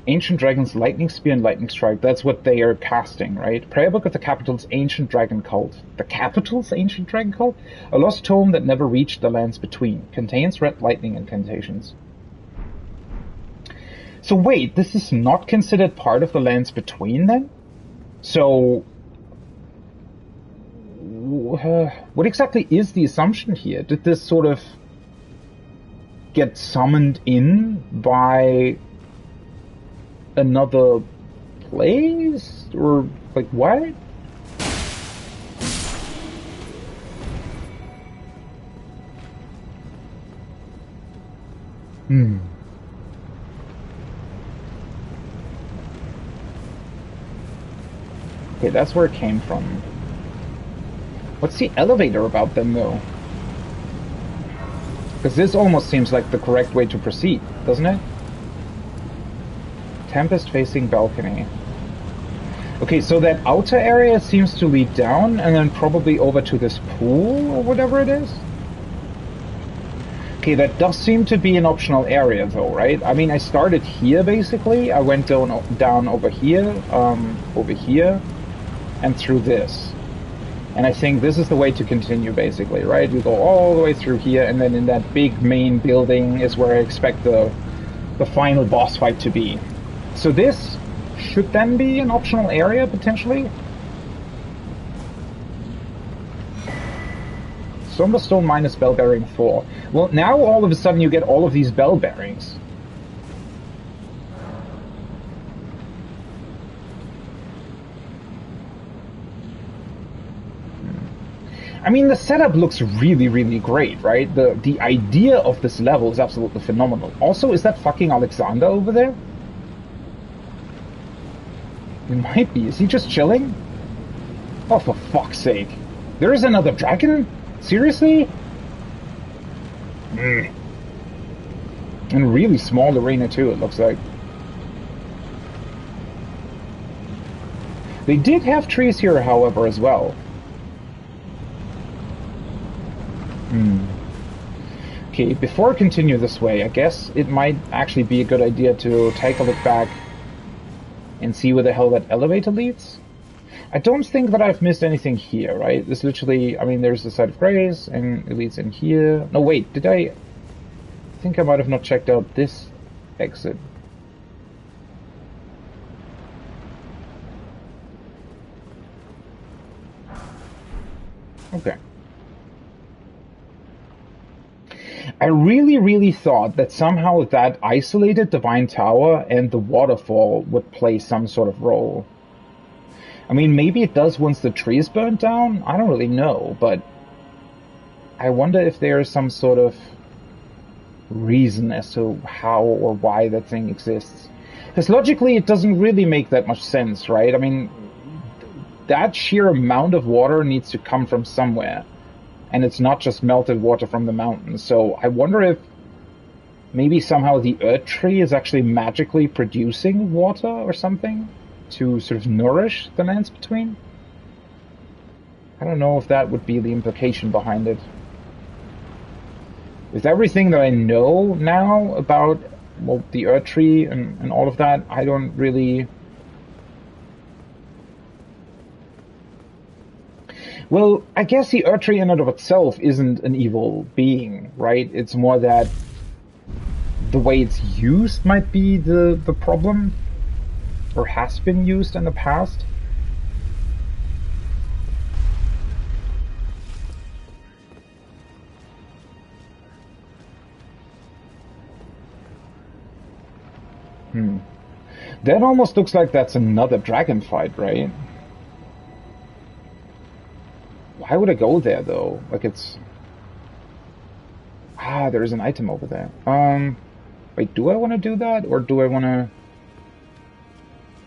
Ancient Dragon's Lightning Spear and Lightning Strike. That's what they are casting, right? Prayer Book of the Capital's Ancient Dragon Cult. The Capital's Ancient Dragon Cult? A lost tome that never reached the lands between. Contains red lightning incantations. So wait, this is not considered part of the lands between then? So... what exactly is the assumption here? Did this sort of get summoned in by... another place? Or, like, what? Okay, that's where it came from. What's the elevator about then, though? Because this almost seems like the correct way to proceed, doesn't it? Tempest facing balcony. Okay, so that outer area seems to lead down and then probably over to this pool or whatever it is. Okay, that does seem to be an optional area though, right? I mean, I started here basically. I went down over here, and through this. And I think this is the way to continue basically, right? You go all the way through here and then in that big main building is where I expect the the final boss fight to be. So this should then be an optional area, potentially. Somberstone minus bell bearing 4. Well, now all of a sudden you get all of these bell bearings. I mean, the setup looks really, really great, right? The idea of this level is absolutely phenomenal. Also, is that fucking Alexander over there? It might be. Is he just chilling? Oh, for fuck's sake. There is another dragon? Seriously? And really small arena too, it looks like. They did have trees here, however, as well. Okay, before I continue this way, I guess it might actually be a good idea to take a look back and see where the hell that elevator leads. I don't think that I've missed anything here, right? This literally, I mean, there's the site of grace, and it leads in here. No, wait, did I think I might have not checked out this exit. Okay. I really, really thought that somehow that isolated Divine Tower and the waterfall would play some sort of role. I mean, maybe it does once the tree is burnt down? I don't really know, but I wonder if there's some sort of reason as to how or why that thing exists. Because logically, it doesn't really make that much sense, right? I mean, that sheer amount of water needs to come from somewhere. And it's not just melted water from the mountains. So I wonder if maybe somehow the Earth Tree is actually magically producing water or something to sort of nourish the lands between. I don't know if that would be the implication behind it. With everything that I know now about, well, the Earth Tree and all of that, I don't really... Well, I guess the Earth Tree in and of itself isn't an evil being, right? It's more that the way it's used might be the problem, or has been used in the past. That almost looks like that's another dragon fight, right? Why would I go there, though? Like, it's... Ah, there's an item over there. Wait, do I want to do that? Or do I want to...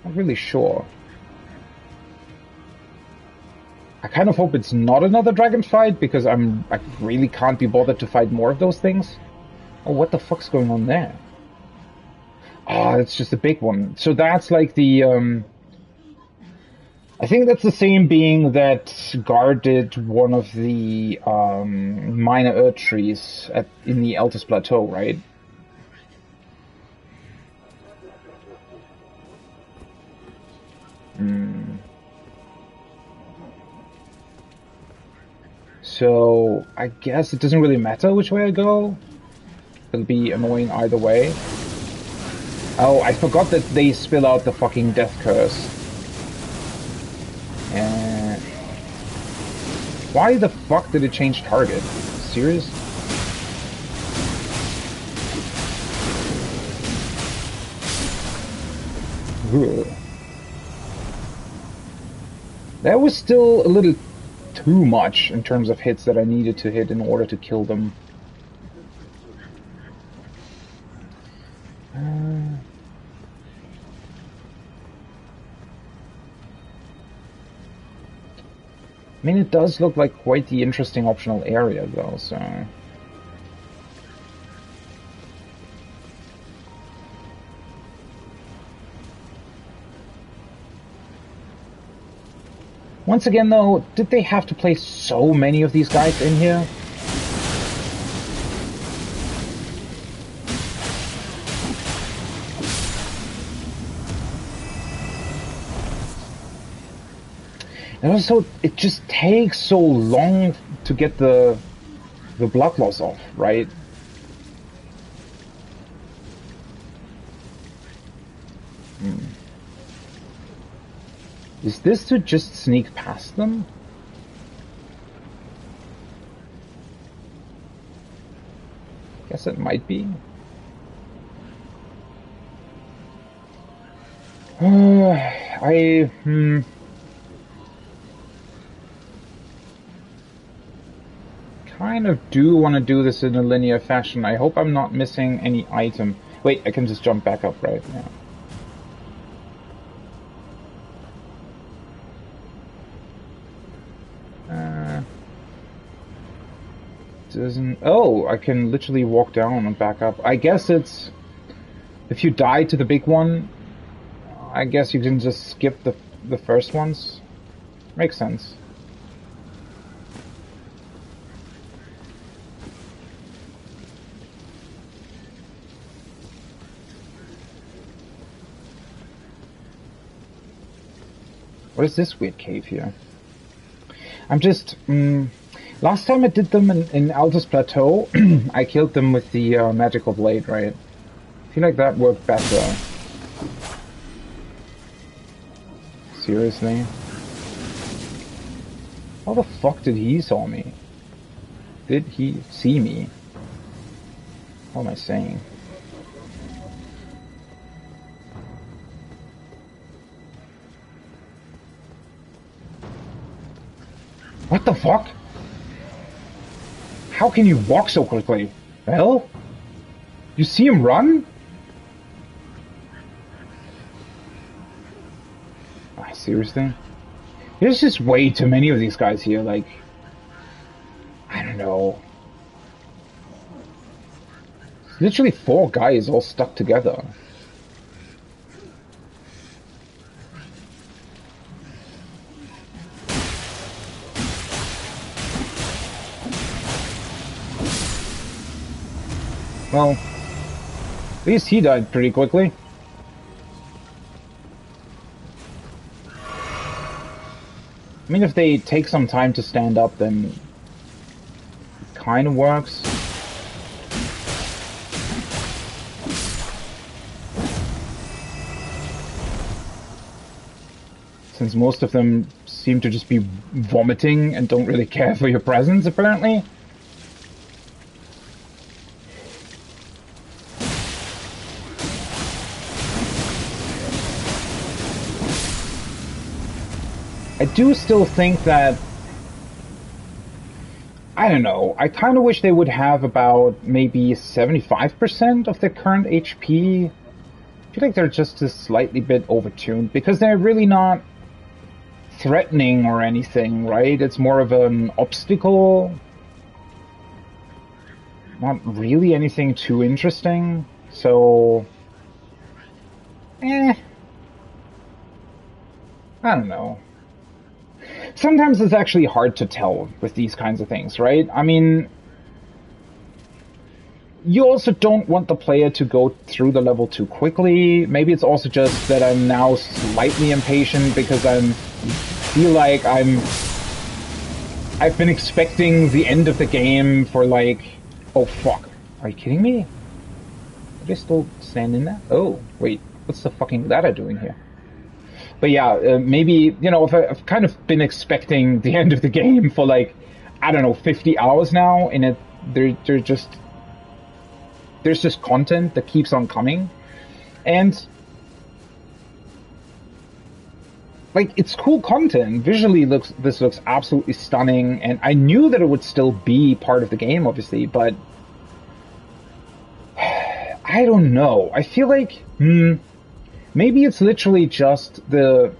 Not really sure. I kind of hope it's not another dragon fight, because I really can't be bothered to fight more of those things. Oh, what the fuck's going on there? Ah, it's just a big one. So that's like the, I think that's the same being that guarded one of the minor earth trees in the Altus Plateau, right? So I guess it doesn't really matter which way I go. It'll be annoying either way. Oh, I forgot that they spill out the fucking death curse. And why the fuck did it change target? Serious? Ugh. That was still a little too much in terms of hits that I needed to hit in order to kill them. I mean, it does look like quite the interesting optional area, though, so... Once again, though, did they have to place so many of these guys in here? And also, it just takes so long to get the blood loss off, right? Is this to just sneak past them? Guess it might be. Kind of do want to do this in a linear fashion. I hope I'm not missing any item. Wait, I can just jump back up, right? Yeah. Doesn't... Oh, I can literally walk down and back up. I guess it's... If you die to the big one, I guess you can just skip the first ones. Makes sense. What is this weird cave here? I'm just... last time I did them in Altus Plateau, I killed them with the magical blade, right? I feel like that worked better. Seriously? How the fuck did he saw me? Did he see me? What am I saying? What the fuck? How can you walk so quickly? Well? You see him run? Ah, seriously? There's just way too many of these guys here, like... I don't know. It's literally 4 guys all stuck together. Well, at least he died pretty quickly. I mean, if they take some time to stand up, then it kind of works. Since most of them seem to just be vomiting and don't really care for your presence, apparently. I do still think that, I don't know, I kind of wish they would have about maybe 75% of their current HP. I feel like they're just a slightly bit overtuned, because they're really not threatening or anything, right? It's more of an obstacle. Not really anything too interesting, so... I don't know. Sometimes it's actually hard to tell with these kinds of things, right? I mean, you also don't want the player to go through the level too quickly. Maybe it's also just that I'm now slightly impatient because I feel like I've been expecting the end of the game for like, oh fuck, are you kidding me? Are they still standing there? Oh, wait, what's the fucking ladder doing here? But yeah, maybe, you know, if I've kind of been expecting the end of the game for like, I don't know, 50 hours now, and there's just content that keeps on coming. And, like, it's cool content. Visually, this looks absolutely stunning, and I knew that it would still be part of the game, obviously, but I don't know. I feel like, maybe it's literally just the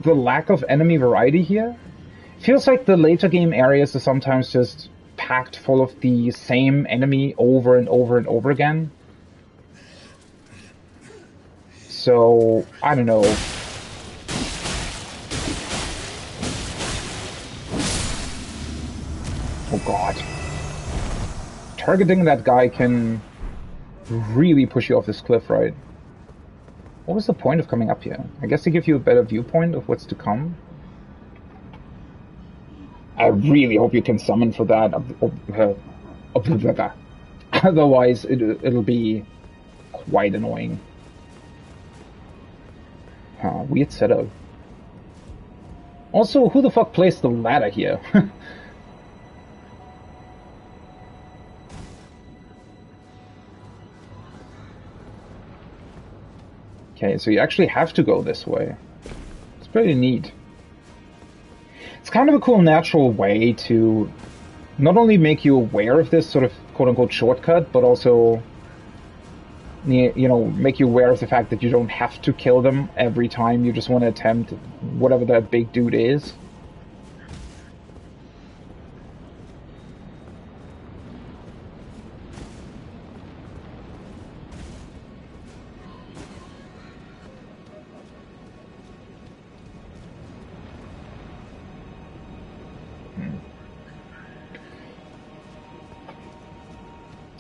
lack of enemy variety here. Feels like the later game areas are sometimes just packed full of the same enemy over and over and over again. So, I don't know. Oh god. Targeting that guy can really push you off this cliff, right? What was the point of coming up here? I guess to give you a better viewpoint of what's to come. I really hope you can summon for that. Otherwise, it'll be quite annoying. Weird setup. Also, who the fuck placed the ladder here? Okay, so you actually have to go this way. It's pretty neat. It's kind of a cool natural way to not only make you aware of this sort of quote-unquote shortcut, but also, you know, make you aware of the fact that you don't have to kill them every time you just want to attempt whatever that big dude is.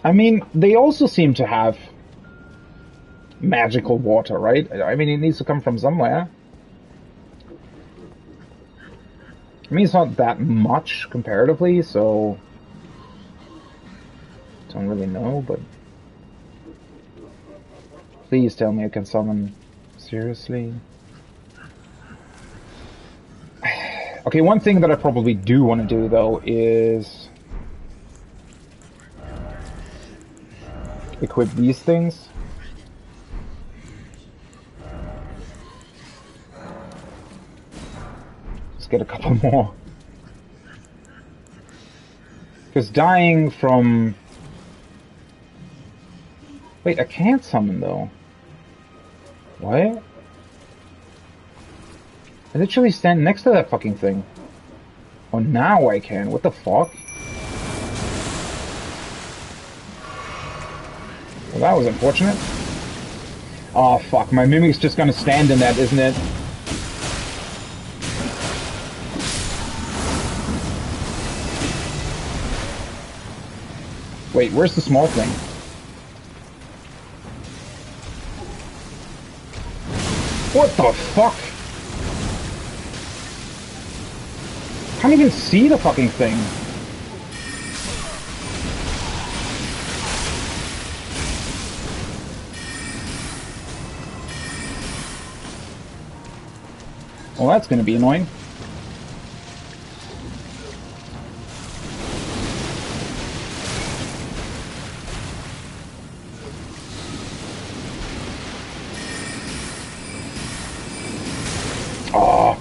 I mean, they also seem to have magical water, right? I mean, it needs to come from somewhere. I mean, it's not that much comparatively, so don't really know, but please tell me I can summon. Seriously? Okay, one thing that I probably do want to do, though, is equip these things. Let's get a couple more. Because dying from... Wait, I can't summon, though. What? I literally stand next to that fucking thing. Oh, now I can. What the fuck? Well, that was unfortunate. Oh, fuck. My mimic's just gonna stand in that, isn't it? Wait, where's the small thing? What the fuck? Can't even see the fucking thing. Well, that's gonna be annoying. Oh.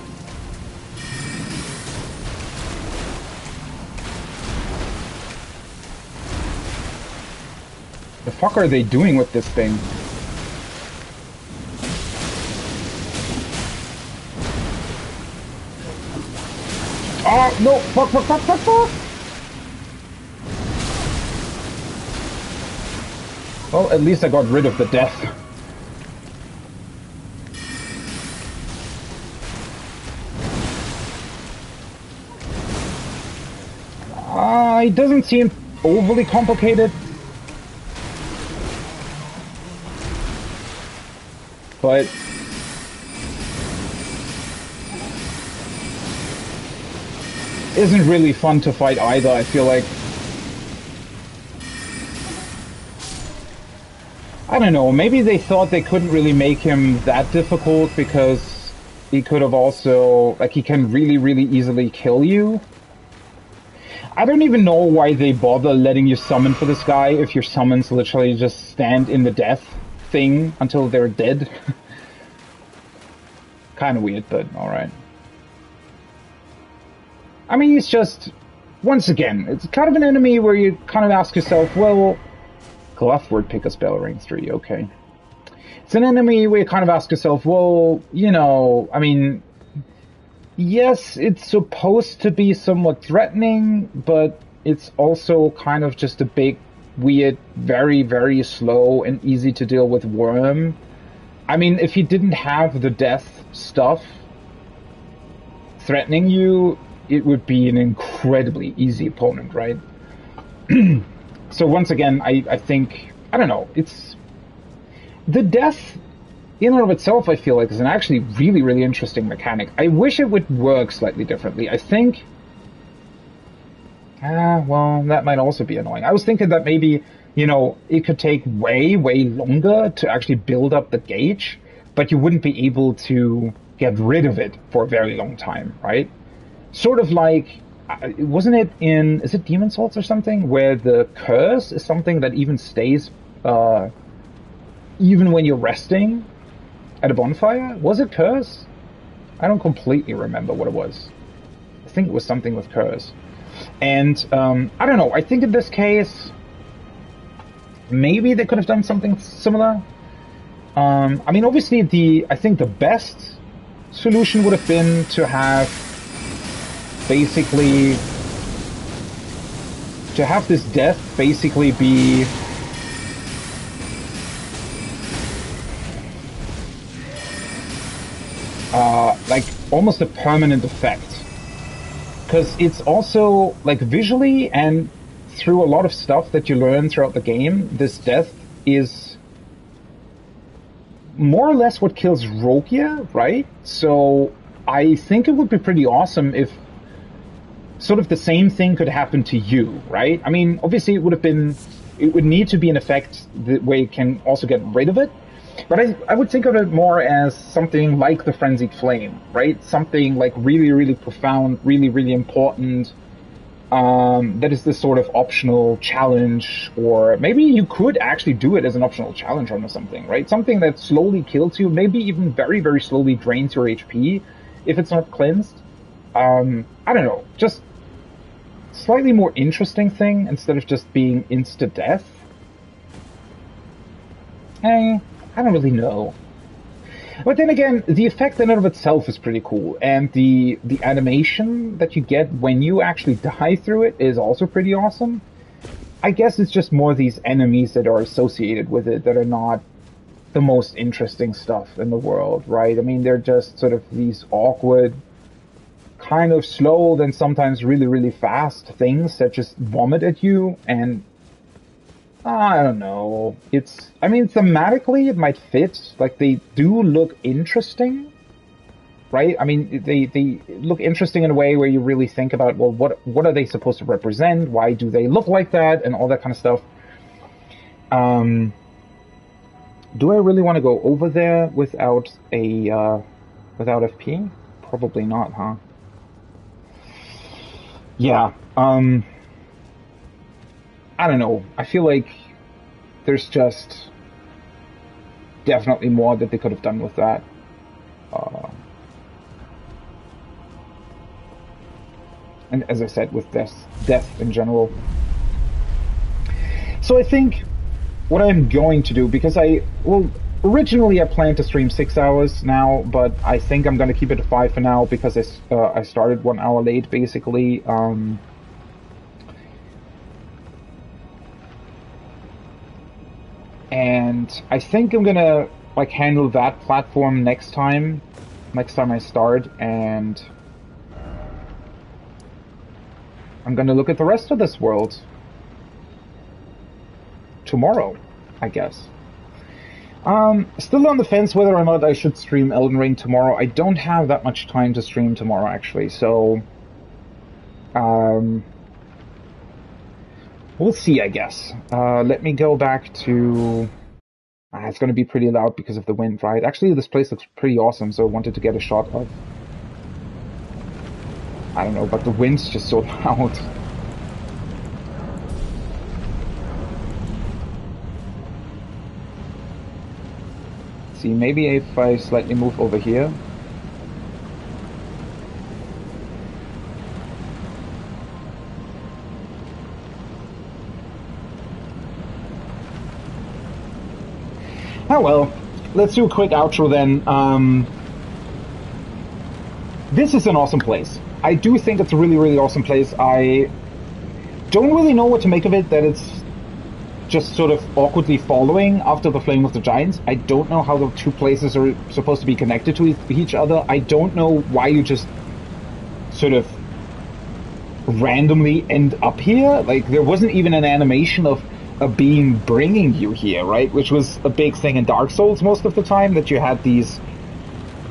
The fuck are they doing with this thing? Oh, no! Fuck, fuck, fuck, fuck, fuck! Well, at least I got rid of the death. It doesn't seem overly complicated. But... isn't really fun to fight either, I feel like. I don't know, maybe they thought they couldn't really make him that difficult because he could have also... like, he can really, really easily kill you. I don't even know why they bother letting you summon for this guy if your summons literally just stand in the death thing until they're dead. Kinda weird, but alright. I mean, it's just... once again, it's kind of an enemy where you kind of ask yourself, well... Gluffword pick a spell range 3, okay. It's an enemy where you kind of ask yourself, well, you know, I mean... yes, it's supposed to be somewhat threatening, but it's also kind of just a big, weird, very, very slow and easy to deal with worm. I mean, if you didn't have the death stuff threatening you, it would be an incredibly easy opponent, right? So once again, I think, I don't know, it's... the death... in and of itself, I feel like, is an actually really, really interesting mechanic. I wish it would work slightly differently. I think... well, that might also be annoying. I was thinking that maybe, you know, it could take way, way longer to actually build up the gauge, but you wouldn't be able to get rid of it for a very long time, right? Sort of like, wasn't it in, is it Demon Souls or something, where the curse is something that even stays, even when you're resting at a bonfire? Was it curse? I don't completely remember what it was. I think it was something with curse. And, I don't know, I think in this case, maybe they could have done something similar. I mean, obviously, I think the best solution would have been to have basically this death basically be like almost a permanent effect, because it's also like visually and through a lot of stuff that you learn throughout the game, this death is more or less what kills Rogia, right? So I think it would be pretty awesome if sort of the same thing could happen to you, right? I mean, obviously it would need to be an effect where you can also get rid of it, but I would think of it more as something like the Frenzied Flame, right? Something like really, really profound, really, really important, that is this sort of optional challenge, or maybe you could actually do it as an optional challenge run or something, right? Something that slowly kills you, maybe even very, very slowly drains your HP if it's not cleansed. I don't know, just slightly more interesting thing instead of just being insta-death. I don't really know. But then again, the effect in and of itself is pretty cool, and the animation that you get when you actually die through it is also pretty awesome. I guess it's just more these enemies that are associated with it that are not the most interesting stuff in the world, right? I mean, they're just sort of these awkward, kind of slow, then sometimes really, really fast things that just vomit at you, and I don't know. I mean, thematically it might fit. Like, they do look interesting, right? I mean, they look interesting in a way where you really think about, well, what are they supposed to represent? Why do they look like that? And all that kind of stuff. Do I really want to go over there without without FP? Probably not, huh? Yeah, I don't know. I feel like there's just definitely more that they could have done with that. And as I said, with death in general. So I think what I'm going to do, because originally I planned to stream 6 hours now, but I think I'm going to keep it to 5 for now, because I started 1 hour late, basically. And I think I'm gonna like handle that platform next time I start, and I'm gonna look at the rest of this world tomorrow, I guess. Still on the fence whether or not I should stream Elden Ring tomorrow. I don't have that much time to stream tomorrow, actually, so we'll see, I guess. Let me go back to... it's going to be pretty loud because of the wind, right? Actually, this place looks pretty awesome, so I wanted to get a shot of... I don't know, but the wind's just so loud. See, maybe if I slightly move over here... Oh well, let's do a quick outro then. This is an awesome place. I do think it's a really, really awesome place. I don't really know what to make of it, that it's just sort of awkwardly following after the Flame of the Giants. I don't know how the two places are supposed to be connected to each other. I don't know why you just sort of randomly end up here. Like, there wasn't even an animation of a being bringing you here, right? Which was a big thing in Dark Souls most of the time, that you had these,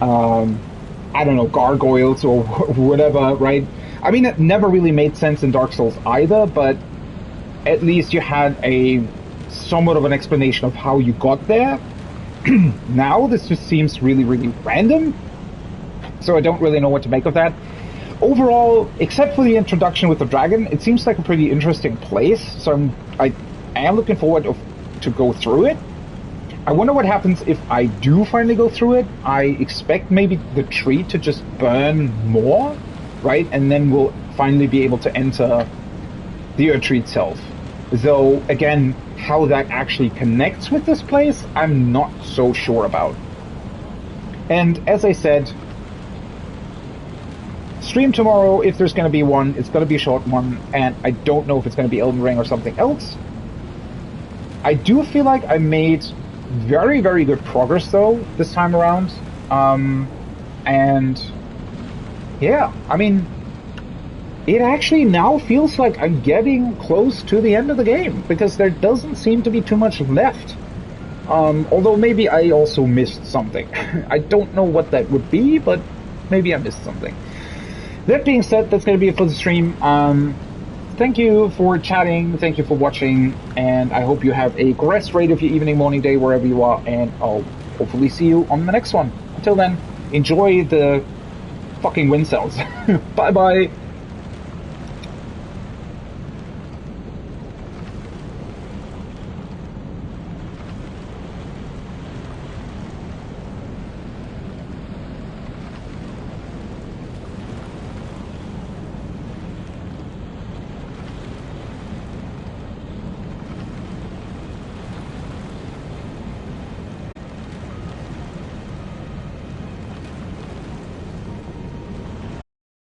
I don't know, gargoyles or whatever, right? I mean, it never really made sense in Dark Souls either, but at least you had somewhat of an explanation of how you got there. Now this just seems really, really random. So I don't really know what to make of that. Overall, except for the introduction with the dragon, it seems like a pretty interesting place. So I am looking forward to go through it. I wonder what happens if I do finally go through it. I expect maybe the tree to just burn more, right? And then we'll finally be able to enter the Earth Tree itself. Though, again, how that actually connects with this place, I'm not so sure about. And as I said, stream tomorrow, if there's going to be one, it's going to be a short one, and I don't know if it's going to be Elden Ring or something else. I do feel like I made very, very good progress, though, this time around. And yeah, I mean, it actually now feels like I'm getting close to the end of the game, because there doesn't seem to be too much left. Although maybe I also missed something. I don't know what that would be, but maybe I missed something. That being said, that's going to be it for the stream. Thank you for chatting, thank you for watching, and I hope you have a great rate of your evening, morning, day, wherever you are, and I'll hopefully see you on the next one. Until then, enjoy the fucking wind cells. Bye-bye.